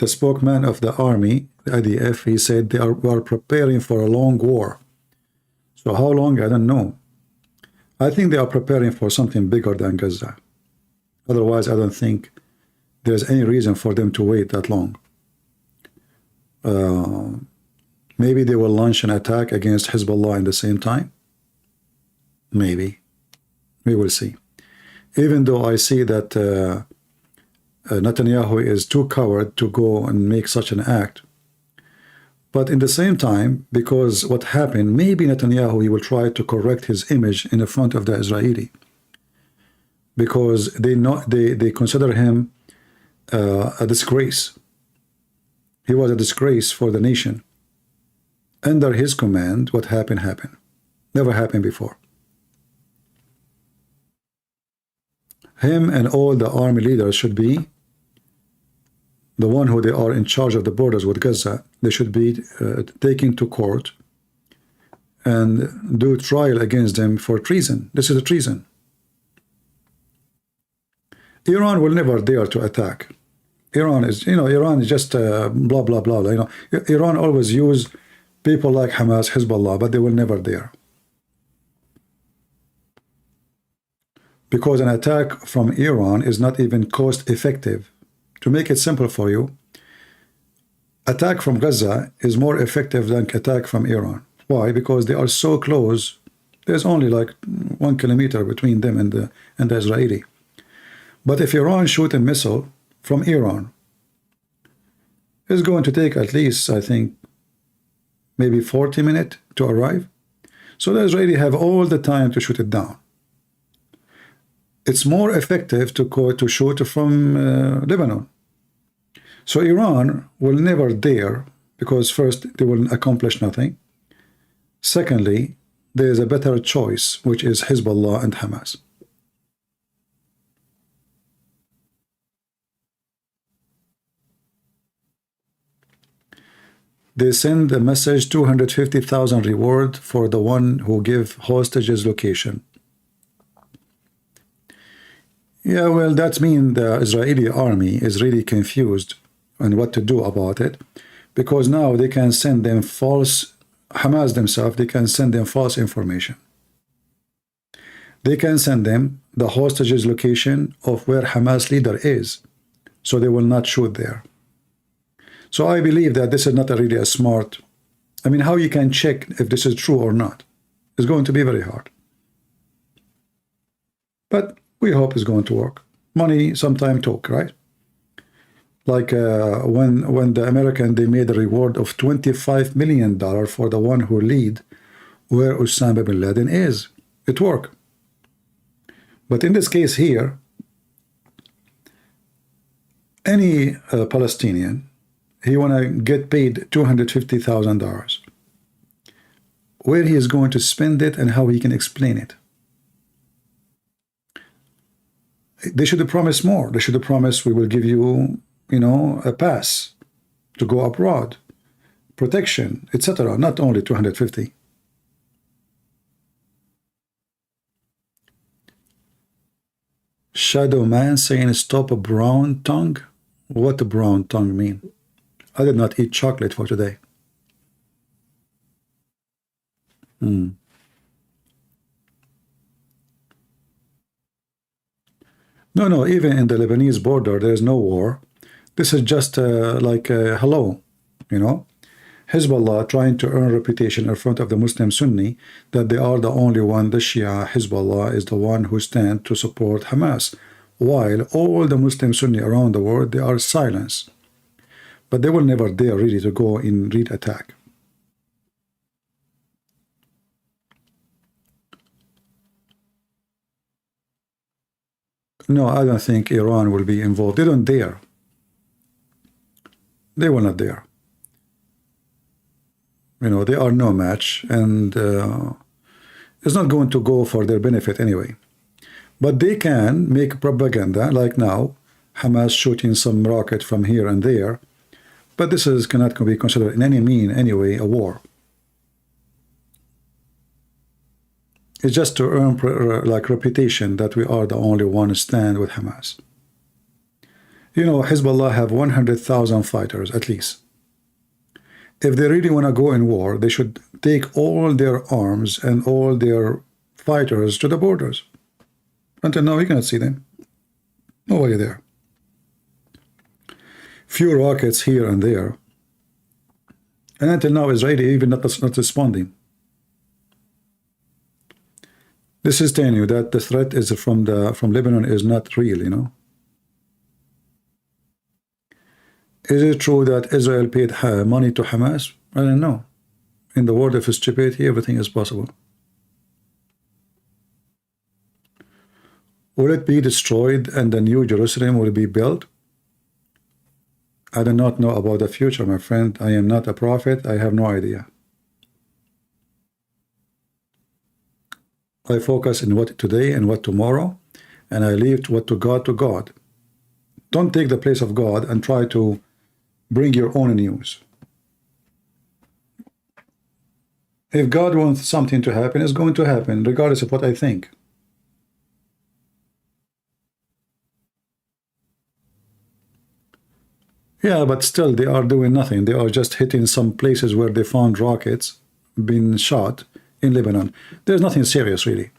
spokesman of the army, the IDF. He said they are preparing for a long war. So how long? I don't know. I think they are preparing for something bigger than Gaza. Otherwise, I don't think there's any reason for them to wait that long. Maybe they will launch an attack against Hezbollah at the same time. Maybe. We will see. Even though I see that Netanyahu is too coward to go and make such an act. But in the same time, because what happened, maybe Netanyahu, he will try to correct his image in the front of the Israeli. Because they consider him a disgrace. He was a disgrace for the nation. Under his command, what happened, happened. Never happened before. Him and all the army leaders should be the one who they are in charge of the borders with Gaza. They should be taken to court and do trial against them for treason. This is a treason. Iran will never dare to attack. Iran is, Iran is just blah, blah, blah. Iran always use people like Hamas, Hezbollah, but they will never dare. Because an attack from Iran is not even cost effective. To make it simple for you, attack from Gaza is more effective than attack from Iran. Why? Because they are so close. There's only like 1 kilometer between them and the Israeli. But if Iran shoot a missile from Iran, it's going to take at least, I think, maybe 40 minutes to arrive. So the Israeli have all the time to shoot it down. It's more effective to shoot from Lebanon. So Iran will never dare, because first, they will accomplish nothing. Secondly, there is a better choice, which is Hezbollah and Hamas. They send a message 250,000 reward for the one who give hostages location. Yeah, well, that means the Israeli army is really confused on what to do about it, because now they can send them false, Hamas themselves, they can send them false information. They can send them the hostages location of where Hamas leader is, so they will not shoot there. So I believe that this is not really a smart, I mean, how you can check if this is true or not is going to be very hard. But we hope it's going to work. Money sometime talk, right? Like when the American, they made a reward of $25 million for the one who lead where Osama bin Laden is. It worked. But in this case here, any Palestinian, he want to get paid $250,000. Where he is going to spend it and how he can explain it. They should have promised more. They should have promised we will give you, you know, a pass to go abroad, protection, etc. Not only 250. Shadow man saying stop a brown tongue. What does brown tongue mean? I did not eat chocolate for today. No, even in the Lebanese border, there is no war. This is just like hello, you know. Hezbollah trying to earn reputation in front of the Muslim Sunni that they are the only one, the Shia, Hezbollah is the one who stand to support Hamas, while all the Muslim Sunni around the world, they are silenced. But they will never dare really to go in real attack. No, I don't think Iran will be involved. They don't dare. They will not dare. You know, they are no match, and it's not going to go for their benefit anyway. But they can make propaganda, like now, Hamas shooting some rocket from here and there, but this is cannot be considered in any mean, anyway, a war. It's just to earn like reputation that we are the only one stand with Hamas. You know, Hezbollah have 100,000 fighters at least. If they really want to go in war, they should take all their arms and all their fighters to the borders. Until now, you cannot see them. Nobody there. Few rockets here and there. And until now, Israeli even not responding. This is telling you that the threat is from Lebanon is not real, you know. Is it true that Israel paid money to Hamas? I don't know. In the world of stupidity, everything is possible. Will it be destroyed and the new Jerusalem will be built? I do not know about the future, my friend. I am not a prophet. I have no idea. I focus in what today and what tomorrow, and I leave what to God to God. Don't take the place of God and try to bring your own news. If God wants something to happen, it's going to happen, regardless of what I think. Yeah, but still they are doing nothing. They are just hitting some places where they found rockets being shot in Lebanon. There's nothing serious, really.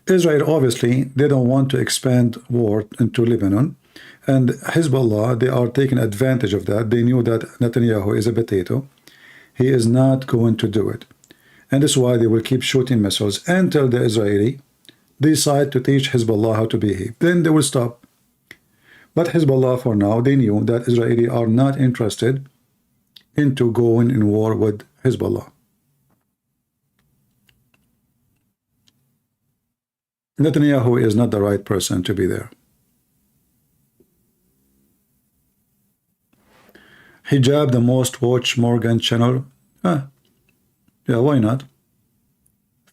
Israel, obviously, they don't want to expand war into Lebanon. And Hezbollah, they are taking advantage of that. They knew that Netanyahu is a potato. He is not going to do it. And that's why they will keep shooting missiles until the Israeli decide to teach Hezbollah how to behave. Then they will stop. But Hezbollah, for now, they knew that Israeli are not interested into going in war with Hezbollah. Netanyahu is not the right person to be there. Hijab, the most watched Morgan channel. Yeah, why not?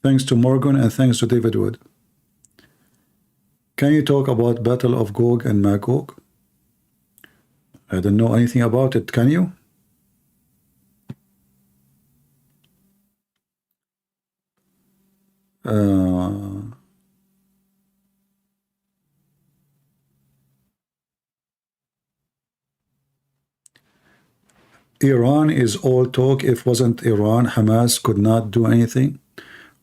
Thanks to Morgan and thanks to David Wood. Can you talk about Battle of Gog and Magog? I don't know anything about it. Can you? Iran is all talk. If wasn't Iran, Hamas could not do anything.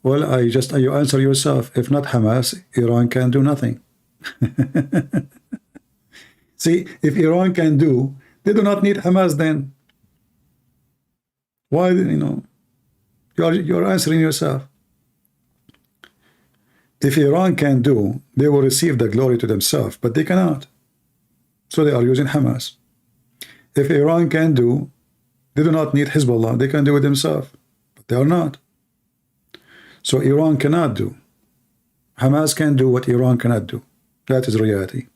Well, you answer yourself. If not Hamas, Iran can do nothing. See, if Iran can do, they do not need Hamas then. Why, you're answering yourself. If Iran can do, they will receive the glory to themselves, but they cannot. So they are using Hamas. If Iran can do, they do not need Hezbollah. They can do it themselves, but they are not. So Iran cannot do. Hamas can do what Iran cannot do. That is reality.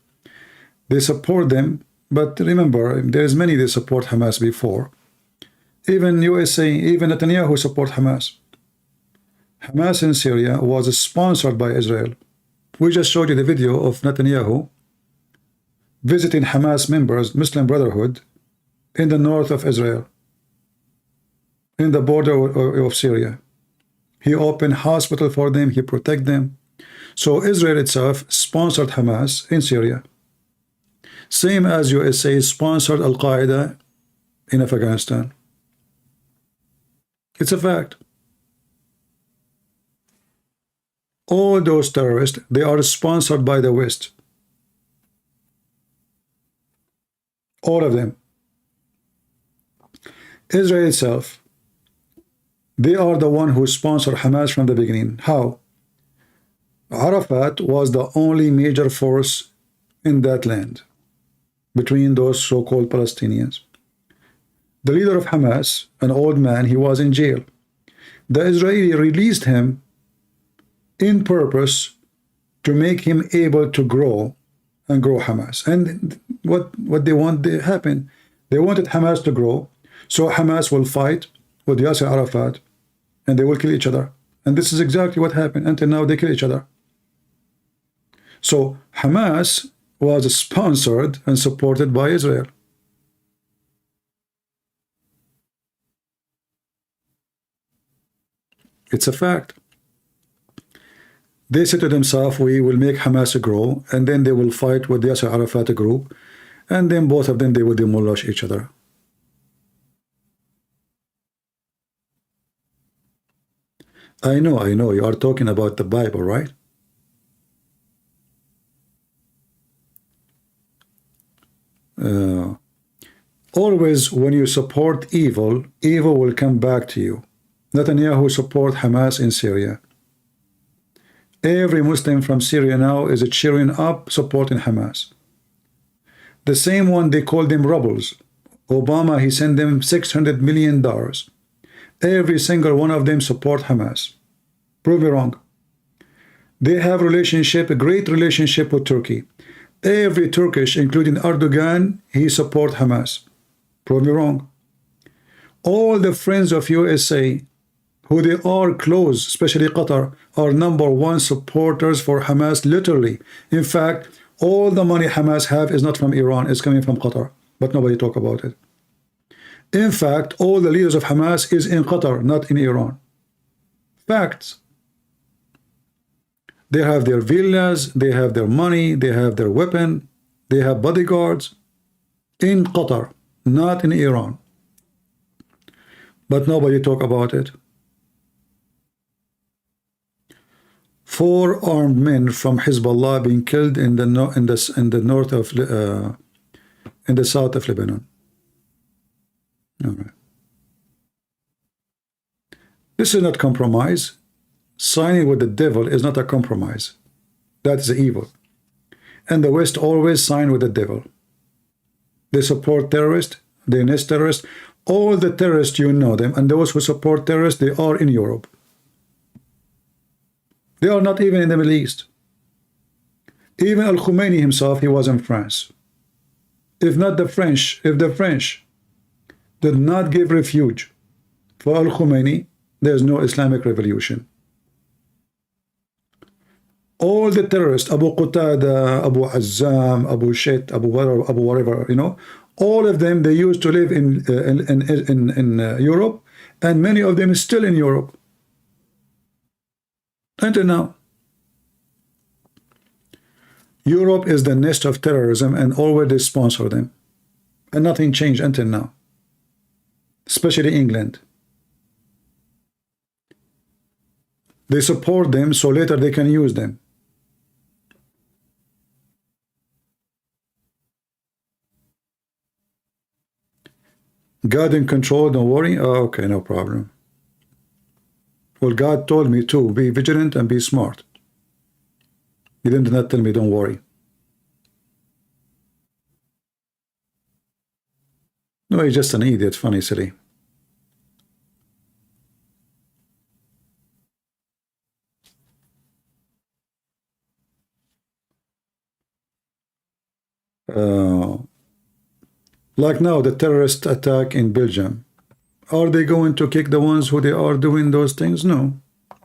They support them, but remember, there's many that support Hamas before. Even USA, even Netanyahu support Hamas. Hamas in Syria was sponsored by Israel. We just showed you the video of Netanyahu visiting Hamas members, Muslim Brotherhood, in the north of Israel, in the border of Syria. He opened hospital for them, he protect them. So Israel itself sponsored Hamas in Syria. Same as USA sponsored Al-Qaeda in Afghanistan. It's a fact. All those terrorists, they are sponsored by the West. All of them. Israel itself, they are the one who sponsored Hamas from the beginning. How? Arafat was the only major force in that land between those so-called Palestinians. The leader of Hamas, an old man, he was in jail. The Israeli released him in purpose to make him able to grow and grow Hamas. And what they want happened. They wanted Hamas to grow, so Hamas will fight with Yasser Arafat and they will kill each other. And this is exactly what happened. Until now they kill each other. So Hamas was sponsored and supported by Israel. It's a fact. They said to themselves, we will make Hamas grow, and then they will fight with the Yasser Arafat group, and then both of them, they will demolish each other. I know, you are talking about the Bible, right? Always when you support evil, evil will come back to you. Netanyahu support Hamas in Syria. Every Muslim from Syria now is cheering up, supporting Hamas. The same one, they call them rebels. Obama, he sent them $600 million. Every single one of them support Hamas. Prove me wrong. They have a great relationship with Turkey. Every Turkish, including Erdogan, he support Hamas. Prove me wrong. All the friends of USA, who they are close, especially Qatar, are #1 supporters for Hamas, literally. In fact, all the money Hamas have is not from Iran, it's coming from Qatar, but nobody talk about it. In fact, all the leaders of Hamas is in Qatar, not in Iran. Facts. They have their villas, they have their money, they have their weapon, they have bodyguards in Qatar, not in Iran. But nobody talk about it. 4 armed men from Hezbollah being killed in the north of in the south of Lebanon. All right. This is not compromise. Signing with the devil is not a compromise. That is evil. And the West always sign with the devil. They support terrorists, they nest terrorists. All the terrorists, you know them, and those who support terrorists, they are in Europe. They are not even in the Middle East. Even Al-Khomeini himself, he was in France. If the French did not give refuge for Al-Khomeini, there's no Islamic revolution. All the terrorists, Abu Qatada, Abu Azzam, Abu Shit, Abu whatever, all of them, they used to live in Europe, and many of them is still in Europe. Until now. Europe is the nest of terrorism and always they sponsor them. And nothing changed until now. Especially England. They support them so later they can use them. God in control, don't worry. Oh, okay, no problem. Well, God told me to be vigilant and be smart. He did not tell me don't worry. No, he's just an idiot, funny, silly. Like now, the terrorist attack in Belgium. Are they going to kick the ones who they are doing those things? No.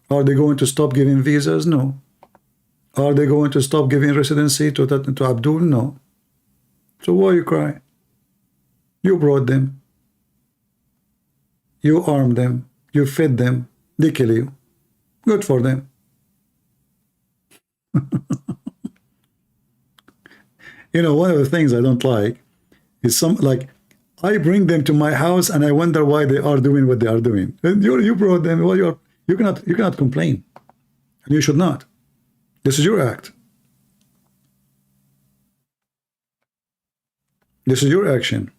Are they going to stop giving visas? No. Are they going to stop giving residency to Abdul? No. So why you cry? You brought them. You armed them. You fed them. They kill you. Good for them. You know, one of the things I don't like is I bring them to my house and I wonder why they are doing what they are doing. And you brought them. Well, you cannot complain. And you should not. This is your act. This is your action.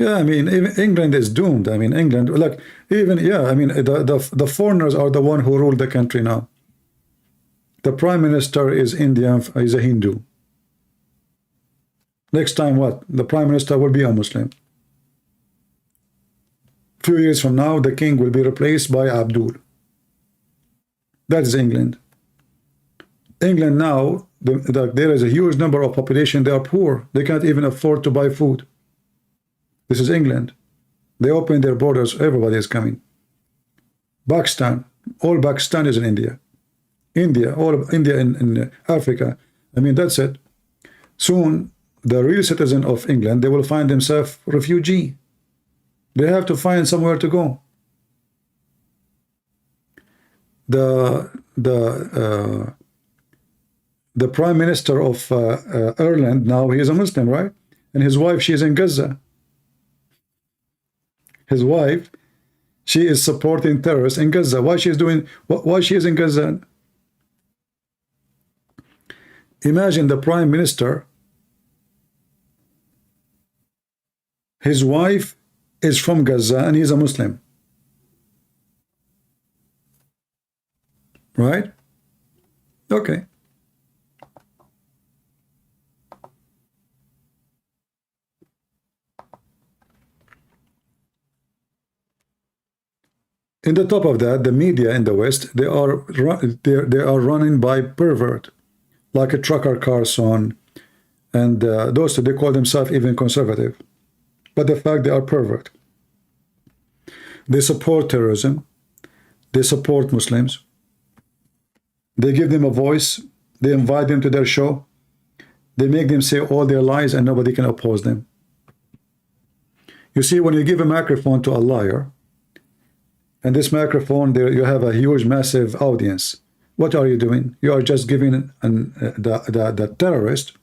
Yeah, I mean, even England is doomed. I mean, England, like, even, yeah, I mean, the foreigners are the one who rule the country now. The prime minister is Indian, is a Hindu. Next time, what? The prime minister will be a Muslim. Few years from now, the king will be replaced by Abdul. That is England. England now, there is a huge number of population. They are poor. They can't even afford to buy food. This is England. They open their borders. Everybody is coming. Pakistan. All Pakistan is in India. India. All of India in Africa. I mean, that's it. Soon, the real citizen of England, they will find themselves refugee. They have to find somewhere to go. The prime minister of Ireland now, he is a Muslim, right? And his wife, she is in Gaza. His wife, she is supporting terrorists in Gaza. Why she is doing? Why she is in Gaza? Imagine the prime minister. His wife is from Gaza and he's a Muslim. Right? Okay. In the top of that, the media in the West, they are running by pervert, like a Trucker Carson, and those they call themselves even conservative, but the fact they are pervert. They support terrorism. They support Muslims. They give them a voice. They invite them to their show. They make them say all their lies and nobody can oppose them. You see, when you give a microphone to a liar, and this microphone, there you have a huge, massive audience. What are you doing? You are just giving the terrorist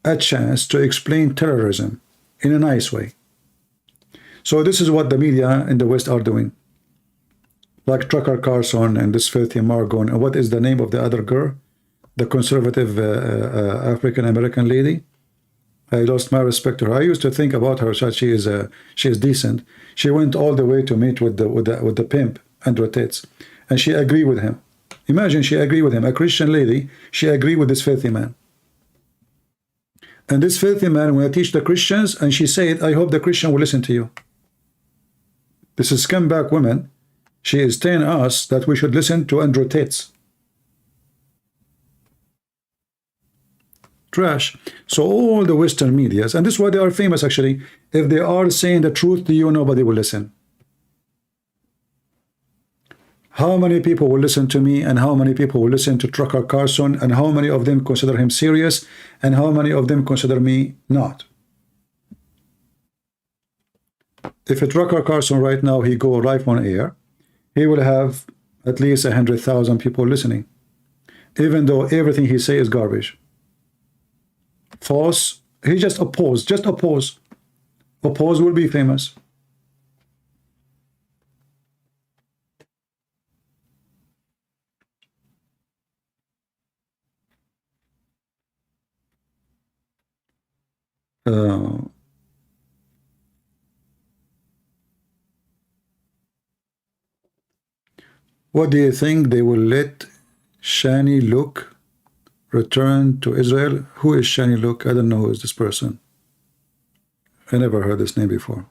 a chance to explain terrorism in a nice way. So this is what the media in the West are doing. Like Trucker Carson and this filthy Margot. And what is the name of the other girl? The conservative African-American lady? I lost my respect to her. I used to think about her that she is decent. She went all the way to meet with the pimp, Andrew Tate, and she agreed with him. Imagine she agreed with him, a Christian lady. She agreed with this filthy man. And this filthy man will teach the Christians, and she said, I hope the Christian will listen to you. This is scumbag woman. She is telling us that we should listen to Andrew Tate. Trash. So all the Western medias, and this is why they are famous actually, if they are saying the truth to you, nobody will listen. How many people will listen to me, and how many people will listen to Trucker Carson, and how many of them consider him serious, and how many of them consider me not? If a Trucker Carson right now, he go live on air, he will have at least 100,000 people listening, even though everything he say is garbage. False. He just oppose. Just oppose. Oppose will be famous. What do you think they will let Shani Look return to Israel? Who is Shani Look? I don't know who is this person. I never heard this name before.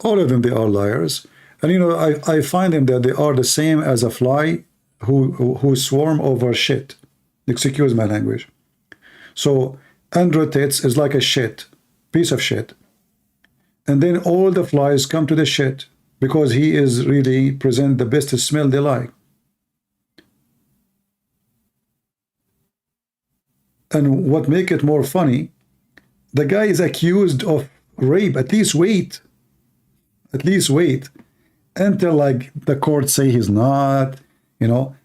All of them, they are liars. And you know, I find them that they are the same as a fly who swarm over shit. Excuse my language. So Andrew Tate is like a shit, piece of shit. And then all the flies come to the shit because he is really present the best smell they like. And what make it more funny, the guy is accused of rape. At least wait. At least wait until like the court say he's not, you know.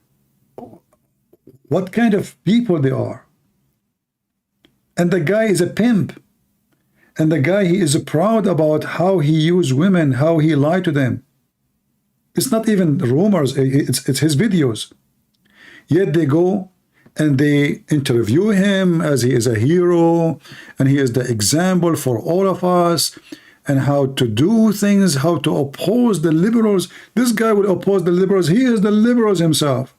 What kind of people they are. And the guy is a pimp. And the guy, he is proud about how he used women, how he lied to them. It's not even rumors, it's his videos. Yet they go and they interview him as he is a hero and he is the example for all of us, and how to do things, how to oppose the liberals. This guy will oppose the liberals. He is the liberals himself.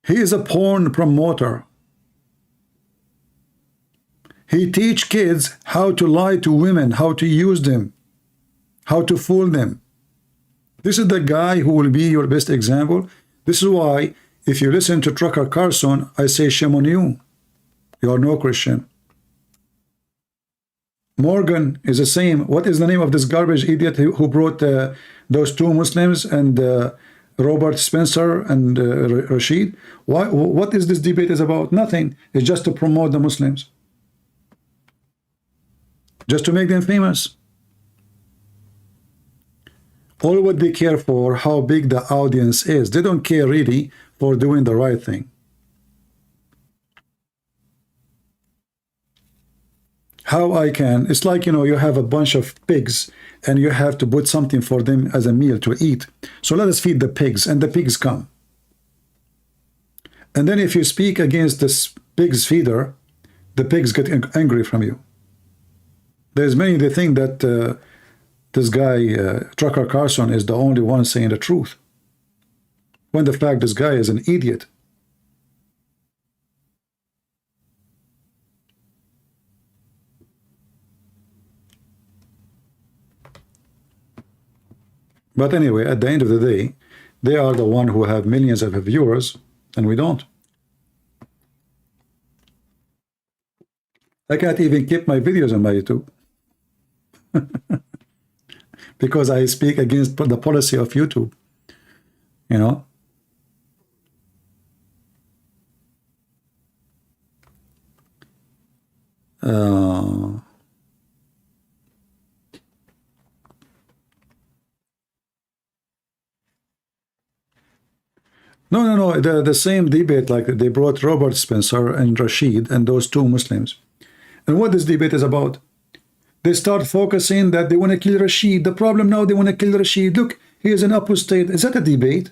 He is a porn promoter. He teach kids how to lie to women, how to use them, how to fool them. This is the guy who will be your best example. This is why, if you listen to Trucker Carson, I say shame on you. You are no Christian. Morgan is the same. What is the name of this garbage idiot who brought those two Muslims and Robert Spencer and Rashid? What is this debate is about? Nothing. It's just to promote the Muslims. Just to make them famous. All what they care for, how big the audience is. They don't care really for doing the right thing. How I can, it's like, you know, you have a bunch of pigs and you have to put something for them as a meal to eat. So let us feed the pigs, and the pigs come. And then if you speak against this pig's feeder, the pigs get angry from you. There's many that think that this guy, Trucker Carson, is the only one saying the truth. When the fact this guy is an idiot. But anyway, at the end of the day, they are the one who have millions of viewers, and we don't. I can't even keep my videos on my YouTube. Because I speak against the policy of YouTube. You know? No, the same debate, like they brought Robert Spencer and Rashid and those two Muslims. And what this debate is about? They start focusing that they want to kill Rashid. The problem now, they want to kill Rashid. Look, he is an apostate. Is that a debate?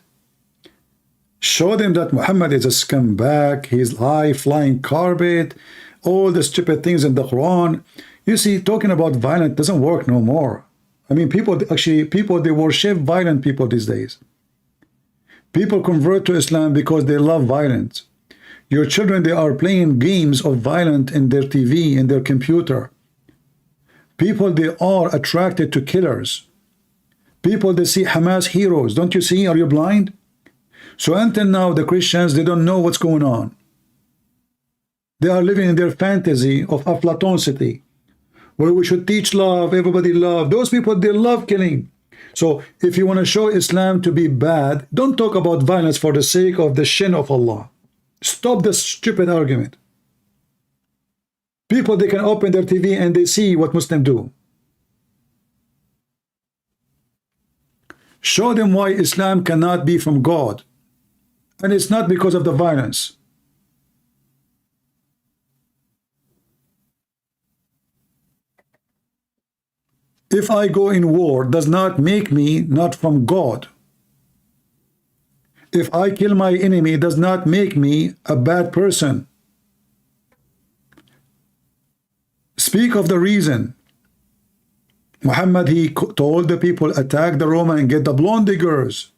Show them that Muhammad is a scumbag, he's high flying carpet, all the stupid things in the Quran. You see, talking about violence doesn't work no more. I mean, people, actually, people, they worship violent people these days. People convert to Islam because they love violence. Your children, they are playing games of violence in their TV, in their computer. People, they are attracted to killers. People, they see Hamas heroes. Don't you see? Are you blind? So until now, the Christians, they don't know what's going on. They are living in their fantasy of Aflatonicity, where we should teach love, everybody love. Those people, they love killing. So if you want to show Islam to be bad, don't talk about violence for the sake of the shin of Allah. Stop this stupid argument. People, they can open their TV and they see what Muslims do. Show them why Islam cannot be from God. And it's not because of the violence. If I go in war, does not make me not from God. If I kill my enemy, does not make me a bad person. Speak of the reason. Muhammad, he told the people, attack the Roman and get the blonde diggers.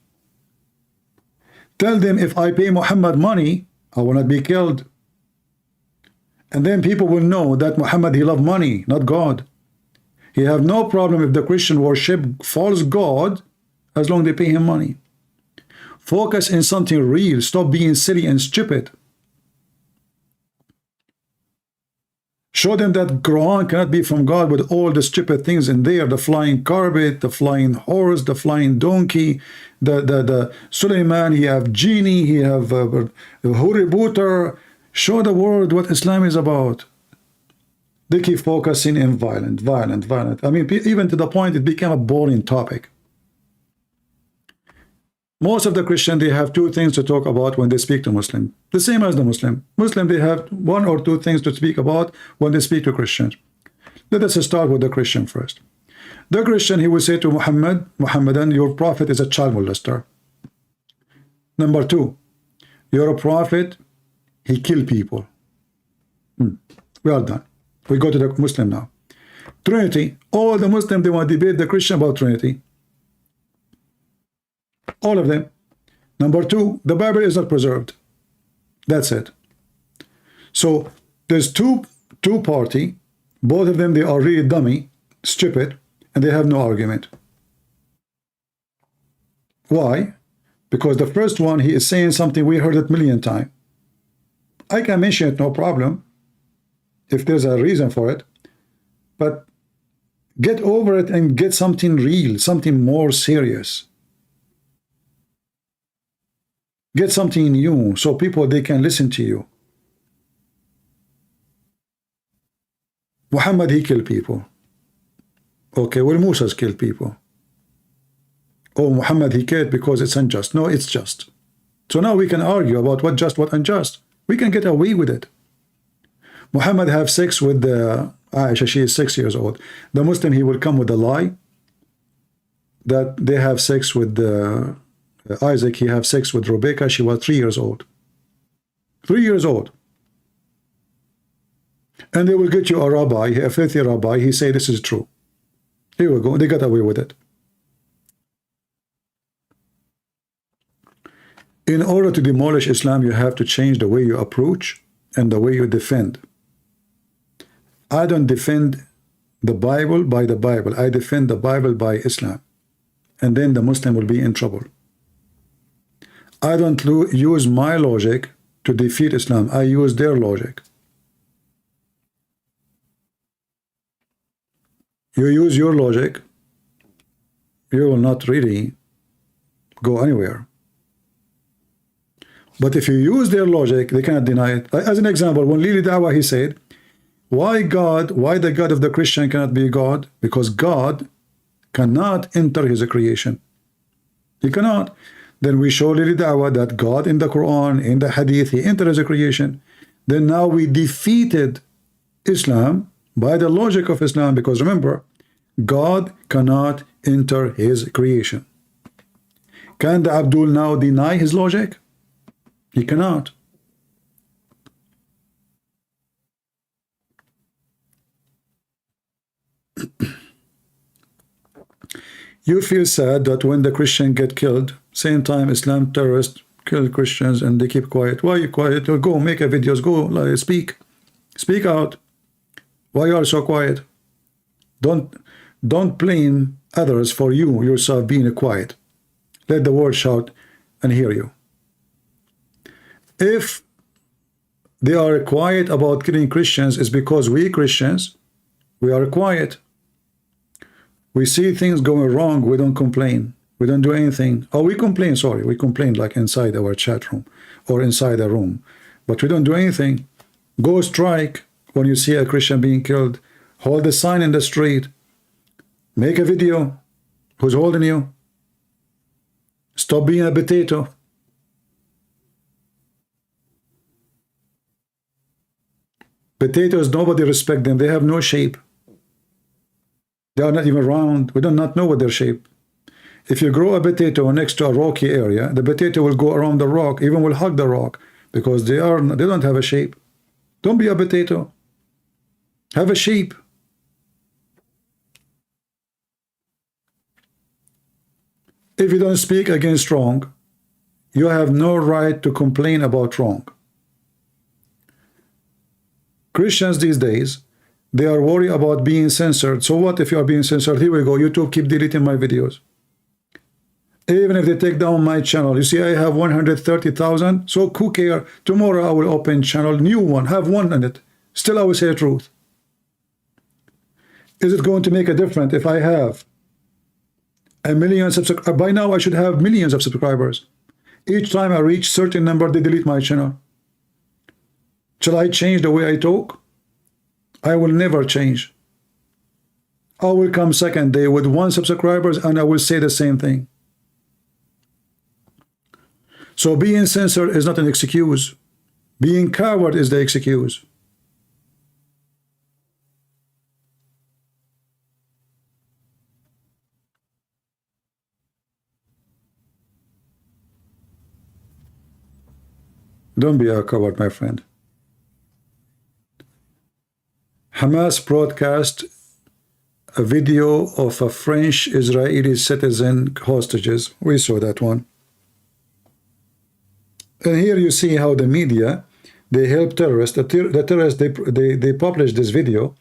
Tell them, if I pay Muhammad money, I will not be killed. And then people will know that Muhammad, he loved money, not God. He have no problem if the Christian worship false God, as long as they pay him money. Focus in something real. Stop being silly and stupid. Show them that Quran cannot be from God with all the stupid things in there. The flying carpet, the flying horse, the flying donkey, the Suleiman, he have genie, he have Huribooter. Show the world what Islam is about. They keep focusing in violent. I mean, even to the point it became a boring topic. Most of the Christians, they have two things to talk about when they speak to Muslim. The same as the Muslim. Muslim, they have one or two things to speak about when they speak to Christians. Let us start with the Christian first. The Christian, he will say to Muhammadan, your prophet is a child molester. Number two, you're a prophet, he killed people. We are done. We go to the Muslim now. Trinity, all the Muslims, they want to debate the Christian about Trinity. All of them. Number two, the Bible is not preserved. That's it. So there's two party. Both of them, they are really dummy, stupid, and they have no argument. Why? Because the first one, he is saying something we heard it a million times. I can mention it, no problem, if there's a reason for it. But get over it and get something real, something more serious. Get something new so people, they can listen to you. Muhammad, he killed people. Okay, well, Musa's killed people. Oh, Muhammad, he killed because it's unjust. No, it's just. So now we can argue about what just, what unjust. We can get away with it. Muhammad have sex with Aisha, she is 6 years old. The Muslim, he will come with a lie that they have sex with Isaac, he have sex with Rebecca, she was 3 years old. 3 years old. And they will get you a rabbi, a filthy rabbi, he say this is true. Here we go, they got away with it. In order to demolish Islam, you have to change the way you approach and the way you defend. I don't defend the Bible by the Bible. I defend the Bible by Islam. And then the Muslim will be in trouble. I don't use my logic to defeat Islam. I use their logic. You use your logic, you will not really go anywhere. But if you use their logic, they cannot deny it. As an example, when Lili Dawah, he said, why the God of the Christian cannot be God? Because God cannot enter his creation. He cannot. Then we show Lili Dawah that God in the Quran, in the Hadith, he entered his creation. Then now we defeated Islam by the logic of Islam, because remember, God cannot enter his creation. Can the Abdul now deny his logic? He cannot. You feel sad that when the Christian get killed, same time Islam terrorists kill Christians and they keep quiet. Why are you quiet? Go make a videos. Go like, speak out. Why are you so quiet? Don't blame others for you yourself being quiet. Let the world shout and hear you. If they are quiet about killing Christians, it's because we Christians, we are quiet. We see things going wrong, we don't complain. We don't do anything. Oh, we complain, sorry. We complain like inside our chat room or inside a room. But we don't do anything. Go strike when you see a Christian being killed. Hold a sign in the street. Make a video. Who's holding you? Stop being a potato. Potatoes, nobody respect them. They have no shape. They are not even round. We do not know what their shape. If you grow a potato next to a rocky area, the potato will go around the rock, even will hug the rock, because they don't have a shape. Don't be a potato. Have a shape. If you don't speak against wrong, you have no right to complain about wrong. Christians these days, they are worried about being censored. So what if you are being censored? Here we go. YouTube keep deleting my videos. Even if they take down my channel. You see, I have 130,000. So who care? Tomorrow I will open channel, new one, have one in it. Still I will say the truth. Is it going to make a difference if I have 1 million subscribers? By now I should have millions of subscribers. Each time I reach certain number, they delete my channel. Shall I change the way I talk? I will never change. I will come second day with 1 subscribers and I will say the same thing. So being censored is not an excuse. Being coward is the excuse. Don't be a coward, my friend. Hamas broadcast a video of a French Israeli citizen hostages. We saw that one. And here you see how the media, they help terrorists. The terrorists, they publish this video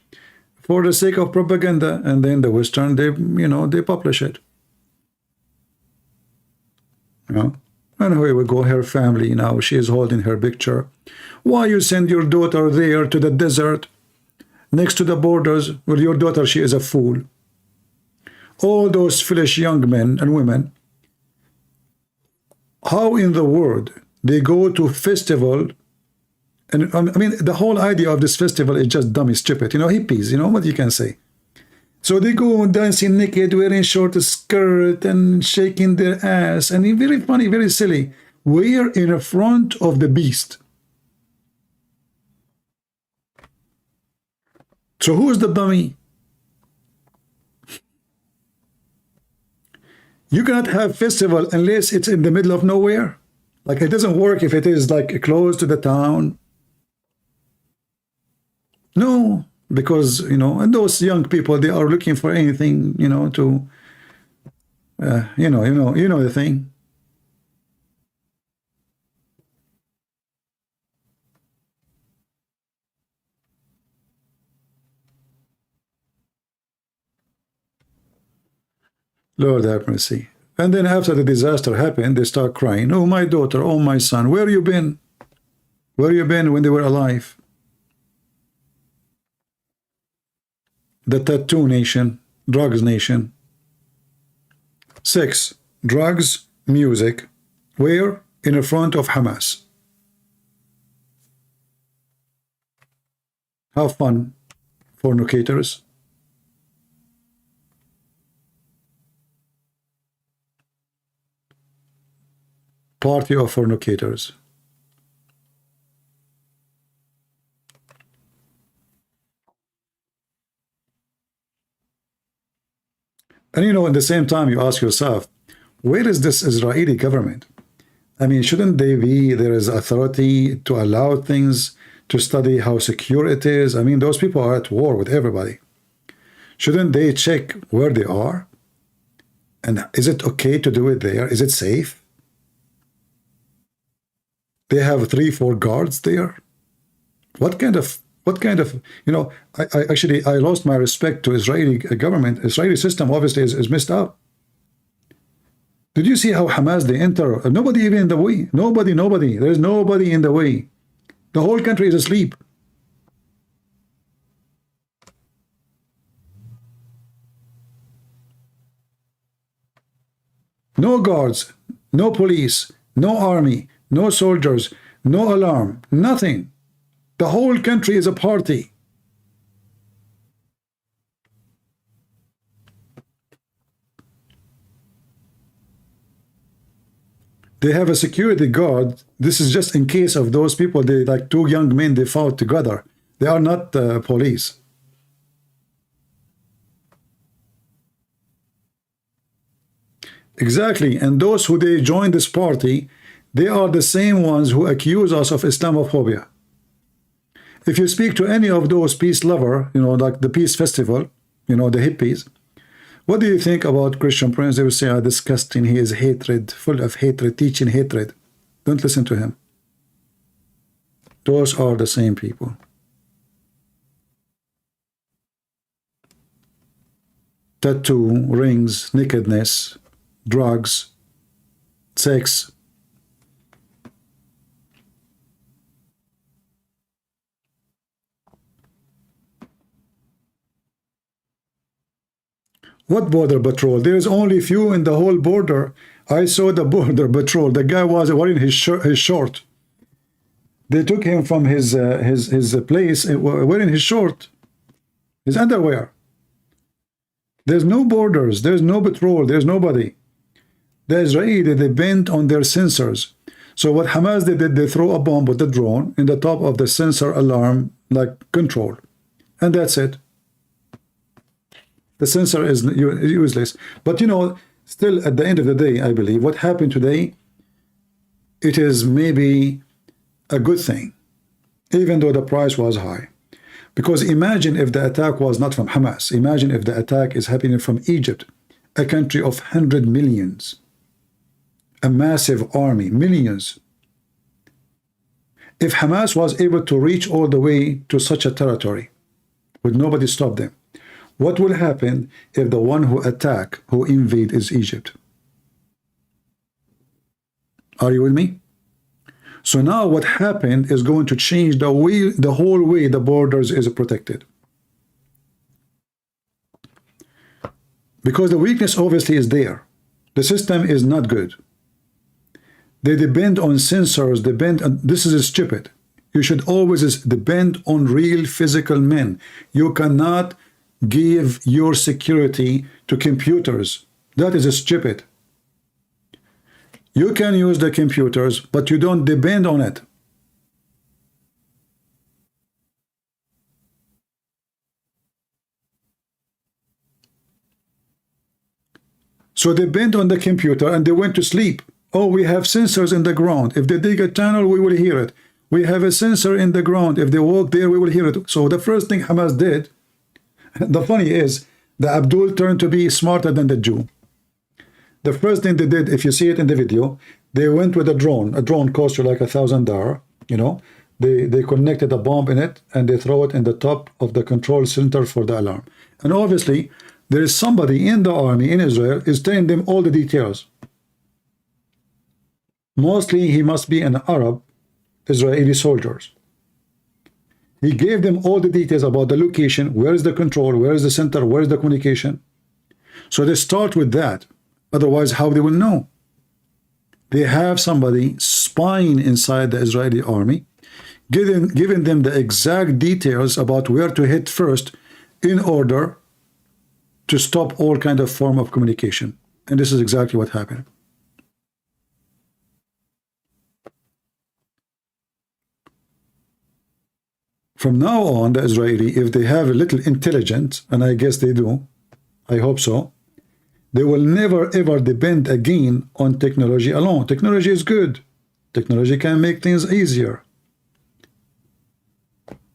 for the sake of propaganda, and then the Western, they publish it. And here we go, her family now, she is holding her picture. Why you send your daughter there to the desert, next to the borders? Well, your daughter, she is a fool. All those foolish young men and women, how in the world they go to festival? And I mean, the whole idea of this festival is just dummy, stupid, hippies, what you can say. So they go dancing naked, wearing short skirt and shaking their ass, and very funny, very silly. We're in front of the beast. So who's the dummy? You cannot have festival unless it's in the middle of nowhere. Like, it doesn't work if it is like close to the town. No, because, and those young people, they are looking for anything, to, you know the thing. Lord have mercy. And then after the disaster happened, they start crying. Oh, my daughter, oh, my son, where you been? Where you been when they were alive? The tattoo nation, drugs nation. 6. Drugs, music. Where? In front of Hamas. Have fun, fornicators. Party of fornicators. And at the same time, you ask yourself, where is this Israeli government? I mean, shouldn't there is authority to allow things, to study how secure it is? I mean, those people are at war with everybody. Shouldn't they check where they are? And is it okay to do it there? Is it safe? They have 3-4 guards there. What kind of, you know, I actually lost my respect to Israeli government. Israeli system obviously is messed up. Did you see how Hamas, they enter? Nobody even in the way. Nobody. There's nobody in the way. The whole country is asleep. No guards, no police, no army, no soldiers, no alarm, nothing. The whole country is a party. They have a security guard. This is just in case of those people. They like 2 young men, they fought together. They are not police. Exactly. And those who they join this party, they are the same ones who accuse us of Islamophobia. If you speak to any of those peace lover, you know, like the peace festival, you know, the hippies, what do you think about Christian Prince? They will say, disgusting, he is hatred, full of hatred, teaching hatred. Don't listen to him. Those are the same people. Tattoo, rings, nakedness, drugs, sex. What border patrol? There is only few in the whole border. I saw the border patrol. The guy was wearing his short. They took him from his place wearing his short, his underwear. There's no borders. There's no patrol. There's nobody. The Israeli, they bent on their sensors. So what Hamas did, they throw a bomb with the drone in the top of the sensor alarm, like control. And that's it. The sensor is useless. But you know, still at the end of the day, I believe what happened today, it is maybe a good thing, even though the price was high. Because imagine if the attack was not from Hamas. Imagine if the attack is happening from Egypt, a country of 100 millions, a massive army, millions. If Hamas was able to reach all the way to such a territory, would nobody stop them? What will happen if the one who attack, who invade is Egypt? Are you with me? So now what happened is going to change the way, the whole way the borders is protected. Because the weakness obviously is there. The system is not good. They depend on sensors, this is stupid. You should always depend on real physical men. You cannot give your security to computers. That is stupid. You can use the computers, but you don't depend on it. So they bent on the computer and they went to sleep. Oh, we have sensors in the ground. If they dig a tunnel, we will hear it. We have a sensor in the ground. If they walk there, we will hear it. So the first thing Hamas did, the funny is, the Abdul turned to be smarter than the Jew. The first thing they did, if you see it in the video, they went with a drone. A drone costs you like $1,000, you know. They connected a bomb in it and they throw it in the top of the control center for the alarm. And obviously, there is somebody in the army in Israel is telling them all the details. Mostly he must be an Arab Israeli soldiers. He gave them all the details about the location, where is the control, where is the center, where is the communication. So they start with that. Otherwise, how they will know? They have somebody spying inside the Israeli army, giving them the exact details about where to hit first in order to stop all kind of form of communication. And this is exactly what happened. From now on, the Israeli, if they have a little intelligence, and I guess they do, I hope so, they will never ever depend again on technology alone. Technology is good. Technology can make things easier.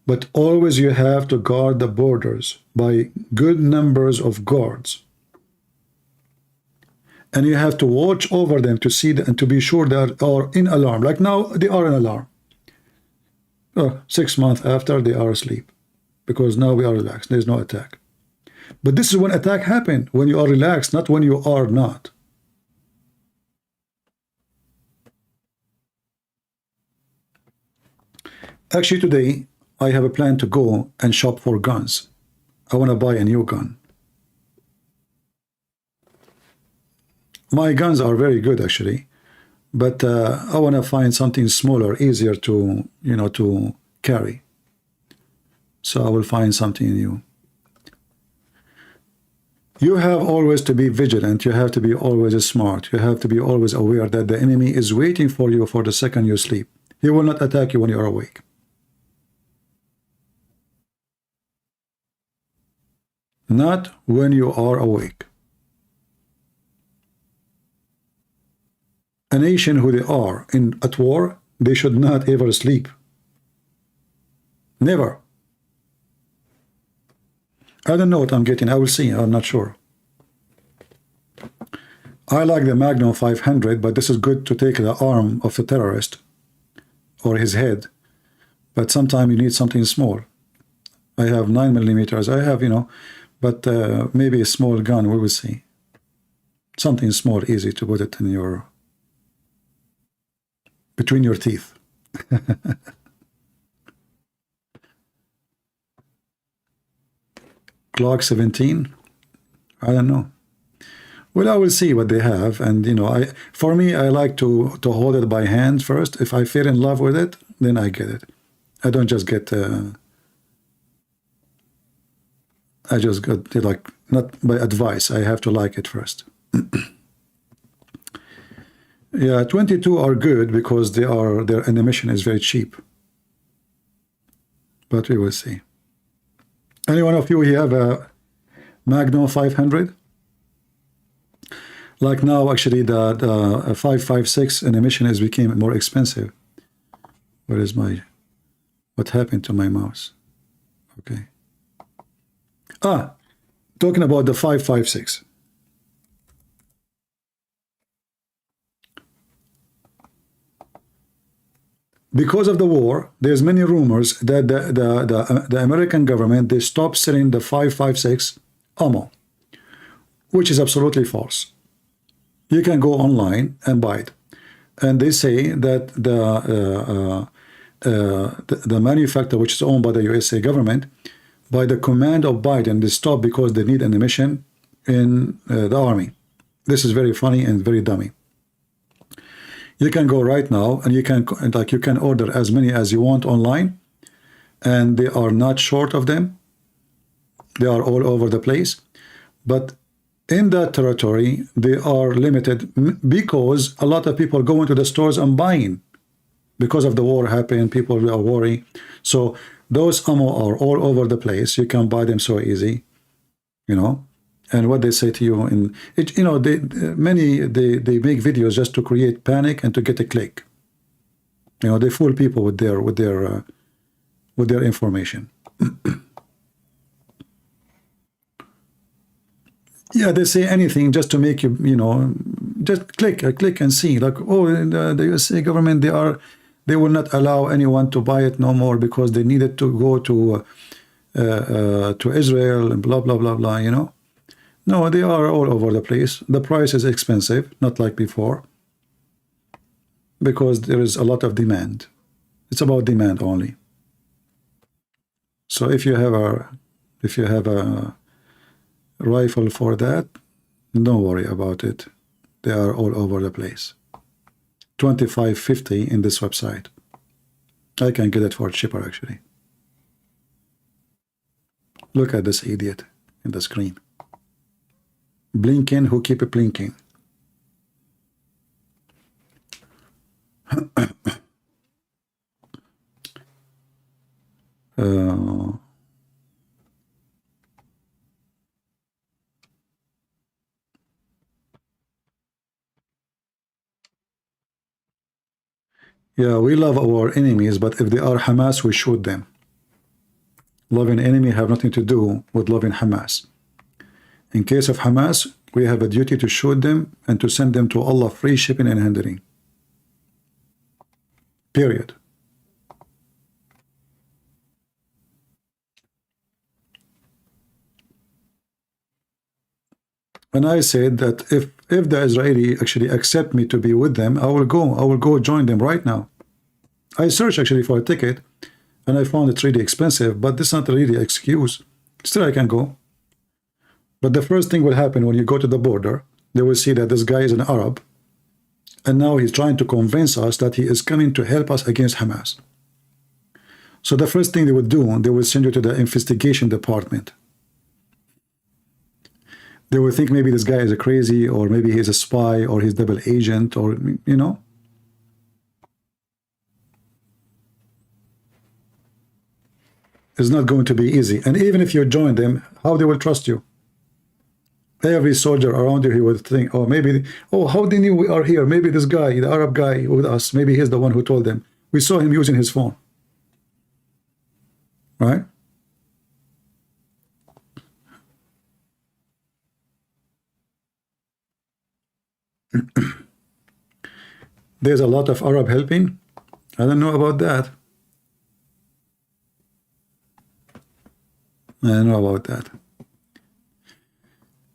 But always you have to guard the borders by good numbers of guards. and you have to watch over them to see and to be sure they are in alarm. Like now, they are in alarm. 6 months after, they are asleep, because now we are relaxed. There's no attack. But this is when attack happen, when you are relaxed, not when you are not. Actually, today, I have a plan to go and shop for guns. I want to buy a new gun. My guns are very good, actually, but I want to find something smaller, easier to, you know, to carry. So I will find something new. You have always to be vigilant. You have to be always smart. You have to be always aware that the enemy is waiting for you for the second you sleep. He will not attack you when you are awake. Not when you are awake. A nation who they are at war, they should not ever sleep. Never. I don't know what I'm getting. I will see. I'm not sure. I like the Magnum 500, but this is good to take the arm of the terrorist or his head. But sometimes you need something small. I have 9mm. I have, you know, but maybe a small gun. We will see. Something small, easy to put it in your, between your teeth. Glock 17. I don't know. Well, I will see what they have, and you know, for me, I like to hold it by hand first. If I feel in love with it, then I get it. I don't just get. I just got like, not by advice. I have to like it first. Yeah, 22 are good because their ammunition is very cheap. But we will see. Any one of you here have a Magnum 500? Like now, actually, the 5.56 ammunition has became more expensive. Where is my? What happened to my mouse? Okay. Talking about the 5.56. Because of the war, there's many rumors that the American government, they stopped selling the 5.56 ammo, which is absolutely false. You can go online and buy it, and they say that the manufacturer, which is owned by the USA government, by the command of Biden, they stopped because they need ammunition in the army. This is very funny and very dummy. You can go right now and you can order as many as you want online, and they are not short of them. They are all over the place, but in that territory they are limited because a lot of people go into the stores and buying because of the war happening. People are worried, so those ammo are all over the place. You can buy them so easy, you know. And what they say to you in it, you know, they make videos just to create panic and to get a click. You know, they fool people with their information. Yeah, they say anything just to make you, you know, just click and see. Like, oh, the USA government, they will not allow anyone to buy it no more because they needed to go to Israel and blah blah blah blah. You know. No, they are all over the place. The price is expensive, not like before, because there is a lot of demand. It's about demand only. So if you have a rifle for that, don't worry about it. They are all over the place. $25.50 in this website. I can get it for cheaper actually. Look at this idiot in the screen. Blinking, who keep it blinking. Yeah, we love our enemies, but if they are Hamas, we shoot them. Loving enemy have nothing to do with loving Hamas. In case of Hamas, we have a duty to shoot them and to send them to Allah free shipping and handling. Period. And I said that if the Israeli actually accept me to be with them, I will go join them right now. I searched actually for a ticket and I found it really expensive, but this is not really an excuse. Still I can go. But the first thing will happen when you go to the border, they will see that this guy is an Arab, and now he's trying to convince us that he is coming to help us against Hamas. So the first thing they will do, they will send you to the investigation department. They will think maybe this guy is a crazy, or maybe he's a spy, or he's double agent, or, you know. It's not going to be easy. And even if you join them, how they will trust you? Every soldier around you, he would think, oh, maybe, oh, how they knew we are here? Maybe this guy, the Arab guy with us, maybe he's the one who told them. We saw him using his phone. Right? There's a lot of Arab helping. I don't know about that. I don't know about that.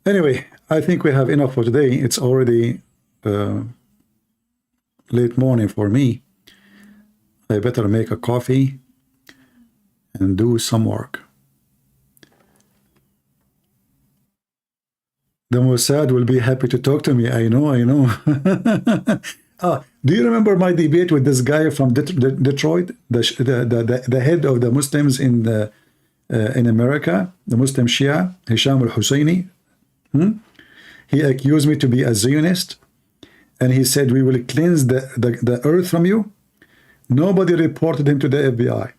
Anyway, I think we have enough for today. It's already late morning for me. I better make a coffee and do some work. The Mossad will be happy to talk to me. I know. Do you remember my debate with this guy from Detroit, the head of the Muslims in America, the Muslim Shia, Hisham al-Husseini? He accused me to be a Zionist, and he said we will cleanse the earth from you. Nobody reported him to the FBI.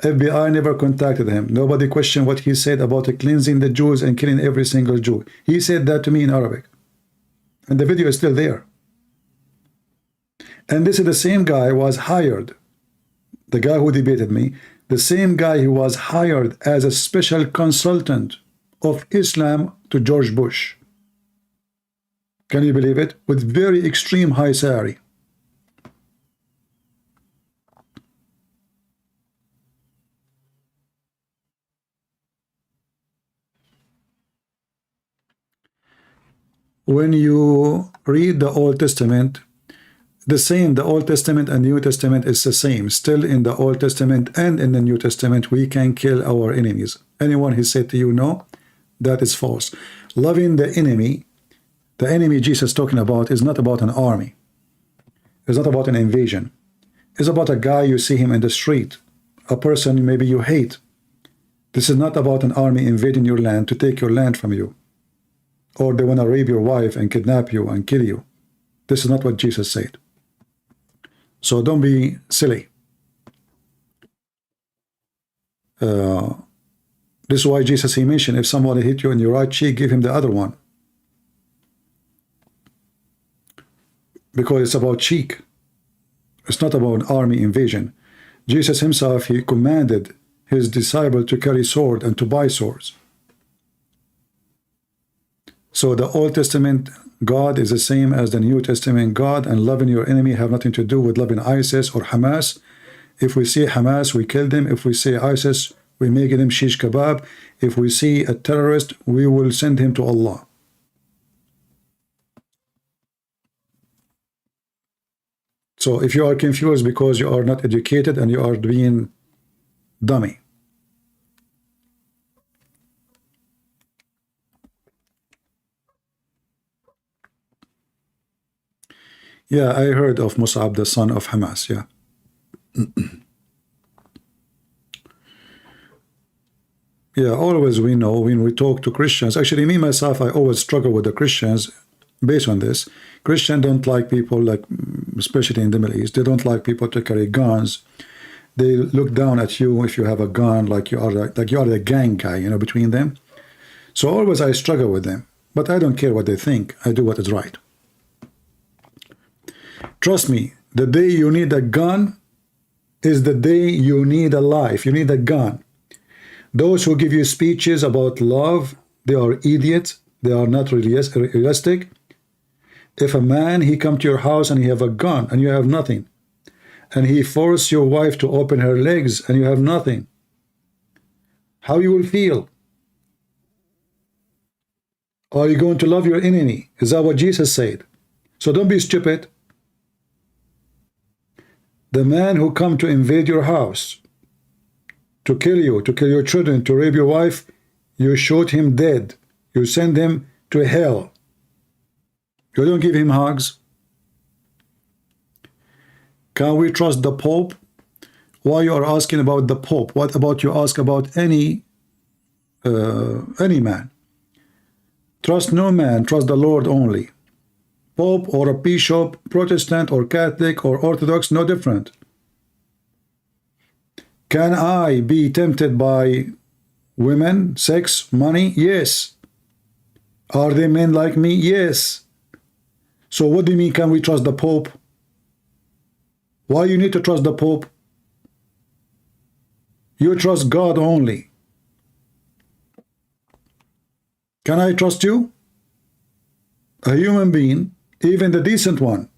FBI never contacted him. Nobody questioned what he said about cleansing the Jews and killing every single Jew. He said that to me in Arabic, and the video is still there. And this is the same guy who was hired, the guy who debated me, the same guy who was hired as a special consultant of Islam to George Bush. Can you believe it? With very extreme high salary. When you read the Old Testament, the Old Testament and New Testament is the same. Still in the Old Testament and in the New Testament, we can kill our enemies. Anyone who said to you no, that is false. Loving the enemy Jesus is talking about is not about an army. It's not about an invasion. It's about a guy you see him in the street, a person maybe you hate. This is not about an army invading your land to take your land from you, or they want to rape your wife and kidnap you and kill you. This is not what Jesus said. So don't be silly. This is why Jesus, he mentioned, if somebody hit you in your right cheek, give him the other one. Because it's about cheek. It's not about an army invasion. Jesus himself, he commanded his disciple to carry sword and to buy swords. So the Old Testament God is the same as the New Testament God, and loving your enemy have nothing to do with loving ISIS or Hamas. If we see Hamas, we kill them. If we see ISIS, we make them shish kebab. If we see a terrorist, we will send him to Allah. So if you are confused because you are not educated and you are being dummy. Yeah, I heard of Mus'ab, the son of Hamas, yeah. Yeah, always we know when we talk to Christians. Actually, me, myself, I always struggle with the Christians based on this. Christians don't like people, like, especially in the Middle East, they don't like people to carry guns. They look down at you if you have a gun, like you are the gang guy, you know, between them. So always I struggle with them. But I don't care what they think. I do what is right. Trust me, the day you need a gun is the day you need a life. You need a gun. Those who give you speeches about love, they are idiots. They are not realistic. If a man, he come to your house and he have a gun and you have nothing, and he force your wife to open her legs and you have nothing, how you will feel? Are you going to love your enemy? Is that what Jesus said? So don't be stupid. The man who come to invade your house, to kill you, to kill your children, to rape your wife, you shoot him dead. You send him to hell. You don't give him hugs. Can we trust the Pope? Why you are asking about the Pope? What about you ask about any man? Trust no man, trust the Lord only. Pope or a bishop, Protestant or Catholic or Orthodox, no different. Can I be tempted by women, sex, money? Yes. Are they men like me? Yes. So what do you mean, can we trust the Pope? Why you need to trust the Pope? You trust God only. Can I trust you? A human being, even the decent one,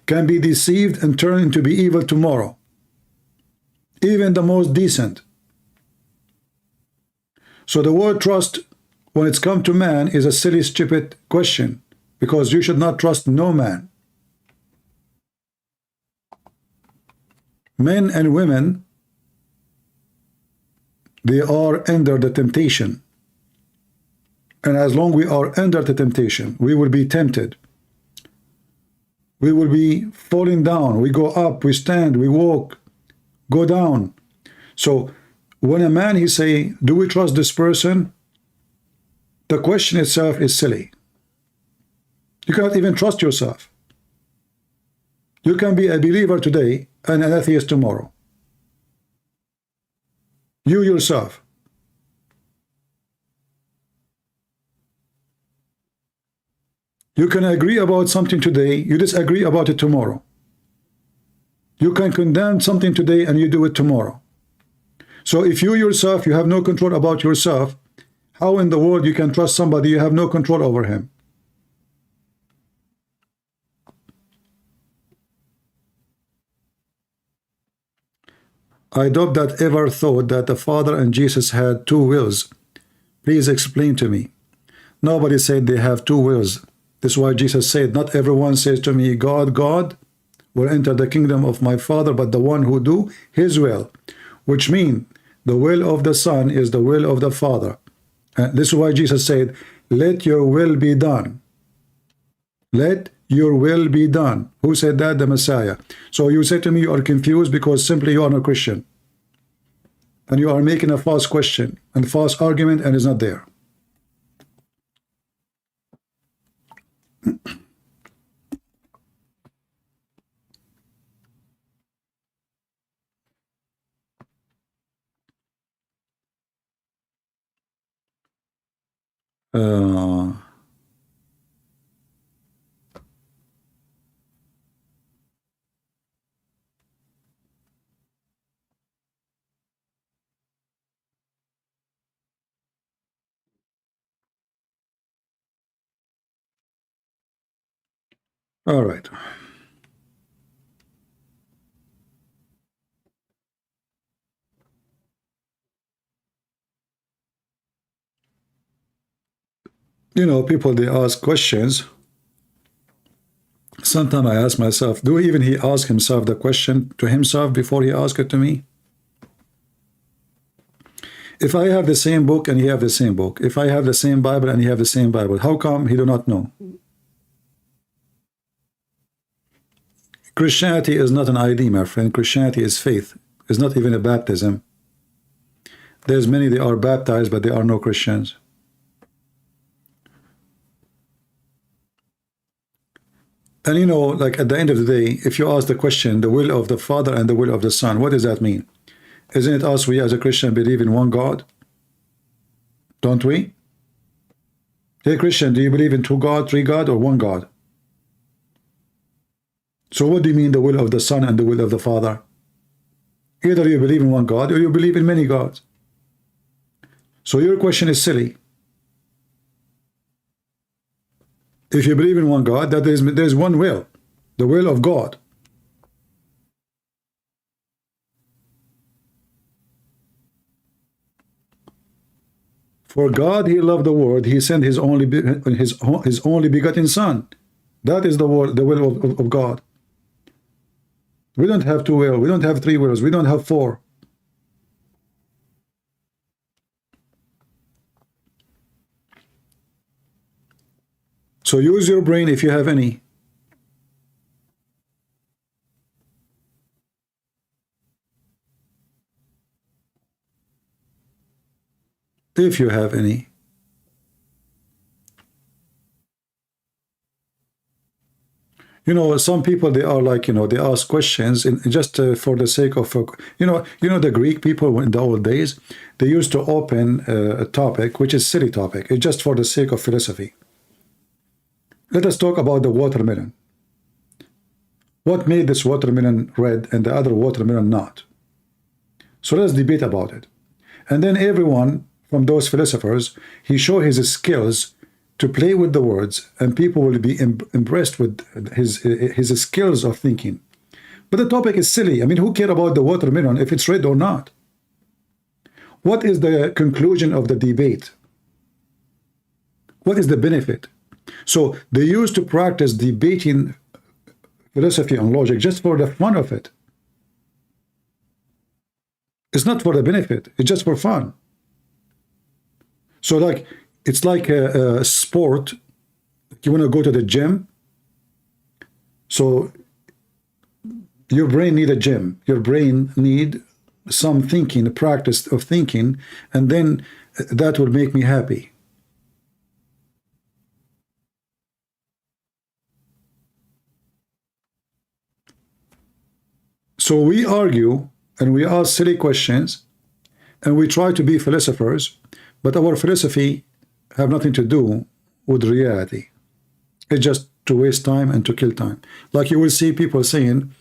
can be deceived and turn into be evil tomorrow. Even the most decent. So the word trust, when it's come to man, is a silly, stupid question, because you should not trust no man. Men and women, they are under the temptation. And as long we are under the temptation, we will be tempted. We will be falling down. We go up, we stand, we walk, go down. So when a man, he say, do we trust this person? The question itself is silly. You cannot even trust yourself. You can be a believer today and an atheist tomorrow. You yourself. You can agree about something today, you disagree about it tomorrow. You can condemn something today and you do it tomorrow. So if you yourself, you have no control about yourself, how in the world you can trust somebody you have no control over him? I doubt that ever thought that the Father and Jesus had two wills. Please explain to me. Nobody said they have two wills. This is why Jesus said, not everyone says to me, God, God, will enter the kingdom of my Father, but the one who do his will. Which means the will of the Son is the will of the Father. And this is why Jesus said, let your will be done. Let your will be done. Who said that? The Messiah. So you say to me you are confused because simply you are not Christian. And you are making a false question and false argument and it's not there. All right. You know, people, they ask questions. Sometimes I ask myself, do even he ask himself the question to himself before he asks it to me? If I have the same book and he have the same book, if I have the same Bible and he have the same Bible, how come he do not know? Christianity is not an ID, my friend. Christianity is faith. It's not even a baptism. There's many, they are baptized, but they are no Christians. And you know, like at the end of the day, if you ask the question, the will of the Father and the will of the Son, what does that mean? Isn't it us, we as a Christian believe in one God? Don't we? Hey Christian, do you believe in two God, three God, or one God? So what do you mean the will of the Son and the will of the Father? Either you believe in one God or you believe in many gods. So your question is silly. If you believe in one God, that there's one will, the will of God. For God, He loved the world. He sent His only begotten Son. That is the will of God. We don't have two wills. We don't have three wills. We don't have four. So use your brain if you have any. If you have any. You know, some people, they are like, you know, they ask questions just for the sake of, you know, the Greek people in the old days, they used to open a topic, which is silly topic. It's just for the sake of philosophy. Let us talk about the watermelon. What made this watermelon red and the other watermelon not? So let's debate about it. And then everyone from those philosophers, he showed his skills to play with the words, and people will be impressed with his skills of thinking. But the topic is silly. I mean, who cares about the watermelon if it's red or not? What is the conclusion of the debate? What is the benefit? So they used to practice debating philosophy and logic just for the fun of it. It's not for the benefit. It's just for fun. So like, it's like a sport. You want to go to the gym. So your brain need a gym. Your brain need some thinking, a practice of thinking, and then that will make me happy. So we argue and we ask silly questions and we try to be philosophers, but our philosophy have nothing to do with reality. It's just to waste time and to kill time. Like you will see people saying,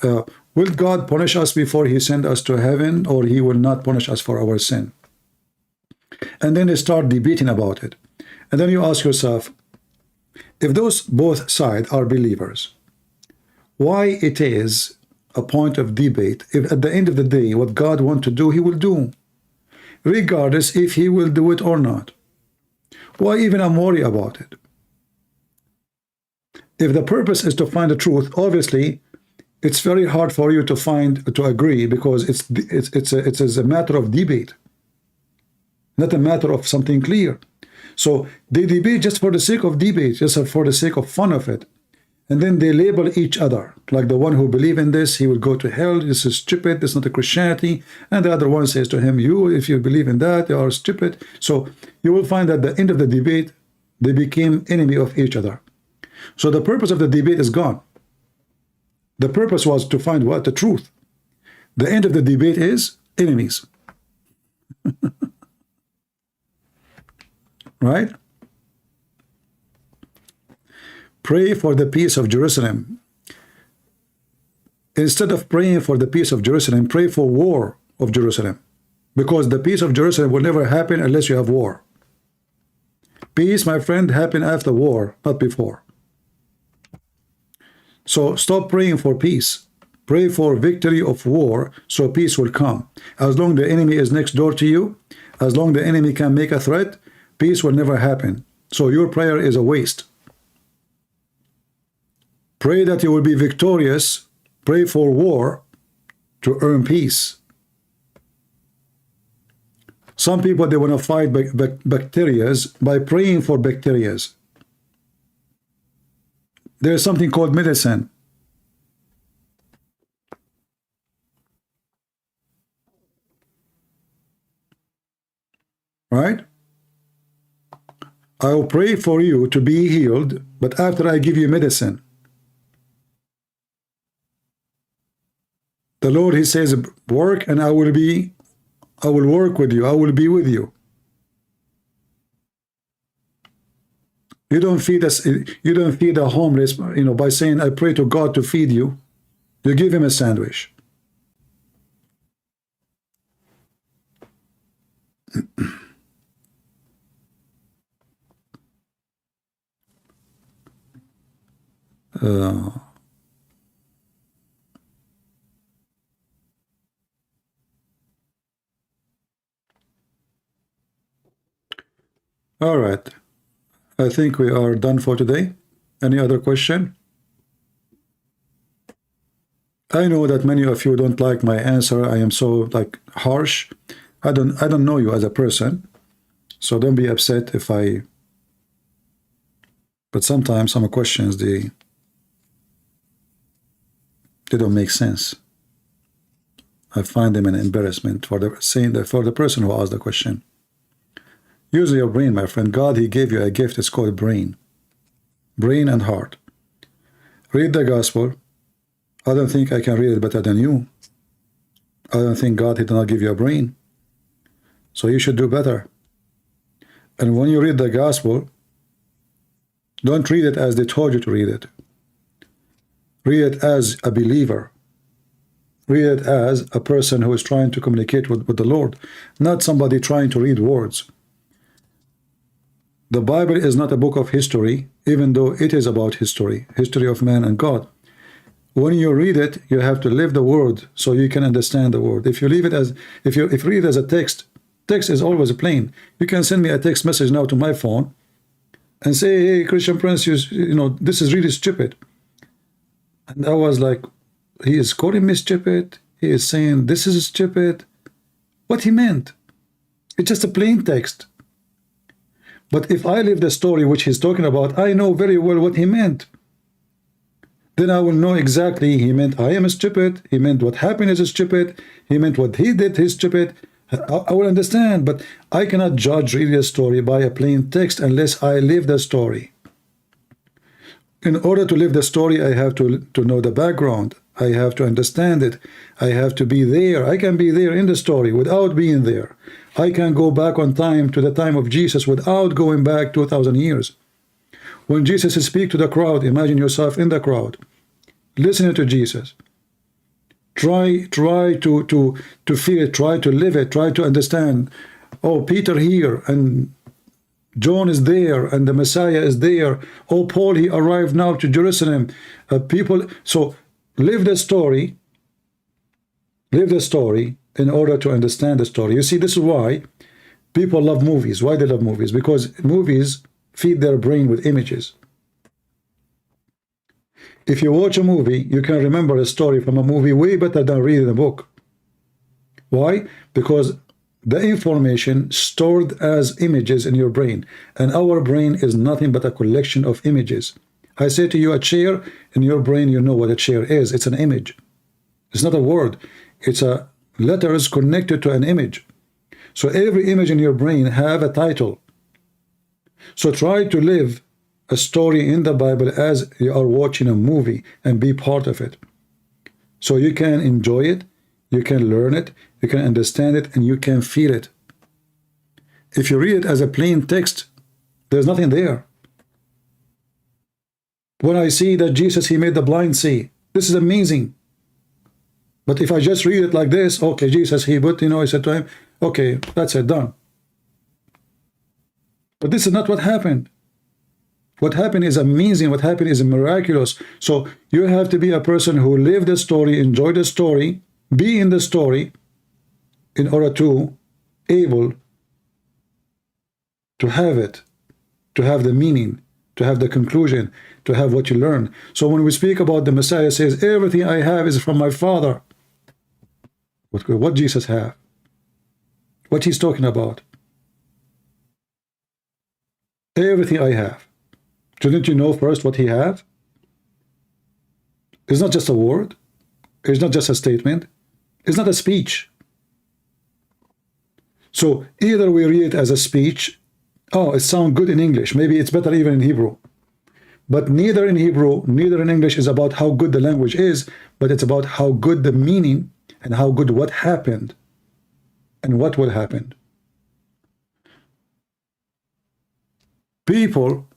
will God punish us before He send us to heaven, or He will not punish us for our sin? And then they start debating about it. And then you ask yourself, if those both sides are believers, why it is a point of debate if at the end of the day what God wants to do, He will do, regardless if He will do it or not? Why even I'm worried about it? If the purpose is to find the truth, obviously it's very hard for you to agree, because it's a matter of debate, not a matter of something clear. So they debate just for the sake of debate, just for the sake of fun of it. And then they label each other, like the one who believe in this, he will go to hell, this is stupid, this is not a Christianity. And the other one says to him, you, if you believe in that, you are stupid. So you will find that at the end of the debate, they became enemy of each other. So the purpose of the debate is gone. The purpose was to find what? The truth. The end of the debate is enemies. Right? Pray for the peace of Jerusalem. Instead of praying for the peace of Jerusalem, pray for war of Jerusalem. Because the peace of Jerusalem will never happen unless you have war. Peace, my friend, happen after war, not before. So stop praying for peace. Pray for victory of war, so peace will come. As long the enemy is next door to you, as long the enemy can make a threat, peace will never happen. So your prayer is a waste. Pray that you will be victorious. Pray for war to earn peace. Some people, they want to fight bacteria by praying for bacteria. There's something called medicine. Right? I will pray for you to be healed, but after I give you medicine. The Lord, He says, work and I will work with you. I will be with you. You don't feed us. You don't feed a homeless, by saying, I pray to God to feed you. You give him a sandwich. All right. I think we are done for today. Any other question? I know that many of you don't like my answer. I am so like harsh. I don't know you as a person, so don't be upset if I. But sometimes some questions they don't make sense. I find them an embarrassment for the person who asked the question. Use your brain, my friend. God, He gave you a gift. It's called brain. Brain and heart. Read the gospel. I don't think I can read it better than you. I don't think God, He did not give you a brain. So you should do better. And when you read the gospel, don't read it as they told you to read it. Read it as a believer. Read it as a person who is trying to communicate with the Lord, not somebody trying to read words. The Bible is not a book of history, even though it is about history of man and God. When you read it, you have to live the word so you can understand the word. If you leave it as if you read it as a text is always plain. You can send me a text message now to my phone and say, hey, Christian Prince, you know, this is really stupid. And I was like, he is calling me stupid. He is saying this is stupid. What he meant? It's just a plain text. But if I live the story which he's talking about, I know very well what he meant. Then I will know exactly he meant I am stupid. He meant what happened is stupid. He meant what he did is stupid. I will understand, but I cannot judge really a story by a plain text unless I live the story. In order to live the story, I have to know the background. I have to understand it. I have to be there. I can be there in the story without being there. I can go back on time to the time of Jesus without going back 2,000 years. When Jesus speaks to the crowd, imagine yourself in the crowd, listening to Jesus. Try to feel it, try to live it, try to understand. Oh, Peter here, and John is there, and the Messiah is there. Oh, Paul, he arrived now to Jerusalem. People, so live the story in order to understand the story. You see, this is why people love movies. Why they love movies? Because movies feed their brain with images. If you watch a movie, you can remember a story from a movie way better than reading a book. Why? Because the information stored as images in your brain, and our brain is nothing but a collection of images. I say to you, a chair, in your brain you know what a chair is. It's an image. It's not a word. It's a letters connected to an image. So every image in your brain have a title. So try to live a story in the Bible as you are watching a movie and be part of it. So you can enjoy it, you can learn it, you can understand it, and you can feel it. If you read it as a plain text, there's nothing there. When I see that Jesus, he made the blind see, this is amazing. But if I just read it like this, okay, Jesus, he put, he said to him, okay, that's it, done. But this is not what happened. What happened is amazing. What happened is miraculous. So you have to be a person who live the story, enjoy the story, be in the story, in order to able to have it, to have the meaning, to have the conclusion, to have what you learn. So when we speak about the Messiah says, everything I have is from my Father. What Jesus have? What he's talking about? Everything I have. Shouldn't you know first what he have? It's not just a word. It's not just a statement. It's not a speech. So either we read it as a speech. Oh, it sounds good in English. Maybe it's better even in Hebrew. But neither in Hebrew, neither in English is about how good the language is, but it's about how good the meaning and how good what happened and what will happen. People,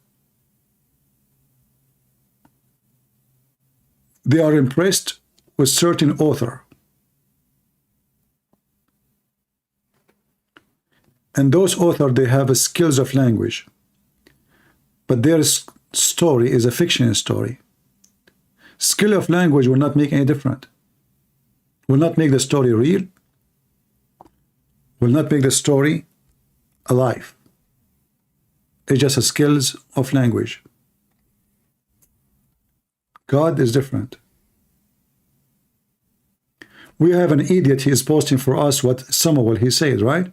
they are impressed with certain author. And those authors, they have a skills of language. But their story is a fiction story. Skill of language will not make any difference. Will not make the story real. Will not make the story alive. It's just a skills of language. God is different. We have an idiot, he is posting for us what Samuel he said, right?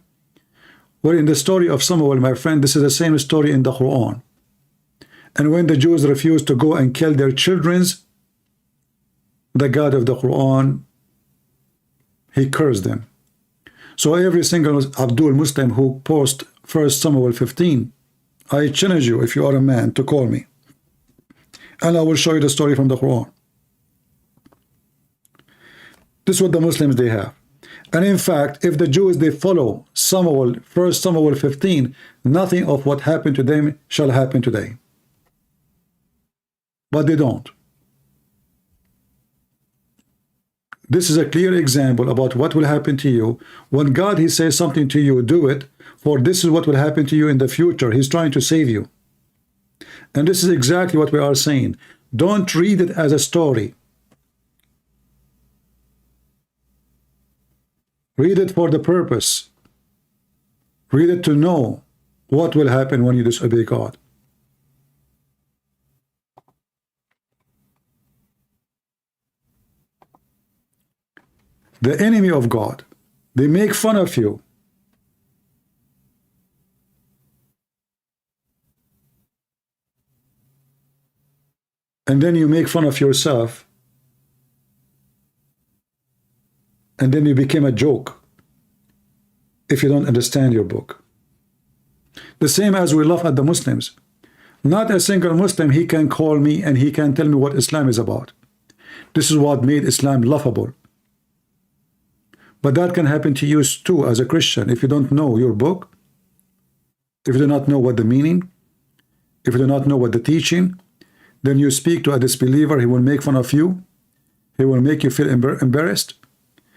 Well, in the story of Samuel, my friend, this is the same story in the Quran. And when the Jews refused to go and kill their children, the God of the Quran, he cursed them. So every single Abdul Muslim who posts 1 Samuel 15, I challenge you, if you are a man, to call me. And I will show you the story from the Quran. This is what the Muslims they have. And in fact, if the Jews they follow Samuel, 1 Samuel 15, nothing of what happened to them shall happen today. But they don't. This is a clear example about what will happen to you. When God he says something to you, do it, for this is what will happen to you in the future. He's trying to save you. And this is exactly what we are saying. Don't read it as a story. Read it for the purpose. Read it to know what will happen when you disobey God. The enemy of God, they make fun of you. And then you make fun of yourself. And then you become a joke if you don't understand your book. The same as we laugh at the Muslims. Not a single Muslim, he can call me and he can tell me what Islam is about. This is what made Islam laughable. But that can happen to you too as a Christian. If you don't know your book, if you do not know what the meaning, if you do not know what the teaching, then you speak to a disbeliever, he will make fun of you, he will make you feel embarrassed,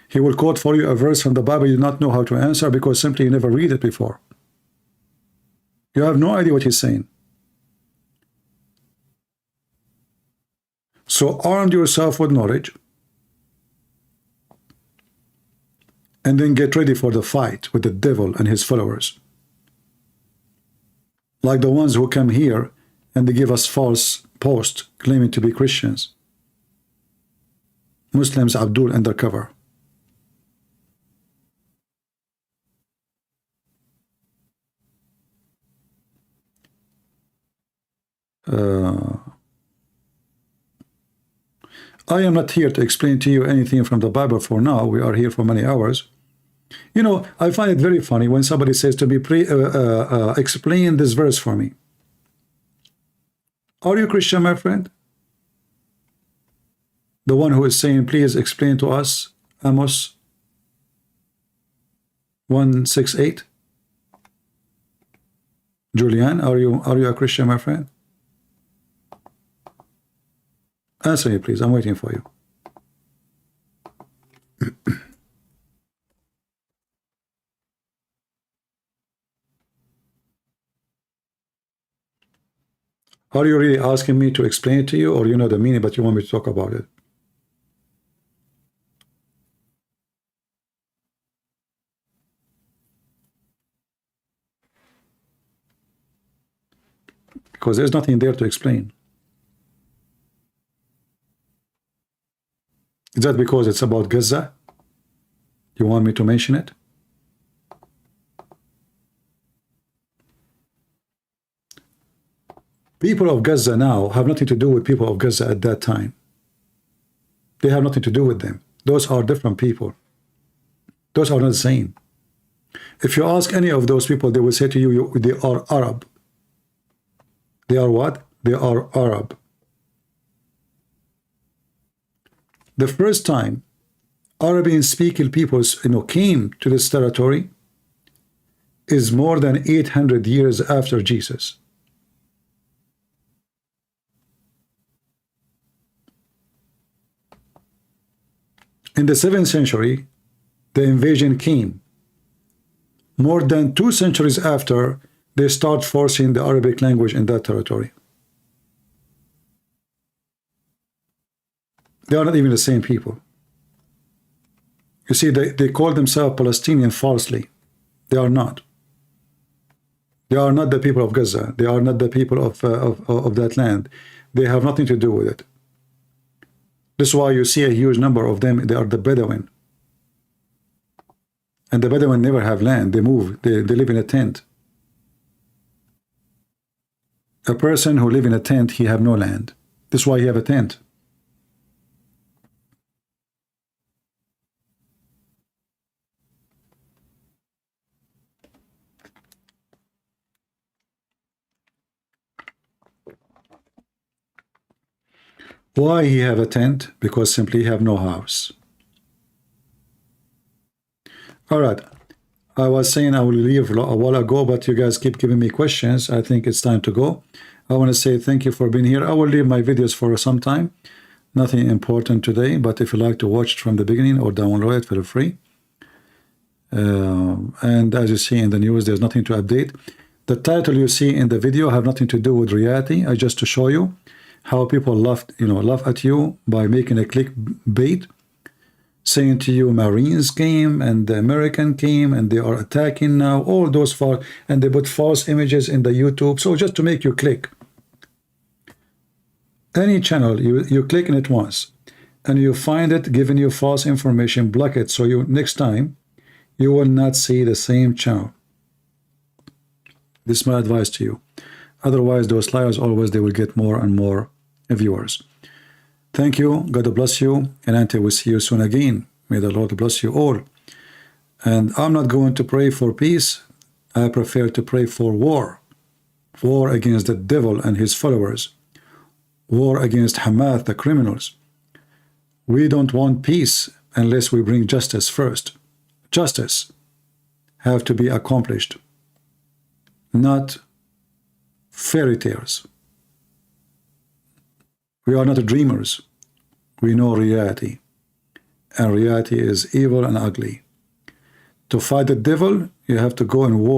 he will quote for you a verse from the Bible you do not know how to answer because simply you never read it before. You have no idea what he's saying. So arm yourself with knowledge and then get ready for the fight with the devil and his followers. Like the ones who come here and they give us false posts claiming to be Christians. Muslims Abdul undercover. I am not here to explain to you anything from the Bible for now. We are here for many hours. You know, I find it very funny when somebody says to me, explain this verse for me. Are you Christian, my friend? The one who is saying, please explain to us Amos 1:6-8. Julian, are you a Christian, my friend? Answer me, please. I'm waiting for you. Are you really asking me to explain it to you, or you know the meaning but you want me to talk about it? Because there's nothing there to explain. Is that because it's about Gaza? You want me to mention it? People of Gaza now have nothing to do with people of Gaza at that time. They have nothing to do with them. Those are different people. Those are not the same. If you ask any of those people, they will say to you, they are Arab. They are what? They are Arab. The first time Arabian-speaking peoples, came to this territory is more than 800 years after Jesus. In the 7th century, the invasion came. More than 2 centuries after, they start forcing the Arabic language in that territory. They are not even the same people. You see, they call themselves Palestinian falsely. They are not. They are not the people of Gaza. They are not the people of that land. They have nothing to do with it. This is why you see a huge number of them. They are the Bedouin. And the Bedouin never have land. They move. They live in a tent. A person who live in a tent, he have no land. This is why he have a tent. Why he have a tent? Because simply he have no house. All right. I was saying I will leave a while ago, but you guys keep giving me questions. I think it's time to go. I want to say thank you for being here. I will leave my videos for some time. Nothing important today, but if you like to watch it from the beginning or download it, feel free. And as you see in the news, there's nothing to update. The title you see in the video have nothing to do with reality. I just to show you how people laugh at you by making a clickbait, saying to you Marines came and the American came and they are attacking now, all those false, and they put false images in the YouTube, so just to make you click. Any channel, you click on it once and you find it giving you false information, block it, so you next time you will not see the same channel. This is my advice to you. Otherwise, those liars always, they will get more and more viewers. Thank you. God bless you. And until we see you soon again, may the Lord bless you all. And I'm not going to pray for peace. I prefer to pray for war. War against the devil and his followers. War against Hamas, the criminals. We don't want peace unless we bring justice first. Justice have to be accomplished, not fairy tales. We are not dreamers. We know reality. And reality is evil and ugly. To fight the devil, you have to go and war.